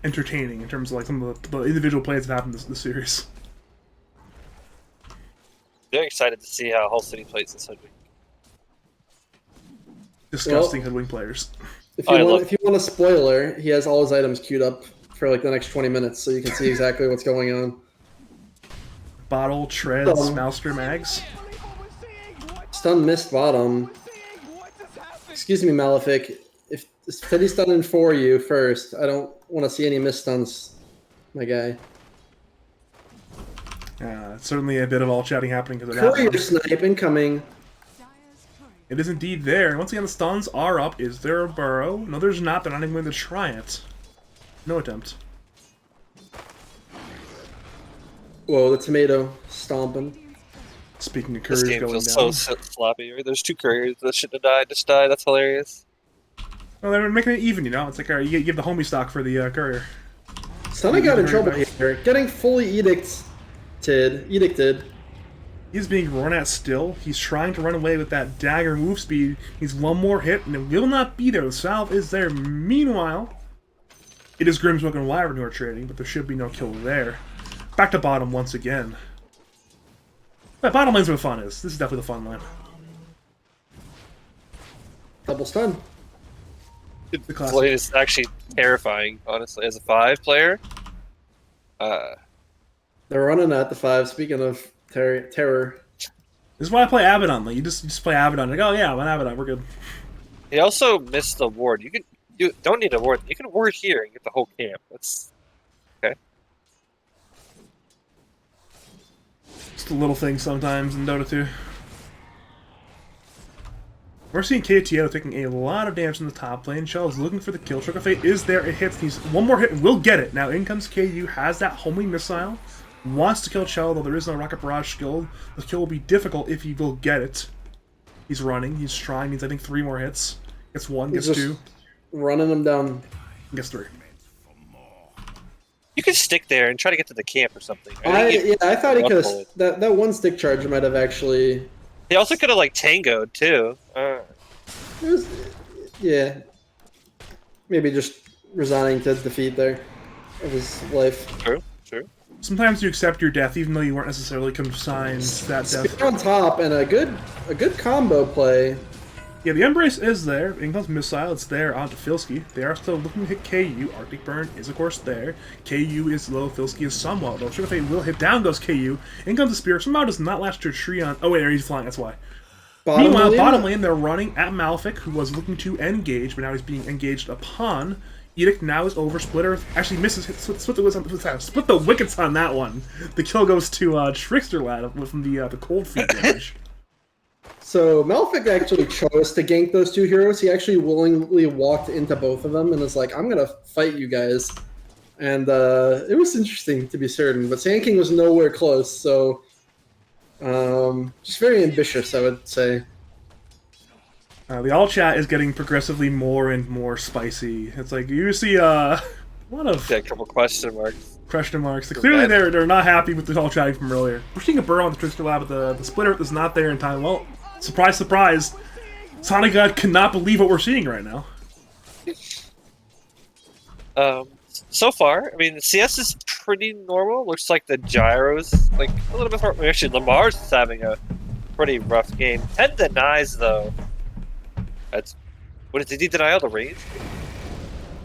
entertaining in terms of like some of the individual plays that happened this series. Very excited to see how Hull City plays this Hoodwink. Disgusting Hoodwink players. If you want a spoiler, he has all his items queued up for like the next 20 minutes, so you can see exactly what's going on. Bottle, treads, Maelstrom, mags. Stun missed bottom. Excuse me, Malefic. Steady stunning for you first. I don't want to see any miss stuns, my guy. It's certainly a bit of all chatting happening because of Courier that. snipe incoming. Dire's courier. It is indeed there. Once again, the stuns are up. Is there a burrow? No, there's not. They're not even going to try it. No attempt. Whoa, the tomato stomping. Speaking of This couriers game going feels down. so sloppy. Right? There's 2 couriers that shouldn't have died. Just died. That's hilarious. Well, they're making it even, you know? It's like, all right, you give the homie stock for the courier. Stunna got in trouble here. Getting fully edicted. He's being run at still. He's trying to run away with that dagger move speed. He's one more hit, and it will not be there. The salve is there. Meanwhile, it is Grimsmoke and Wyvern who are trading, but there should be no kill there. Back to bottom once again. That bottom lane's where the fun is. This is definitely the fun line. Double stun. The classic. Blade is actually terrifying, honestly, as a 5 player. They're running at the 5. Speaking of terror. This is why I play Abaddon. Like, you just play Abaddon. Like, oh yeah, I'm an Abaddon. We're good. He also missed the ward. You don't need a ward. You can ward here and get the whole camp. That's okay. Just a little thing sometimes in Dota 2. We're seeing KTO taking a lot of damage in the top lane. Shell is looking for the kill. Trick of Fate is there. It hits. He's one more hit and will get it. Now in comes KU. Has that homing missile. Wants to kill Chell, though there is no Rocket Barrage skill. The kill will be difficult if he will get it. He's running. He's trying. Needs, I think, 3 more hits. Gets 1, gets He's 2, running them down. gets 3. You can stick there and try to get to the camp or something. I thought he could have. Buffalo. That one stick charge might have actually. He also could have like tangoed too. It was, yeah. Maybe just resigning to defeat there of his life. True. Sometimes you accept your death, even though you weren't necessarily consigned that death. Spear on top and a good combo play. Yeah, the Embrace is there. In comes Missile. It's there onto Filski. They are still looking to hit KU. Arctic Burn is, of course, there. KU is low. Filski is somewhat low. Trick of Fate will hit. Down goes KU. In comes the Spear. Somehow does not latch to a tree on... Oh, wait, there he's flying. That's why. Meanwhile, bottom lane, they're running at Malefic, who was looking to engage, but now he's being engaged upon. Edict now is over. Splitter actually misses. Split the wickets on that one. The kill goes to Trickster Lad from the cold feet damage. So Malefic actually chose to gank those 2 heroes. He actually willingly walked into both of them and was like, I'm going to fight you guys. And it was interesting, to be certain. But Sand King was nowhere close, so just very ambitious, I would say. The all chat is getting progressively more and more spicy. It's like you see a lot of Yeah, a couple question marks. question marks. Clearly, they're not happy with the all chatting from earlier. We're seeing a burrow on the Trickster Lab, but the Splitter is not there in time. Well, surprise, surprise. Sonic God cannot believe what we're seeing right now. So far, I mean, CS is pretty normal. Looks like the gyros like a little bit more. Actually, Lamar's is having a pretty rough game. 10 denies though. That's did he deny all the range?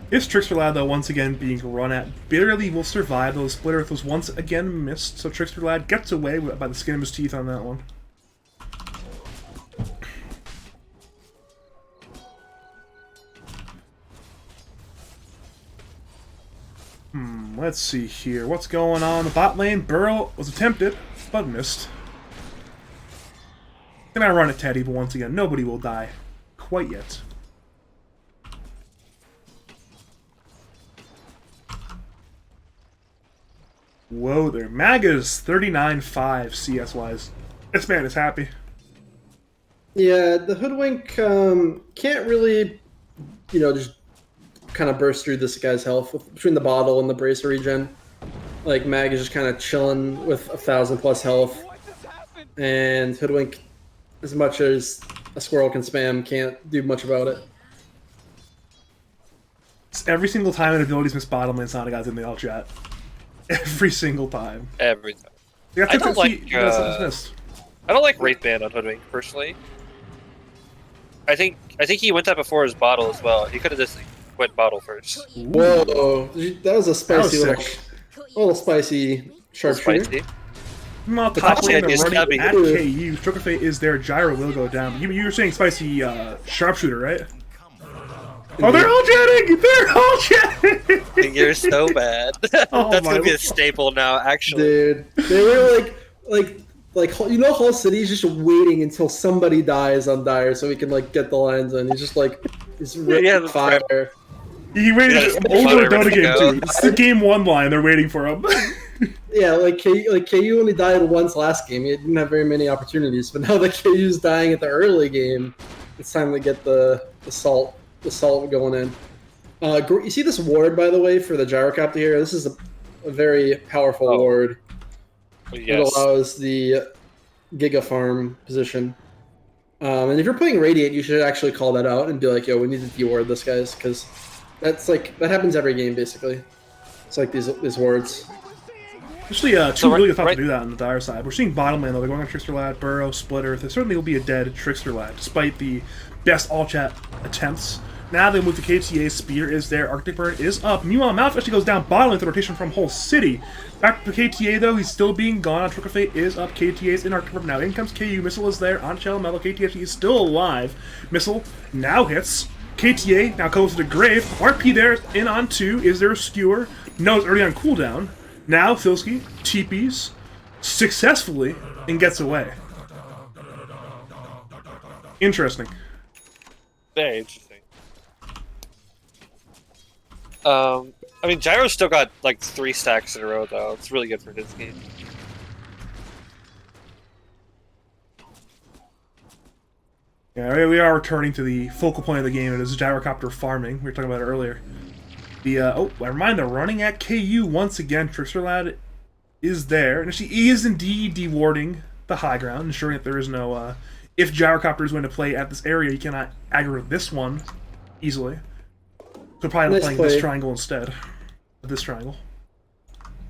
This Trickster Lad, though, once again being run at, barely will survive, though the Splitter was once again missed, so Trickster Lad gets away by the skin of his teeth on that one. Let's see here. What's going on? The bot lane, Burrow was attempted, but missed. Gonna run at Teddy, but once again, nobody will die quite yet. Whoa there. Maga's 39-5 CS-wise. This man is happy. Yeah, the Hoodwink can't really, just kind of burst through this guy's health between the bottle and the bracer regen. Like, Mag is just kind of chilling with 1,000+ health. And Hoodwink, as much as a squirrel can spam, can't do much about it. Every single time an ability's missed bottom lane, Sonic God's in the all chat. Every single time. Every time. I don't like Wraith Band on Hoodwink personally. I think he went that before his bottle as well. He could have just went bottle first. Whoa, that was a spicy sick. little spicy sharpshooter. Spicy. Meanwhile, top lane, they're is running heavy. at KU. Trick of Fate is there. Gyro will go down. You were saying spicy sharpshooter, right? Oh, they're all chatting! They're all chatting! You're so bad. Oh, That's my gonna be a Lord. staple now, actually. Dude, they were like you know, Hull City's just waiting until somebody dies on Dire so we can like get the lines in. He's just like he's Yeah, the fire. He waited Yeah, over a ready Dota to game, go. too. It's the game 1 line. They're waiting for him. Yeah, like KU only died once last game. He didn't have very many opportunities, but now that KU's dying at the early game, it's time to get the salt going in. You see this ward, by the way, for the gyrocopter here? This is a very powerful ward. It Yes. allows the Giga Farm position. And if you're playing Radiant, you should actually call that out and be like, yo, we need to de-ward this, guys, because that happens every game, basically. It's like these wards. Actually, two So really good thoughts right- to do that on the Dire side. We're seeing bottom lane, though. They're going on Trickster Lad, Burrow, Splitter. There certainly will be a dead Trickster Lad, despite the best all-chat attempts. Now they move to KTA, Spear is there, Arctic Bird is up. Meanwhile, Mouth actually goes down bottom lane with the rotation from Whole City. Back to KTA, though, he's still being gone. On Trick of Fate is up, KTA's in Arctic Bird. Now in comes KU, Missile is there, on Shell Mellow, KTA actually is still alive. Missile now hits. KTA now goes to the grave. RP there, in on 2. Is there a skewer? No, it's already on cooldown. Now Filsky TPs successfully and gets away. Interesting. Very interesting. I mean, Gyro's still got like 3 stacks in a row, though. It's really good for his game. Yeah, we are returning to the focal point of the game. It is gyrocopter farming. We were talking about it earlier. I remind, they're running at KU once again. Trickster Lad is there, and he is indeed dewarding the high ground, ensuring that there is no. If gyrocopter is going to play at this area, you cannot aggro this one easily. So probably Nice playing play. this triangle instead of this triangle.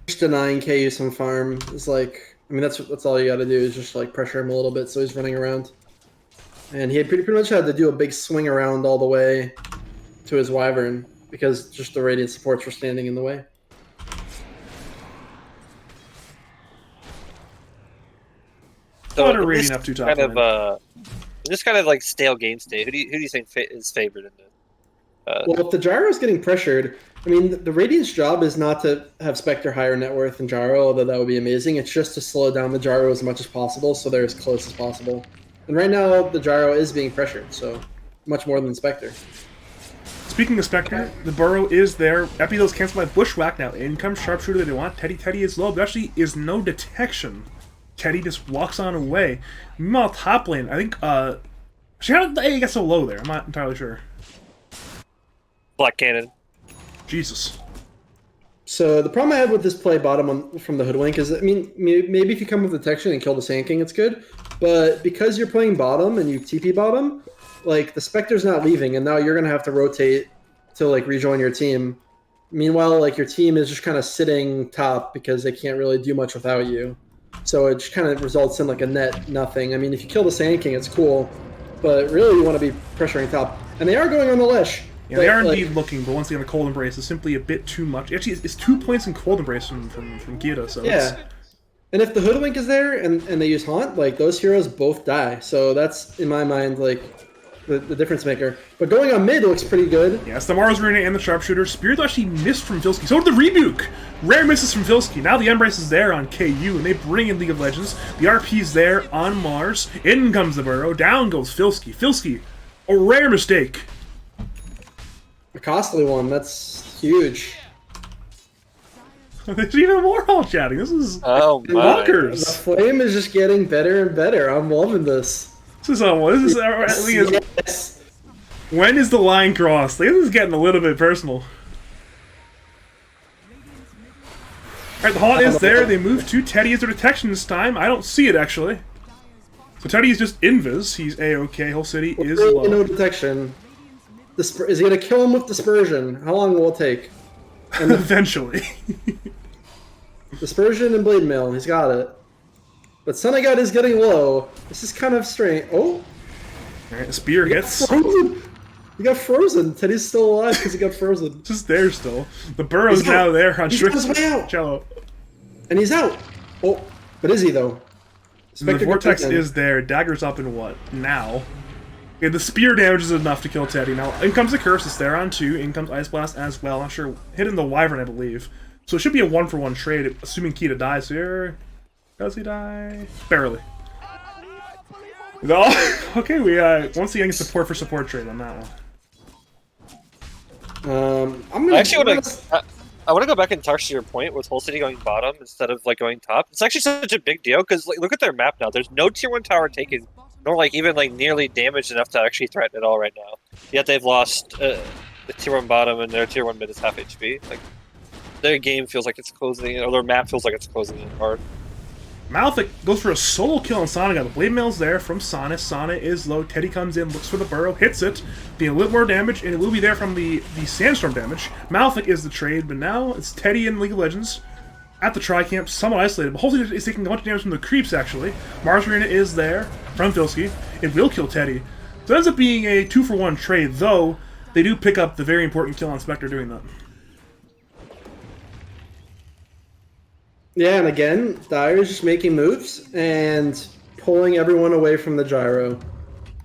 Just denying KU some farm is like, I mean, that's all you got to do is just like pressure him a little bit so he's running around. And he had pretty much had to do a big swing around all the way to his Wyvern because just the Radiant supports were standing in the way. So What are in Radiant this up to top kind lane? of in this kind of like stale game state, who do you think is favored in this? Well, if the Gyro is getting pressured, I mean, the Radiant's job is not to have Spectre higher net worth than Gyro, although that would be amazing. It's just to slow down the Gyro as much as possible so they're as close as possible. And right now, the Gyro is being pressured, so much more than Spectre. Speaking of Spectre, the Burrow is there. Epidose canceled by Bushwhack now. In comes Sharpshooter that they want. Teddy is low. There actually is no detection. Teddy just walks on away. Meanwhile, top lane, I think, how did the A get so low there? I'm not entirely sure. Black Cannon. Jesus. So the problem I have with this play from the Hoodwink is, I mean, maybe if you come with detection and kill the Sand King, it's good. But because you're playing bottom and you TP bottom, like, the Spectre's not leaving, and now you're going to have to rotate to, like, rejoin your team. Meanwhile, like, your team is just kind of sitting top because they can't really do much without you. So it just kind of results in, like, a net nothing. I mean, if you kill the Sand King, it's cool. But really, you want to be pressuring top. And they are going on the Lesh. Yeah, they are indeed looking, but once again, the Cold Embrace is simply a bit too much. Actually, it's 2 points in Cold Embrace from Gira, so Yeah. And if the Hoodwink is there and they use Haunt, like, those heroes both die. So that's, in my mind, like, the difference maker. But going on mid looks pretty good. yes, the Mars Arena and the Sharpshooter. Spirit actually missed from Filsky. So did the Rebuke! Rare misses from Filsky. Now the Embrace is there on KU, and they bring in League of Legends. The RP's there on Mars. In comes the Burrow. Down goes Filsky. Filsky, a rare mistake. A costly one. That's huge. There's even more all chatting. This is Oh my! The bonkers. flame is just getting better and better. I'm loving this. This is Yes. when is the line crossed? This is getting a little bit personal. Alright, the Haunt is there. They move to Teddy. Is there detection this time? I don't see it, actually. So Teddy is just invis. He's A-OK. Whole City is Really low. no detection. Is he going to kill him with Dispersion? How long will it take? Eventually. Dispersion and Blade Mail. He's got it. But Sunny-God is getting low. This is kind of strange. Oh! Alright, Spear hits. Frozen! He got frozen. Teddy's still alive because he got frozen. Just there still. The Burrow's He's out. now there on He's on his way out. Cello. And he's out! Oh, but is he though? And the Spectre Vortex gets in. is there. Dagger's up in what? Now. Okay, the spear damage is enough to kill Teddy. Now, in comes the Curse, it's there on 2. In comes Ice Blast as well. Not sure. Hitting the Wyvern, I believe. So it should be a 1-for-1 trade, assuming Kita dies here. Does he die? Barely. No. Okay, we once again get support for support trade on that one. I'm gonna I want to go back and touch your point with Whole City going bottom instead of like going top. It's actually such a big deal because like, look at their map now. There's no tier 1 tower taken, nor like even like nearly damaged enough to actually threaten it all right now. Yet they've lost the tier 1 bottom and their tier 1 mid is half HP. Like their game feels like it's closing in, or their map feels like it's closing in hard. Malphite goes for a solo kill on Sonic. The Blade Mail's there from Sana. Sana is low. Teddy comes in, looks for the burrow, hits it, being a little more damage, and it will be there from the Sandstorm damage. Malphite is the trade, but now it's Teddy in League of Legends at the Tri-Camp, somewhat isolated. But Halsey is taking a bunch of damage from the creeps, actually. Mars Arena is there from Filsky. It will kill Teddy. So it ends up being a 2-for-1 trade, though they do pick up the very important kill on Spectre doing that. Yeah, and again, Dire is just making moves and pulling everyone away from the gyro.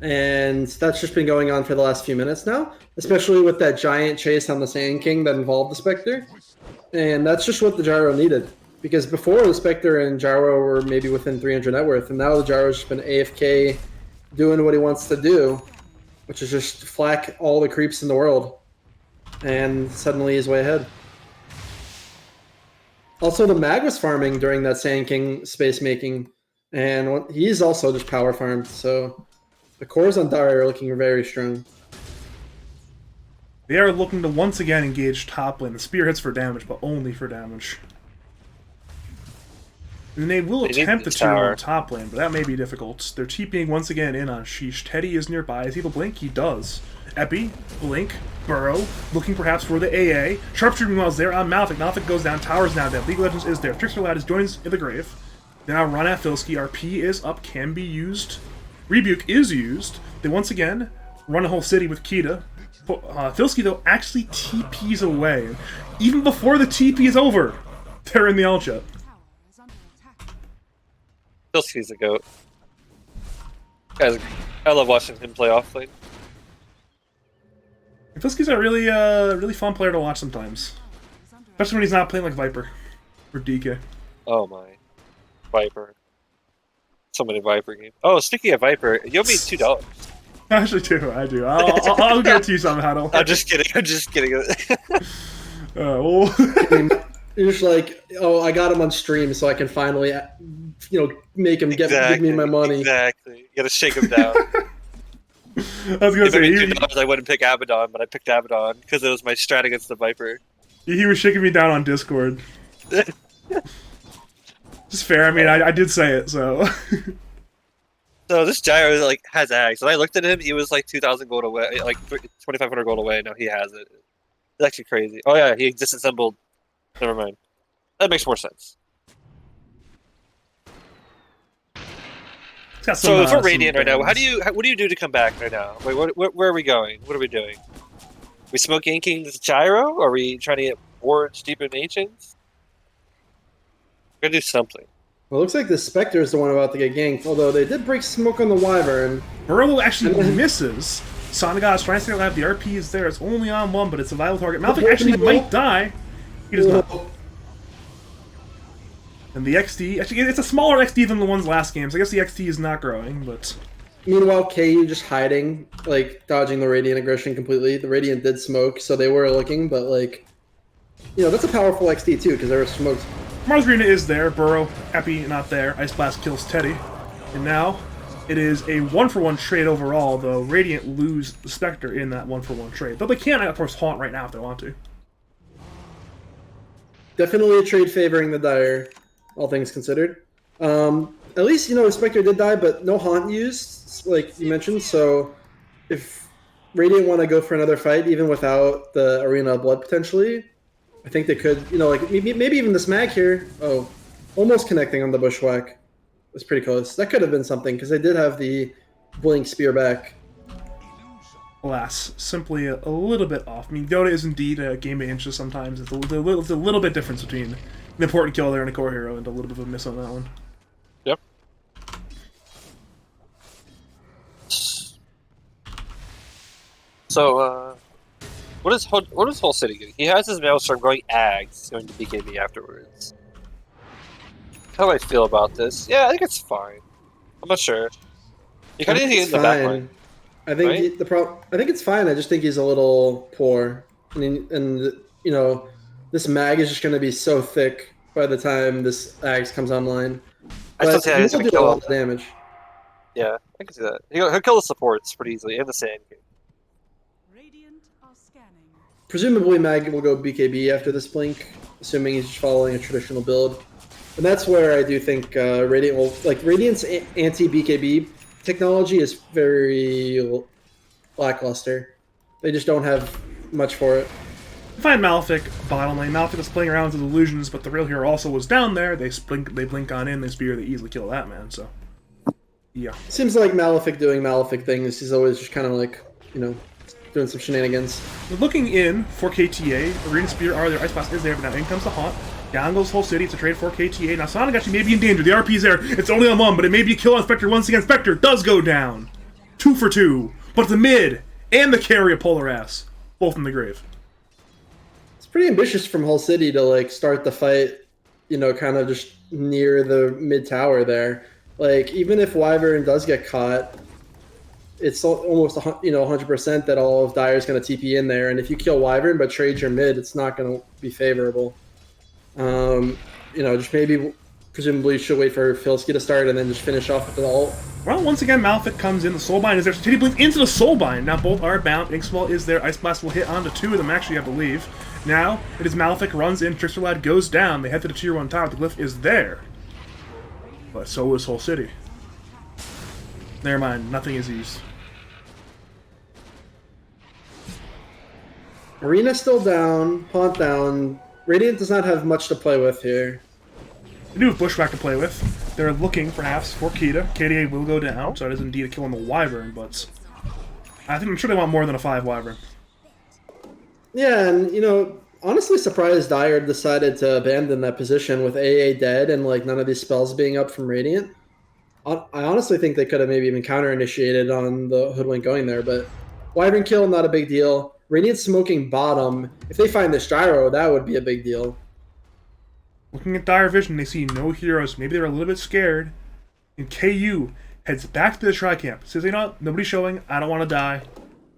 And that's just been going on for the last few minutes now, especially with that giant chase on the Sand King that involved the Spectre. And that's just what the gyro needed. Because before, the Spectre and gyro were maybe within 300 net worth, and now the gyro's just been AFK doing what he wants to do, which is just flack all the creeps in the world. And suddenly he's way ahead. Also, the Mag was farming during that Sand King space making, and he's also just power farmed, so the cores on Dire are looking very strong. They are looking to once again engage top lane. The spear hits for damage, but only for damage. And they will attempt the 2-1 top lane, but that may be difficult. They're TPing once again in on Sheeesh. Teddy is nearby. Is he able to blink? He does. Epi, Blink, Burrow, looking perhaps for the AA. Sharpshooter meanwhile is there on Malphite. Malphite goes down, Tower's now dead. League of Legends is there. Trickster Lad is joins in the grave. Now run at Filsky. RP is up, can be used. Rebuke is used. They once again run a whole city with Kita. Filsky, though, actually TPs away. Even before the TP is over, they're in the Ultra. Filsky's a goat. Guys, I love watching him play offlane. Filsky's a really fun player to watch sometimes. Especially when he's not playing like Viper or DK. Oh my. Viper. So many Viper games. Oh, speaking of Viper, you owe me $2. I actually do, I do. I'll get it to you somehow. Don't worry. I'm just kidding, I'm just kidding. Well. You're just like, oh, I got him on stream, so I can finally, make him give me my money. Exactly. You gotta shake him down. I was gonna say, $2, I wouldn't pick Abaddon, but I picked Abaddon because it was my strat against the Viper. He was shaking me down on Discord. Just fair. I mean, I did say it, so. So this gyro like has ags. When I looked at him, he was like 2,000 gold away, like 2,500 gold away. Now he has it. It's actually crazy. Oh yeah, he disassembled. Never mind. That makes more sense. So if we're Radiant right now, what do you do to come back right now? Wait, where are we going? What are we doing? We smoke yanking this gyro? Or are we trying to get more steeper nations? We're gonna do something. Well, it looks like the Spectre is the one about to get ganked, although they did break smoke on the Wyvern. Burrow actually misses. Sonic trying to stay alive. The RP is there. It's only on one, but it's a vital target. Malphite actually might die. He does not. And the XD, actually, it's a smaller XD than the ones last game, so I guess the XD is not growing, but... Meanwhile, KU just hiding, like, dodging the Radiant aggression completely. The Radiant did smoke, so they were looking, but, like... that's a powerful XD, too, because there were smokes. Mars Arena is there. Burrow, Epi, not there. Ice Blast kills Teddy. And now, it is a 1-for-1 trade overall, though Radiant lose the Spectre in that 1-for-1 trade. Though they can, of course, Haunt right now if they want to. Definitely a trade favoring the Dire, all things considered. At least, the Spectre did die, but no Haunt used, like you mentioned, so if Radiant want to go for another fight, even without the Arena of Blood potentially, I think they could, maybe even this mag here. Oh, almost connecting on the Bushwhack. Was pretty close. That could have been something, because they did have the Blink Spear back. Alas, simply a little bit off. I mean, Dota is indeed a game of inches sometimes. It's a little bit difference between an important kill there and a core hero, and a little bit of a miss on that one. Yep. So, what is Whole City getting? He has his Maelstrom going Ags, going to BKB afterwards. How do I feel about this? Yeah, I think it's fine. I'm not sure. You kind of need to get in the back line. I think right? I think it's fine. I just think he's a little poor. I mean, and you know, this mag is just going to be so thick by the time this Ags comes online. I still But say he he's will gonna do a kill lot him. of damage. Yeah, I can see that. He'll kill the supports pretty easily in the Sand King. Radiant are scanning. Presumably, Mag will go BKB after this blink, assuming he's just following a traditional build. And that's where I do think Radiant will Radiant's anti-BKB technology is very lackluster. They just don't have much for it. Find Malefic bottom lane. Malefic is playing around with his illusions, but the real hero also was down there. They blink on in, they spear, they easily kill that man. So, yeah. Seems like Malefic doing Malefic things. He's always just kind of like, doing some shenanigans. Looking in for KTA, Arena Spear are there, Ice Blast is there, but now in comes the Haunt. Down goes Whole City, it's a trade for KTA. Now Sonic actually may be in danger, the RP's there, it's only on one, but it may be a kill on Spectre once again. Spectre does go down. 2 for 2, but the mid and the carry of Polar Ass, both in the grave. It's pretty ambitious from Hull City to start the fight, kind of just near the mid tower there. Even if Wyvern does get caught, it's almost 100% that all of Dire's going to TP in there, and if you kill Wyvern but trade your mid, it's not going to be favorable. Just maybe presumably should wait for Filsky to start and then just finish off with the ult. Well, once again, Malefic comes in. The Soulbind is there. So Titty Blink into the Soulbind. Now both are bound. Inkswell is there. Ice Blast will hit onto 2 of them, actually, I believe. Now, it is Malefic runs in. Trickster Lad goes down. They head to the Tier 1 tower. The glyph is there. But so is Whole City. Never mind. Nothing is used. Arena's still down. Haunt down. Radiant does not have much to play with here. They do have Bushwhack to play with. They're looking, perhaps, for Kita. KDA will go down, so it is indeed a kill on the Wyvern, but I'm sure they want more than a 5 Wyvern. Yeah, and, honestly surprised Dire decided to abandon that position with AA dead and, none of these spells being up from Radiant. I honestly think they could have maybe even counter-initiated on the Hoodwink going there, but Wyvern kill, not a big deal. Radiant smoking bottom. If they find this gyro, that would be a big deal. Looking at Dire Vision, they see no heroes. Maybe they're a little bit scared. And KU heads back to the Tri-Camp. Says, nobody's showing. I don't want to die.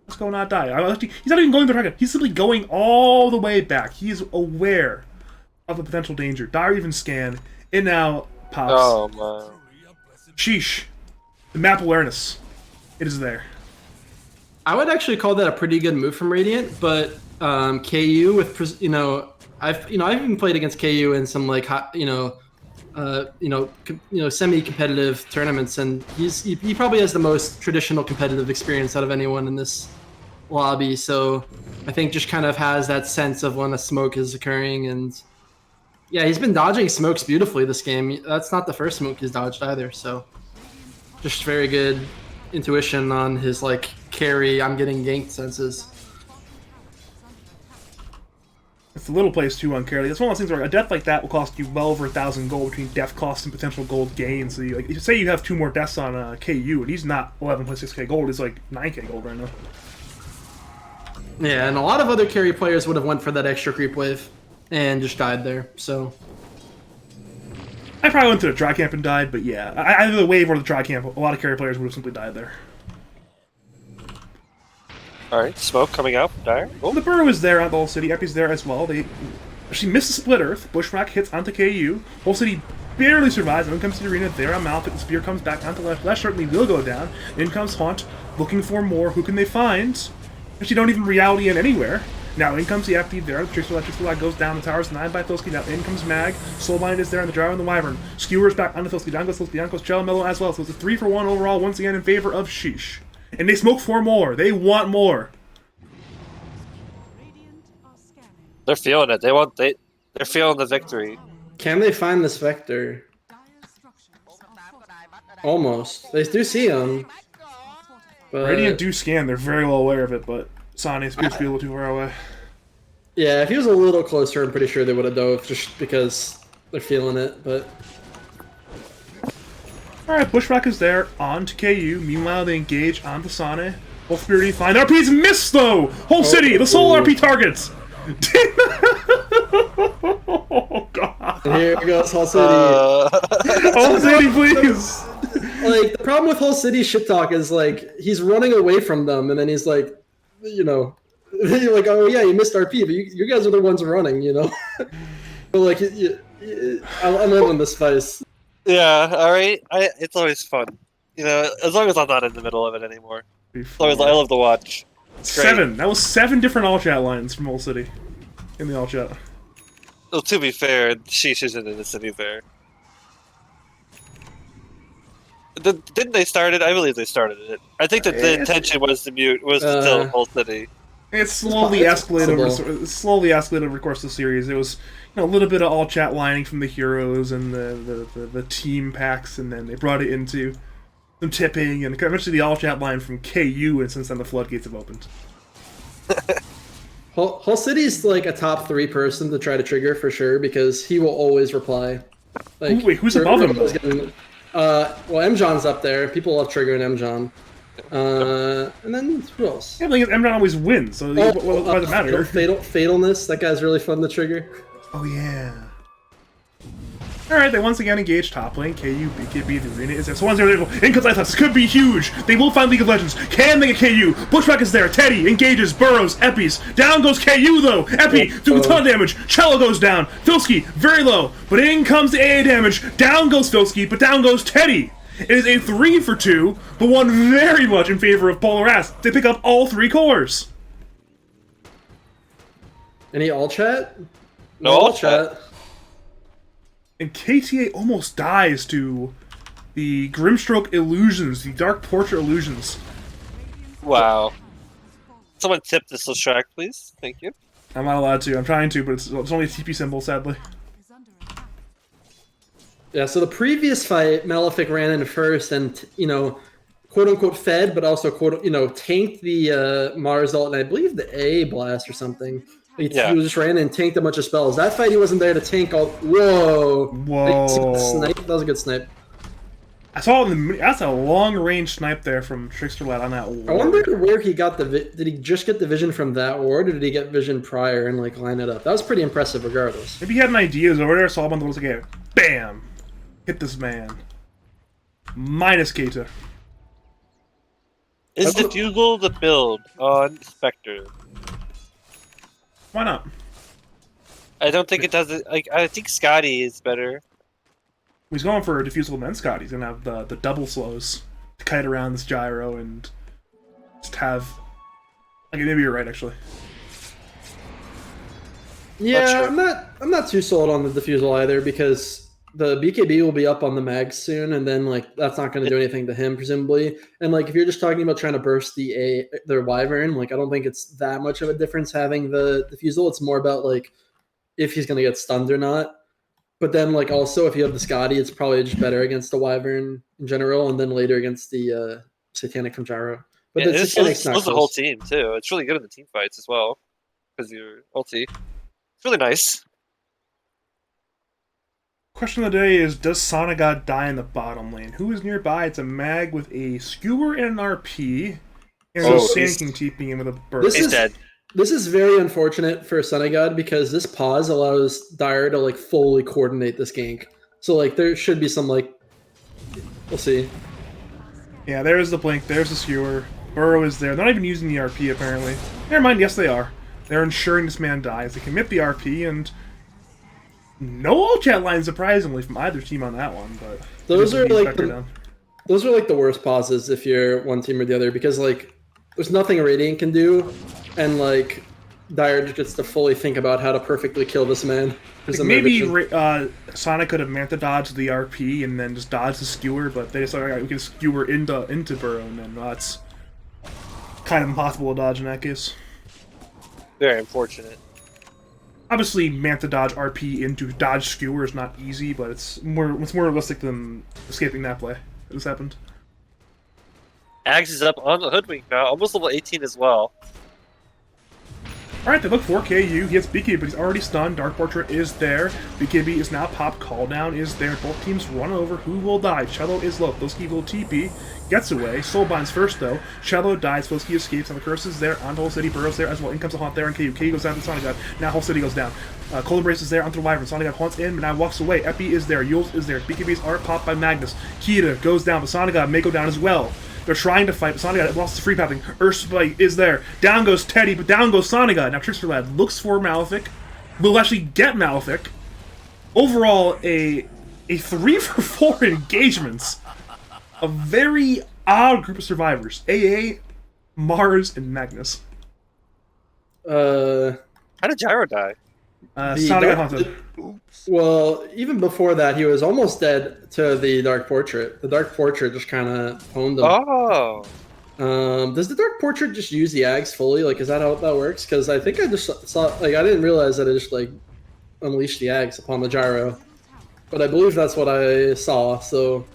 Let's go not die. He's not even going to the Tri-Camp. He's simply going all the way back. He is aware of the potential danger. Dire even scan. And now pops. Oh, man. Sheesh. The map awareness. It is there. I would actually call that a pretty good move from Radiant, but KU with I've even played against KU in some semi-competitive tournaments, and he probably has the most traditional competitive experience out of anyone in this lobby. So I think just kind of has that sense of when a smoke is occurring, and yeah, he's been dodging smokes beautifully this game. That's not the first smoke he's dodged either. So just very good intuition on his carry. I'm getting ganked senses. It's the little plays too uncarely. It's one of those things where a death like that will cost you well over 1,000 gold between death costs and potential gold gains. So you say you have 2 more deaths on KU, and he's not 11.6k gold. He's 9k gold right now. Yeah, and a lot of other carry players would have went for that extra creep wave and just died there. So I probably went to the Tri-Camp and died, but yeah, either the wave or the Tri-Camp, a lot of carry players would have simply died there. Alright, smoke coming out from Dire. Oh. The Burrow is there on the Whole City. Epi's there as well. She missed the Split Earth. Bushwhack hits onto KU. Whole City barely survives. Then comes to the arena. There on Malefic. The spear comes back onto left. Left certainly will go down. In comes Haunt, looking for more. Who can they find? Actually, don't even reality in anywhere. Now in comes the Epi there. The Trickster Lad goes down. The tower's 9 by Filsky. Now in comes Mag. Soulbind is there on the Driver and the Wyvern. Skewers back onto Filsky. Down goes Mellow as well. So it's a 3 for 1 overall once again in favor of Sheeesh. And they smoke 4 more. They want more. They're feeling it. They're feeling the victory. Can they find this Vector? Almost. They do see him. But Radiant do scan. They're very well aware of it, but Sonny appears to be a little too far away. yeah, if he was a little closer, I'm pretty sure they would have dove just because they're feeling it. But Alright, Bushwhack is there, on to KU. Meanwhile, they engage onto Sane. Full Spirit fine. RP's missed though! Whole City, the sole RP targets! Oh god. And here goes Hull City. Whole City, please! Like, the problem with Hull City shit talk is, like, he's running away from them, and then he's like, you know, you're like, oh yeah, you missed RP, but you guys are the ones running, you know? But, like, I live in this spice. Yeah, alright. It's always fun. You know, as long as I'm not in the middle of it anymore. It's always, I love to watch. It's great. 7. That was 7 different all chat lines from Whole City. In the all chat. Well, to be fair, Sheeesh isn't in the city there. Didn't they start it? I believe they started it. I think that the intention was to kill Whole City. It slowly escalated over the course of the series. It was a little bit of all chat lining from the heroes and the team packs, and then they brought it into some tipping, and eventually the all chat line from KU, and since then the floodgates have opened. Hull City's like a top 3 person to try to trigger for sure, because he will always reply. Like, wait, who's above him though? Well, M-John's up there. People love triggering M-John. And then who else? Yeah, but M always wins, so what does it matter? Fatalness. That guy's really fun to trigger. Oh yeah. Alright, they once again engage top lane. KU, BKB, the arena is there. So 1-0 in This could be huge. They will find League of Legends. Can they get KU? Bushwhack is there. Teddy engages, burrows, Eppies. Down goes KU though. Epi doing a ton of damage. Cello goes down. Filski, very low. But in comes the AA damage. Down goes Filski, but down goes Teddy. It is a 3 for 2, but one very much in favor of Polar Ass. They pick up all 3 cores. Any all chat? No all chat. And KTA almost dies to the Grimstroke illusions, the Dark Portrait illusions. Wow. Someone tip this track, please. Thank you. I'm not allowed to. I'm trying to, but it's only a TP symbol, sadly. Yeah, so the previous fight, Malefic ran in first and, you know, quote-unquote fed, but also, tanked the Mars ult, and I believe the A blast or something. He just ran and tanked a bunch of spells. That fight, he wasn't there to tank all... Whoa! Snipe? That was a good snipe. I saw that's a long-range snipe there from Trickster Lad on that ward. I wonder where he got the... Did he just get the vision from that ward, or did he get vision prior and, like, line it up? That was pretty impressive regardless. Maybe he had an idea. He was over there, saw him on the was like, bam! Hit this man. Minus Keita. Is Diffusal the build on Spectre? Why not? I don't think it does it. Like, I think Scotty is better. He's going for a Diffusal and Scott. He's gonna have the double slows to kite around this gyro and just have. Okay, maybe you're right actually. Yeah, sure. I'm not too sold on the Diffusal either, because the BKB will be up on the mag soon, and then like that's not going to do anything to him presumably. And like if you're just talking about trying to burst their Wyvern, like I don't think it's that much of a difference having the Diffusal. It's more about like if he's going to get stunned or not. But then like also if you have the Scotty, it's probably just better against the Wyvern in general, and then later against the Satanic from Gyro. But it slows the whole team too. It's really good in the team fights as well because you're ulti. It's really nice. Question of the day is, does Sonagod die in the bottom lane? Who is nearby? It's a mag with a skewer and an RP. And Sand King TPing in with a burst. He's dead. This is very unfortunate for Sonagod, because this pause allows Dire to like fully coordinate this gank. So like there should be some like... We'll see. Yeah, there's the blink, there's the skewer. Burrow is there. They're not even using the RP apparently. Never mind, yes they are. They're ensuring this man dies. They commit the RP and... No all chat lines, surprisingly, from either team on that one, but those are like the worst pauses if you're one team or the other, because like there's nothing Radiant can do, and like Dire just gets to fully think about how to perfectly kill this man. Like maybe Sonic could have Manta dodged the RP and then just dodged the skewer, but they just like, alright, we can skewer into Burrow, and then that's kind of impossible to dodge in that case. Very unfortunate. Obviously, Manta dodge RP into dodge skewer is not easy, but it's more realistic than escaping that play. This happened. Ags is up on the Hoodwink now, almost level 18 as well. Alright, they look for KU. He hits BKB, but he's already stunned. Dark Portrait is there. BKB is now popped. Call down is there. Both teams run over. Who will die? Cello is low. Filski will TP. Gets away. Soulbind's first, though. Cello dies. Filski escapes. And the curse is there. Onto Whole City. Burrows there as well. In comes a Haunt there. And KU. KU goes down to Sonic God. Now Whole City goes down. Cold Embrace is there. Onto the Wyvern. Sonic God haunts in, but now walks away. Epi is there. Yules is there. BKBs are popped by Magnus. Kita goes down, but Sonic God may go down as well. They're trying to fight, but Sonic God lost the free pathing. Earthspike is there. Down goes Teddy, but down goes Sonic God. Now Trickster Lad looks for Malefic. Will actually get Malefic. Overall, a 3 for 4 engagements. A very odd group of survivors. AA, Mars, and Magnus. How did Gyro die? Sonic got haunted. Well, even before that, he was almost dead to the Dark Portrait. The Dark Portrait just kind of owned him. Oh. Does the Dark Portrait just use the Ags fully? Like, is that how that works? Because I think I just saw, like, I didn't realize that it just, like, unleashed the Ags upon the Gyro. But I believe that's what I saw. So,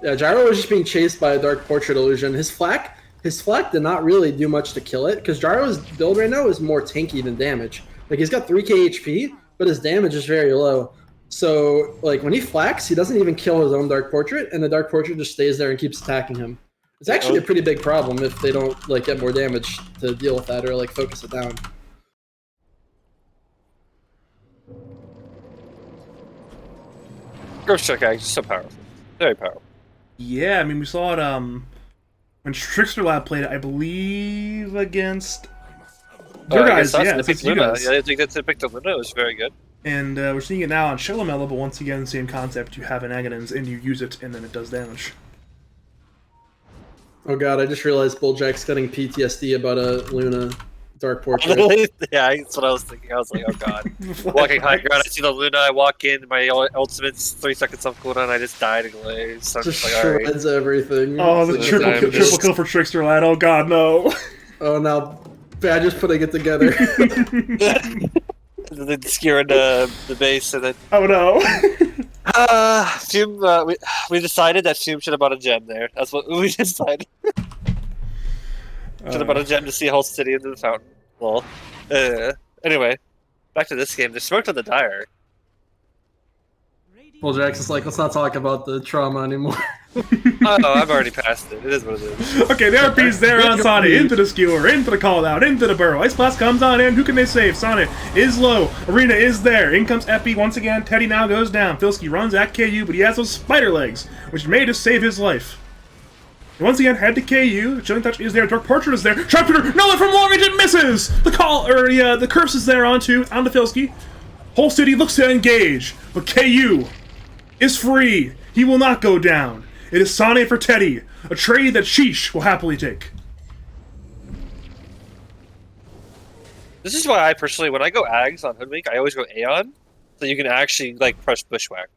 yeah, Gyro was just being chased by a Dark Portrait illusion. His flak did not really do much to kill it, because Gyro's build right now is more tanky than damage. Like, he's got 3k HP, but his damage is very low. So, like, when he flaks, he doesn't even kill his own Dark Portrait, and the Dark Portrait just stays there and keeps attacking him. It's actually a pretty big problem if they don't, like, get more damage to deal with that or, like, focus it down. Ghost Trick Egg is so powerful. Very powerful. Yeah, I mean, we saw it when Trickster Lab played it, I believe, against your guys. Yeah, against you guys. Yeah, I think that's picked up Luna. It was very good. And we're seeing it now on Shalomella, but once again, same concept. You have an Agadons, and you use it, and then it does damage. Oh god, I just realized Bulljaxx getting PTSD about a Luna Dark Portrait. Yeah, that's what I was thinking. I was like, oh god. Walking high ground, I see the Luna, I walk in, my ultimate's 3 seconds off cooldown, I just died in glaze. So I'm Just just like, alright. shreds everything. Oh, the triple kill for Trickster Lad. Oh god, no. Oh, now Badger's putting it together. Then skewering the base, and then Oh no. Fume. We decided that Fume should have bought a gem there. That's what we decided. Should have bought a gem to see a whole city into the fountain. Well, anyway, back to this game. They smoked on the Dire. Bulljaxx is like, let's not talk about the trauma anymore. Oh, I've already passed it. It is what it is. Okay, the RP's there on Sonic, into the skewer, into the call out, into the burrow. Ice Blast comes on in. Who can they save? Sonic is low. Arena is there. In comes Epi once again. Teddy now goes down. Filski runs at KU, but he has those spider legs, which may just save his life. And once again, head to KU. Chilling Touch is there. Dark Portrait is there. Sharpshooter, no, from long range, it misses. The curse is there onto Filski. Whole city looks to engage, but KU is free. He will not go down. It is Sane for Teddy, a trade that Sheeesh will happily take. This is why I personally, when I go Ags on Hoodwink, I always go Aeon, so you can actually like crush Bushwhack.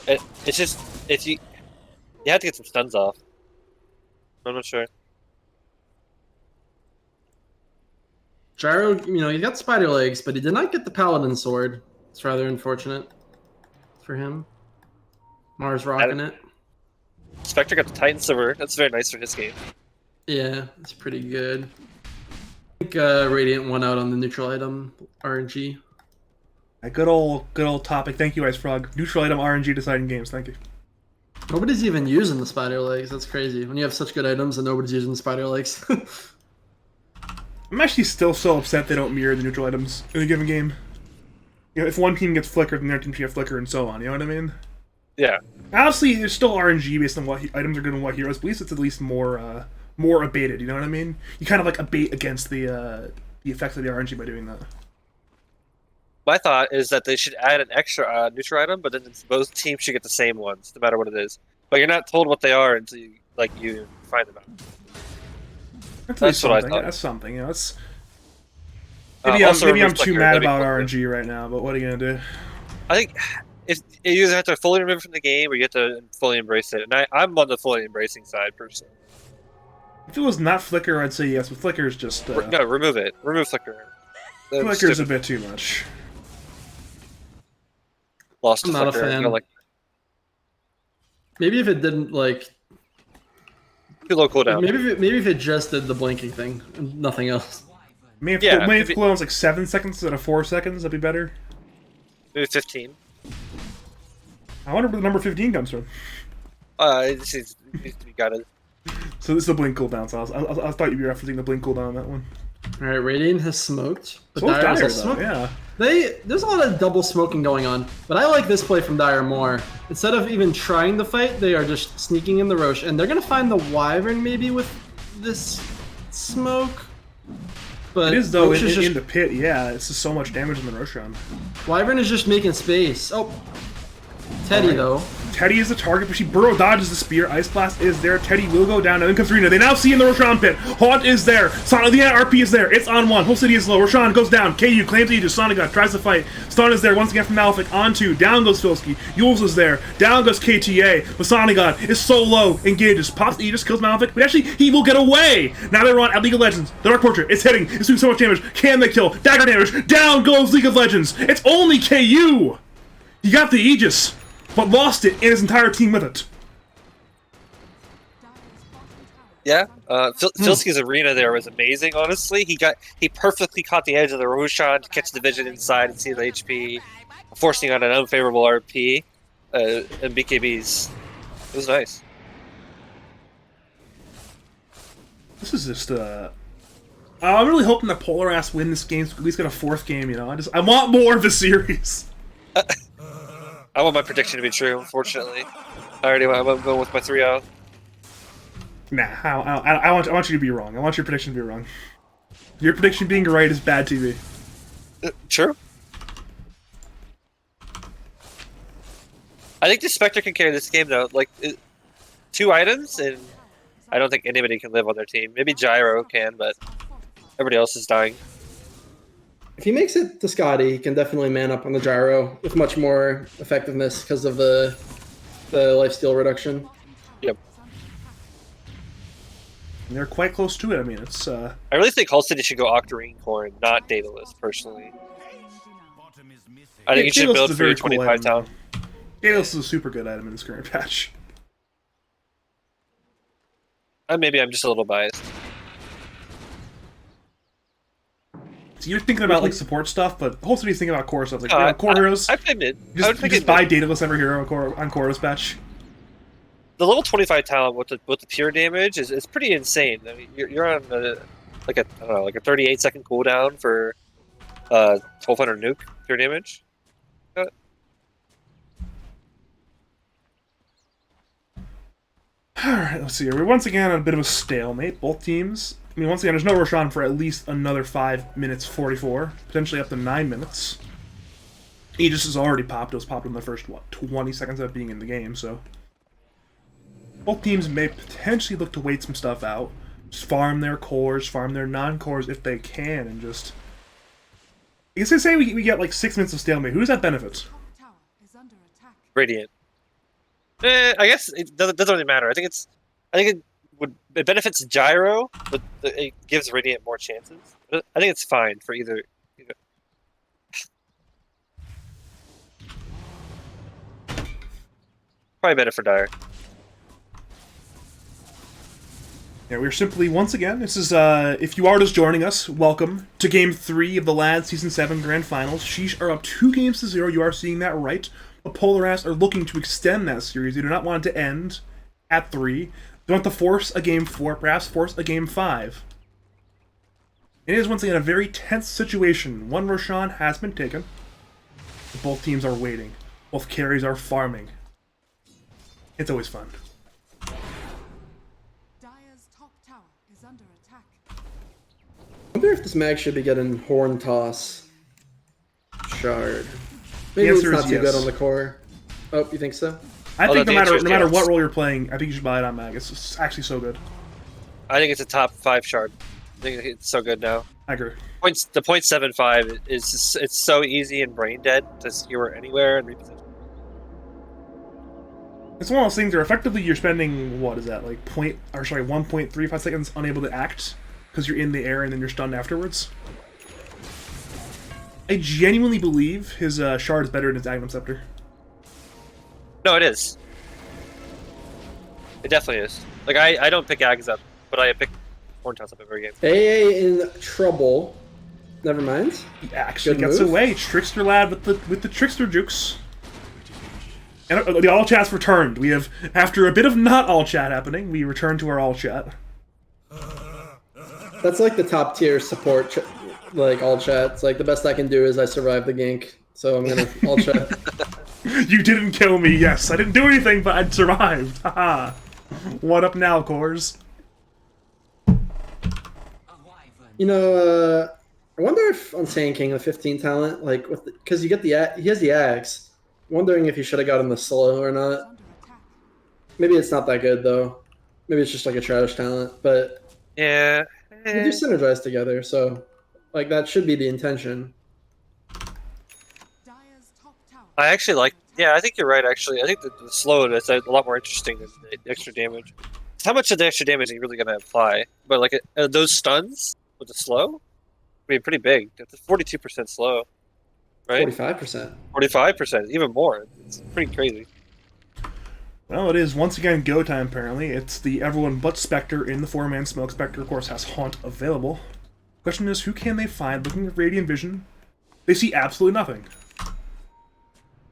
It's just you have to get some stuns off. I'm not sure. Gyro, he got spider legs, but he did not get the Paladin sword. It's rather unfortunate for him. Mars rocking it. Spectre got the Titan Silver. That's very nice for his game. Yeah, it's pretty good. I think Radiant won out on the neutral item RNG. A good old topic. Thank you, Ice Frog. Neutral item RNG deciding games. Thank you. Nobody's even using the spider legs. That's crazy. When you have such good items and nobody's using the spider legs. I'm actually still so upset they don't mirror the neutral items in a given game. If one team gets flickered, then their team should get flickered, and so on. You know what I mean? Yeah. Obviously, there's still RNG based on what items are good and what heroes, but at least more abated. You know what I mean? You kind of like abate against the effects of the RNG by doing that. My thought is that they should add an extra neutral item, but then both teams should get the same ones, no matter what it is. But you're not told what they are until you find them out. That's what I something. thought. That's something. That's Also maybe I'm remove too Flicker, mad that'd be about cool. RNG right now. But what are you gonna do? I think if you either have to fully remove it from the game or you have to fully embrace it. And I'm on the fully embracing side, personally. If it was not Flicker, I'd say yes. But Flicker is just No, remove it. Remove Flicker. Flicker's a bit too much. Lost I'm to not a Flicker. fan. I don't like Maybe if it didn't too low cooldown. maybe if it just did the blinking thing and nothing else. Maybe Yeah, if maybe- cooldowns like 7 seconds instead of 4 seconds, that'd be better. Maybe 15. I wonder where the number 15 comes from. It needs to be gutted. So this is the blink cooldown, so I thought you'd be referencing the blink cooldown on that one. All right, Radiant has smoked, but So it's Dire Dire, has though, smoked. yeah. There's a lot of double smoking going on, but I like this play from Dire more. Instead of even trying to fight, they are just sneaking in the Roche, and they're gonna find the Wyvern maybe with this smoke. But It is, though, Roche is in just, the pit, yeah, it's just so much damage in the Roshan. Wyvern is just making space. Oh, Teddy Alright. though. Teddy is the target, but she burrow dodges the spear. Ice Blast is there. Teddy will go down. Now in comes Rena. They now see in the Roshan pit. Haunt is there. Sonic, the RP is there. It's on one. Whole city is low. Roshan goes down. KU claims the Aegis. Sonic God tries to fight. Stun is there once again from Malefic. On two. Down goes Filsky. Yules is there. Down goes KTA. But Sonic God is so low. Engages. Pops the Aegis. Kills Malefic. But actually, he will get away. Now they're on at League of Legends. The Dark Portrait. It's hitting. It's doing so much damage. Can they kill? Dagger damage. Down goes League of Legends. It's only KU. He got the Aegis, but lost it and his entire team with it. Yeah, Filsky's arena there was amazing. Honestly, he perfectly caught the edge of the Roshan to catch the vision inside and see the HP, forcing on an unfavorable RP and BKBs. It was nice. This is just I'm really hoping that Polar Ass win this game, so at least get a 4th game. You know, I want more of the series. I want my prediction to be true. Unfortunately, I'm going with my 3-0. Nah, I want you to be wrong. I want your prediction to be wrong. Your prediction being right is bad TV. True. I think the Spectre can carry this game though. Like 2 items, and I don't think anybody can live on their team. Maybe Gyro can, but everybody else is dying. If he makes it to Scotty, he can definitely man up on the Gyro with much more effectiveness because of the lifesteal reduction. Yep. And they're quite close to it. I mean, it's I really think Hull City should go Octarine Core, not Daedalus, personally. I think you should Daedalus build is a for your very cool 25 item, town. Daedalus is a super good item in this current patch. Maybe I'm just a little biased. So you're thinking about like support stuff, but Whole City's thinking about core stuff, like No, core heroes. I play mid. I You would pick just it buy mid. Daedalus every hero on core this patch. The level 25 talent with the pure damage is pretty insane. I mean, you're on like a 38-second cooldown for 1200 nuke pure damage. Alright, let's see here. We're once again on a bit of a stalemate. Both teams. I mean, once again, there's no Roshan for at least another 5 minutes 44, potentially up to 9 minutes. Aegis is already popped. It was popped in the first, 20 seconds of being in the game, so. Both teams may potentially look to wait some stuff out. Just farm their cores, farm their non-cores if they can, and just. I guess they say we get like 6 minutes of stalemate. Who does that benefit? Radiant. I guess it doesn't really matter. I think it benefits Gyro, but it gives Radiant more chances. I think it's fine for either. Probably better for Dire. Yeah, we're simply, once again, this is, if you are just joining us, welcome to Game 3 of the LAD Season 7 Grand Finals. Sheeesh are up 2-0. You are seeing that right. The Polar Ass are looking to extend that series. They do not want it to end at 3. They want to force a Game 4, perhaps force a Game 5. It is, once again, a very tense situation. One Roshan has been taken. Both teams are waiting. Both carries are farming. It's always fun. I wonder if this mag should be getting Horn Toss Shard. Maybe The it's answer not is too yes. good on the core. Oh, you think so? I Although think no the answer matter is no matter yes. what role you're playing, I think you should buy it on Mag. It's actually so good. I think it's a top 5 shard. I think it's so good now. I agree. The .75 is just, it's so easy and brain dead to skewer anywhere and reposition. It's one of those things where effectively you're spending, what is that, like 1.35 seconds unable to act because you're in the air and then you're stunned afterwards. I genuinely believe his shard is better than his Agnum Scepter. No, it is. It definitely is. Like I don't pick Ags up, but I pick Horn Toss up every game. AA in trouble. Never mind. He actually Good gets move. away. Trickster lad with the trickster jukes. And the all chat's returned. We have, after a bit of not all chat happening, we return to our all chat. That's like the top tier support, like all chat. It's like the best I can do is I survived the gank, so I'm gonna all chat. You didn't kill me. Yes, I didn't do anything, but I survived. Haha. What up now, Cores? You know, I wonder if on Saiyan King the 15 talent, like, because you get he has the axe. Wondering if you should have got him the slow or not. Under attack. Maybe it's not that good though. Maybe it's just like a trash talent, but Yeah. they do synergize together, so like that should be the intention. Dire's top tower. I actually like. Yeah, I think you're right. Actually, I think the slow is a lot more interesting than the extra damage. How much of the extra damage are you really gonna apply? But like those stuns with the slow, I mean, pretty big. That's 42% slow, right? 45%. 45%, even more. It's pretty crazy. Well, it is once again go time, apparently. It's the everyone but Spectre in the 4-man smoke. Spectre, of course, has Haunt available. Question is, who can they find looking at Radiant Vision? They see absolutely nothing.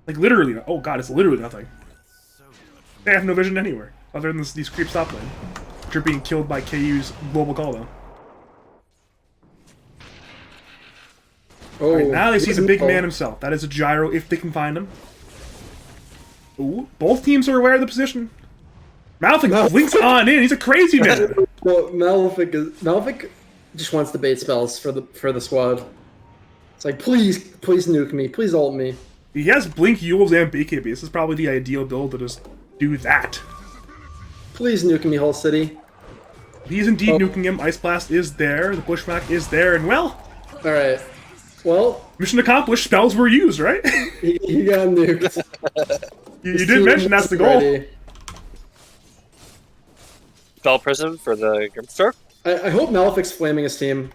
Like, literally, oh god, it's literally nothing. They have no vision anywhere, other than these creeps top lane, which are being killed by KU's global cooldown. Oh, Alright, now they see the big oh. man himself. That is a gyro, if they can find him. Ooh, both teams are aware of the position. Malefic blinks on in. He's a crazy man. Well, Malefic just wants to bait spells for the squad. It's like, please nuke me, please ult me. He has Blink, Yules, and BKB. This is probably the ideal build to just do that. Please nuke me, whole city. He's indeed nuking him. Ice Blast is there. The Bushwhack is there. And, well, All right. Well, mission accomplished. Spells were used, right? he got nuked. you did mention that's the goal. Ready. Spell Prism for the Grimstar. I hope Malefic's flaming his team.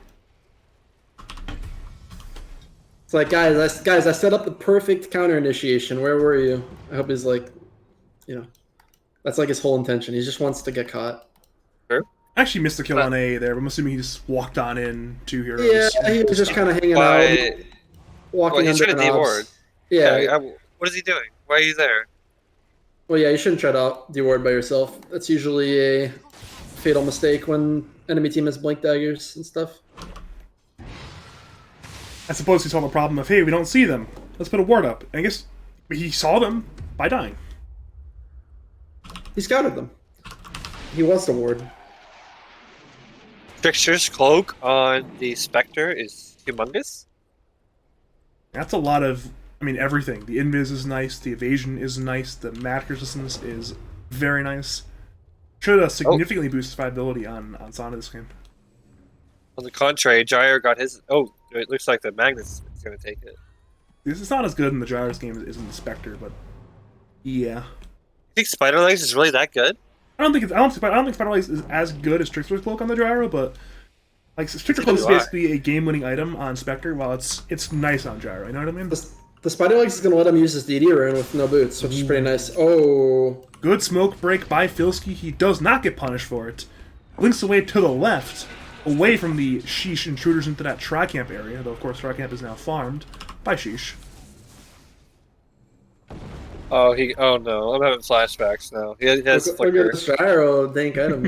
It's like, guys, I set up the perfect counter initiation. Where were you? I hope he's like, you know, that's like his whole intention. He just wants to get caught. I actually missed the kill on A there, but I'm assuming he just walked on in 2 heroes. Yeah, he was just kind of hanging Why? out, walking He's under trying to knobs. deward. Yeah. What is he doing? Why are you there? Well, yeah, you shouldn't try to deward by yourself. That's usually a fatal mistake when enemy team has blink daggers and stuff. I suppose he saw the problem of, hey, we don't see them. Let's put a ward up. And I guess he saw them by dying. He scouted them. He was the ward. Trickster's cloak on the Spectre is humongous. That's a lot of, I mean, everything. The invis is nice, the evasion is nice, the magic resistance is very nice. Should have significantly boosted survivability on Sana this game. On the contrary, Gyre got his. Oh, it looks like the Magnus is going to take it. This is not as good in the Gyros game as in the Spectre, but yeah. You think Spider Legs is really that good? I don't think Spider Legs is as good as Trickster's Cloak on the Gyro, but like Trickster's Cloak is Why? basically a game-winning item on Spectre, while it's nice on Gyro. You know what I mean? The Spider Legs is going to let him use his DD rune with no boots, which is pretty nice. Oh. Good smoke break by Filsky. He does not get punished for it. Blinks away to the left, away from the Sheeesh intruders into that Tri-Camp area, though of course Tri-Camp is now farmed by Sheeesh. Oh no, I'm having flashbacks now. He has Look flicker. at this gyro, dank item.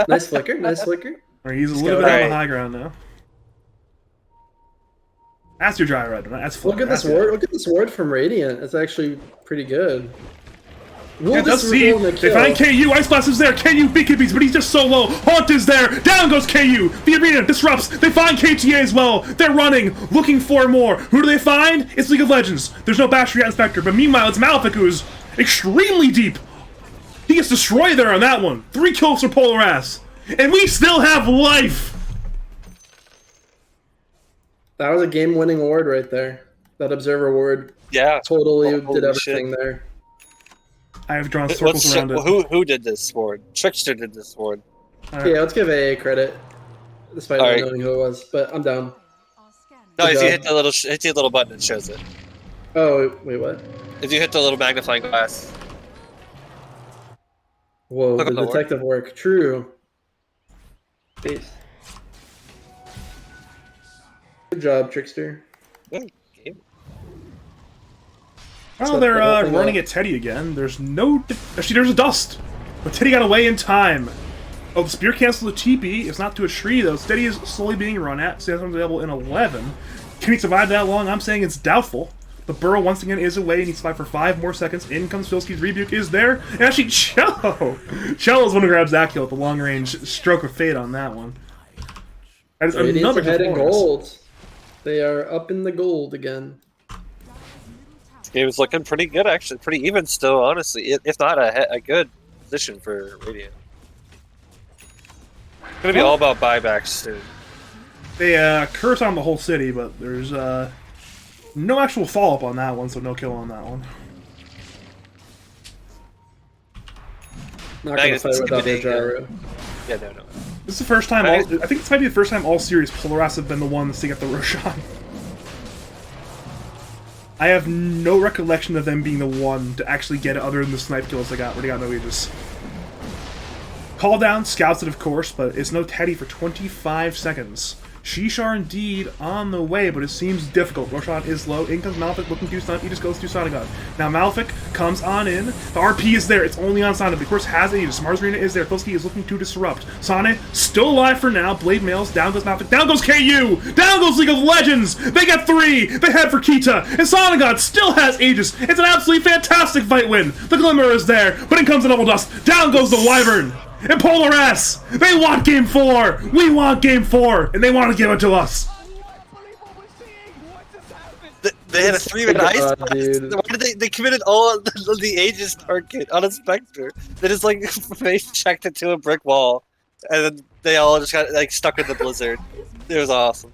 Nice flicker, nice flicker. Alright, he's a He's little got bit on right. the high ground now. That's your Gyro, that's flicker. Look at this That's it. ward. Look at this ward from Radiant. It's actually pretty good. Will Yeah, it does this see. result in a They kill? find KU. Ice Blast is there. KU BKBs, but he's just so low. Haunt is there. Down goes KU. The arena disrupts. They find KTA as well. They're running, looking for more. Who do they find? It's League of Legends. There's no Bastion yet, Spectre, but meanwhile, it's Malefic who's extremely deep. He gets destroyed there on that one. 3 kills for Polar Ass. And we still have life. That was a game-winning ward right there. That observer ward Yeah. totally Holy did everything shit. there. I have drawn circles around it. Who did this sword? Trickster did this sword. Yeah, let's give AA credit, despite not Alright. knowing who it was. But I'm down. Are scanning. No, Good if you job. hit the little button, it shows it. Oh wait, what? If you hit the little magnifying glass. Whoa, Look the at the detective work. True. Peace. Good job, Trickster. Yeah, game. Oh, they're running at Teddy again. There's no... Actually, there's a dust. But Teddy got away in time. Oh, the spear canceled the TP. It's not to a tree, though. Teddy is slowly being run at. Stands available in 11. Can he survive that long? I'm saying it's doubtful. But Burrow, once again, is away. He needs to survive for 5 more seconds. In comes Filski's Rebuke is there. And actually, Cello! Cello's one who grabs that kill with the long-range stroke of fate on that one. That is Radiant's another ahead in performance. gold. They are up in the gold again. This game is looking pretty good, actually. Pretty even still, honestly. If not a good position for Radiant. It's going to be all about buybacks soon. They curse on the whole city, but there's no actual follow-up on that one, so no kill on that one. Not gonna fight without their gyro. Yeah, no. This is the first time. I think this might be the first time all series Polaras have been the ones to get the Roshan. I have no recollection of them being the one to actually get it, other than the snipe kills they got, where they got no ages. Call down, scouts it of course, but it's no Teddy for 25 seconds. Sheeesh are indeed on the way, but it seems difficult. Roshan is low. In comes Malefic looking to stun. He just goes to Sonagod. Now Malefic comes on in. The RP is there. It's only on Sana. Of course, has it. Mars Arena is there. Filski is looking to disrupt. Sane still alive for now. Blade mails. Down goes Malefic. Down goes KU. Down goes League of Legends. They get 3. They head for Kita. And Sonagod still has Aegis. It's an absolutely fantastic fight win. The Glimmer is there, but in comes the Double Dust. Down goes the Wyvern. And Polaras! They want Game 4! We want Game 4! And they want to give it to us! They had a 3-man ice blast. dude. Why did they committed all of the Aegis target on a Spectre? They just like face checked it to a brick wall. And then they all just got like stuck in the blizzard. It was awesome.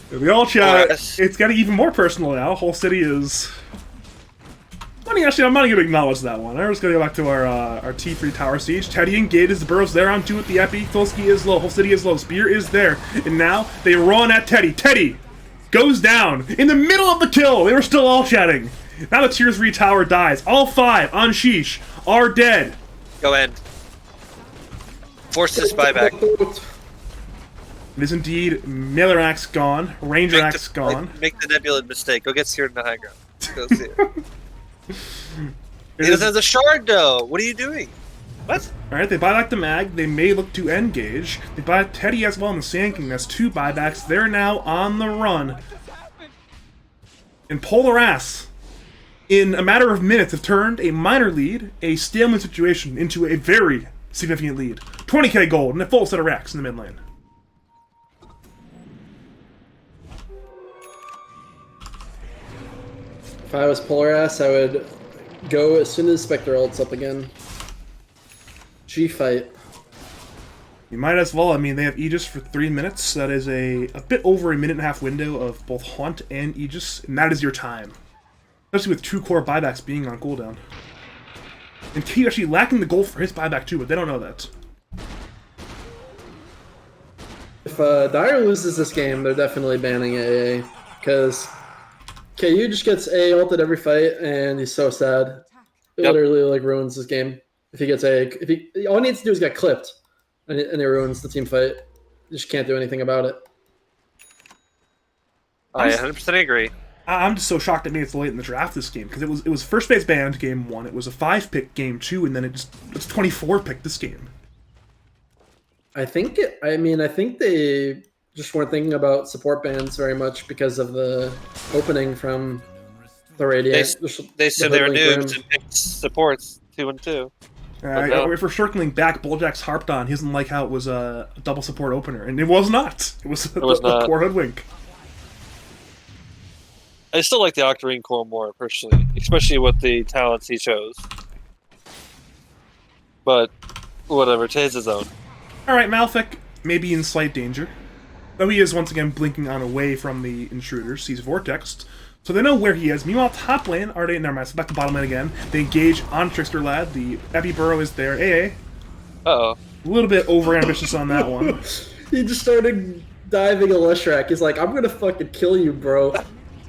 We all chat. Polaras. It's getting even more personal now. Whole city is... Actually, I'm not going to acknowledge that one. I'm just going to go back to our T3 Tower Siege. Teddy engages, the Burrow's there on 2 with the Epi. Filski is low, whole city is low, Spear is there. And now they run at Teddy. Teddy goes down in the middle of the kill. They were still all chatting. Now the Tier 3 tower dies. All 5 on Sheeesh are dead. Go end. Force this buyback. It is indeed Millerax gone, Rangerax gone. Make the Nebula mistake. Go get Seared in the high ground. Go see it. He doesn't have the shard though. What are you doing? What? Alright, they buy back the mag. They may look to engage. They buy Teddy as well in the Sand King. That's 2 buybacks. They're now on the run. And Polaras, in a matter of minutes, have turned a minor lead, a stalemate situation, into a very significant lead. 20k gold and a full set of racks in the mid lane. If I was Polaras, I would go as soon as Spectre ults up again. G-fight. You might as well. I mean, they have Aegis for 3 minutes. That is a bit over a 1.5-minute window of both Haunt and Aegis, and that is your time. Especially with 2 core buybacks being on cooldown. And Kate actually lacking the gold for his buyback too, but they don't know that. If Dire loses this game, they're definitely banning AA. Because KU just gets A ulted every fight, and he's so sad. It literally like ruins this game. If he gets A, all he needs to do is get clipped, and it ruins the team fight. You just can't do anything about it. I 100% agree. I'm just so shocked it made it so late in the draft this game, because it was first base banned game 1, it was a 5-pick game 2, and then it's 24-pick this game. I think they just weren't thinking about support bans very much because of the opening from the Radiant. They said they were noobs and picked supports 2 and 2. If we're circling back, Bulljaxx harped on, he doesn't like how it was a double support opener, and it was not. It was the core hoodwink. I still like the Octarine core more, personally, especially with the talents he chose. But, whatever, to his own. Alright, Malefic may be in slight danger. Though he is once again blinking on away from the intruders, sees Vortex, so they know where he is. Meanwhile, top lane, never mind, so back to bottom lane again. They engage on Trickster Lad, the Epi Burrow is there. AA. Uh-oh. A little bit over-ambitious on that one. He just started diving a Leshrac. He's like, I'm gonna fucking kill you, bro.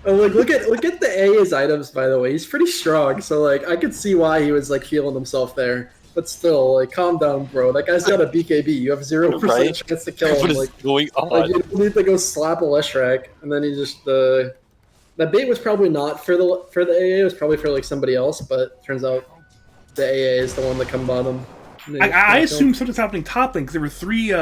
And like, look at the AA's items, by the way. He's pretty strong, so like, I could see why he was like feeling himself there. but still, like, calm down, bro. That guy's got a BKB. You have 0% Right? chance to kill What him. is Like, going like, on? you don't need to go slap a Leshrac, and then he just that bait was probably not for the AA. It was probably for like somebody else, but turns out the AA is the one that come bottom. I assumed something's happening top lane because there were 3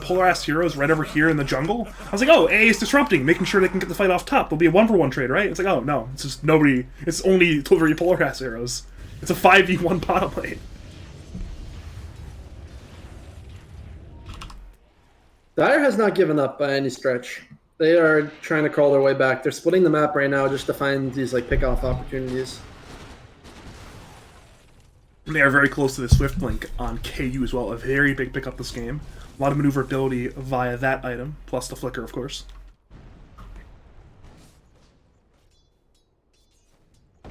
polar ass heroes right over here in the jungle. I was like, oh, AA is disrupting, making sure they can get the fight off top. There'll be a 1-for-1 trade, right? It's like, oh no, it's just nobody. It's only 3 polar ass heroes. It's a 5v1 bottom lane. Dire has not given up by any stretch. They are trying to crawl their way back. They're splitting the map right now just to find these like pick-off opportunities. And they are very close to the Swift Blink on KU as well. A very big pickup this game. A lot of maneuverability via that item, plus the Flicker, of course.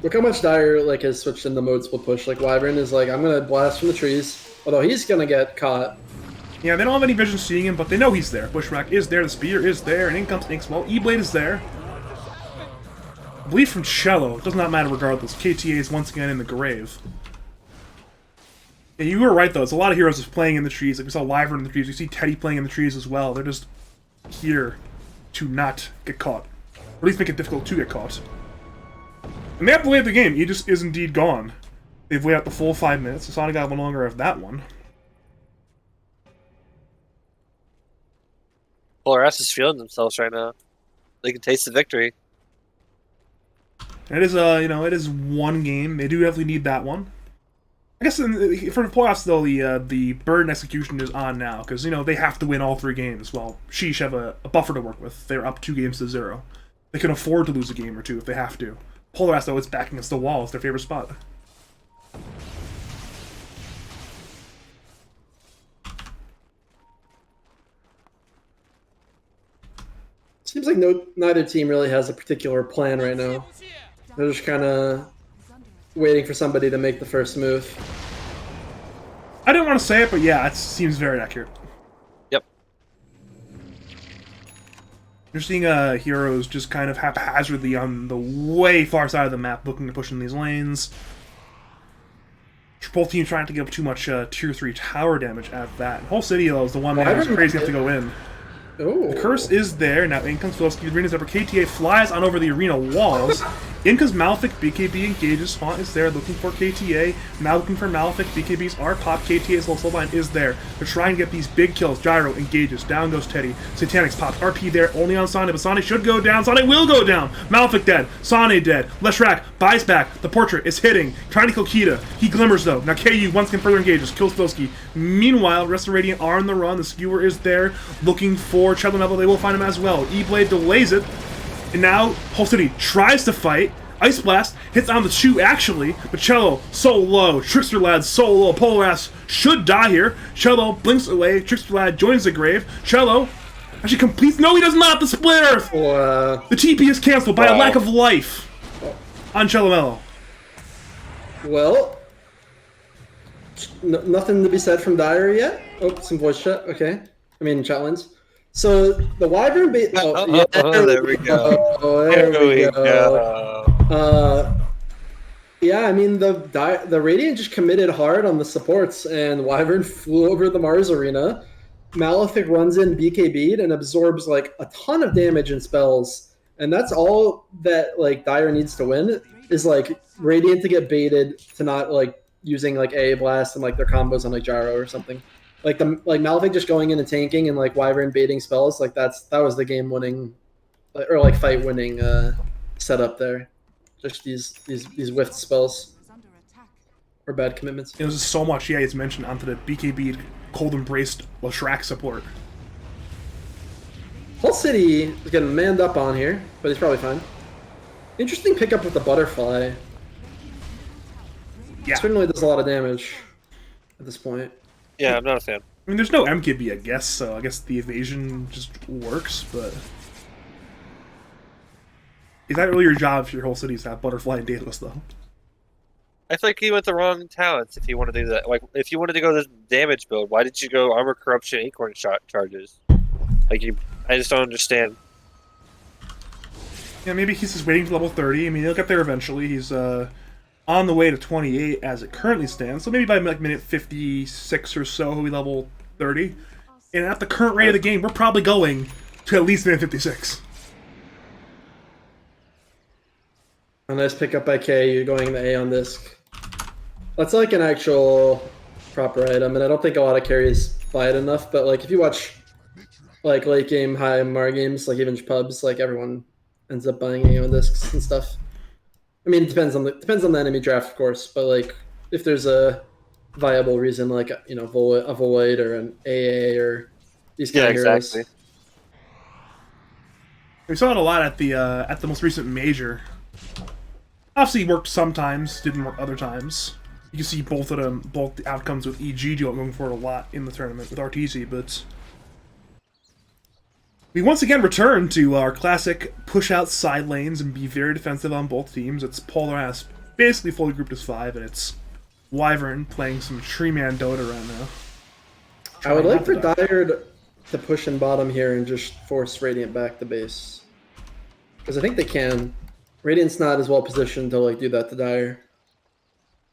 Look how much Dire like has switched in the mode split push. Like Wyvern is like, I'm gonna blast from the trees, although he's gonna get caught. Yeah, they don't have any vision seeing him, but they know he's there. Bushwhack is there, the spear is there, and in comes Inkswell. E-Blade is there. I believe from Cello. It does not matter regardless. KTA is once again in the grave. Yeah, you were right though. It's a lot of heroes just playing in the trees. Like we saw Wyvern in the trees. We see Teddy playing in the trees as well. They're just here to not get caught. Or at least make it difficult to get caught. And they have to lay out the game. Aegis is indeed gone. They've laid out the full 5 minutes. Sonic God no longer have that one. Polar Ass is feeling themselves right now. They can taste the victory. And it is, it is one game. They do definitely need that one. I guess for the playoffs, though, the burden execution is on now, because, they have to win all 3 games. Well, Sheeesh have a buffer to work with. They're up 2 games to 0. They can afford to lose a game or 2 if they have to. Polar Ass, though, it's back against the wall. It's their favorite spot. Seems like neither team really has a particular plan right now. They're just kind of waiting for somebody to make the first move. I didn't want to say it, but yeah, it seems very accurate. Yep. You're seeing heroes just kind of haphazardly on the way far side of the map looking to push in these lanes. Both teams trying to give up too much tier 3 tower damage at that. Whole city, though, is the one that is crazy enough to go in. Oh. The curse is there. Now in comes Filski. The arena's over. KTA flies on over the arena walls. In comes Malefic. BKB engages. Font is there looking for KTA. Now looking for Malefic. BKBs are popped. KTA's low line is there. They're trying to get these big kills. Gyro engages. Down goes Teddy. Satanix popped. RP there only on Sane, but Sane should go down. Sane will go down. Malefic dead. Sane dead. Leshrac buys back. The portrait is hitting. Trying to kill Kita. He glimmers though. Now KU once again further engages. Kills Filski. Meanwhile, the rest of Radiant are on the run. The skewer is there looking for Cello Neville. They will find him as well. E-Blade delays it. And now, Whole City tries to fight. Ice Blast hits on the 2 actually, but Cello so low. Trickster Lad so low. Polar Ass should die here. Cello blinks away. Trickster Lad joins the grave. Cello actually completes. No, he does not. The Split Earth. The TP is canceled by a lack of life on Cello Mello. Well, nothing to be said from Dire yet. Oh, some voice chat. Okay. I mean, chat lines. So the Wyvern bait. Oh, yeah, there we go. There we go. Yeah, I mean the Radiant just committed hard on the supports, and Wyvern flew over the Mars arena. Malefic runs in BKB'd and absorbs like a ton of damage and spells, and that's all that like Dire needs to win is like Radiant to get baited to not like using like A blast and like their combos on like Gyro or something. Like Malefic just going in and tanking and like Wyvern baiting spells, like that was the game winning or like fight winning setup there. Just these whiffed spells or bad commitments. It was just so much it's mentioned onto the BKB cold embraced Leshrac support. Whole City is getting manned up on here, but he's probably fine. Interesting pickup with the butterfly. Yeah. Certainly does a lot of damage at this point. Yeah, I'm not a fan. I mean, there's no MKB, I guess, so I guess the evasion just works, but... Is that really your job if your whole city's have Butterfly and Daedalus, though? I feel like he went the wrong talents if you want to do that. Like, if you wanted to go this damage build, why did you go Armor Corruption Acorn charges? Like, I just don't understand. Yeah, maybe he's just waiting for level 30. I mean, he'll get there eventually. He's on the way to 28 as it currently stands. So maybe by like minute 56 or so, he'll be level 30. And at the current rate of the game, we're probably going to at least minute 56. A nice pickup by K. You're going the A on disc. That's like an actual proper item, and I don't think a lot of carries buy it enough. But like, if you watch like late game, high MR games, like even pubs, like everyone ends up buying A on discs and stuff. I mean, it depends on the enemy draft, of course. But like, if there's a viable reason, like a void or an AA or these kind of heroes. Exactly. We saw it a lot at the most recent major. Obviously, it worked sometimes, didn't work other times. You can see both the outcomes with EG going forward a lot in the tournament with RTC, but we once again return to our classic push out side lanes and be very defensive on both teams. It's Polar Ass basically fully grouped as 5, and it's Wyvern playing some Tree Man Dota right now. I would like for Dire to push in bottom here and just force Radiant back to base. Because I think they can. Radiant's not as well positioned to like do that to Dire.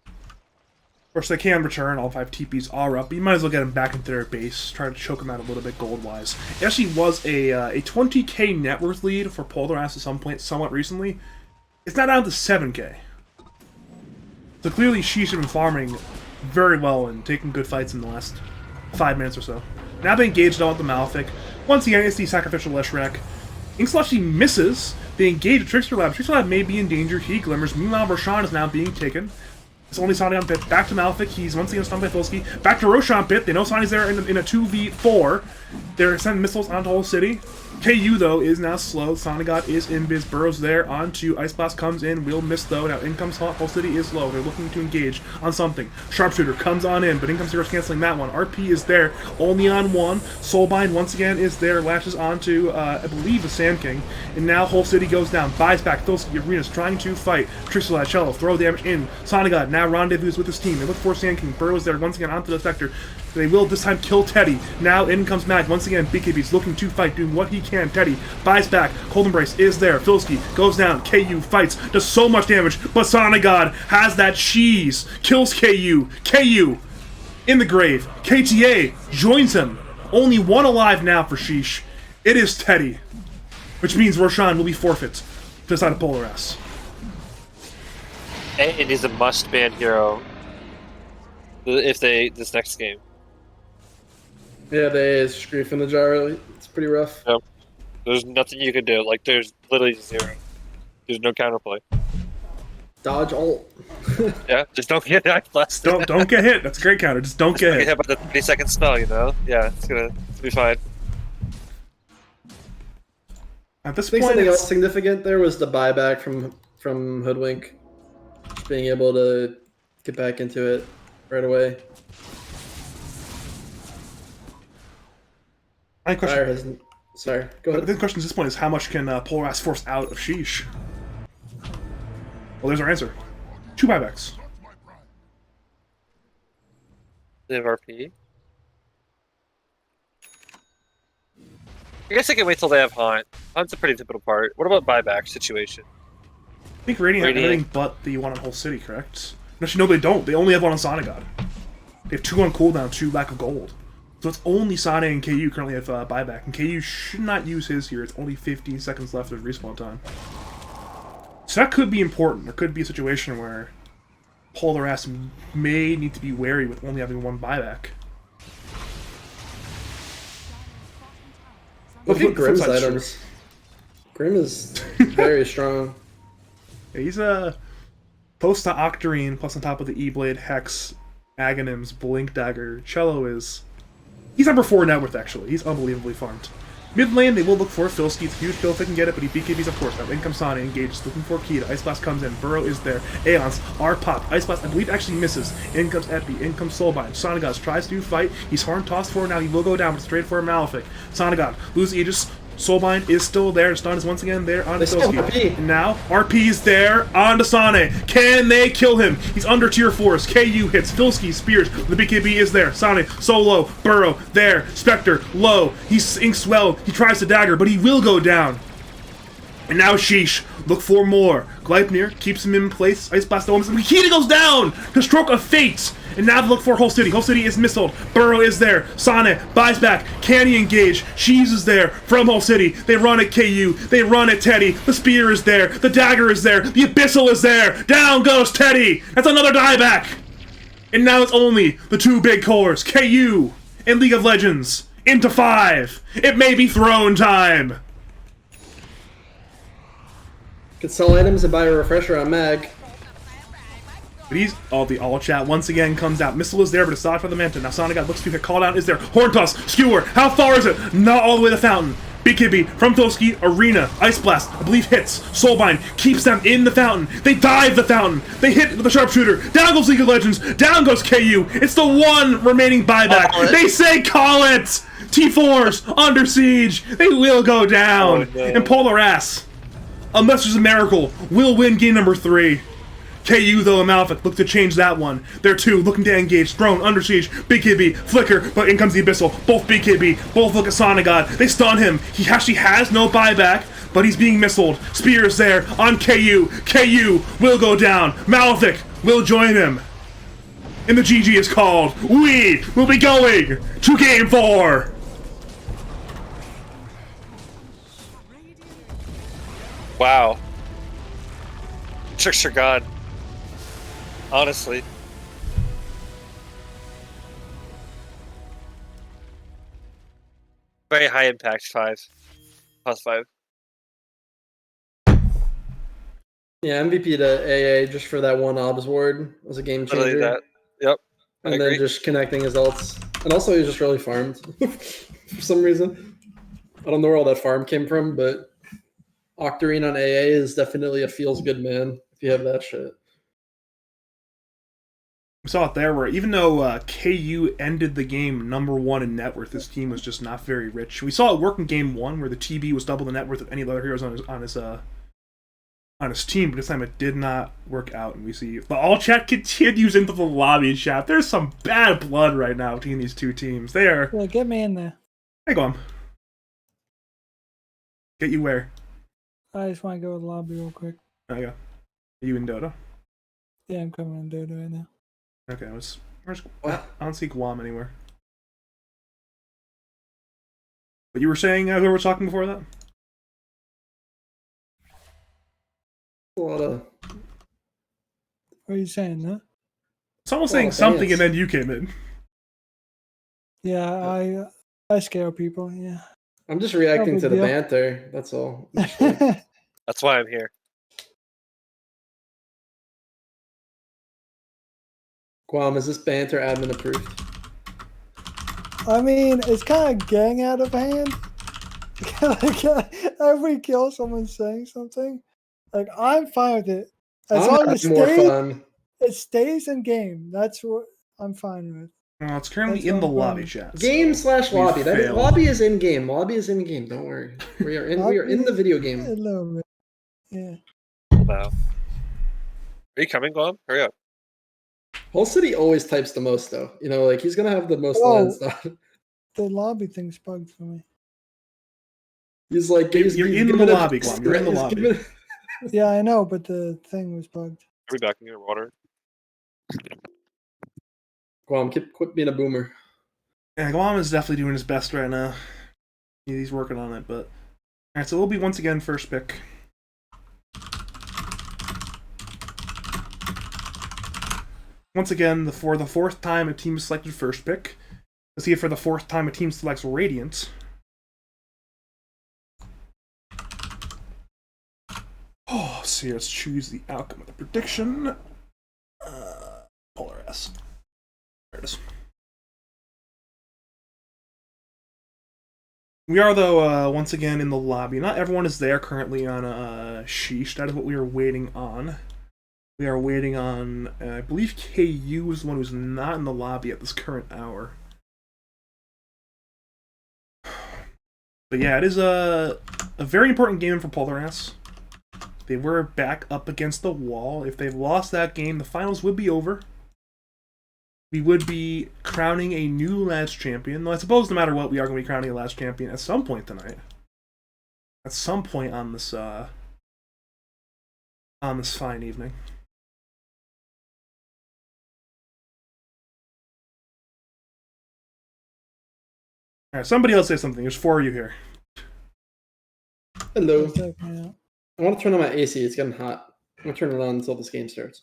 Of course, they can return. All 5 TPs are up. But you might as well get them back into their base. Try to choke them out a little bit gold-wise. It actually was a 20k net worth lead for Polar Ass at some point somewhat recently. It's now down to 7k. So clearly Sheeesh has been farming very well and taking good fights in the last 5 minutes or so. Now they engaged on with the Malefic. Once again, it's the sacrificial Leshrac. Inksel actually misses. They engage a Trickster Lab. Trickster Lab may be in danger. He glimmers. Meanwhile, Roshan is now being taken. It's only Sonny on Pit. Back to Malefic. He's once again stunned by Filski. Back to Roshan Pit. They know Sonny's there in a 2v4. They're sending missiles onto Whole City. KU, though, is now slow. Sonigod is in biz. Burrows there. Onto Ice Blast comes in. Will miss, though. Now in comes Hot. Whole City is low. They're looking to engage on something. Sharpshooter comes on in, but in comes Heroes canceling that one. RP is there. Only on one. Soulbind once again is there. Lashes onto, I believe, the Sand King. And now Whole City goes down. Buys back. Filski Arena's trying to fight. Trixel Cello. Throw damage in. Sonigod now rendezvous with his team. They look for Sand King. Burrows there once again onto the sector. They will this time kill Teddy. Now in comes Mag. Once again, BKB's looking to fight, doing what he can. Teddy buys back. Cold Embrace is there. Filski goes down. KU fights. Does so much damage. But Sonigod has that cheese. Kills KU. KU in the grave. KTA joins him. Only one alive now for Sheeesh. It is Teddy. Which means Roshan will be forfeit to the side of Polar Ass. And it is a must-ban hero if this next game. Yeah, they is Grief in the jar. It's pretty rough. Yep. There's nothing you can do. Like, there's literally zero. There's no counterplay. Dodge ult. Yeah, just don't get Ice Blast. Don't get hit. That's a great counter. Just don't get Get hit. hit by the 30-second spell, you know? Yeah, it's gonna be fine. At this I think point, something it's- else significant there was the buyback from Hoodwink. Just being able to get back into it right away. My question, Fire hasn't. Sorry, go ahead. the question at this point is how much can Polar Ass force out of Sheeesh? Well, there's our answer. 2 buybacks. They have RP. I guess I can wait till they have Haunt. Haunt's a pretty typical part. What about buyback situation? I think Radiant have everything but the one on Whole City, correct? No, they don't. They only have one on Sonigod. They have 2 on cooldown, 2 lack of gold. So it's only Sane and KU currently have buyback. And KU should not use his here. It's only 15 seconds left of respawn time. So that could be important. There could be a situation where Polar Ass may need to be wary with only having 1 buyback. Look at Grimm's Flip side's true. items. Grimm is very strong. Yeah, he's a close to Octarine, plus on top of the E-Blade, Hex, Aghanims, Blink Dagger. Cello is... He's number 4 net worth, actually. He's unbelievably farmed. Mid lane, they will look for Filski. It's a huge kill if they can get it, but he BKBs, of course. Now in comes Sane, engages, looking for Kita. Ice Blast comes in. Burrow is there. Aeons are popped. Ice Blast, I believe, actually misses. In comes Epi. In comes Soulbind. Sonigod tries to fight. He's horn tossed for now. He will go down, but straight for a Malefic. Sonigod loses Aegis. Soulbind is still there. Stun is once again there on Filski. And now RP is there on to Sane. Can they kill him? He's under tier 4s. KU hits. Filski spears. The BKB is there. Sane solo. Burrow there. Spectre low. He's inks well. He tries to dagger, but he will go down. And now Sheeesh, look for more. Gleipnir keeps him in place. Ice Blast the woman. Makita goes down to Stroke of Fate. And now look for Whole City. Whole City is missiled. Burrow is there. Sane buys back. Can he engage? Sheesh is there from Whole City. They run at KU. They run at Teddy. The Spear is there. The Dagger is there. The Abyssal is there. Down goes Teddy. That's another dieback. And now it's only the two big cores, KU and League of Legends, into 5. It may be throne time. Could sell items and buy a refresher on Mag. But he's the all chat once again comes out. Missile is there, but it's dodged by the Manta. Now Sonic looks to get called out. Is there? Horn Toss, Skewer. How far is it? Not all the way to the fountain. BKB from Tolsky, Arena, Ice Blast, I believe hits. Soulbind keeps them in the fountain. They dive the fountain. They hit with the sharpshooter. Down goes League of Legends. Down goes KU. It's the one remaining buyback. They say call it. T4s under siege. They will go down. Oh, no. And Polar Ass, unless there's a miracle, will win game number 3. KU, though, and Malefic look to change that one. They're 2, looking to engage. Throne, Under Siege, BKB, Flicker, but in comes the Abyssal. Both BKB, both look at Sonigod. They stun him. He actually has no buyback, but he's being missiled. Spear is there on KU. KU will go down. Malefic will join him. And the GG is called. We will be going to game 4. Wow. Tricks are gone. Honestly. Very high impact 5. Plus 5. Yeah, MVP to AA just for that one Obs ward was a game changer. Literally that. Yep. I And agree. then just connecting his ults. And also he was just really farmed for some reason. I don't know where all that farm came from, but Octarine on AA is definitely a feels good man if you have that shit. We saw it there where even though KU ended the game number 1 in net worth, his team was just not very rich. We saw it work in game 1 where the TB was double the net worth of any of the other heroes on his team, but this time it did not work out. And we see the all chat continues into the lobby chat. There's some bad blood right now between these two teams. There. Yeah, get me in there. Hey, go on. Get you where? I just want to go to the lobby real quick. There you go. Are you in Dota? Yeah, I'm coming in Dota right now. Okay, where's What? I don't see Guam anywhere. But you were saying who were talking before that? A lot of What are you saying, huh? Someone Oh, saying something dance. and then you came in. Yeah, I scare people, yeah. I'm just reacting big to the deal. banter. That's all. That's why I'm here. Guam, is this banter admin approved? I mean, it's kind of getting out of hand. Like, every kill, someone's saying something. Like, I'm fine with it. As I'm long as having more fun. it stays in game. That's what I'm fine with. Well, it's currently That's in the no lobby problem. chat. Game so / lobby. we That is, failed. lobby is in game. Lobby is in game. Don't worry. We are in the video A game. little bit. Yeah. Now. Are you coming, Guam? Hurry up. Whole City always types the most though. You know, like he's gonna have the most Whoa. land stuff. The lobby thing's bugged for me. He's like You're in the giving it- lobby, Guam. You're in the he's lobby. giving- Yeah, I know, but the thing was bugged. Are we back in your water? Guam, quit being a boomer. Yeah, Guam is definitely doing his best right now. He's working on it, but alright, so we'll be once again first pick. Once again, for the 4th time a team is selected first pick. Let's see if for the 4th time a team selects Radiant. Oh, so let's choose the outcome of the prediction. Polar S. There it is. We are, though, once again in the lobby. Not everyone is there currently on Sheeesh. That is what we are waiting on. We are waiting on, I believe KU is the one who's not in the lobby at this current hour. But yeah, it is a very important game for Polaris. They were back up against the wall. If they've lost that game, the finals would be over. We would be crowning a new last champion. Though I suppose no matter what, we are going to be crowning a last champion at some point tonight. at some point on this fine evening. All right, somebody else say something. There's 4 of you here. Hello. It's like, yeah. I want to turn on my AC. It's getting hot. I'm gonna turn it on until this game starts.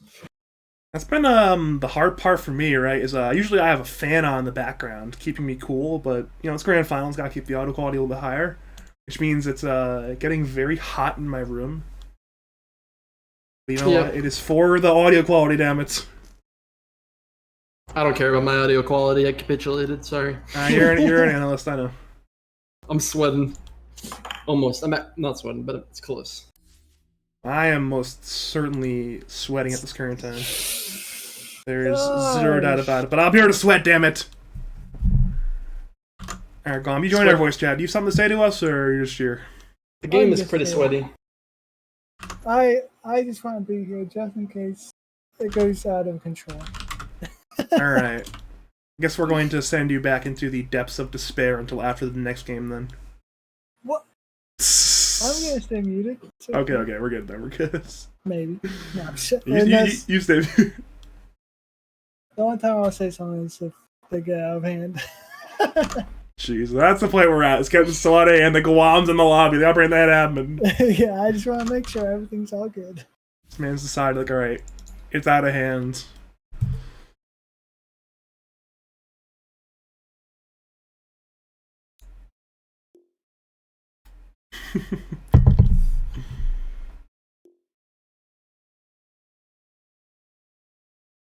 That's been the hard part for me, right? Is usually I have a fan on in the background keeping me cool, but it's grand finals, gotta keep the audio quality a little bit higher, which means it's getting very hot in my room. But what? It is for the audio quality, damn it. I don't care about my audio quality. I capitulated. Sorry. You're an analyst, I know. I'm sweating. Almost. I'm not sweating, but it's close. I am most certainly sweating at this current time. There's zero doubt about it. But I'm here to sweat, damn it! Alright, Gom, you join our voice chat. Do you have something to say to us, or you're just here? The game is pretty sweaty. I just want to be here just in case it goes out of control. Alright. I guess we're going to send you back into the depths of despair until after the next game, then. What? I'm gonna stay muted. Okay, we're good then. We're good. Maybe. No, shit. You stay. The only time I'll say something is if they get out of hand. Jeez, that's the point we're at. It's getting sweaty, and the Guam's in the lobby. They operate that admin. Yeah, I just want to make sure everything's all good. This man's decided, like, alright, it's out of hand.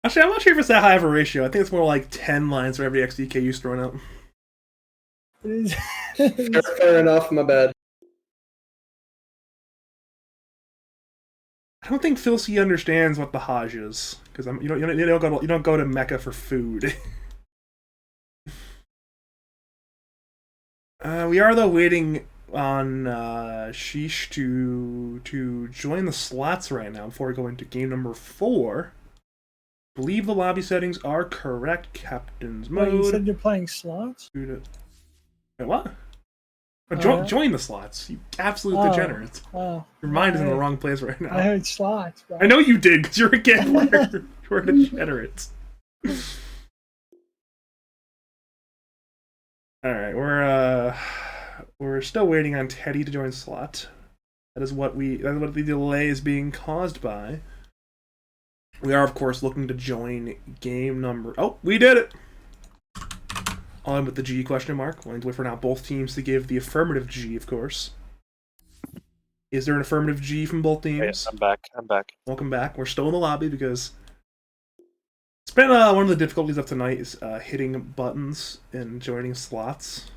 Actually, I'm not sure if it's that high of a ratio. I think it's more like 10 lines for every XDKU's thrown out. It is. Fair enough. My bad. I don't think Phil C understands what the Hajj is, because you don't go to Mecca for food. We are though waiting on Sheeesh to join the slots right now before we go into game number 4. Believe the lobby settings are correct. Captain's mode. Wait, you said you're playing slots? Wait, what? Join the slots, you absolute degenerate. Oh, Your mind is in the wrong place right now. I heard slots. Bro. I know you did, because you're a gambler. You're a degenerate. Alright, we're still waiting on Teddy to join slot. That is what the delay is being caused by. We are, of course, looking to join game number... Oh, we did it! On with the G question mark. We'll wait for now both teams to give the affirmative G, of course. Is there an affirmative G from both teams? Yes, I'm back. Welcome back. We're still in the lobby because it's been one of the difficulties of tonight is hitting buttons and joining slots.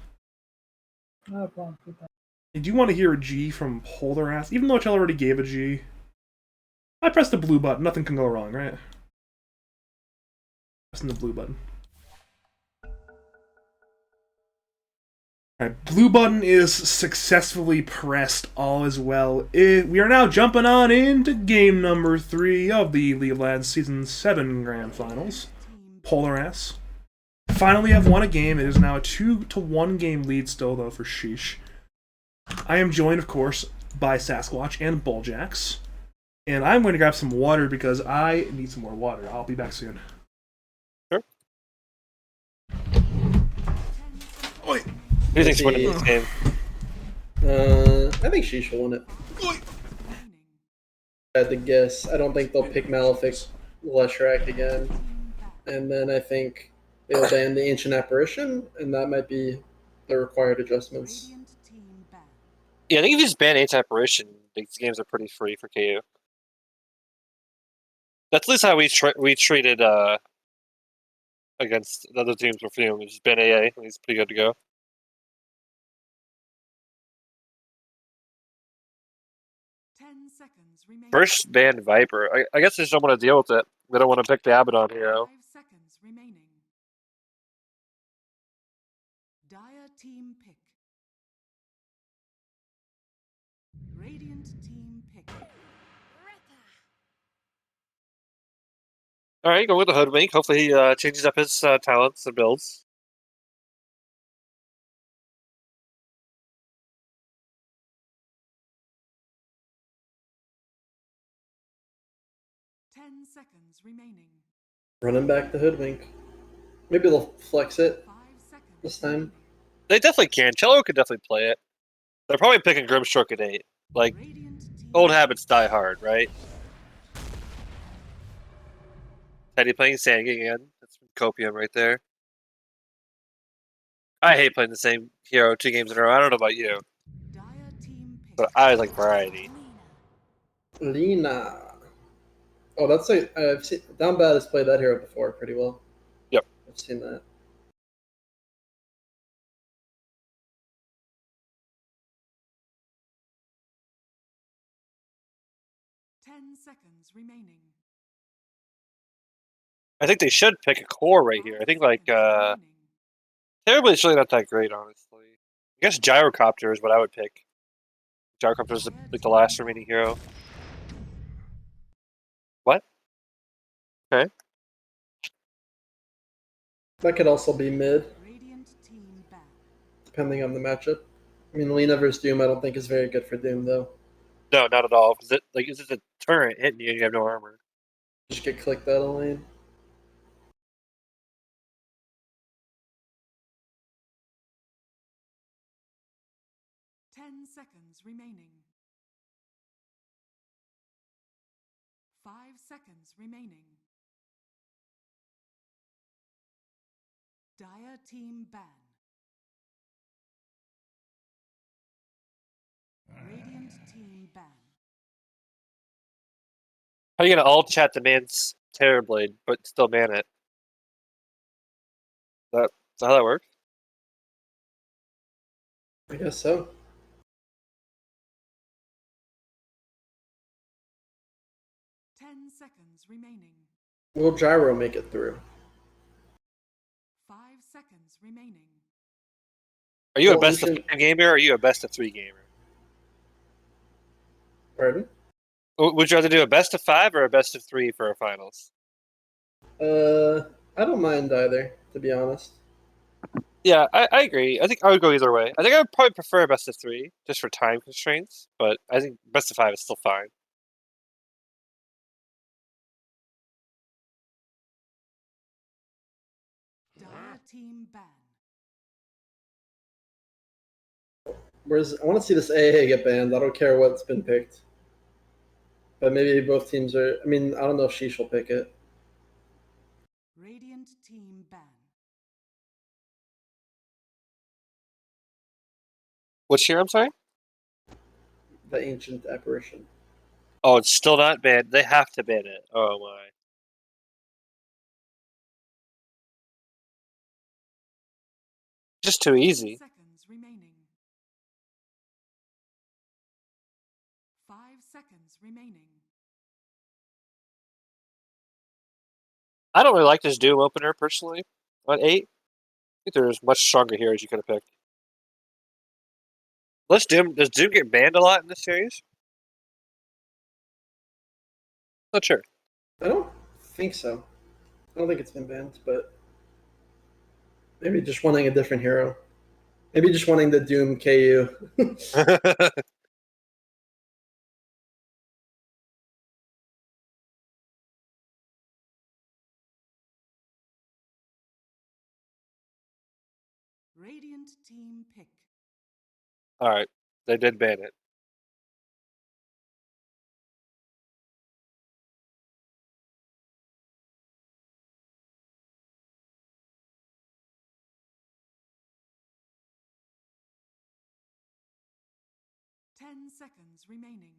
I have problems with that. Do you want to hear a G from Polar Ass? Even though Chell already gave a G. I pressed the blue button. Nothing can go wrong, right? Pressing the blue button. Alright, blue button is successfully pressed. All is well. We are now jumping on into game number 3 of the League of Legends Season 7 Grand Finals. Polar Ass finally have won a game. It is now a 2-1 game lead still, though, for Sheeesh. I am joined, of course, by Sasquatch and Bulljaxx. And I'm going to grab some water because I need some more water. I'll be back soon. Sure. Oi! Who do you think's winning this game? I think Sheeesh will win it. I had to guess. I don't think they'll pick Malefic Leshrac again. And then I think they'll ban the Ancient Apparition, and that might be the required adjustments. Yeah, I think if you just ban Ancient Apparition, these games are pretty free for KU. That's at least how we treated against the other teams for Fume. Just ban AA, and he's pretty good to go. 10 seconds remaining. First ban Viper. I guess they just don't want to deal with it. They don't want to pick the Abaddon hero. 5 seconds remaining. Dire team pick. Radiant team pick. All right, go with the Hoodwink. Hopefully he changes up his talents and builds. 10 seconds remaining. Running back the hoodwink. Maybe they'll flex it 5 seconds this time. They definitely can. Cello could definitely play it. They're probably picking Grimstroke at 8. Like, Radiant team old habits die hard, right? Teddy playing Sand again. That's copium right there. I hate playing the same hero 2 games in a row. I don't know about you, Dire team pick. but I like variety. Lina. Oh, that's I've seen Down Bad has played that hero before pretty well. Yep. I've seen that. Ten seconds remaining. I think they should pick a core right here. I think like Terribly's really not that great, honestly. I guess Gyrocopter is what I would pick. Gyrocopter is like the last remaining hero. What? Okay. That could also be mid, Radiant team back. depending on the matchup. I mean, Lina versus Doom, I don't think is very good for Doom though. No, not at all. Because is it a turret hitting you and you have no armor? Just get clicked out of lane. Ten seconds remaining. 5 seconds remaining. Dire team ban. Radiant team ban. How are you gonna alt chat demands Terrorblade, but still ban it? Is that how that works? I guess so. Ten seconds remaining. Will Gyro make it through? 5 seconds remaining. Are you a Well, best of Lucian- 5 gamer or are you a best of 3 gamer? Pardon? Would you rather do a best of 5 or a best of 3 for a finals? I don't mind either, to be honest. Yeah, I agree. I think I would go either way. I think I would probably prefer a best of 3 just for time constraints, but I think best of 5 is still fine. Dire team ban. Whereas I want to see this AA get banned. I don't care what's been picked. But maybe both teams are. I mean, I don't know if Sheeesh will pick it. Radiant team ban. Which here, I'm sorry? The Ancient Apparition. Oh, it's still not banned. They have to ban it. Oh my. Just too easy. 10 seconds remaining. 5 seconds remaining. I don't really like this Doom opener personally on 8. I think there's much stronger heroes you could have picked. Does Doom get banned a lot in this series? Not sure. I don't think so. I don't think it's been banned, but maybe just wanting a different hero. Maybe just wanting the Doom KU. Radiant team pick. Alright, they did ban it. Ten seconds remaining.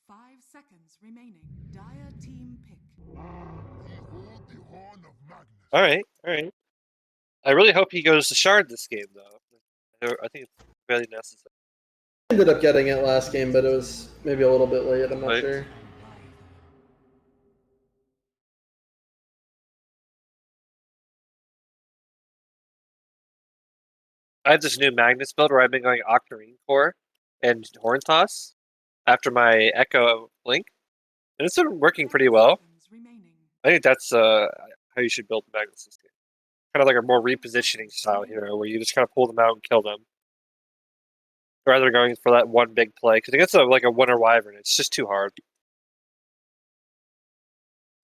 5 seconds remaining. Dire team pick. Alright. I really hope he goes to Shard this game, though. I think it's really necessary. Ended up getting it last game, but it was maybe a little bit late. I'm not Right. sure. I have this new Magnus build where I've been going Octarine Core and Horn Toss after my Echo Link. And it's been working pretty well. Seconds remaining. I think that's how you should build Magnus this game. Kind of like a more repositioning style hero where you just kind of pull them out and kill them. rather than going for that one big play. Because against like a Winter Wyvern, it's just too hard.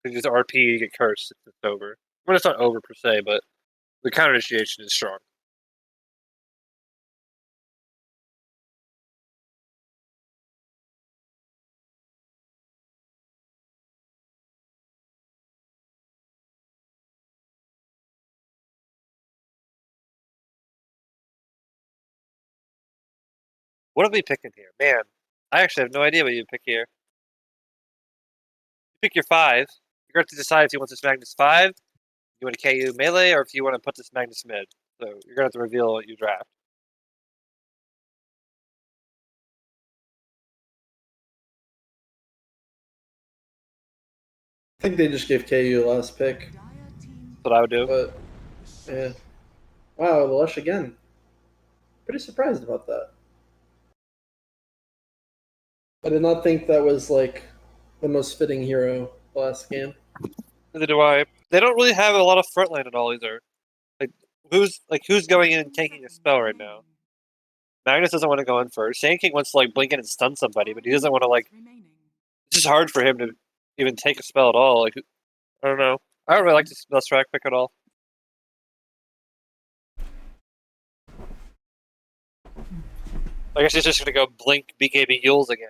You just RP, you get cursed, it's just over. Well, it's not over per se, but the counter initiation is strong. What are we picking here? Man, I actually have no idea what you pick here. You pick your 5. You're going to have to decide if you want this Magnus 5, you want to KU melee, or if you want to put this Magnus mid. So you're going to have to reveal what you draft. I think they just gave KU the last pick. Dire team That's what I would do. But yeah. Wow, Lush again. Pretty surprised about that. I did not think that was like the most fitting hero last game. Neither do I. They don't really have a lot of frontline at all either. Who's going in and taking a spell right now? Magnus doesn't want to go in first. Sand King wants to like blink in and stun somebody, but he doesn't want to like. It's just hard for him to even take a spell at all. Like, I don't know. I don't really like this track pick at all. I guess he's just gonna go blink BKB Yules again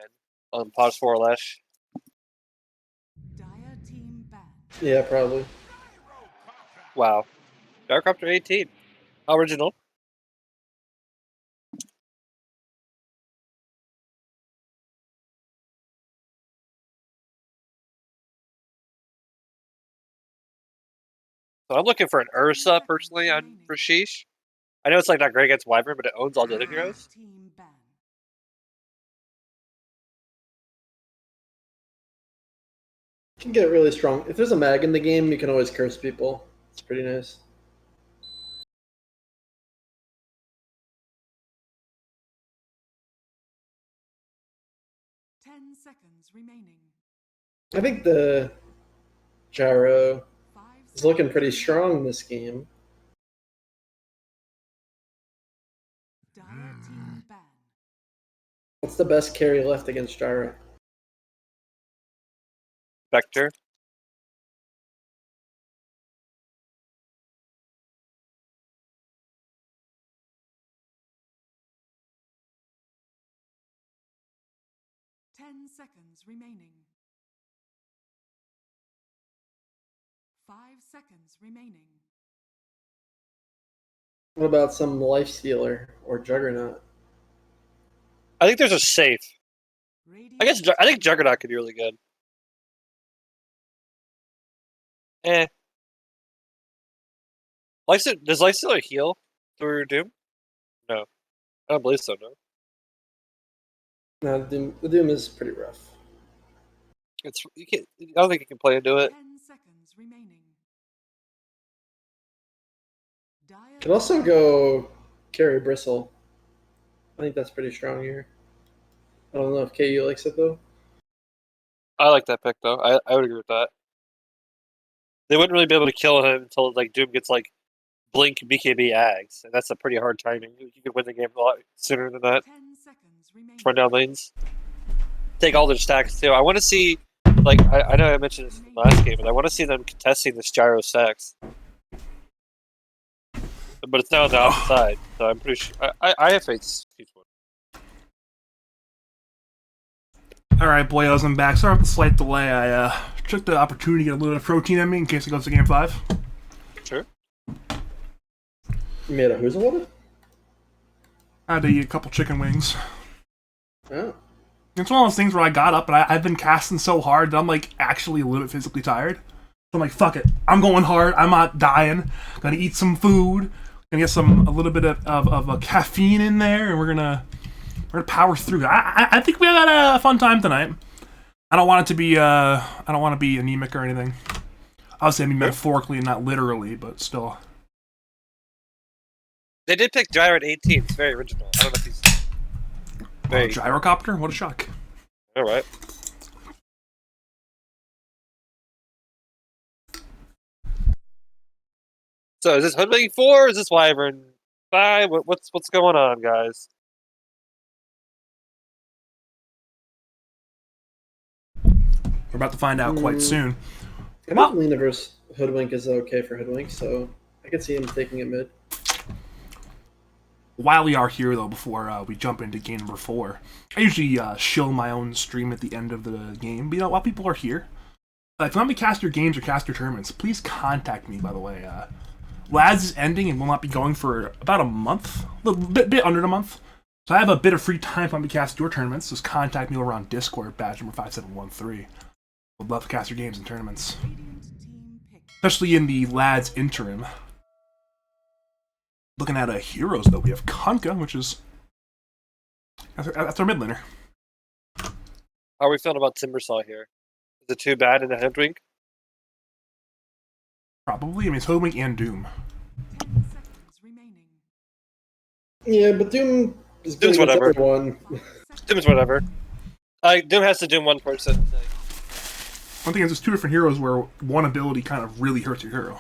on Pods 4 Lesh. Dire team ban. Yeah, probably. Wow. Gyrocopter 18. Original. So I'm looking for an Ursa personally for Sheeesh. I know it's like not great against Wyvern, but it owns all the other heroes. Team ban. Can get really strong. If there's a mag in the game, you can always curse people. It's pretty nice. Ten seconds remaining. I think the Gyro 5 is looking pretty seconds. strong this game. Dire team ban. What's the best carry left against Gyro? Vector. Ten seconds remaining. 5 seconds remaining. What about some Lifestealer or Juggernaut? I think there's a safe. I think Juggernaut could be really good. Does Lifestealer heal through Doom? No. I don't believe so, no. No, the Doom is pretty rough. I don't think you can play into it. 10 seconds remaining. Dire Could also go carry Bristle. I think that's pretty strong here. I don't know if KU likes it though. I like that pick though. I would agree with that. They wouldn't really be able to kill him until like Doom gets like blink BKB Ags, and that's a pretty hard timing. You could win the game a lot sooner than that. 10 seconds remaining. Run down lanes. Take all their stacks too. I want to see, like, I know I mentioned this in the last game, but I want to see them contesting this Gyro stacks. But it's now on the opposite side, so I'm pretty sure. I have faith. Alright, boyos, I'm back. Sorry for the slight delay. I took the opportunity to get a little bit of protein in me in case it goes to game 5. Sure. You made a who's water? I had to eat a couple chicken wings. Oh. It's one of those things where I got up and I've been casting so hard that I'm like actually a little bit physically tired. So I'm like, fuck it. I'm going hard. I'm not dying. Gonna eat some food. Gonna get a little bit of caffeine in there, and we're gonna power through. I think we had a fun time tonight. I don't want it to be I don't want to be anemic or anything. Obviously, I mean metaphorically and not literally, but still. They did pick Gyro at 18. It's very original. I don't know if he's very Gyrocopter? What a shock. all right. So is this Hoodwink 4? Is this Wyvern 5? What's going on, guys? We're about to find out quite soon. I think Lena versus Hoodwink is okay for Hoodwink, so I could see him taking it mid. While we are here, though, before we jump into game number 4, I usually shill my own stream at the end of the game. But, while people are here, if you want me to cast your games or cast your tournaments, please contact me, by the way. Lads is ending and will not be going for about a month, a bit under a month. So I have a bit of free time if you want me to cast your tournaments. Just contact me over on Discord, badge number 5713. Would love to cast your games and tournaments. Especially in the Lads interim. Looking at heroes, though, we have Kunkka, which is... That's our mid laner. How are we feeling about Timbersaw here? Is it too bad in the Hoodwink? Probably. I mean, it's Hoodwink and Doom. 10 seconds remaining. Yeah, but Doom is good Doom's against whatever. everyone. Doom's whatever. Doom has to doom one person. One thing is, there's two different heroes where one ability kind of really hurts your hero.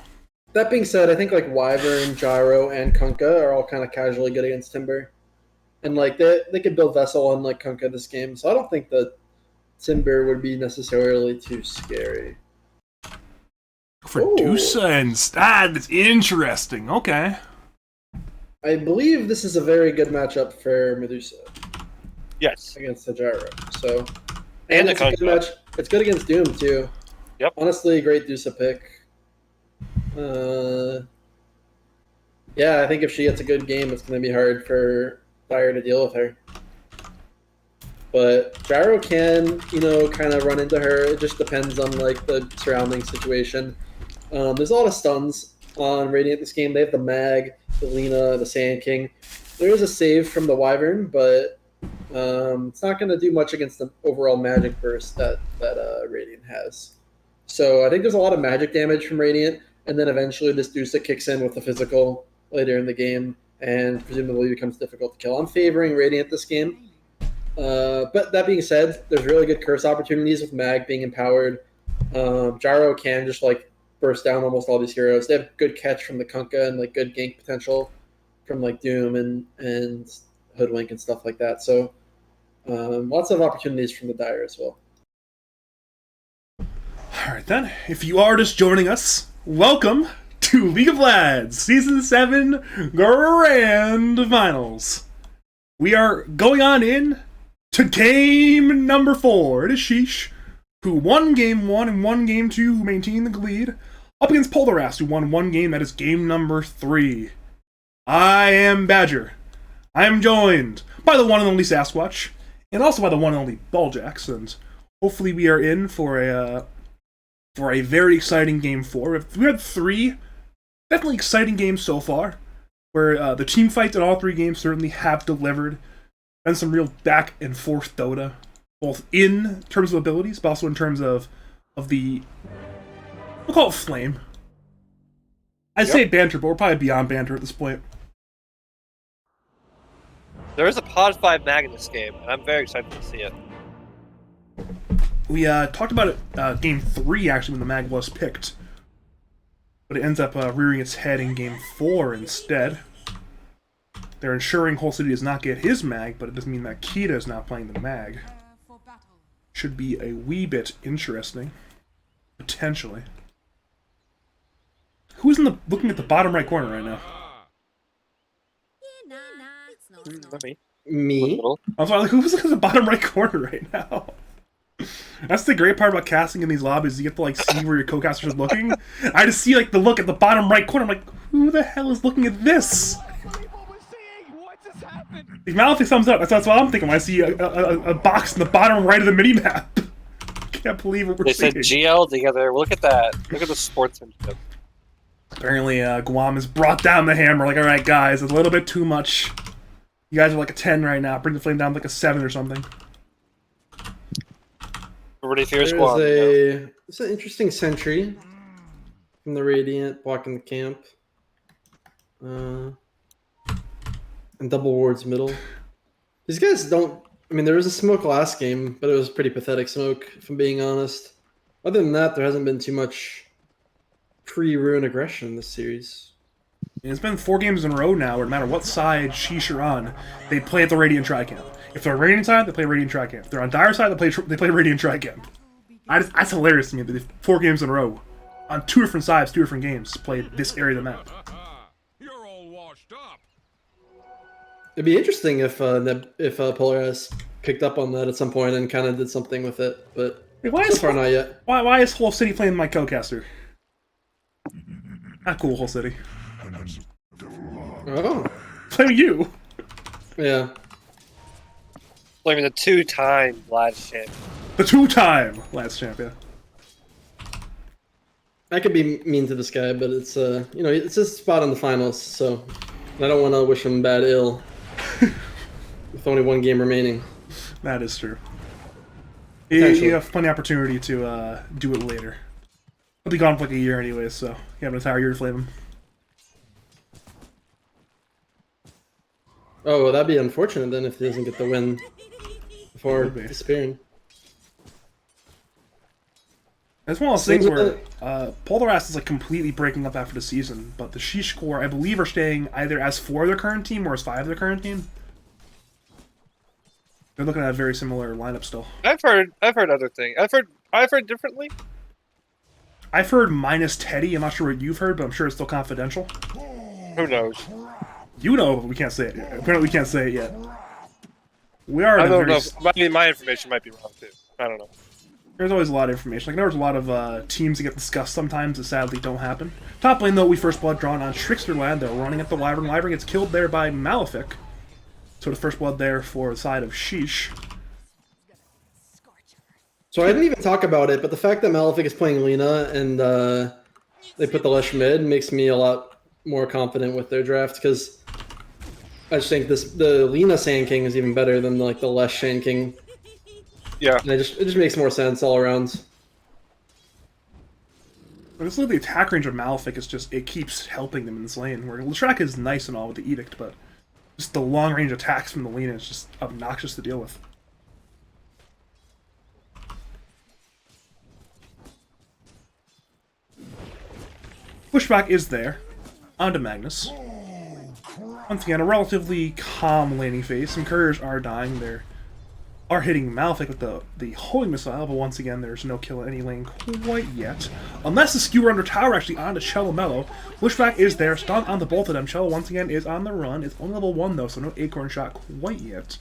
That being said, I think like Wyvern, Gyro, and Kunkka are all kind of casually good against Timber. And like they could build Vessel on like Kunkka this game, so I don't think that Timber would be necessarily too scary. For Dusa instead, it's interesting. Okay. I believe this is a very good matchup for Medusa Yes. against the Gyro. So, And the it's a good Kunkka. match. It's good against Doom too. Yep. Honestly, great Dusa pick. Yeah, I think if she gets a good game, it's going to be hard for Fire to deal with her. But Gyro can, kind of run into her. It just depends on like the surrounding situation. There's a lot of stuns on Radiant this game. They have the Mag, the Lena, the Sand King. There is a save from the Wyvern, but it's not going to do much against the overall magic burst that Radiant has. So I think there's a lot of magic damage from Radiant, and then eventually this Dusa kicks in with the physical later in the game, and presumably becomes difficult to kill. I'm favoring Radiant this game. But that being said, there's really good curse opportunities with Mag being empowered. Gyro can just like burst down almost all these heroes. They have good catch from the Kunkka and like good gank potential from like Doom and Hoodwink and stuff like that. So lots of opportunities from the Dire as well. Alright then, if you are just joining us, welcome to League of Lads Season 7 Grand Finals. We are going on in to game number 4. It is Sheeesh, who won game 1 and won game 2, who maintained the lead, up against Bulljaxx, who won one game. That is game number 3. I am Badger. I am joined by the one and only Sasquatch, and also by the one and only Bulljaxx, and hopefully we are in for a very exciting game 4. We had 3 definitely exciting games so far, where the team fights in all 3 games certainly have delivered. Been some real back and forth Dota, both in terms of abilities, but also in terms of the, we'll call it flame. I'd say banter, but we're probably beyond banter at this point. There is a Pod 5 mag in this game, and I'm very excited to see it. We talked about it game 3, actually, when the mag was picked. But it ends up rearing its head in game 4 instead. They're ensuring Whole City does not get his mag, but it doesn't mean that Kita is not playing the mag. Prepare for battle. Should be a wee bit interesting. Potentially. Who's looking at the bottom right corner right now? Not me. Me? Little. I was like, who's looking at the bottom right corner right now? That's the great part about casting in these lobbies. You get to like see where your co-casters are looking. I just see like the look at the bottom right corner. I'm like, who the hell is looking at this? The mouth thumbs up. That's what I'm thinking when I see a box in the bottom right of the minimap. Can't believe what we're They seeing. said GL together. Look at that. Look at the sportsmanship. Apparently, Guam has brought down the hammer. Like, all right, guys, it's a little bit too much. You guys are like a 10 right now. Bring the flame down to like a 7 or something. Everybody fears There's Guam. It's an interesting sentry from the Radiant blocking the camp. And double wards middle. These guys don't... I mean, there was a smoke last game, but it was pretty pathetic smoke, if I'm being honest. Other than that, there hasn't been too much pre-ruin aggression in this series. And it's been 4 games in a row now, where no matter what side Sheeesh are on, they play at the Radiant Tri-Camp. If they're on Radiant side, they play Radiant Tri-Camp. If they're on Dire side, they play Radiant Tri-Camp. That's hilarious to me that they 4 games in a row on 2 different sides, 2 different games played this area of the map. You're all washed up. It'd be interesting if Polaris picked up on that at some point and kind of did something with it, but Hey, why so is far not yet. why is Whole City playing my co-caster? Not cool, Whole City. Oh, Playing you. yeah. Blaming the 2-time last champion. The 2-time last champion. I could be mean to this guy, but it's you know, it's his spot in the finals, so I don't want to wish him bad ill with only 1 game remaining. That is true. You have plenty of opportunity to do it later. He'll be gone for like a year anyway, so you have an entire year to flame him. Oh, well, that'd be unfortunate then if he doesn't get the win before Would be. disappearing. It's one of those things where Polaris is like completely breaking up after the season, but the Sheeeesh core, I believe, are staying either as 4 of their current team or as 5 of their current team. They're looking at a very similar lineup still. I've heard other things. I've heard differently. I've heard minus Teddy. I'm not sure what you've heard, but I'm sure it's still confidential. Who knows? You know, but we can't say it yet. Apparently, we can't say it yet. We are. I don't know. I mean, my information might be wrong too. I don't know. There's always a lot of information. Like there's a lot of teams that get discussed sometimes that sadly don't happen. Top lane though, we first blood drawn on Trickster land. They're running at the Wyvern. Wyvern gets killed there by Malefic. So the first blood there for the side of Sheeesh. So I didn't even talk about it, but the fact that Malefic is playing Lina and they put the Lesh mid makes me a lot more confident with their draft because I just think the Lina Sand King is even better than like the Lesh Sand King. Yeah. And it just makes more sense all around. But it's literally the attack range of Malefic is just, it keeps helping them in this lane. Where Leshrac is nice and all with the Edict, but just the long range attacks from the Lina is just obnoxious to deal with. Pushback is there. Onto Magnus. Once again, a relatively calm laning phase. Some couriers are dying. They are hitting Malefic with the Holy Missile, but once again, there's no kill in any lane quite yet. Unless the skewer under tower actually onto Cello Mello. Pushback is there, stun on the both of them. Cello once again is on the run. It's only level 1 though, so no Acorn shot quite yet.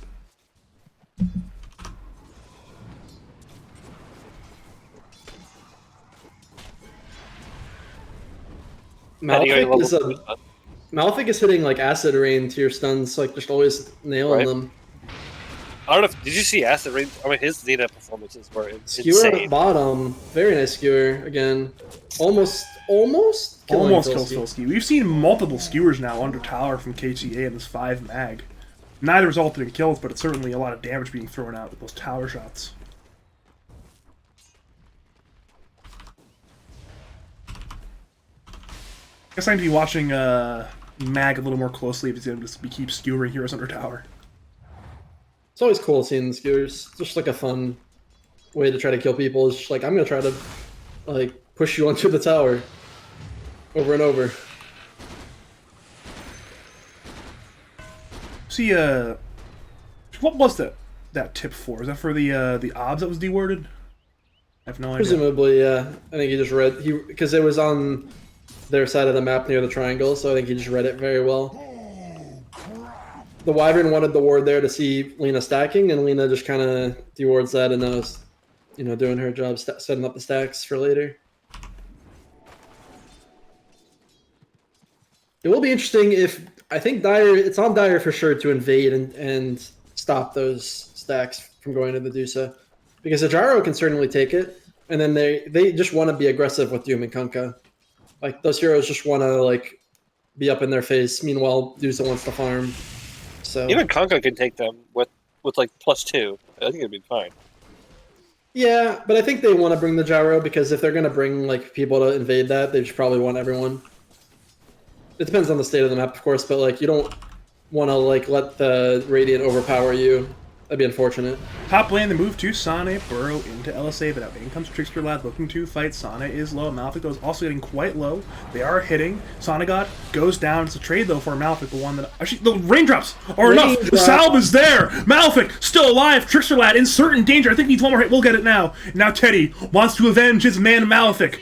Malefic is hitting like acid rain to your stuns, like just always nailing them. I don't know. Did you see Acid Rain? I mean, his Lina performances were Skewer insane. at the bottom, very nice skewer again. Almost Almost kills Filsky. Filsky. We've seen multiple skewers now under tower from KTA in this 5 mag. Neither resulted in kills, but it's certainly a lot of damage being thrown out with those tower shots. Guess I need to be watching Mag a little more closely if he's going to keep skewering heroes under tower. It's always cool seeing the skewers. Just like a fun way to try to kill people. It's just like I'm gonna try to like push you onto the tower over and over. See, what was that tip for? Is that for the obs that was deworded? I have no idea. Presumably, yeah. I think he just read because it was on their side of the map near the triangle, so I think he just read it very well. The Wyvern wanted the ward there to see Lina stacking, and Lina just kind of dewards that, and now is, doing her job, setting up the stacks for later. It will be interesting if I think Dire. It's on Dire for sure to invade and stop those stacks from going to the Dusa, because the Gyro can certainly take it, and then they just want to be aggressive with Doom and Kunkka. Like those heroes just want to like be up in their face. Meanwhile, Dusa wants to farm. So Even Kunkka can take them with like +2. I think it'd be fine. yeah, but I think they want to bring the Gyro because if they're gonna bring like people to invade that, they just probably want everyone. It depends on the state of the map, of course, but like you don't want to like let the Radiant overpower you That'd be unfortunate. Top lane, the move to Sane, burrow into LSA, but out in comes Trickster Lad looking to fight. Sane is low. Malphite is also getting quite low. They are hitting. Sonagod goes down. It's a trade though for Malphite, the one that actually the raindrops are enough. The salve is there. Malphite still alive. Trickster Lad in certain danger. I think he needs one more hit. We'll get it now. Now Teddy wants to avenge his man Malphite.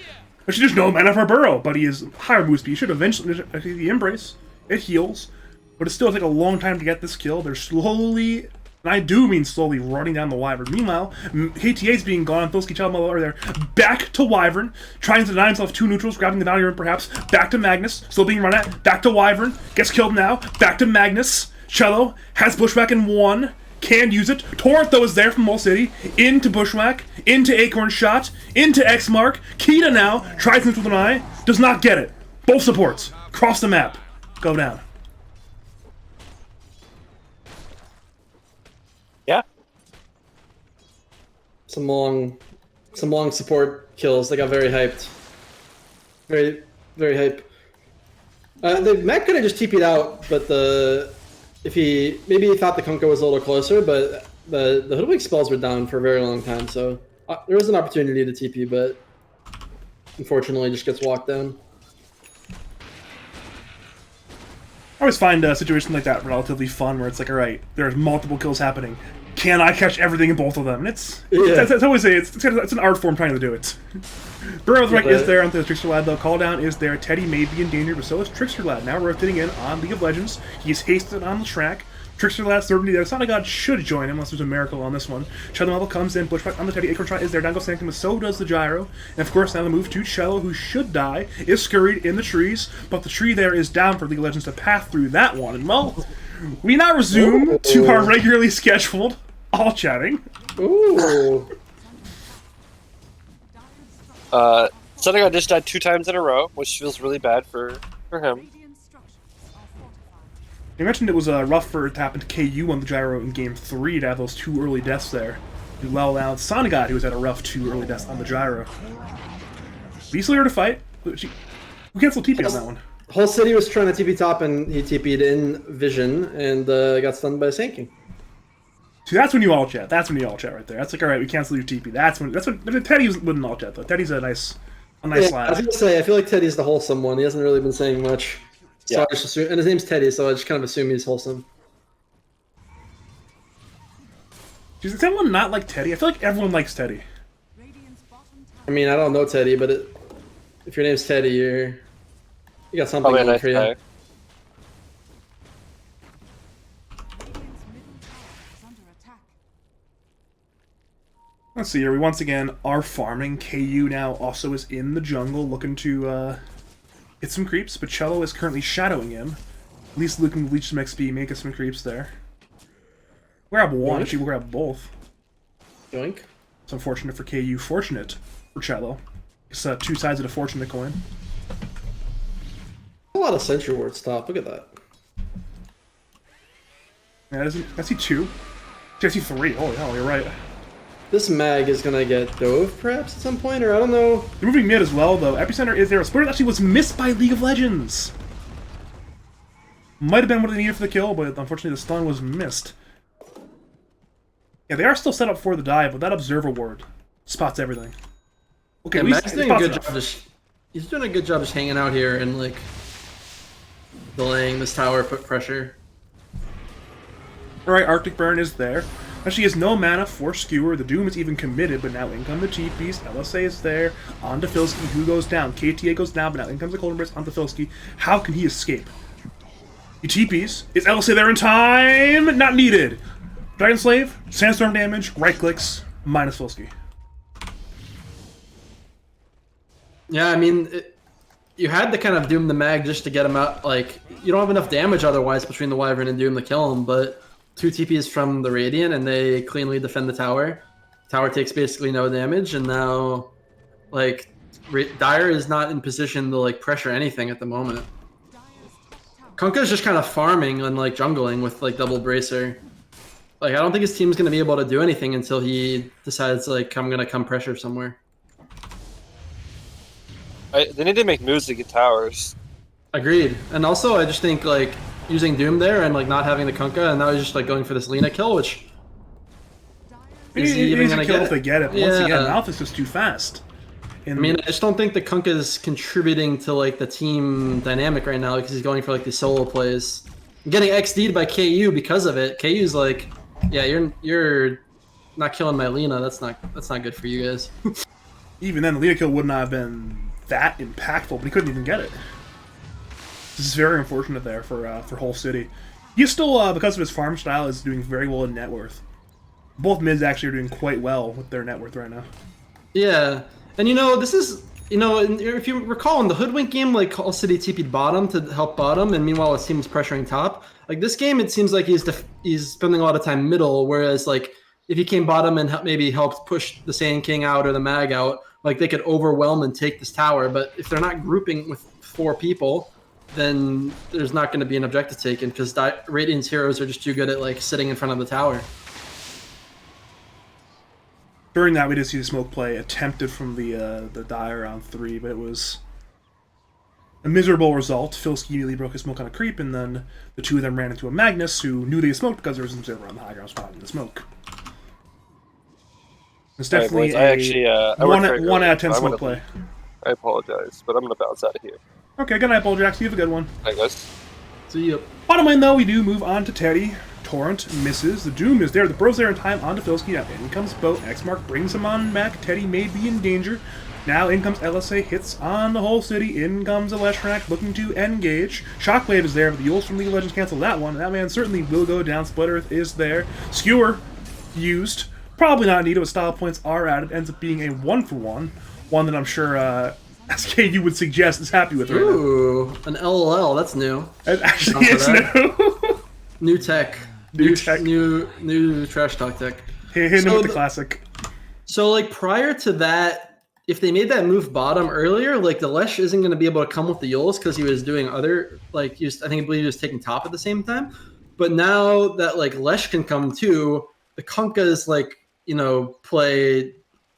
Actually, there's no mana for burrow, but he is higher move speed. He should eventually the embrace. It heals, but it still take a long time to get this kill. They're slowly. And I do mean slowly running down the Wyvern. Meanwhile, KTA's being gone. Filsky Child are there. Back to Wyvern. Trying to deny himself 2 neutrals. Grabbing the bounty rune perhaps. Back to Magnus. Still being run at. Back to Wyvern. Gets killed now. Back to Magnus. Cello has Bushwhack in 1. Can use it. Torrent though is there from Mole City. Into Bushwhack. Into Acorn Shot. Into X Mark. Kita now. Tries neutral deny. Does not get it. Both supports. Cross the map. Go down. Yeah. Some long support kills. They got very hyped. Very hype. The Mac could have just TP'd out, but maybe he thought the Kunkka was a little closer, but the Hoodwink spells were down for a very long time, so there was an opportunity to TP, but unfortunately just gets walked down. I always find a situation like that relatively fun, where it's like, all right, there's multiple kills happening. Can I catch everything in both of them? And it's always it's an art form trying to do it. Burrow's right is there onto the Trickster Lad though. Call down is there. Teddy may be in danger, but so is Trickster Lad. Now rotating in on League of Legends. He's hasted on the track. Trickster Lad's certainty there. Sonagod should join him unless there's a miracle on this one. Shadow Level comes in. Bushwhack on the Teddy. Acorn Shot is there. Down goes Sanctum, but so does the Gyro. And of course, now the move to Cello, who should die, is scurried in the trees. But the tree there is down for League of Legends to path through that one. And well, we now resume to our regularly scheduled all chatting. Ooh. Sonagod just died 2 times in a row, which feels really bad for him. You mentioned it was rough for it to happen to KU on the Gyro in Game 3 to have those 2 early deaths there. Well, now it's Sonagod who was at a rough 2 early deaths on the Gyro. He's still here to fight. We canceled TP on that one. Whole city was trying to TP top, and he TP'd in Vision and got stunned by Sanking. See, that's when you all chat. That's when you all chat right there. That's like, all right, we cancel your TP. That's when Teddy wouldn't all chat though. Teddy's a nice lad. I was gonna say, I feel like Teddy's the wholesome one. He hasn't really been saying much. So I just assume, and his name's Teddy, so I just kind of assume he's wholesome. Does anyone not like Teddy? I feel like everyone likes Teddy. I mean, I don't know Teddy, but if your name's Teddy, you got something Probably a going nice for you. guy. Let's see here. We once again are farming. KU now also is in the jungle looking to get some creeps, but Cello is currently shadowing him. At least looking to leech some XP, make us some creeps there. We'll grab one, actually we'll grab both. Yoink. It's unfortunate for KU, fortunate for Cello. It's 2 sides of the fortunate coin. A lot of Sentry Wards top, look at that. Yeah, I see 2. I see 3. Oh, hell, you're right. This mag is gonna get dove perhaps at some point, or I don't know. They're moving mid as well, though. Epicenter is there. A Splitter actually was missed by League of Legends. Might have been what they needed for the kill, but unfortunately the stun was missed. Yeah, they are still set up for the dive, but that Observer Ward spots everything. Okay, Yeah, Mag's doing a good enough. job. He's doing a good job just hanging out here and like delaying this tower put pressure. Alright, Arctic Burn is there. Actually, has no mana for Skewer. The Doom is even committed, but now in come the TPs. LSA is there. On to Filsky, who goes down. KTA goes down, but now in comes the Cold Embrace onto Filsky. How can he escape? He TPs. Is LSA there in time? Not needed. Dragon Slave, Sandstorm damage, right clicks, minus Filsky. Yeah, I mean, you had to kind of Doom the mag just to get him out. Like, you don't have enough damage otherwise between the Wyvern and Doom to kill him, but 2 TPs from the Radiant, and they cleanly defend the tower. Tower takes basically no damage, and now, like, Dire is not in position to, like, pressure anything at the moment. Kunkka's just kind of farming and, like, jungling with, like, double Bracer. Like, I don't think his team's going to be able to do anything until he decides, like, I'm going to come pressure somewhere. They need to make moves to get towers. Agreed. And also, I just think, like, using Doom there and, like, not having the Kunkka, and now he's just, like, going for this Lina kill, which Is he even gonna kill get if they get it? But once again, Malphite's just too fast. And I mean, I just don't think the Kunkka is contributing to like the team dynamic right now because he's going for like these solo plays. I'm getting XD'd by KU because of it. KU's like, yeah, you're not killing my Lina. That's not good for you guys. even then, the Lina kill would not have been that impactful, but he couldn't even get it. This is very unfortunate there for Whole City. He's still, because of his farm style, is doing very well in net worth. Both mids actually are doing quite well with their net worth right now. Yeah, and this is, if you recall in the Hoodwink game, like Whole City TP'd bottom to help bottom, and meanwhile his team was pressuring top. Like this game, it seems like he's spending a lot of time middle, whereas like if he came bottom and maybe helped push the Sand King out or the Mag out, like they could overwhelm and take this tower. But if they're not grouping with 4 people, then there's not going to be an objective taken because Radiant's heroes are just too good at like sitting in front of the tower. During that, we did see the smoke play attempted from the Dire on 3, but it was a miserable result. Filski immediately broke his smoke on a creep, and then the two of them ran into a Magnus, who knew they had smoked because there was an observer on the high ground spotting the smoke. It's definitely a 1 out of 10 smoke play. I apologize, but I'm going to bounce out of here. Okay, good night, Bulljaxx. You have a good one. Hi, guys. See ya. Bottom lane, though, we do move on to Teddy. Torrent misses. The Doom is there. The Bro's there in time. On to Filski. Now in comes Bo. X-Mark brings him on back. Teddy may be in danger. Now in comes LSA. Hits on the Whole City. In comes Eleshrak looking to engage. Shockwave is there, but the Yules from League of Legends cancel that one. That man certainly will go down. Split Earth is there. Skewer used. Probably not needed, but style points are added. Ends up being a 1-for-1. One that I'm sure SKU would suggest is happy with right now. Ooh, an LOL. That's new. It actually is new. New tech. New tech. New trash talk tech. Hit him with the classic. So, like, prior to that, if they made that move bottom earlier, like, the Lesh isn't going to be able to come with the Yules because he was doing other, like, I believe he was taking top at the same time. But now that, like, Lesh can come too, the Kunkka's, like, play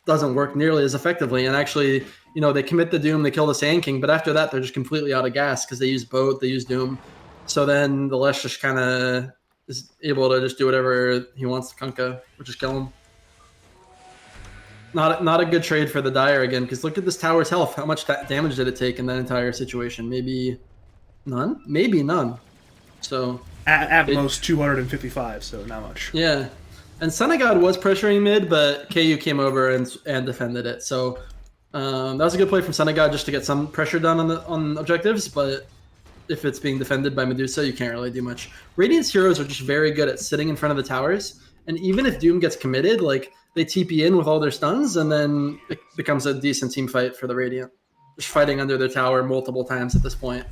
doesn't work nearly as effectively. And actually, they commit the Doom, they kill the Sand King, but after that, they're just completely out of gas because they use both, they use Doom. So then the Lesh just kind of is able to just do whatever he wants to Kunkka, which is kill him. Not a good trade for the Dire again, because look at this tower's health. How much damage did it take in that entire situation? Maybe none? Maybe none. So At most 255, so not much. Yeah. And Senegad was pressuring mid, but KU came over and defended it. So that was a good play from Senegad just to get some pressure done on objectives, but if it's being defended by Medusa, you can't really do much. Radiant's heroes are just very good at sitting in front of the towers, and even if Doom gets committed, like they TP in with all their stuns, and then it becomes a decent team fight for the Radiant. Just fighting under their tower multiple times at this point.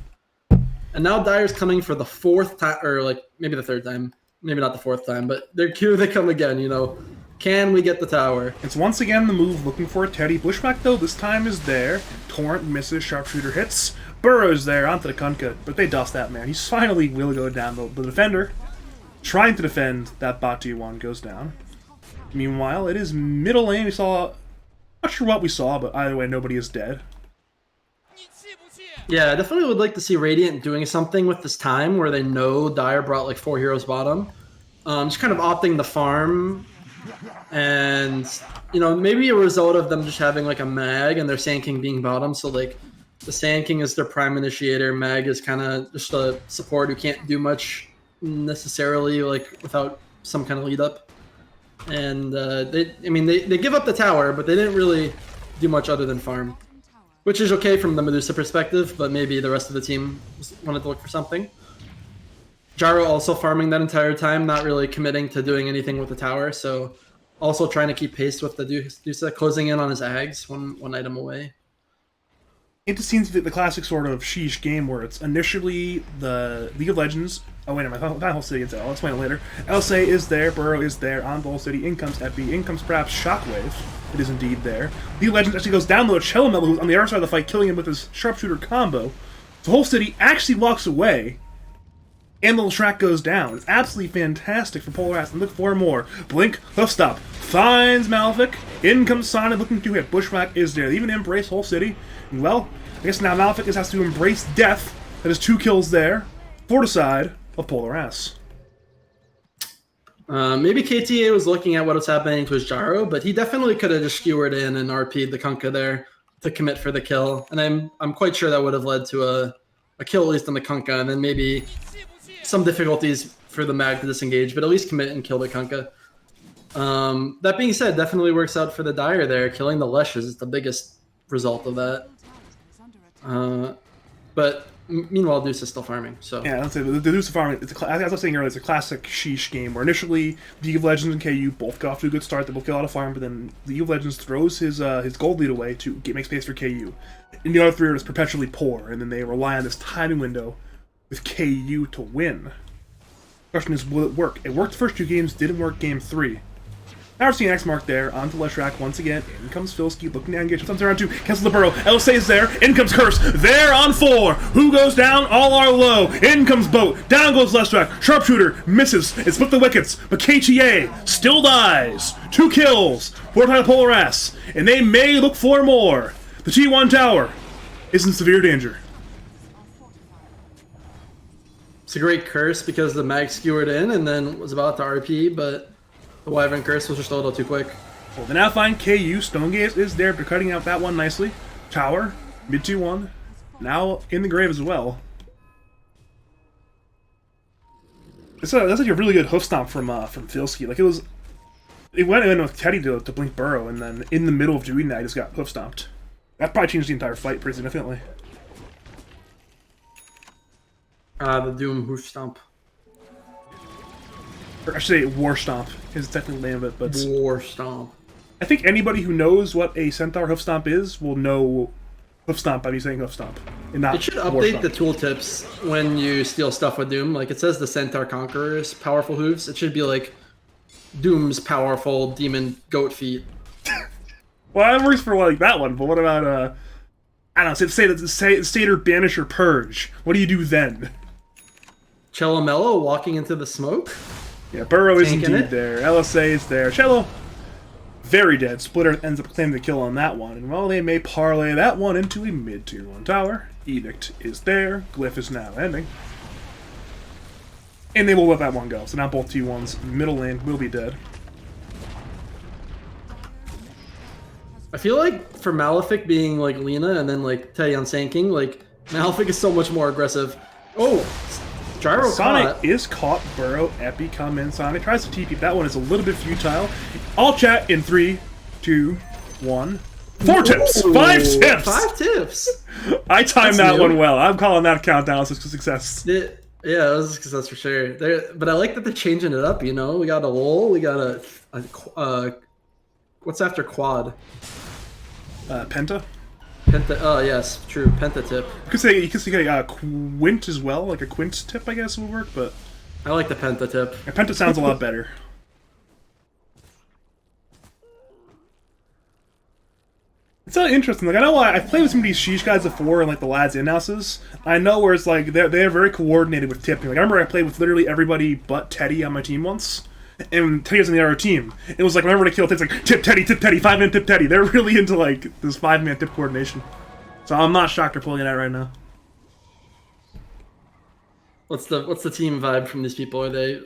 And now Dire's coming for the 4th time, or like maybe the 3rd time. Maybe not the 4th time, but here they come again, Can we get the tower? It's once again the move looking for a Teddy. Bushwhack, though, this time is there. Torrent misses, Sharpshooter hits. Burrow's there onto the Kunkka, but they dust that man. He finally will go down. The defender, trying to defend that bot T1, goes down. Meanwhile, it is middle lane. We saw, not sure what we saw, but either way, nobody is dead. Yeah, I definitely would like to see Radiant doing something with this time where they know Dire brought like 4 heroes bottom. Just kind of opting the farm and, maybe a result of them just having like a Mag and their Sand King being bottom. So like the Sand King is their prime initiator. Mag is kind of just a support who can't do much necessarily like without some kind of lead up. And they give up the tower, but they didn't really do much other than farm. Which is okay from the Medusa perspective, but maybe the rest of the team wanted to look for something. Jaro also farming that entire time, not really committing to doing anything with the tower, so also trying to keep pace with the Medusa, closing in on his Ags, one item away. It just seems to be the classic sort of Sheeesh game where it's initially the League of Legends. Oh, wait a minute, not Whole City Intel. I'll explain it later. LSA is there, Burrow is there, on the Whole City, in comes Epi, in comes perhaps Shockwave. It is indeed there. League of Legends actually goes down low, Chelamel, who's on the other side of the fight, killing him with his Sharpshooter combo. The Whole City actually walks away, and the little track goes down. It's absolutely fantastic for Polar Ass, and look for more. Blink, hoof stop, finds Malphite, in comes Sonic looking to hit. Bushwhack is there. They even embrace Whole City. And well, I guess now Malphite just has to embrace death. That is 2 kills there. Forticide of Polar Ass. Maybe KTA was looking at what was happening to his gyro, but he definitely could have just skewered in and RP'd the Kunkka there to commit for the kill. And I'm quite sure that would have led to a kill at least on the Kunkka, and then maybe some difficulties for the mag to disengage, but at least commit and kill the Kunkka. That being said, definitely works out for the Dire there. Killing the Lesh is the biggest result of that. But meanwhile, Deuce is still farming. So yeah, I'd say the Deuce farming. As I was saying earlier, it's a classic Sheeesh game where initially League of Legends and KU both got off to a good start. They both get a lot of farm, but then League of Legends throws his gold lead away to make space for KU. And the other three are just perpetually poor, and then they rely on this timing window with KU to win. The question is, will it work? It worked the first 2 games, didn't work game 3. Now we're seeing X mark there, onto Leshrac once again. In comes Filsky, looking to engage. Comes around 2, cancels the burrow. LSA is there. In comes Curse. There on 4. Who goes down? All are low. In comes Boat. Down goes Leshrac. Sharpshooter misses. It split the wickets, but KTA still dies. 2 kills. 4 by the Polar Ass, and they may look for more. The T1 tower is in severe danger. it's a great curse because the mag skewered in and then was about to RP, but the Wyvern curse was just a little too quick. Well, they now find KU. Stonegaze is there. They're cutting out that one nicely. Tower, mid 2-1. Now in the grave as well. That's like a really good hoof stomp from Filsky. Like it went in with Teddy to blink Burrow, and then in the middle of doing that, he just got hoof stomped. That probably changed the entire fight pretty significantly. The Doom hoof stomp. Or I should say War Stomp is technically the name of it, but War stomp. I think anybody who knows what a Centaur hoof stomp is will know hoof stomp by me saying hoof stomp. And not It should War update Stomp. the tooltips when you steal stuff with Doom. Like it says the Centaur Conqueror's powerful hooves. It should be like Doom's powerful demon goat feet. Well, that works for like that one, but what about I don't know, say Satyr Banish or Purge. What do you do then? Cellamello walking into the smoke. Yeah, Burrow is Tanking indeed it. there. LSA is there. Cello, very dead. Splitter ends up claiming the kill on that one. And while they may parlay that one into a mid-tier 1 tower, Edict is there. Glyph is now ending. And they will let that one go. So now both T1s, middle lane, will be dead. I feel like for Malefic being like Lena and then like Teddy on Sand like Malefic is so much more aggressive. Oh, Gyro Sonic caught. is caught. Burrow, Epi come in. Sonic tries to TP. That one is a little bit futile. All chat in 3, 2, 1. 4 tips! Ooh, 5 tips! 5 tips! I timed That's that new. one well. I'm calling that a countdown as a success. Yeah, it was because that's for sure. But I like that they're changing it up, you know? We got a lull, we got a what's after quad? Penta? Penta, oh yes, true, Penta tip. You could say Quint as well, like a Quint tip, I guess would work, but I like the Penta tip. Penta sounds a lot better. It's not interesting. Like I know I played with some of these Sheesh guys before and like the lads in houses. I know where it's like they're very coordinated with tipping. Like I remember I played with literally everybody but Teddy on my team once. And Teddy was on the other team. It was like whenever they kill, it's like tip Teddy, 5-man tip Teddy. They're really into like this 5-man tip coordination. So I'm not shocked they're pulling it out right now. What's the team vibe from these people? Are they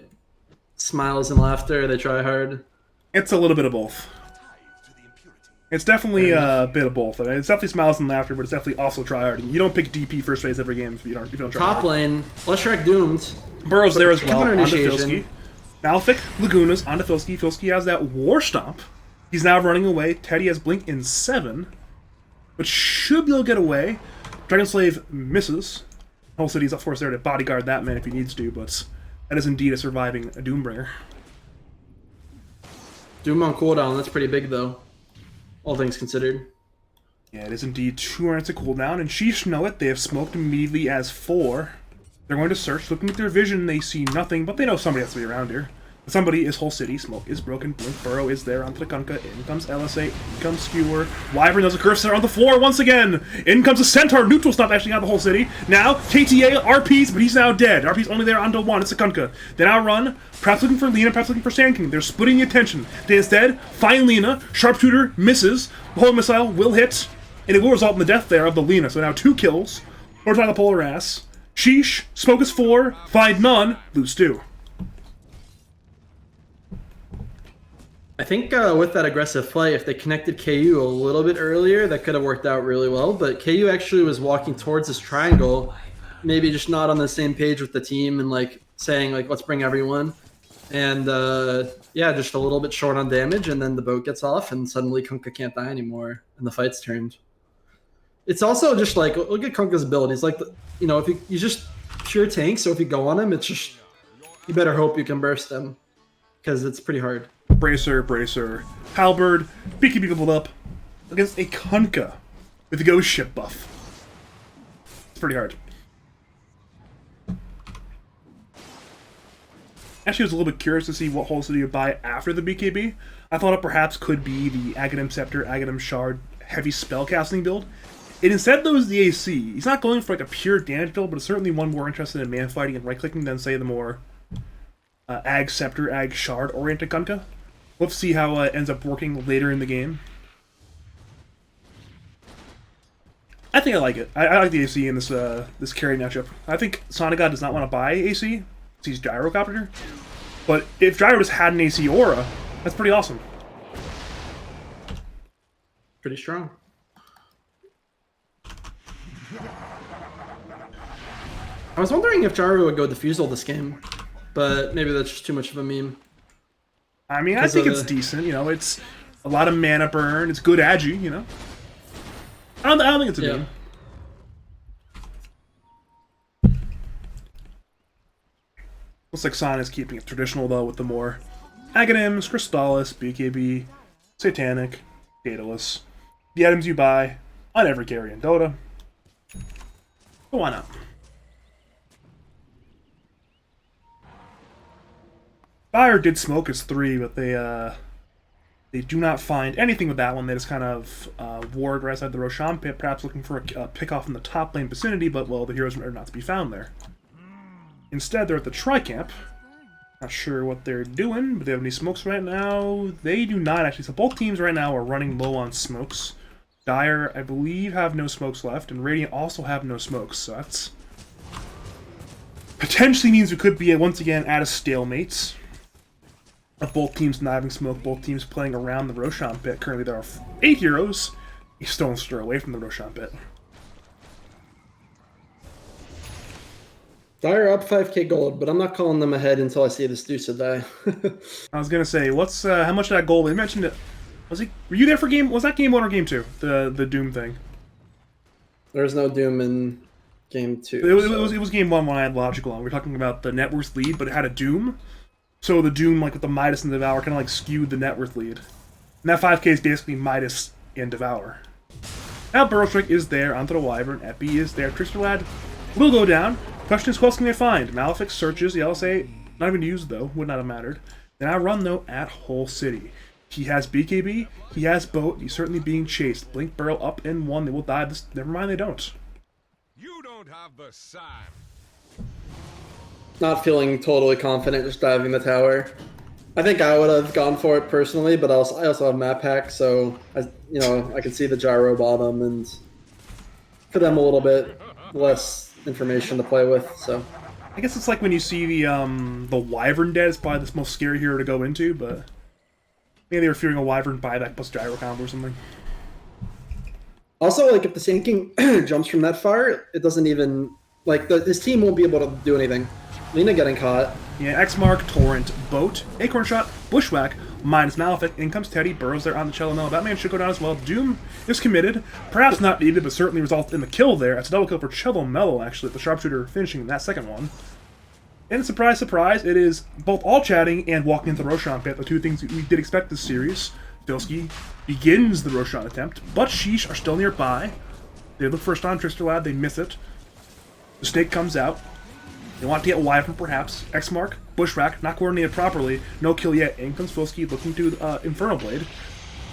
smiles and laughter? Or they try hard? It's a little bit of both. It's definitely a bit of both. I mean, it's definitely smiles and laughter, but it's definitely also try hard. You don't pick DP first phase every game if you don't try Top hard. lane, Leshrac doomed. Burrow's there as well. Counter Onto initiation. Filsky. Malefic, Lagunas, onto Filsky. Filsky has that War Stomp. He's now running away. Teddy has Blink in 7, but should be able to get away. Dragon Slave misses. Whole City's, of course, there to bodyguard that man if he needs to, but that is indeed a surviving Doombringer. Doom on cooldown, that's pretty big though. All things considered. Yeah, it is indeed 2 minutes of cooldown, and Sheesh know it. They have smoked immediately as 4. They're going to search. Looking at their vision, they see nothing, but they know somebody has to be around here. Somebody is Whole City. Smoke is broken. Blink Burrow is there onto the Kunkka. In comes LSA. In comes Skewer. Wyvern does a curse there on the floor once again. In comes a Centaur. Neutral stop actually out the Whole City. Now, KTA RPs, but he's now dead. RP's only there onto 1. It's a Kunkka. They now run. Perhaps looking for Lena, perhaps looking for Sand King. They're splitting the attention. They instead find Lena. Sharpshooter misses. The whole missile will hit. And it will result in the death there of the Lena. So now 2 kills. Or trying the Polar Ass. Sheesh. Smoke is 4. Find none. Lose 2. I think with that aggressive play, if they connected KU a little bit earlier, that could have worked out really well. But KU actually was walking towards this triangle, maybe just not on the same page with the team and like saying like, let's bring everyone. And yeah, just a little bit short on damage, and then the boat gets off, and suddenly Kunkka can't die anymore, and the fight's turned. It's also just like, look at Kunkka's abilities. Like, you know, if you just pure tank, so if you go on him, it's just, you better hope you can burst them, because it's pretty hard. Bracer. Halberd, BKB leveled up against a Kunkka with a ghost ship buff. It's pretty hard. Actually, I was a little bit curious to see what Whole City would buy after the BKB. I thought it perhaps could be the Aghanim Scepter, Aghanim Shard heavy spellcasting build. It instead though is the AC. He's not going for like a pure damage build, but it's certainly one more interested in man fighting and right clicking than say the more Ag Scepter, Ag Shard oriented Kunkka. Let's see how it ends up working later in the game. I think I like it. I like the AC in this this carry matchup. I think Sonagod does not want to buy AC. He's Gyrocopter. But if Gyro just had an AC aura, that's pretty awesome. Pretty strong. I was wondering if Gyro would go Diffusal this game, but maybe that's just too much of a meme. I mean, I think it's decent. You know, it's a lot of mana burn. It's good agi. You know, I don't think it's a meme. Looks like Son is keeping it traditional though with the more Aghanims, Crystallis, BKB, Satanic, Daedalus. The items you buy on every carry in Dota. But why not? Fire did smoke his 3, but they do not find anything with that one. They just kind of ward right outside the Roshan pit, perhaps looking for a pick off in the top lane vicinity, but well, the heroes are not to be found there. Instead, they're at the Tri-Camp. Not sure what they're doing, but they have any smokes right now? They do not, actually. So both teams right now are running low on smokes. Dire, I believe, have no smokes left, and Radiant also have no smokes, so that's... potentially means we could be, once again, at a stalemate. Of both teams not having smoke, both teams playing around the Roshan pit. Currently, there are 8 heroes. A stone's throw away from the Roshan pit. Dire up 5k gold, but I'm not calling them ahead until I see this Dusa die. I was gonna say, what's how much of that gold? They mentioned it. Was he? Were you there for game? Was that game 1 or game 2? The Doom thing. There's no Doom in game 2. It was game 1 when I had Logical on. We were talking about the net worth lead, but it had a Doom. So the Doom, like with the Midas and Devour, kind of like skewed the net worth lead. And that 5k is basically Midas and Devour. Now Burrow Strike is there onto the Wyvern. Epi is there. Trickster Lad will go down. Question is, who else can they find? Malefic searches. The LSA, not even used though. Would not have mattered. Then I run though at Whole City. He has BKB. He has Boat. He's certainly being chased. Blink Barrel up in 1. They will die. Never mind, they don't. You don't have the sign. Not feeling totally confident just diving the tower. I think I would have gone for it personally, but I also have map hack, so I can see the gyro bottom, and for them a little bit less information to play with. So I guess it's like when you see the Wyvern dead. It's probably the most scary hero to go into, but maybe they were fearing a Wyvern buyback plus gyro combo or something. Also, like if the Sand King jumps from that far, it doesn't even his team won't be able to do anything. Lina getting caught. Yeah, X-Mark, Torrent, Boat, Acorn Shot, Bushwhack, minus Malefic. In comes Teddy, Burrows there on the Cello. No, Batman should go down as well. Doom is committed. Perhaps not needed, but certainly results in the kill there. It's a double kill for Cello Mello, actually, the Sharpshooter finishing that second one. And surprise, surprise, it is both all chatting and walking into the Roshan pit, the two things we did expect this series. Filsky begins the Roshan attempt, but Sheeesh are still nearby. They look for a stun Trickster Lad, they miss it. The snake comes out. They want to get Wyvern, perhaps. X-Mark, Bushwhack, not coordinated properly. No kill yet. In comes Filsky, looking to Infernal Blade.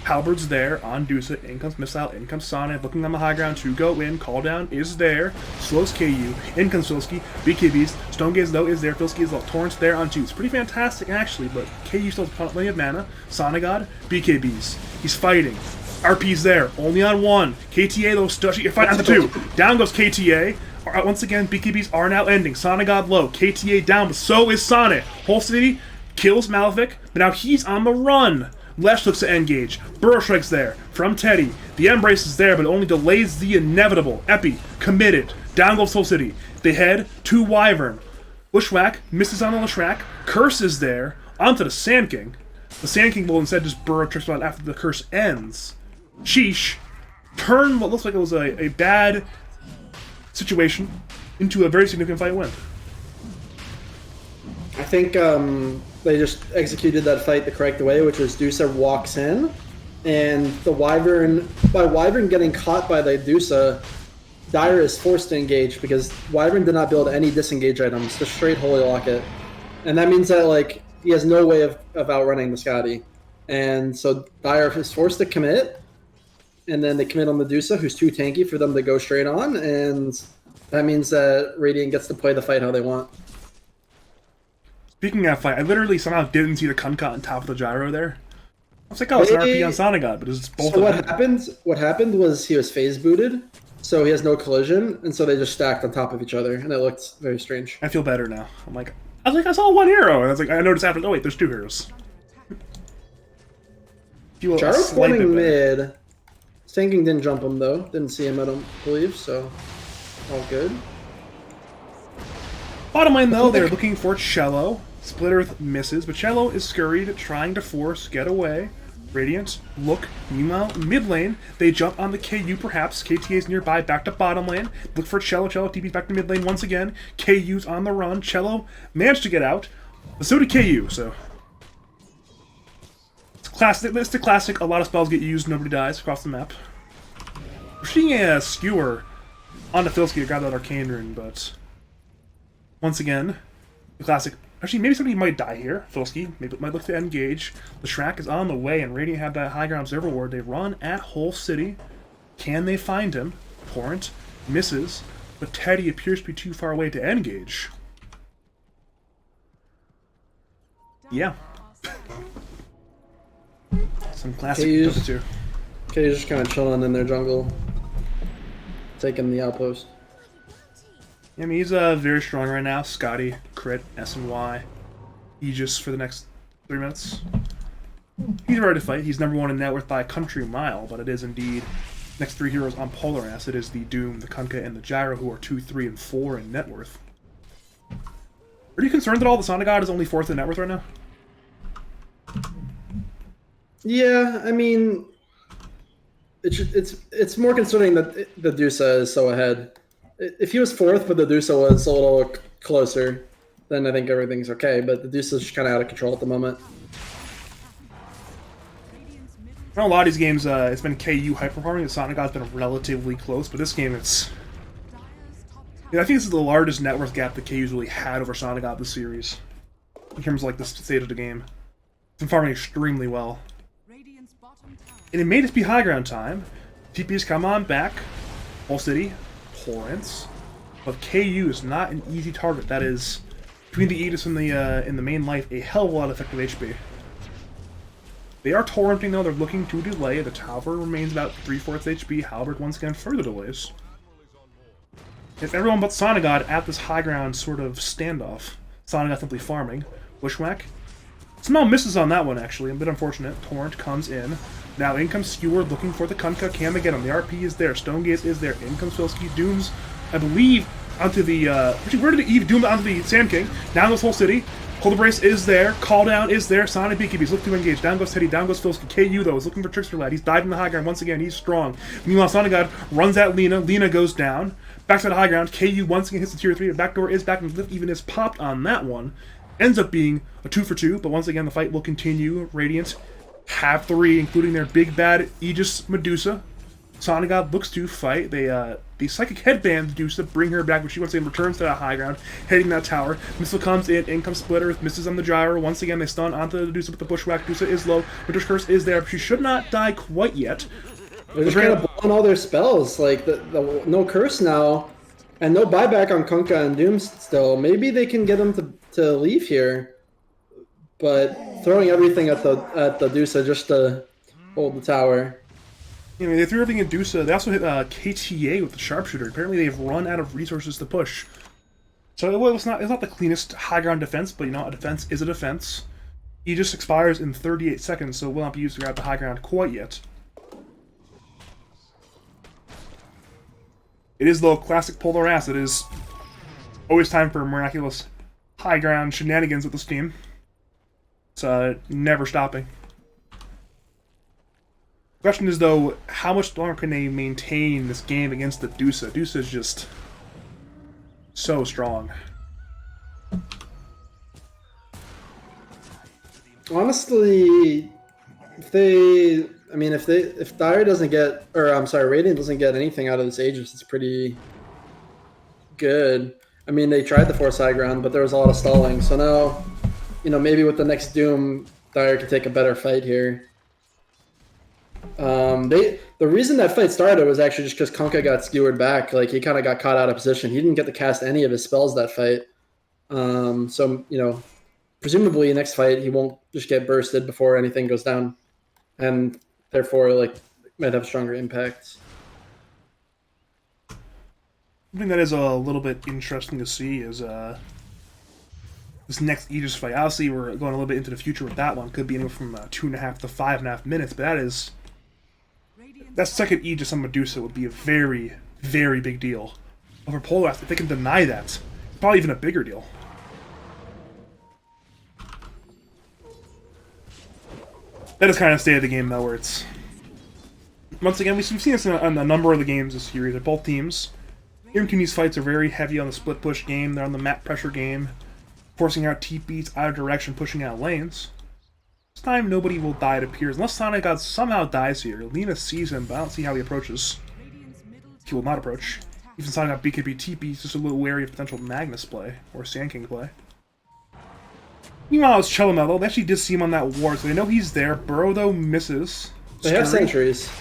Halberd's there on Dusa. In comes Missile. In comes Sonic, looking on the high ground to go in. Call down is there. Slows KU. In comes Filsky. BKBs. Stonegaze, though, is there. Filsky is Torrent's there on 2. It's pretty fantastic, actually, but KU still has plenty of mana. Sonagod, BKBs. He's fighting. RP's there. Only on 1. KTA, though, you're fighting on the 2. Down goes KTA. Once again, BKBs are now ending. Sonagod low. KTA down, but so is Sonic. Whole City kills Malefic, but now he's on the run. Lesh looks to engage. Burrow strikes there. From Teddy. The Embrace is there, but it only delays the inevitable. Epi, committed. Down goes Soul City. They head to Wyvern. Bushwhack misses on the Leshrac. Curse is there. Onto the Sand King. The Sand King will instead just burrow tricks out after the curse ends. Sheeesh. Turn what looks like it was a bad situation into a very significant fight win. I think they just executed that fight the correct way, which was Dusa walks in, and the Wyvern, by Wyvern getting caught by the Dusa, Dire is forced to engage because Wyvern did not build any disengage items, just straight Holy Lock it. And that means that like he has no way of outrunning the Scotty. And so Dire is forced to commit, and then they commit on Medusa, who's too tanky for them to go straight on, and that means that Radiant gets to play the fight how they want. Speaking of fight, I literally somehow didn't see the Kunkka on top of the gyro there. I was like, oh, it's an RP on Sonogod, but it's both so of them. What happened was he was phase booted, so he has no collision, and so they just stacked on top of each other, and it looked very strange. I feel better now. I saw one hero, and I was like, I noticed after, oh wait, there's two heroes. Gyro's spawning mid. Stinking didn't jump him though. Didn't see him, I don't believe, so all good. Bottom lane though, they're looking for Cello. Split Earth misses, but Cello is scurried, trying to force get away. Radiant, look. Meanwhile, mid lane, they jump on the KU perhaps. KTA's nearby, back to bottom lane. Look for Cello. Cello TP's back to mid lane once again. KU's on the run. Cello managed to get out, but so did KU, so. It's the classic, a lot of spells get used, nobody dies across the map. We're seeing a skewer on the Filski to grab that Arcane Rune, but once again, the classic. Actually, maybe somebody might die here. Filski might look to engage. The Shrek is on the way, and Radiant have that high ground observer ward. They run at Whole City. Can they find him? Torrent misses, but Teddy appears to be too far away to engage. Yeah. Some classic Dota 2. KU's just kind of chilling in their jungle, taking the outpost. I mean, he's very strong right now. Scotty, crit, S&Y, Aegis for the next 3 minutes. He's ready to fight. He's #1 in net worth by a country mile, but it is indeed next 3 heroes on Polar Ass. It is the Doom, the Kunkka, and the Gyro who are 2, 3, and 4 in net worth. Are you concerned that all the Sonogod is only 4th in net worth right now? Yeah, I mean, it's more concerning that the Dusa is so ahead. If he was 4th, but the Dusa was a little closer, then I think everything's okay. But the Dusa is just kind of out of control at the moment. In a lot of these games, it's been KU hyperperforming. The Sonogod's been relatively close, but this game, it's. Yeah, I think this is the largest net worth gap that KU's really had over Sonogod this series, in terms of like the state of the game. It's been farming extremely well. And it may just be high ground time. TP's come on back. Whole City. Torrents. But KU is not an easy target. That is, between the Aegis and the main life, a hell of a lot of effective HP. They are torrenting though. They're looking to delay. The tower remains about 3/4 HP. Halberd once again further delays. It's everyone but Sonogod at this high ground sort of standoff. Sonogod simply farming. Bushwhack. Somehow misses on that one, actually. A bit unfortunate. Torrent comes in. Now in comes Skewer looking for the Kunkka. Can they get him? The RP is there. Stonegaze is there. In comes Filski. Dooms, I believe, onto the... Actually, where did Eve doom onto the Sand King? Down goes Whole City. Hold the Brace is there. Call down is there. Sonic Beekeepies look to engage. Down goes Teddy. Down goes Filski. KU, though, is looking for Trickster Lad. He's died in the high ground once again. He's strong. Meanwhile, Sonogod runs at Lina. Lina goes down. Back to the high ground. KU once again hits the tier 3. The backdoor is back, and Lift even is popped on that one. Ends up being a 2 for 2, but once again the fight will continue. Radiant have 3, including their big bad Aegis Medusa. Sonogod looks to fight. The Psychic Headband Medusa bring her back, but she once again returns to that high ground, hitting that tower. Missile comes in comes Splitter, misses on the Gyro. Once again they stun onto the Medusa with the Bushwhack. Medusa is low. Winter's Curse is there, but she should not die quite yet. They're just kind of blowing all their spells. Like the no curse now, and no buyback on Kunkka and Doom still. Maybe they can get them to leave here, but throwing everything at the Dusa just to hold the tower. You know, they threw everything at Dusa. They also hit KTA with the Sharpshooter. Apparently they've run out of resources to push. So it's not the cleanest high ground defense, but you know, a defense is a defense. Aegis expires in 38 seconds, so it will not be used to grab the high ground quite yet. It is, though, classic Polar Ass. It is always time for miraculous high ground shenanigans with this team. It's never stopping. The question is, though, how much longer can they maintain this game against the Dusa? Dusa is just so strong. Honestly, if Dire doesn't get, or I'm sorry, Radiant doesn't get anything out of this Aegis, it's pretty good. I mean, they tried the force high ground, but there was a lot of stalling. So now, maybe with the next Doom, Dire could take a better fight here. The reason that fight started was actually just because Kunkka got skewered back. Like, he kind of got caught out of position. He didn't get to cast any of his spells that fight. So, presumably next fight he won't just get bursted before anything goes down, and therefore might have stronger impacts. Something that is a little bit interesting to see is this next Aegis fight. Obviously, we're going a little bit into the future with that one. Could be anywhere from 2.5 to 5.5 minutes, but that second Aegis on Medusa would be a very, very big deal. For Polar Ass, if they can deny that, it's probably even a bigger deal. That is kind of state of the game, though, where it's... Once again, we've seen this in a number of the games this series, that both teams. In between these fights are very heavy on the split push game, they're on the map pressure game, forcing out TPs either direction, pushing out lanes. This time, nobody will die, it appears. Unless Sonic God somehow dies here. Lina sees him, but I don't see how he approaches. He will not approach. Even Sonic God BKB TP is just a little wary of potential Magnus play, or Sand King play. Meanwhile, it's Chelamello. They actually did see him on that ward, so they know he's there. Burrow, though, misses. They have sentries.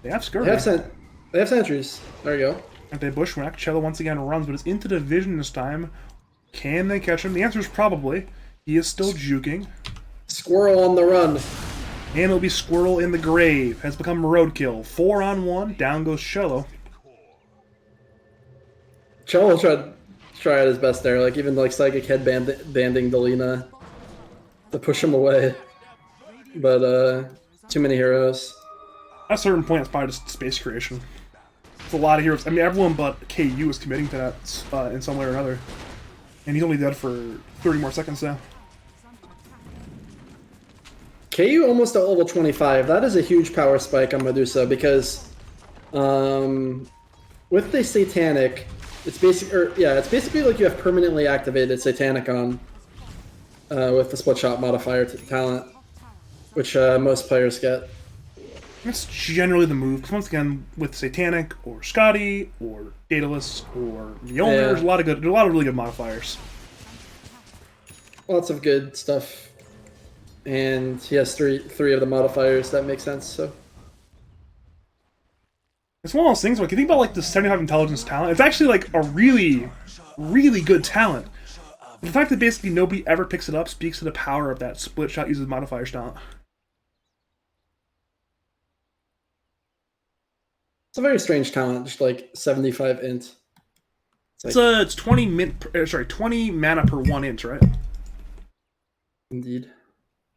They have Scurry. They have sentries. There you go. And they bushwhack. Cello once again runs, but it's into the vision this time. Can they catch him? The answer is probably. He is still juking. Squirrel on the run. And it'll be Squirrel in the grave. Has become roadkill. 4-on-1. Down goes Cello. Cello tried his best there. Even Psychic headbanding Delina to push him away. But too many heroes. At a certain point, it's probably just space creation. It's a lot of heroes. I mean, everyone but KU is committing to that in some way or another. And he's only dead for 30 more seconds now. KU almost at level 25. That is a huge power spike on Medusa because with the Satanic, it's basically like you have permanently activated Satanic on with the split shot modifier talent, which most players get. That's generally the move, because once again, with Satanic, or Scotty, or Daedalus, or Mjolnir, there's a lot of really good modifiers. Lots of good stuff. And he has three of the modifiers, that makes sense, so. It's one of those things where if you think about the 75 intelligence talent, it's actually a really, really good talent. The fact that basically nobody ever picks it up speaks to the power of that split shot uses modifiers talent. It's a very strange talent, just 75 int. It's 20 mana per 1 int, right? Indeed.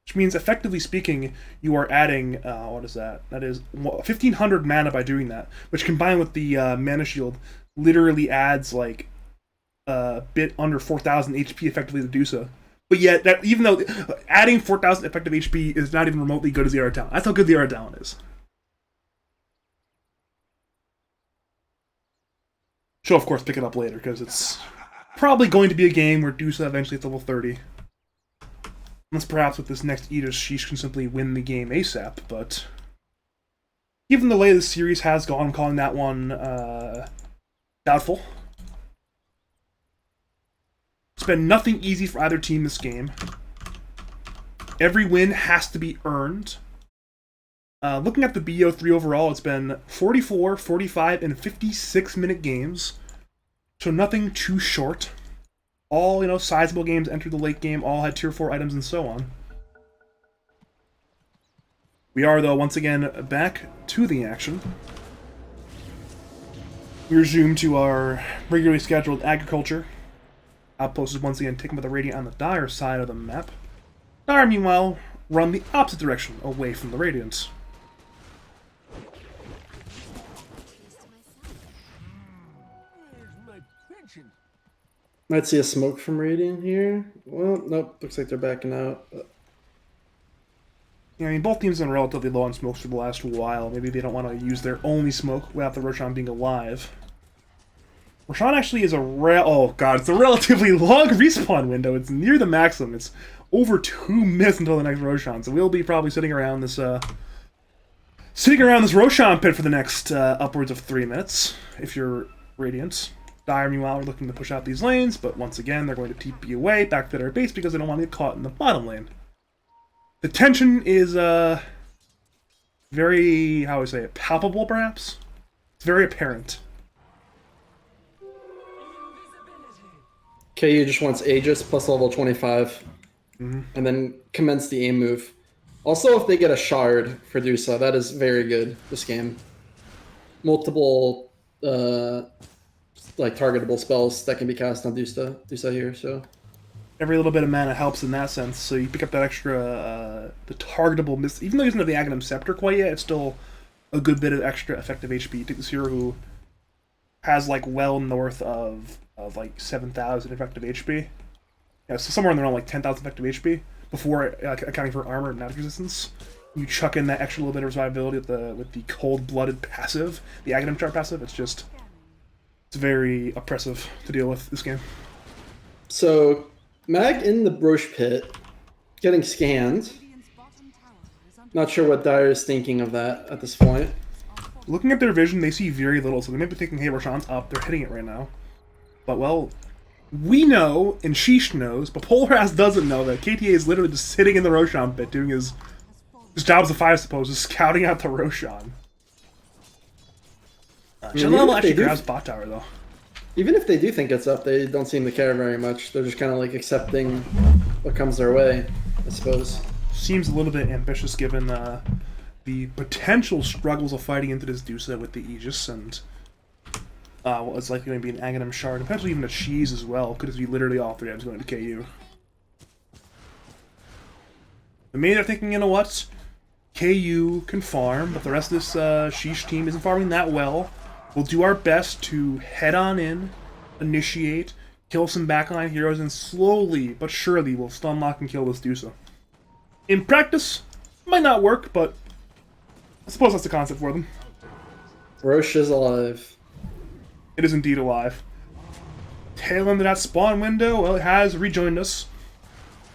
Which means, effectively speaking, you are adding, what is that? That is 1,500 mana by doing that, which combined with the mana shield, literally adds a bit under 4,000 HP effectively to Dusa. But yet, even though adding 4,000 effective HP is not even remotely good as the other talent. That's how good the other talent is. She'll, of course, pick it up later, because it's probably going to be a game where Dusa eventually hits level 30. Unless perhaps with this next Aegis, Sheeesh can simply win the game ASAP, but given the way the series has gone, I'm calling that one doubtful. It's been nothing easy for either team this game. Every win has to be earned. Looking at the BO3 overall, it's been 44, 45, and 56-minute games. So nothing too short. All, sizable games entered the late game, all had tier 4 items and so on. We are, though, once again, back to the action. We resume to our regularly scheduled agriculture. Outpost is once again taken by the Radiant on the Dire side of the map. Dire, meanwhile, run the opposite direction, away from the Radiant. Might see a smoke from Radiant here. Well, nope. Looks like they're backing out. Yeah, I mean, both teams have been relatively low on smokes for the last while. Maybe they don't want to use their only smoke without the Roshan being alive. Roshan actually is it's a relatively long respawn window. It's near the maximum. It's over 2 minutes until the next Roshan, so we'll be probably sitting around this Roshan pit for the next upwards of 3 minutes, if you're Radiant. Dire, meanwhile, are looking to push out these lanes, but once again, they're going to TP away back to their base because they don't want to get caught in the bottom lane. The tension is very, how would I say it, palpable, perhaps? It's very apparent. KU just wants Aegis plus level 25, and then commence the aim move. Also, if they get a shard for Dusa, that is very good this game. Multiple targetable spells that can be cast on Dusa here. So every little bit of mana helps in that sense. So you pick up that extra, the targetable miss. Even though he doesn't have the Aghanim Scepter quite yet, it's still a good bit of extra effective HP. You take this hero who has like well north of like 7,000 effective HP. Yeah, so somewhere in the realm like 10,000 effective HP before accounting for armor and magic resistance. You chuck in that extra little bit of survivability with the cold-blooded passive, the Aghanim Chart passive. It's very oppressive to deal with this game. So Mag in the Broche Pit, getting scanned. Not sure what Dire is thinking of that at this point. Looking at their vision, they see very little, so they may be thinking, hey, Roshan's up, they're hitting it right now. But, well, we know, and Sheeesh knows, but Poleras doesn't know that KTA is literally just sitting in the Roshan pit doing his job as a fire suppose, just scouting out the Roshan. Shalala actually grabs bot tower, though. Even if they do think it's up, they don't seem to care very much. They're just kind of like accepting what comes their way, I suppose. Seems a little bit ambitious given the potential struggles of fighting into this Dusa with the Aegis and what is likely going to be an Aghanim Shard, and potentially even a Cheese as well. Could be literally all 3 items going to KU. The main are thinking, you know what? KU can farm, but the rest of this Sheeesh team isn't farming that well. We'll do our best to head on in, initiate, kill some backline heroes, and slowly but surely we'll stun lock and kill this Dusa. In practice, might not work, but I suppose that's the concept for them. Roche is alive. It is indeed alive. Tail end of that spawn window, well, it has rejoined us.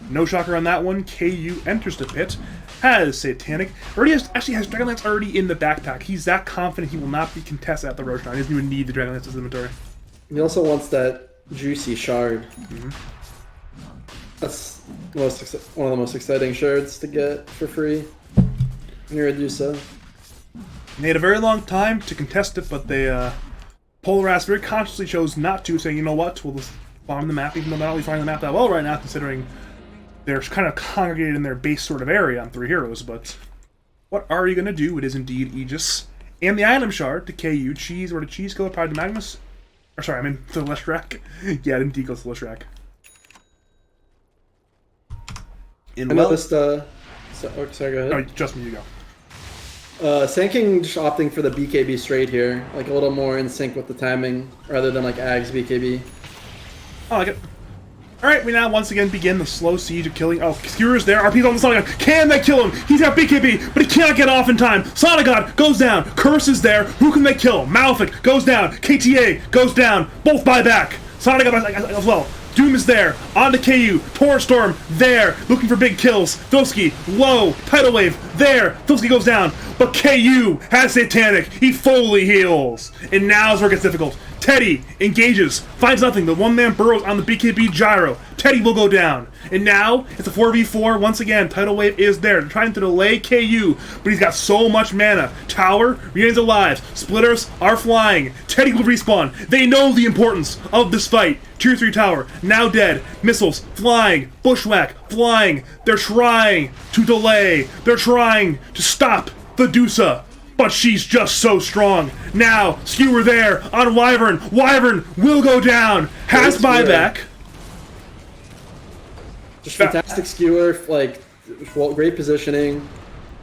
No shocker on that one. KU enters the pit. Has Satanic. Actually has Dragonlance already in the backpack. He's that confident he will not be contested at the Roshan. He doesn't even need the Dragonlance in his inventory. He also wants that juicy shard. That's one of the most exciting shards to get for free. Near Adusa. They had a very long time to contest it, but they Polaras very consciously chose not to, saying, you know what, we'll just farm the map, even though they're not really farming the map that well right now, considering they're kind of congregated in their base sort of area on 3 heroes, but what are you going to do? It is indeed Aegis. And the item shard to KU. Cheese, or to Cheese go probably to Magnus? Or sorry, I mean to Leshrac. Yeah, indeed goes to Leshrac. I noticed, sorry, go ahead. Oh, just me, you go. Sand King just opting for the BKB straight here, like a little more in sync with the timing, rather than like Ag's BKB. I like it. Alright, we now once again begin the slow siege of killing. Oh, Skewer's there. RP's on the Sonic God. Can they kill him? He's got BKB, but he can't get off in time. Sonic God goes down. Curse is there. Who can they kill? Malefic goes down. KTA goes down. Both buy back. Sonic God as well. Doom is there. On to KU. Torrent Storm there. Looking for big kills. Filsky low. Tidal Wave there. Filsky goes down. But KU has Satanic. He fully heals. And now's where it gets difficult. Teddy engages, finds nothing. The one-man burrows on the BKB gyro. Teddy will go down. And now, it's a 4v4. Once again, Tidal Wave is there. They're trying to delay KU, but he's got so much mana. Tower remains alive. Splitters are flying. Teddy will respawn. They know the importance of this fight. Tier 3 tower, now dead. Missiles flying. Bushwhack flying. They're trying to delay. They're trying to stop the Dusa. But she's just so strong. Now, Skewer there on Wyvern. Wyvern will go down. Has buyback. Just fantastic Skewer, like Well, great positioning.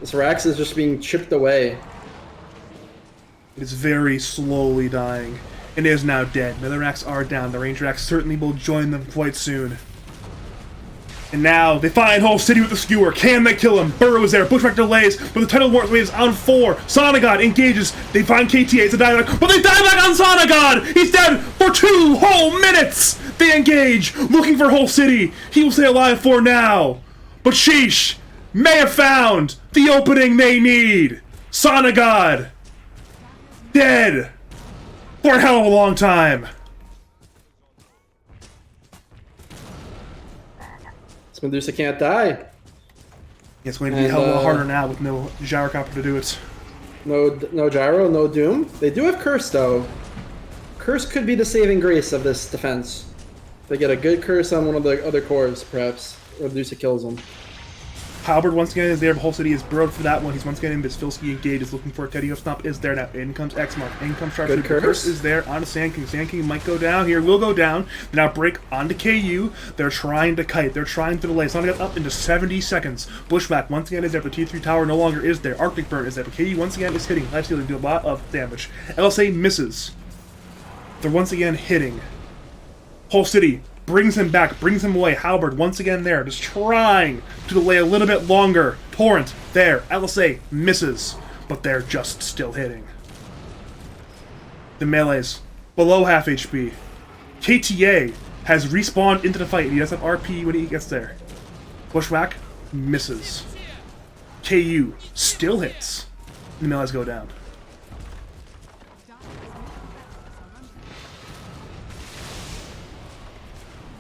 This Rax is just being chipped away. It is very slowly dying, and is now dead. Netherracks are down. The Ranger Axe certainly will join them quite soon. And now they find Whole City with the skewer. Can they kill him? Burrow is there. Bushwhack delays, but the Tidal Warp Wave is on 4. Sonagod engages. They find KTA. It's a dieback, but they die back on Sonagod! He's dead for 2 whole minutes! They engage, looking for Whole City. He will stay alive for now. But Sheeesh may have found the opening they need. Sonagod dead for a hell of a long time. Medusa can't die. It's going to be a hell of a lot harder now with no gyrocopter to do it. No gyro, no doom. They do have curse though. Curse could be the saving grace of this defense. They get a good curse on one of the other cores, perhaps, or Medusa kills them. Halberd once again is there. Whole City is burrowed for that one. He's once again in. Bisfilski engaged is looking for a Teddy Stomp is there now. In comes X-Mark. In comes Sharpshooter. Good curse. Is there onto Sand King. Sand King might go down here. Will go down. They now break onto KU. They're trying to kite. They're trying to delay. Sonic up into 70 seconds. Bushwhack once again is there. The T3 tower no longer is there. Arctic Burn is there. But KU once again is hitting. Life Stealing do a lot of damage. LSA misses. They're once again hitting. Whole City brings him back, brings him away. Halberd once again there, just trying to delay a little bit longer. Torrent there. LSA misses, but they're just still hitting. The melee's below half HP. KTA has respawned into the fight, and he does have RP when he gets there. Bushwhack misses. KU still hits, and the melees go down.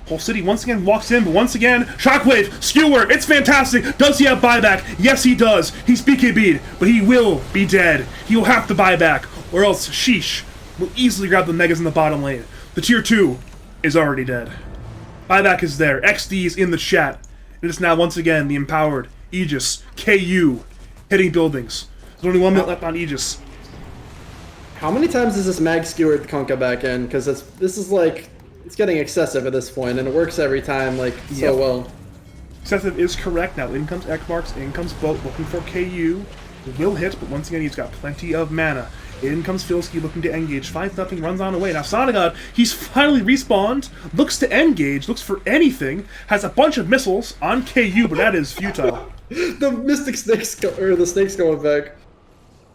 Whole City once again walks in, but once again, Shockwave, Skewer, it's fantastic! Does he have buyback? Yes, he does! He's BKB'd, but he will be dead. He will have to buy back, or else Sheeesh will easily grab the Megas in the bottom lane. The Tier 2 is already dead. Buyback is there, XD is in the chat. It is now once again the empowered Aegis, KU, hitting buildings. There's only 1 minute left on Aegis. How many times does this mag skewer conka back in? Because this is like... It's getting excessive at this point, and it works every time, like, so well. Excessive is correct. Now in comes X-Marks, in comes Boat, looking for KU. It will hit, but once again he's got plenty of mana. In comes Filski, looking to engage. Finds nothing, runs on away. Now Sonagod, he's finally respawned, looks to engage, looks for anything, has a bunch of missiles on KU, but that is futile. The Mystic Snakes, the Snakes going back.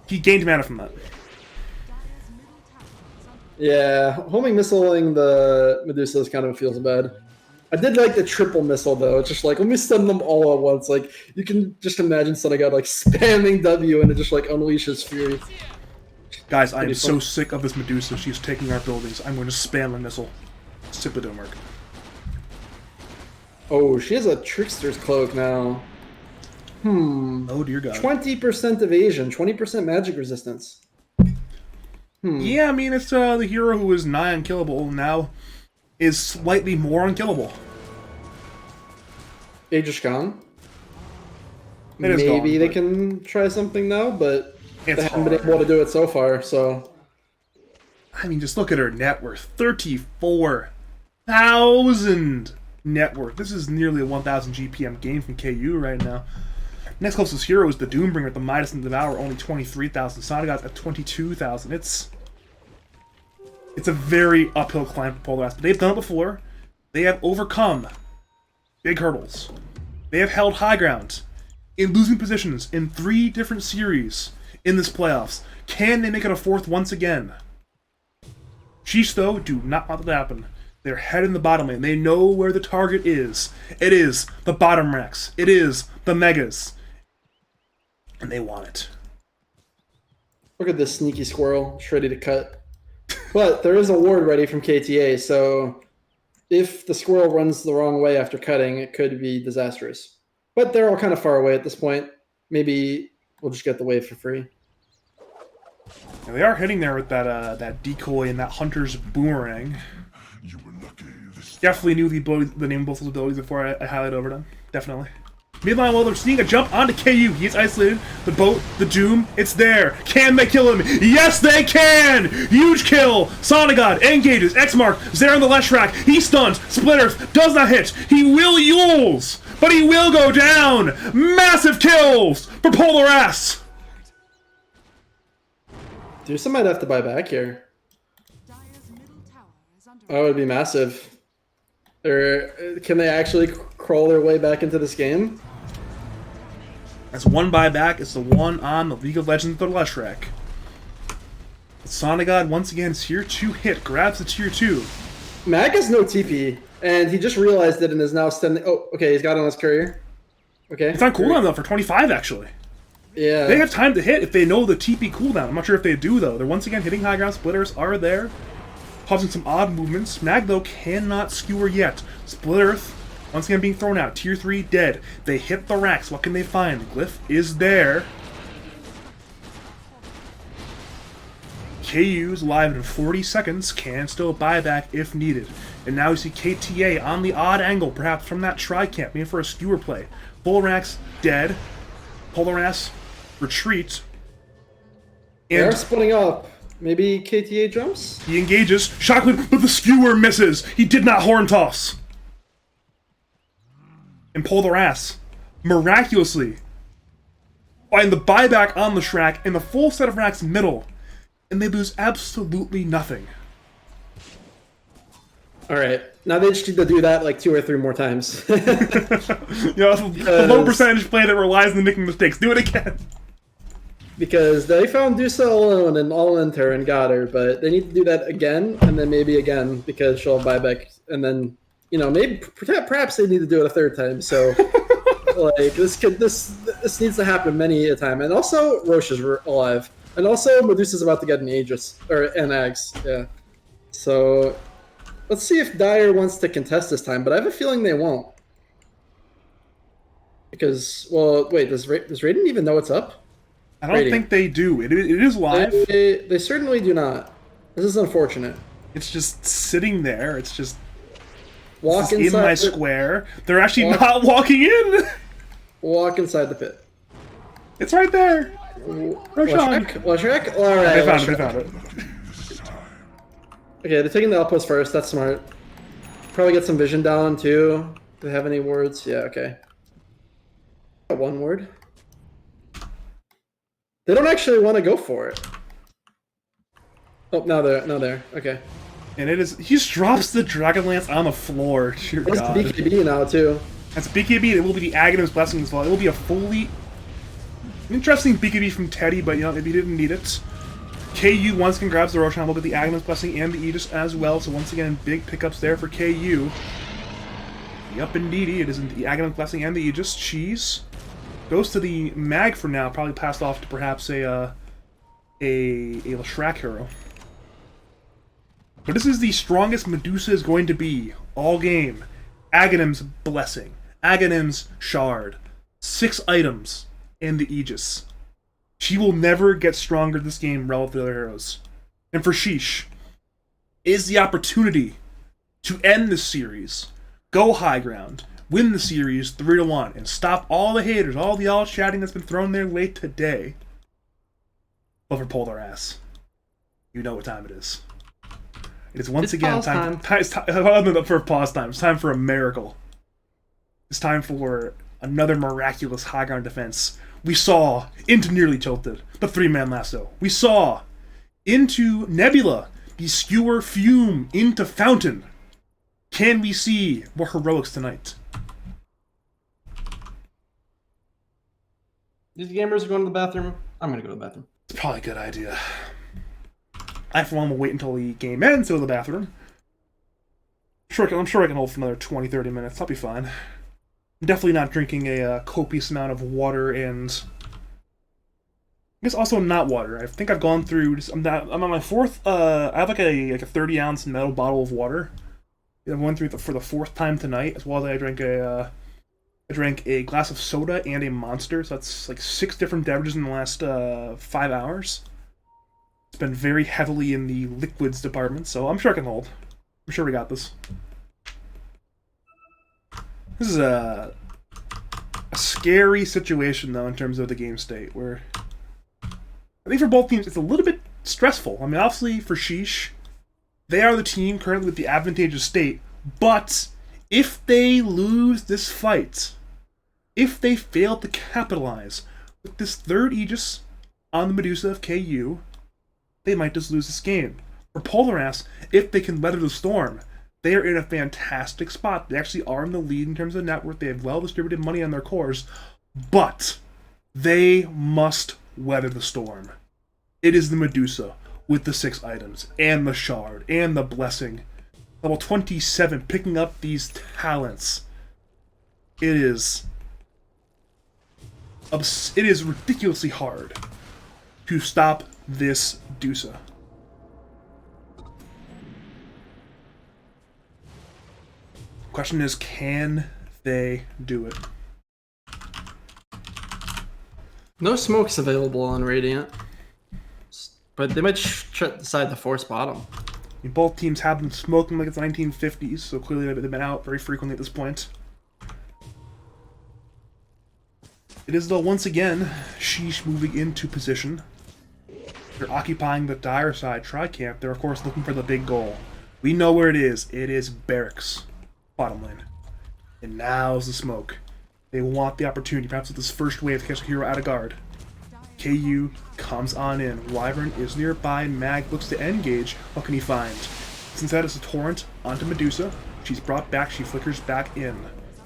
He gained mana from that. Yeah, homing missiling the Medusas kind of feels bad. I did like the triple missile though. It's just like, let me stun them all at once. Like, you can just imagine Sonagod like spamming W and it just like unleashes fury. Guys, I am so sick of this Medusa. She's taking our buildings. I'm going to spam a missile. Simply don't work. Oh, she has a Trickster's Cloak now. Oh dear God. 20% evasion, 20% magic resistance. Yeah, I mean, it's the hero who is nigh unkillable now is slightly more unkillable. Aegis gone. It is Maybe gone, they but can try something now, but they it's haven't been hard. able to do it so far, so... I mean, just look at her net worth. 34,000 net worth. This is nearly a 1,000 GPM gain from KU right now. Next closest hero is the Doombringer, the Midas and Devour, only 23,000. Sonagod's at 22,000. It's a very uphill climb for Polar Ass, but they've done it before. They have overcome big hurdles. They have held high ground in losing positions in 3 different series in this playoffs. Can they make it a 4th once again? Sheeesh, though, do not want that to happen. They're heading the bottom lane. They know where the target is. It is the bottom racks. It is the Megas. And they want it. Look at this sneaky squirrel, just ready to cut. But there is a ward ready from KTA, so if the squirrel runs the wrong way after cutting, it could be disastrous. But they're all kind of far away at this point. Maybe we'll just get the wave for free. And they are hitting there with that decoy and that hunter's boomerang. You were lucky. Definitely knew the name of both those abilities before I highlighted over them. Definitely. Midline, while they're seeing a jump onto KU, he is isolated. The boat, the Doom, it's there. Can they kill him? Yes, they can! Huge kill! Sonagod engages. X-Mark is there on the left rack. He stuns. Split Earth does not hit. He will Yules! but he will go down! Massive kills for Polar Ass! Dusa might have to buy back here. Dire's middle tower is under Oh, it would be massive. Or can they actually crawl their way back into this game? That's one buyback. It's the one on the League of Legends The Leshrac. Sonagod once again, tier 2 hit, grabs the tier 2. Mag has no TP, and he just realized it and is now standing. Oh, okay, he's got on his courier. Okay. It's on cooldown though for 25 actually. Yeah. They have time to hit if they know the TP cooldown. I'm not sure if they do though. They're once again hitting high ground. Splitters are there, causing some odd movements. Mag though cannot skewer yet. Split Earth once again being thrown out. Tier 3 dead. They hit the racks. What can they find? The glyph is there. KU's live in 40 seconds, can still buy back if needed. And now you see KTA on the odd angle, perhaps from that tri-camp, maybe for a skewer play. Polarax dead. Polaras retreat. They are And splitting up. Maybe KTA jumps? he engages. Shockwave, but the skewer misses. He did not horn toss. And Polaras, miraculously, find the buyback on the Shrek in the full set of racks middle. And they lose absolutely nothing. Alright. Now they just need to do that like 2 or 3 more times. You know, the low percentage play that relies on making mistakes. Do it again. Because they found Dusa alone and all enter and got her, but they need to do that again and then maybe again because she'll buy back and then, you know, maybe perhaps they need to do it a 3rd time. So like this needs to happen many a time. And also Roche is alive. And also Medusa's about to get an Aegis or an Ags, yeah. So let's see if Dire wants to contest this time, but I have a feeling they won't. Because, well, wait, does Raiden even know what's up? I don't think they do. It is live. They certainly do not. This is unfortunate. It's just sitting there. It's just Walk in inside my the, square. They're actually not walking in. Walk inside the pit. It's right there. Roshan. Leshrac? Alright. They found it. Okay, they're taking the outpost first. That's smart. Probably get some vision down too. Do they have any wards? Yeah, okay. Got 1 ward. They don't actually want to go for it. Oh, now they're okay. And it is. He just drops the Dragonlance on the floor. Dear It's God. BKB now too. That's BKB. It will be the Aghanim's Blessing as well. It will be a fully interesting BKB from Teddy, but you know, maybe he didn't need it. KU once again grabs the Roshan. We'll get the Aghanim's Blessing and the Aegis as well. So once again, big pickups there for KU. Yup, indeedy. It is the Aghanim's Blessing and the Aegis. Cheese goes to the Mag for now. Probably passed off to perhaps a Leshrac hero. But this is the strongest Medusa is going to be all game. Aghanim's Blessing. Aghanim's Shard. 6 items and the Aegis. She will never get stronger this game relative to other heroes. And for Sheeesh, is the opportunity to end this series, go high ground, win the series 3-1, and stop all the haters, all the all chatting that's been thrown their way today. Over Polar Ass. You know what time it is. It is once It's again pause time. time. It's time for pause time. It's time for a miracle. It's time for another miraculous high ground defense. We saw into Nearly Tilted, the 3-man lasso. We saw into Nebula, the skewer fume into Fountain. Can we see more heroics tonight? These gamers are going to the bathroom. I'm gonna go to the bathroom. It's probably a good idea. I, for one, will wait until the game ends to go to the bathroom. I'm sure I can hold for another 20-30 minutes. I'll be fine. I'm definitely not drinking a copious amount of water and... I guess also not water. I think I've gone through... I'm on my 4th... I have like a 30-ounce metal bottle of water. I went through for the 4th time tonight, as well as I drank a glass of soda and a Monster. So that's like 6 different beverages in the last 5 hours. It's been very heavily in the liquids department, so I'm sure I can hold. I'm sure we got this. This is a scary situation, though, in terms of the game state, where I think for both teams it's a little bit stressful. I mean, obviously for Sheeesh, they are the team currently with the advantageous state, but if they lose this fight, If they fail to capitalize with this third Aegis on the Medusa of KU, they might just lose this game. For Polaris, if they can weather the storm, they are in a fantastic spot. They actually are in the lead in terms of net worth. They have well-distributed money on their cores, but they must weather the storm. It is the Medusa with the 6 items, and the Shard, and the Blessing. Level 27, picking up these talents. It is ridiculously hard to stop this Dusa. Question is, can they do it? No smokes available on Radiant, but they might decide to force bottom. I mean, both teams have been smoking like it's the 1950s, so clearly they've been out very frequently at this point. It is, though, once again, Sheeesh moving into position. They're occupying the dire side tri-camp. They're, of course, looking for the big goal. We know where it is. It is Barracks, bottom lane. And now's the smoke. They want the opportunity, perhaps with this first wave, to catch a hero out of guard. KU comes on in. Wyvern is nearby. Mag looks to engage. What can he find? Since that is a torrent onto Medusa, she's brought back. She flickers back in.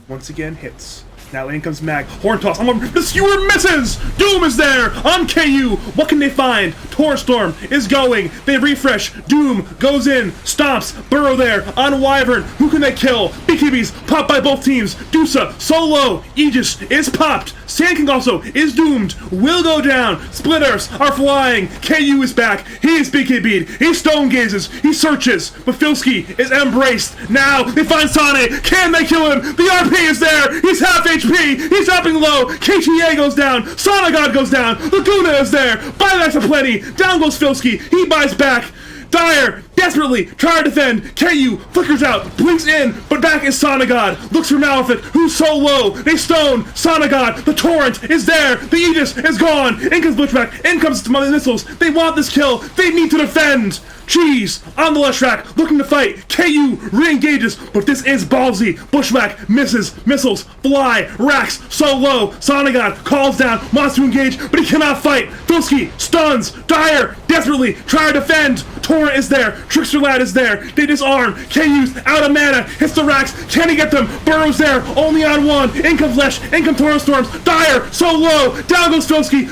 Once again, hits. Now in comes Mag. Horn toss. The skewer misses! Doom is there on KU. What can they find? Torrent Storm is going. They refresh. Doom goes in. Stomps. Burrow there on Wyvern. Who can they kill? BKBs popped by both teams. Dusa solo. Aegis is popped. Sand King also is doomed. Will go down. Splitters are flying. KU is back. He is BKB'd. He stone gazes. He searches. But Filski is embraced. Now they find Sane. Can they kill him? The RP is there. He's half HP. He's dropping low. KTA goes down. Sonagod goes down. Laguna is there. Buybacks aplenty. Down goes Filski. He buys back. Dire, desperately, try to defend. KU flickers out, blinks in, but back is Sonagod. Looks for Malefit, who's so low. They stone Sonagod. The torrent is there. The Aegis is gone. In comes Bulljaxx. In comes the missiles. They want this kill. They need to defend. Cheese on the left track, looking to fight. KU re-engages, but this is ballsy. Bushwhack misses, missiles fly, racks so low. Sonagod calls down, wants to engage, but he cannot fight. Filski stuns. Dire desperately try to defend. Torrent is there. Trickster Lad is there. They disarm. KU's out of mana. Hits the racks. Can he get them? Burrow's there. Only on one. In comes Lesh. In come Torrent Storms. Dire so low. Down goes Filski.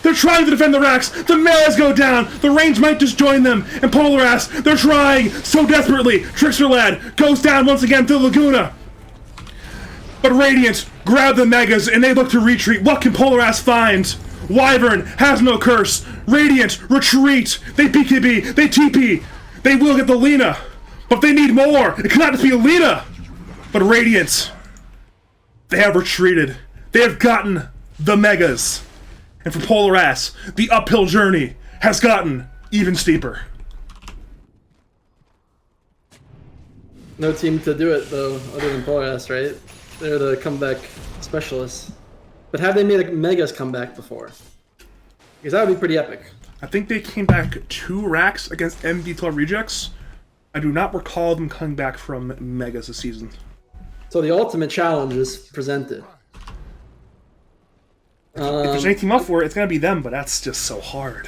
They're trying to defend the racks. The melees go down. The range might just join them. And Polaris, they're trying so desperately. Trickster Lad goes down once again to Laguna. But Radiant grab the Megas and they look to retreat. What can Polaris find? Wyvern has no curse. Radiant retreat. They BKB. They TP. They will get the Lina. But they need more. It cannot just be a Lina. But Radiant, they have retreated. They have gotten the Megas. And for Polaris, the uphill journey has gotten even steeper. No team to do it, though, other than Polaris, right? They're the comeback specialists. But have they made a Megas comeback before? Because that would be pretty epic. I think they came back 2 racks against MD12 Rejects. I do not recall them coming back from Megas this season. So the ultimate challenge is presented. If there's any team up for it, it's going to be them, but that's just so hard.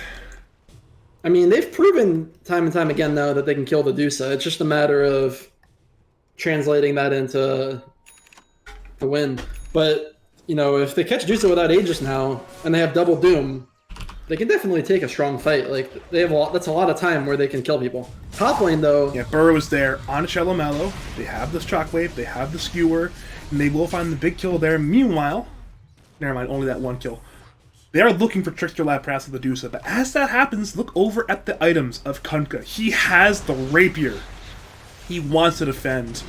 I mean, they've proven time and time again, though, that they can kill the Dusa. It's just a matter of translating that into the win. But, you know, if they catch Dusa without Aegis now, and they have double Doom, they can definitely take a strong fight. Like, they have that's a lot of time where they can kill people. Top lane, though... Yeah, Burrow is there on Shallow Mallow. They have this Shockwave, they have the Skewer, and they will find the big kill there. Meanwhile... Never mind, only that one kill. They are looking for Trickster Lad perhaps with the Dusa, but as that happens, look over at the items of Kunkka. He has the Rapier. He wants to defend.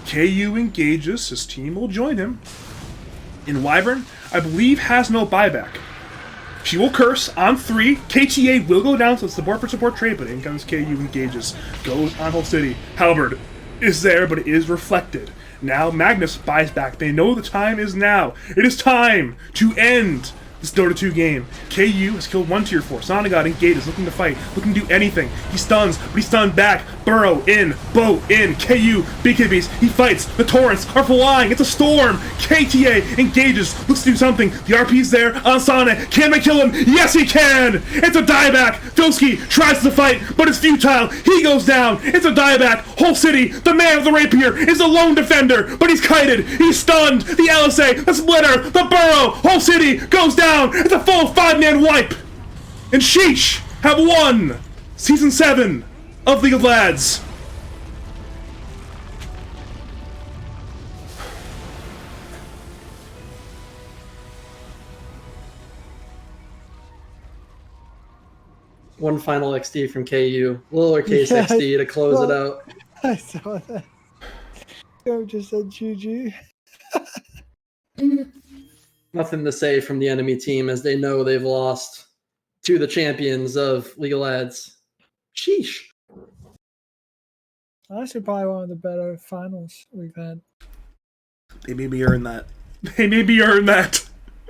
KU engages, his team will join him. In Wyvern, I believe has no buyback. She will curse on 3. KTA will go down, so it's support for support trade, but in comes KU engages. Goes on Whole City. Halberd is there, but it is reflected. Now Magnus buys back. They know the time is now. It is time to end this Dota 2 game. KU has killed one tier 4. Sonagod engages, looking to fight, looking to do anything. He stuns, but he's stunned back. Burrow in, Bow in, KU, big hippies. He fights, the torrents are flying, it's a storm. KTA engages, looks to do something. The RP's there on Sonic. Can they kill him? Yes, he can! It's a dieback. Filski tries to fight, but it's futile. He goes down. It's a dieback. Whole city, the man with the rapier, is a lone defender, but he's kited. He's stunned. The LSA, the splitter, the Burrow, whole city goes down. It's a full 5-man wipe. And Sheeesh have won Season 7 of League of Lads. One final XD from KU. Lowercase Yeah, XD to close it out. I saw that. Joe just said GG. Nothing to say from the enemy team as they know they've lost to the champions of League of Lads. Sheesh. Honestly, probably one of the better finals we've had. They made me earn that. They made me earn that.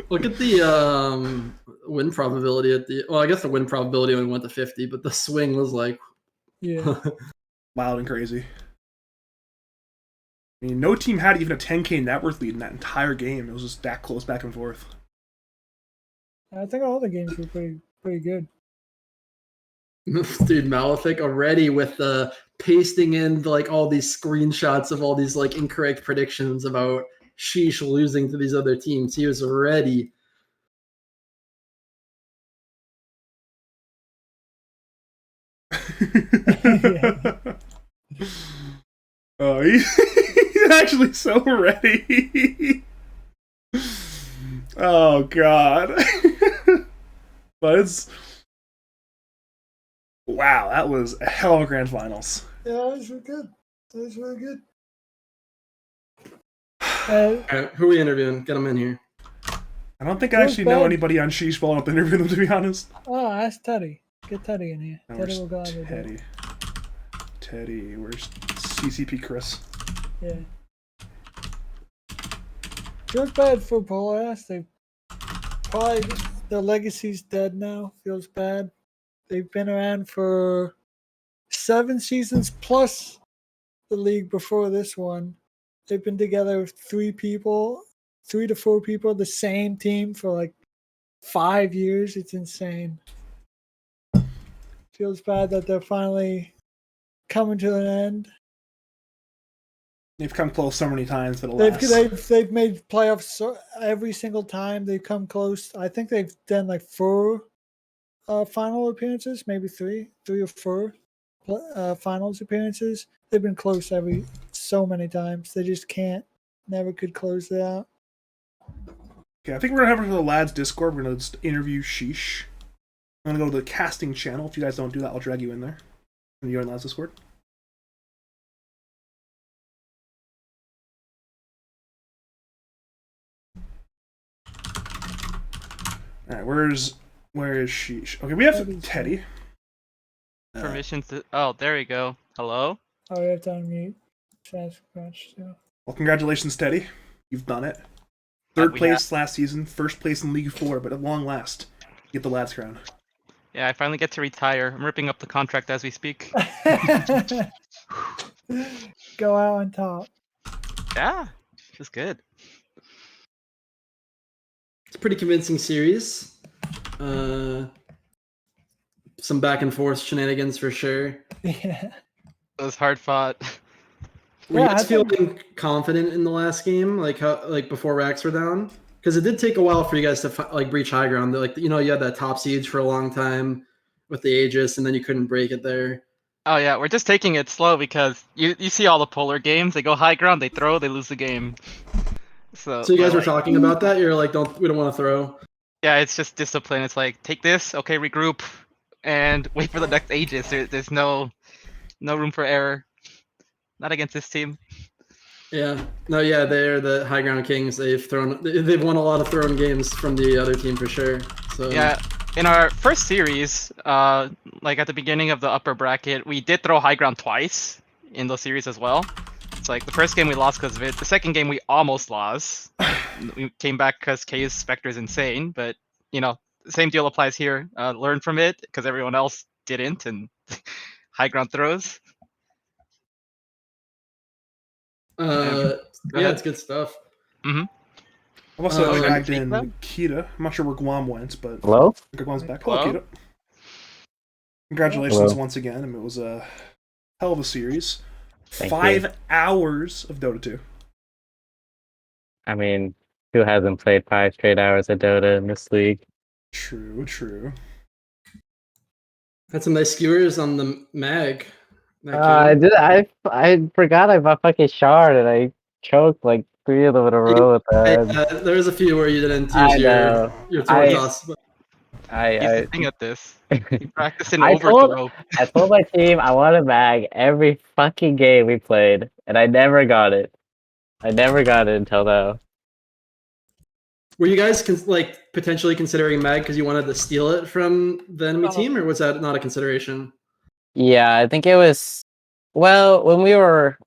Look at the win probability at the. Well, I guess the win probability only went to 50, but the swing was like. Yeah. Wild and crazy. I mean, no team had even a 10k net worth lead in that entire game. It was just that close back and forth. I think all the games were pretty good. Dude, Malefic already with the pasting in like all these screenshots of all these like incorrect predictions about Sheesh losing to these other teams. He was ready. Oh, he's actually so ready. Oh god. But it's wow, that was a hell of a grand finals. Yeah, those were good. Those were good. All right, who are we interviewing? Get him in here. I don't think I actually know bad. anybody on Sheesh well enough to interview them, to be honest. Oh, ask Teddy. Get Teddy in here. No, Teddy where's will go over there. Teddy, where's CCP Chris? Yeah. Feels bad for Polaris. They probably their legacy's dead now. Feels bad. They've been around for 7 seasons plus the league before this one. They've been together with 3 to 4 people, the same team for like 5 years. It's insane. Feels bad that they're finally coming to an end. They've come close so many times that alas. They've made playoffs every single time they've come close. I think they've done like 4 final appearances, maybe 3 or 4 finals appearances. They've been close so many times. They just never could close it out. Okay, I think we're gonna have it for the lads Discord. We're gonna just interview Sheesh. I'm gonna go to the casting channel. If you guys don't do that, I'll drag you in there. And you're in lads Discord. Alright, where is Sheesh? Okay, we have Teddy. Permissions to. Oh, there we go. Hello? Oh, we have to unmute Sasquatch too. Well, congratulations, Teddy. You've done it. Yeah, 3rd place last season, 1st place in League 4, but at long last, you get the lads crown. Yeah, I finally get to retire. I'm ripping up the contract as we speak. Go out on top. Yeah, it's good. It's a pretty convincing series. Some back and forth shenanigans for sure. Yeah. It was hard fought. Were you Yeah, guys I think- feeling confident in the last game, like before racks were down? Because it did take a while for you guys to breach high ground. Like you had that top siege for a long time with the Aegis, and then you couldn't break it there. Oh yeah, we're just taking it slow because you see all the polar games. They go high ground, they throw, they lose the game. So So you guys we're were talking about that. You're like, we don't want to throw. Yeah, it's just discipline. It's like take this, okay, regroup, and wait for the next Aegis. There's no room for error. Not against this team. Yeah. No. Yeah. They're the high ground kings. They've won a lot of thrown games from the other team for sure. So Yeah, in our first series, like at the beginning of the upper bracket, we did throw high ground twice in those series as well. It's like the first game we lost because of it. The second game we almost lost. We came back because K's Spectre is insane, but you know, same deal applies here. Learn from it because everyone else didn't, and high ground throws. Go Yeah, ahead. it's good stuff. I've also Oh, dragged and- in Kita. I'm not sure where Guam went, but Hello? I think Guam's back. Hello, Hello? Kita. Congratulations Hello. once again. I mean, it was a hell of a series. Thank 5 hours of Dota 2. I mean, who hasn't played 5 straight hours of Dota in this league? True. Had some nice skewers on the mag. that I game. did. I forgot I bought fucking shard and I choked like 3 of them in a row with that. There was a few where you didn't I use know. your throw toss. But He's I the thing at this. He practiced in I told overthrow. I told my team I want a mag every fucking game we played, and I never got it. I never got it until now. were you guys potentially considering mag because you wanted to steal it from the enemy team, or was that not a consideration? Yeah, I think it was. Well, when we were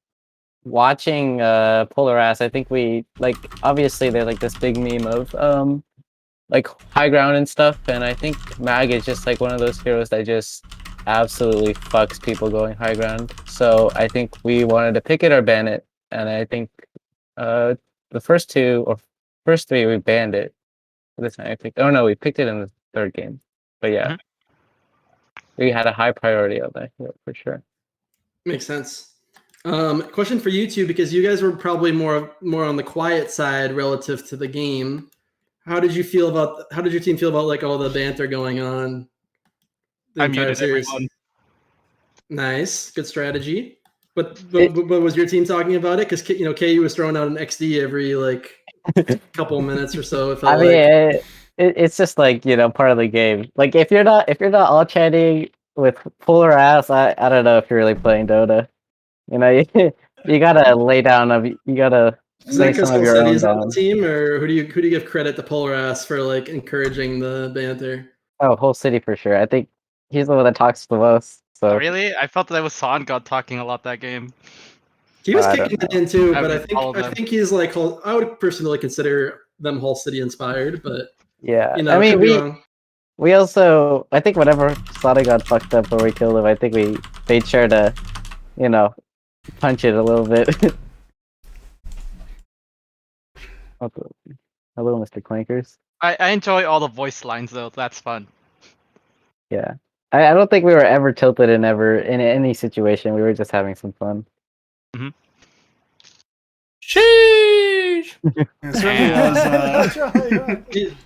watching Polar Ass, I think we like obviously they're like this big meme of like high ground and stuff, and I think Mag is just like one of those heroes that just absolutely fucks people going high ground. So I think we wanted to pick it or ban it, and I think the first 2 or first 3 we banned it. This time I picked. Oh no, we picked it in the 3rd game. But yeah, we had a high priority on that hero for sure. Makes sense. Question for you two, because you guys were probably more on the quiet side relative to the game. How did your team feel about like all the banter going on the I entire muted series? everyone. Nice, good strategy. But was your team talking about it? Because KU was throwing out an XD every like couple minutes or so. It felt I mean, it's just like part of the game. Like if you're not all chatting with Polar Ass, I don't know if you're really playing Dota. You gotta lay down you gotta Is that lay because some of your own City is on the down. team, or who do you give credit to Polar Ass for like encouraging the banter? Oh, whole city for sure. I think he's the one that talks the most. So Really? I felt that was Son God talking a lot that game. He was I don't kicking it in too, I but I haven't followed think them. he's like I would personally consider them Hull City inspired, but yeah, I I mean could be wrong. we also I think whenever Sada got fucked up or we killed him, I think we made sure to punch it a little bit. Hello, Mr. Clankers. I enjoy all the voice lines though. That's fun. Yeah. I don't think we were ever tilted in any situation. We were just having some fun. Sheesh! It certainly was. That's right.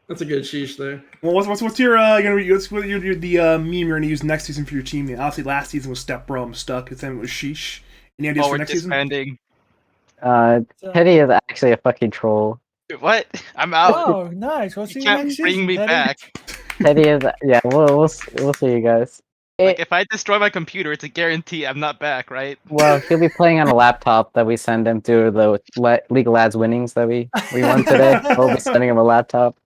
That's a good sheesh there. Well, what's your the meme you're gonna use next season for your team? Obviously, last season was Step Bro, I'm stuck. This time it was Sheesh. Any ideas Oh, for we're next season? disbanding. Teddy is actually a fucking troll. What? I'm out. Oh, nice. We'll see You you can't next bring season, me Teddy. back. Teddy is we'll see you guys. Like if I destroy my computer, it's a guarantee I'm not back, right? Well, he'll be playing on a laptop that we send him through the League of Lads winnings that we won today. We'll be sending him a laptop.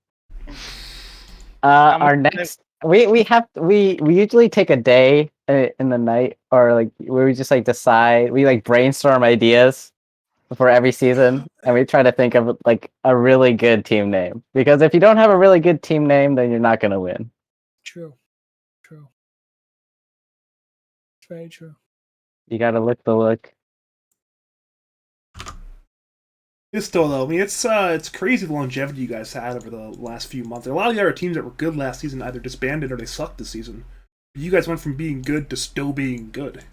Our next we usually take a day in the night, or like where we just like decide, we like brainstorm ideas for every season, and we try to think of like a really good team name, because if you don't have a really good team name, then you're not going to win. True. It's very true. You got to look the look. It's still though. I mean, it's crazy the longevity you guys had over the last few months. A lot of the other teams that were good last season either disbanded or they sucked this season. You guys went from being good to still being good.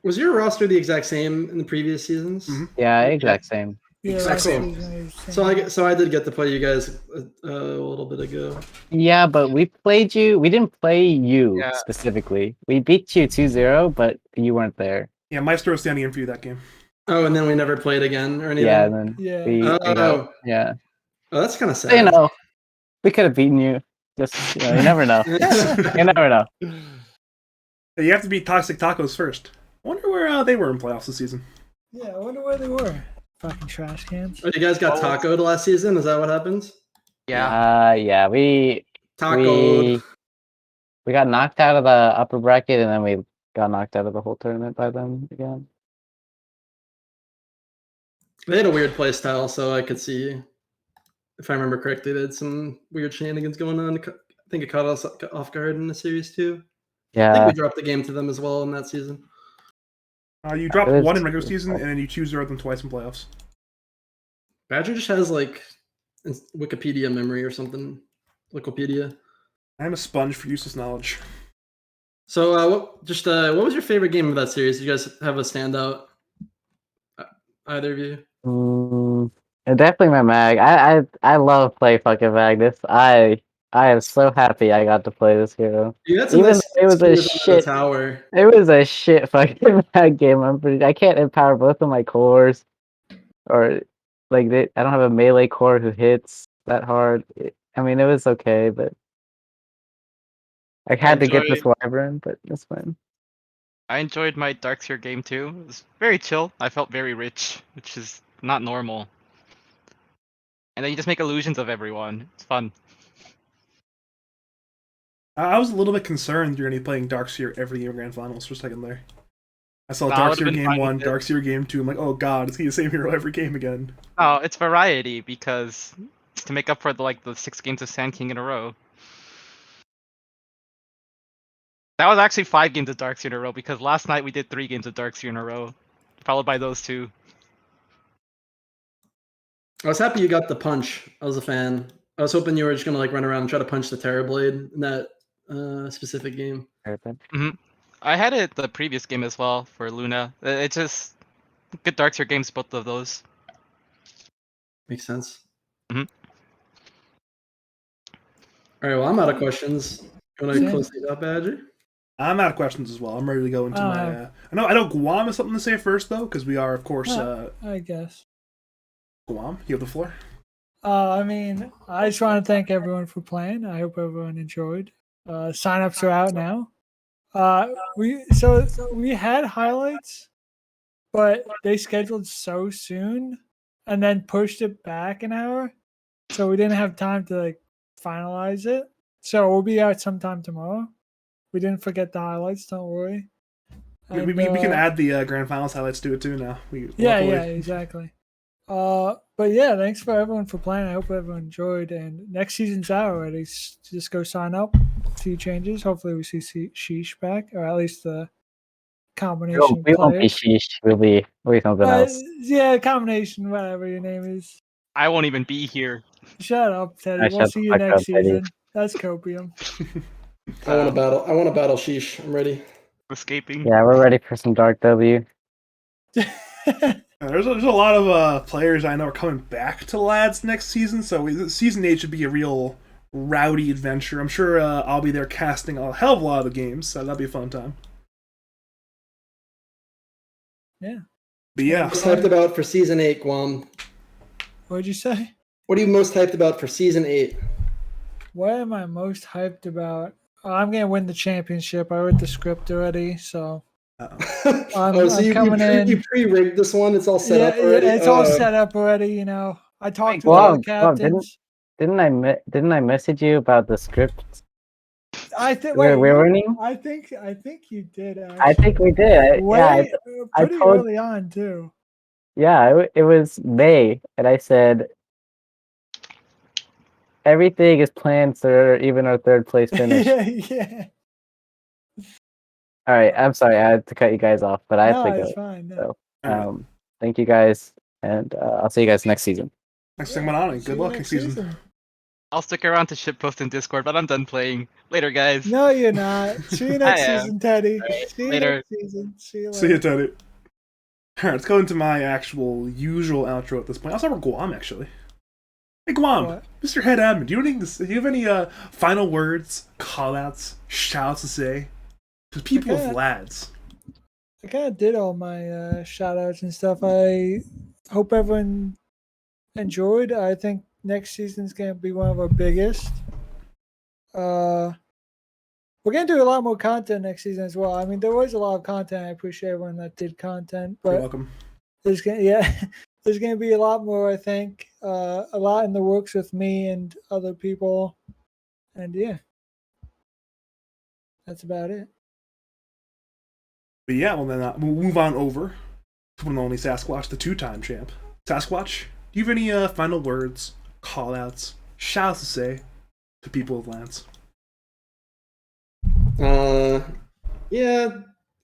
Was your roster the exact same in the previous seasons? Yeah, exact same. Yeah, Excellent. So I did get to play you guys a little bit ago. Yeah, but we played you. We didn't play you Yeah. specifically. We beat you 2-0, but you weren't there. Yeah, Maestro was standing in for you that game. Oh, and then we never played again or anything? Yeah, and then Yeah. we got, yeah. Oh, that's kind of sad. We could have beaten you. Just you never know. You never know. Yeah, you have to beat Toxic Tacos first. I wonder where they were in playoffs this season. Yeah, I wonder where they were. Fucking trash cans. Oh, you guys got tacoed last season? Is that what happens? Yeah. Yeah. We Tacoed. got knocked out of the upper bracket, and then we got knocked out of the whole tournament by them again. They had a weird play style, so I could see if I remember correctly, they had some weird shenanigans going on. I think it caught us off guard in the series too. I think Yeah, we dropped the game to them as well in that season. You dropped It was- one in regular season, and then you 2-0 them twice in playoffs. Badger just has like Wikipedia memory or something. Wikipedia. I'm a sponge for useless knowledge. So, what was your favorite game of that series? Do you guys have a standout? Either of you? definitely my mag. I love play fucking Magnus. I am so happy I got to play this hero. You had some Even nice though it was a screws under the shit. tower. It was a shit fucking mag game. I can't empower both of my cores, or like I don't have a melee core who hits that hard. I mean, it was okay, but I had to get this wyvern, but it's fine. I enjoyed my Darkseer game too. It was very chill. I felt very rich, which is not normal. And then you just make illusions of everyone. It's fun. I was a little bit concerned you're going to be playing Darkseer every game of Grand Finals for a second there. I saw No, I would've Darkseer been game fine 1, with it. Darkseer game 2. I'm like, oh god, is he the same hero every game again? Oh, it's variety because it's to make up for the 6 games of Sand King in a row. That was actually 5 games of Darkseer in a row because last night we did 3 games of Darkseer in a row, followed by those 2. I was happy you got the punch. I was a fan. I was hoping you were just gonna like run around and try to punch the Terrorblade in that specific game. I had it the previous game as well for Luna. It's just good Darkseer games, both of those. Makes sense. Mhm. All right. Well, I'm out of questions. You want to close things up, Badger? I'm out of questions as well. I'm ready to go into my... I know Guam has something to say first, though, because we are, of course... I guess. Guam, you have the floor. I mean, I just want to thank everyone for playing. I hope everyone enjoyed. Sign-ups are out now. We had highlights, but they scheduled so soon and then pushed it back an hour, so we didn't have time to like finalize it. So we'll be out sometime tomorrow. We didn't forget the highlights. Don't worry. We can add the Grand Finals highlights to it too now. Yeah, exactly. But yeah, thanks for everyone for playing. I hope everyone enjoyed. And next season's out already. Just go sign up. A few changes. Hopefully, we see Sheeesh back, or at least the combination. We won't be Sheesh. We'll be something else. Yeah, combination, whatever your name is. I won't even be here. Shut up, Teddy. We'll Shut see the you fuck next up, Teddy. season. That's copium. I want to battle. I want to battle Sheesh. I'm ready. Escaping. Yeah, we're ready for some Dark W. There's a lot of players I know are coming back to Lads next season, so season 8 should be a real rowdy adventure. I'm sure I'll be there casting a hell of a lot of the games, so that'll be a fun time. Yeah. But yeah. Most hyped about for season 8, Guam. What'd you say? What are you most hyped about for season 8? What am I most hyped about? I'm gonna win the championship. I wrote the script already, so I'm you coming in. You pre-rigged this one. It's all set up already. It's all set up already. You know, I talked to Guam, all the captains. Didn't I message you about the script? I think we're winning. I think you did. Actually. I think we did. Pretty early on too. Yeah, it was May, and I said everything is planned for even our third place finish. Yeah. All right, I'm sorry I had to cut you guys off, but I have to go. It's fine. No. So, thank you guys, and I'll see you guys next season. Next time on, good luck next season. I'll stick around to shitpost in Discord, but I'm done playing. Later, guys. No, you're not. See you next season, Teddy. Right, See you later. next season. See you later. See you, Teddy. Alright, let's go into my actual usual outro at this point. I'll start with Guam, actually. Hey, Guam, What? Mr. Head Admin, do you have any final words, call-outs, shouts to say to people of Lads? I kind of did all my shout-outs and stuff. I hope everyone enjoyed. I think next season's going to be one of our biggest. We're going to do a lot more content next season as well. I mean, there was a lot of content. I appreciate everyone that did content. But You're welcome. There's going to be a lot more, I think. A lot in the works with me and other people. And yeah. That's about it. But yeah, well then we'll move on over to one and only Sasquatch, the 2-time champ. Sasquatch, do you have any final words, call outs, shouts to say to people of Lance? Yeah.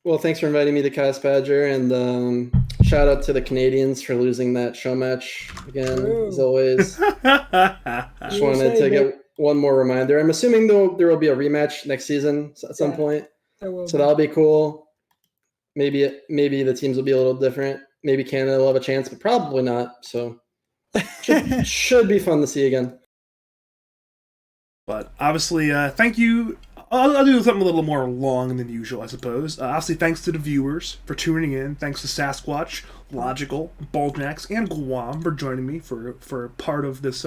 Well, thanks for inviting me to Cast Badger, and shout out to the Canadians for losing that show match again, as always. Just wanted to get one more reminder. I'm assuming there will be a rematch next season at some point, so that'll be cool. Maybe the teams will be a little different. Maybe Canada will have a chance, but probably not. So should be fun to see again. But obviously, thank you. I'll do something a little more long than usual, I suppose. Obviously, thanks to the viewers for tuning in. Thanks to Sasquatch, Logical, Bulljaxx, and Guam for joining me for part of this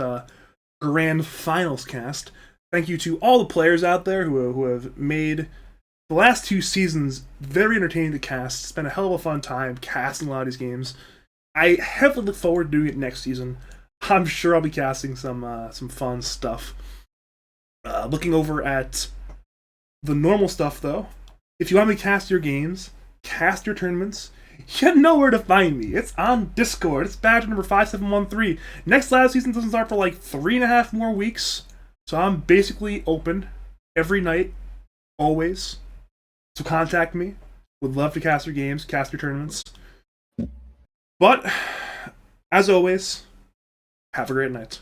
grand finals cast. Thank you to all the players out there who have made the last 2 seasons very entertaining to cast. It's been a hell of a fun time casting a lot of these games. I heavily look forward to doing it next season. I'm sure I'll be casting some fun stuff. Looking over at the normal stuff, though, if you want me to cast your games, cast your tournaments, you know where to find me. It's on Discord. It's badge number 5713. Next live season doesn't start for like 3.5 more weeks, so I'm basically open every night, always. So contact me. Would love to cast your games, cast your tournaments. But, as always, have a great night.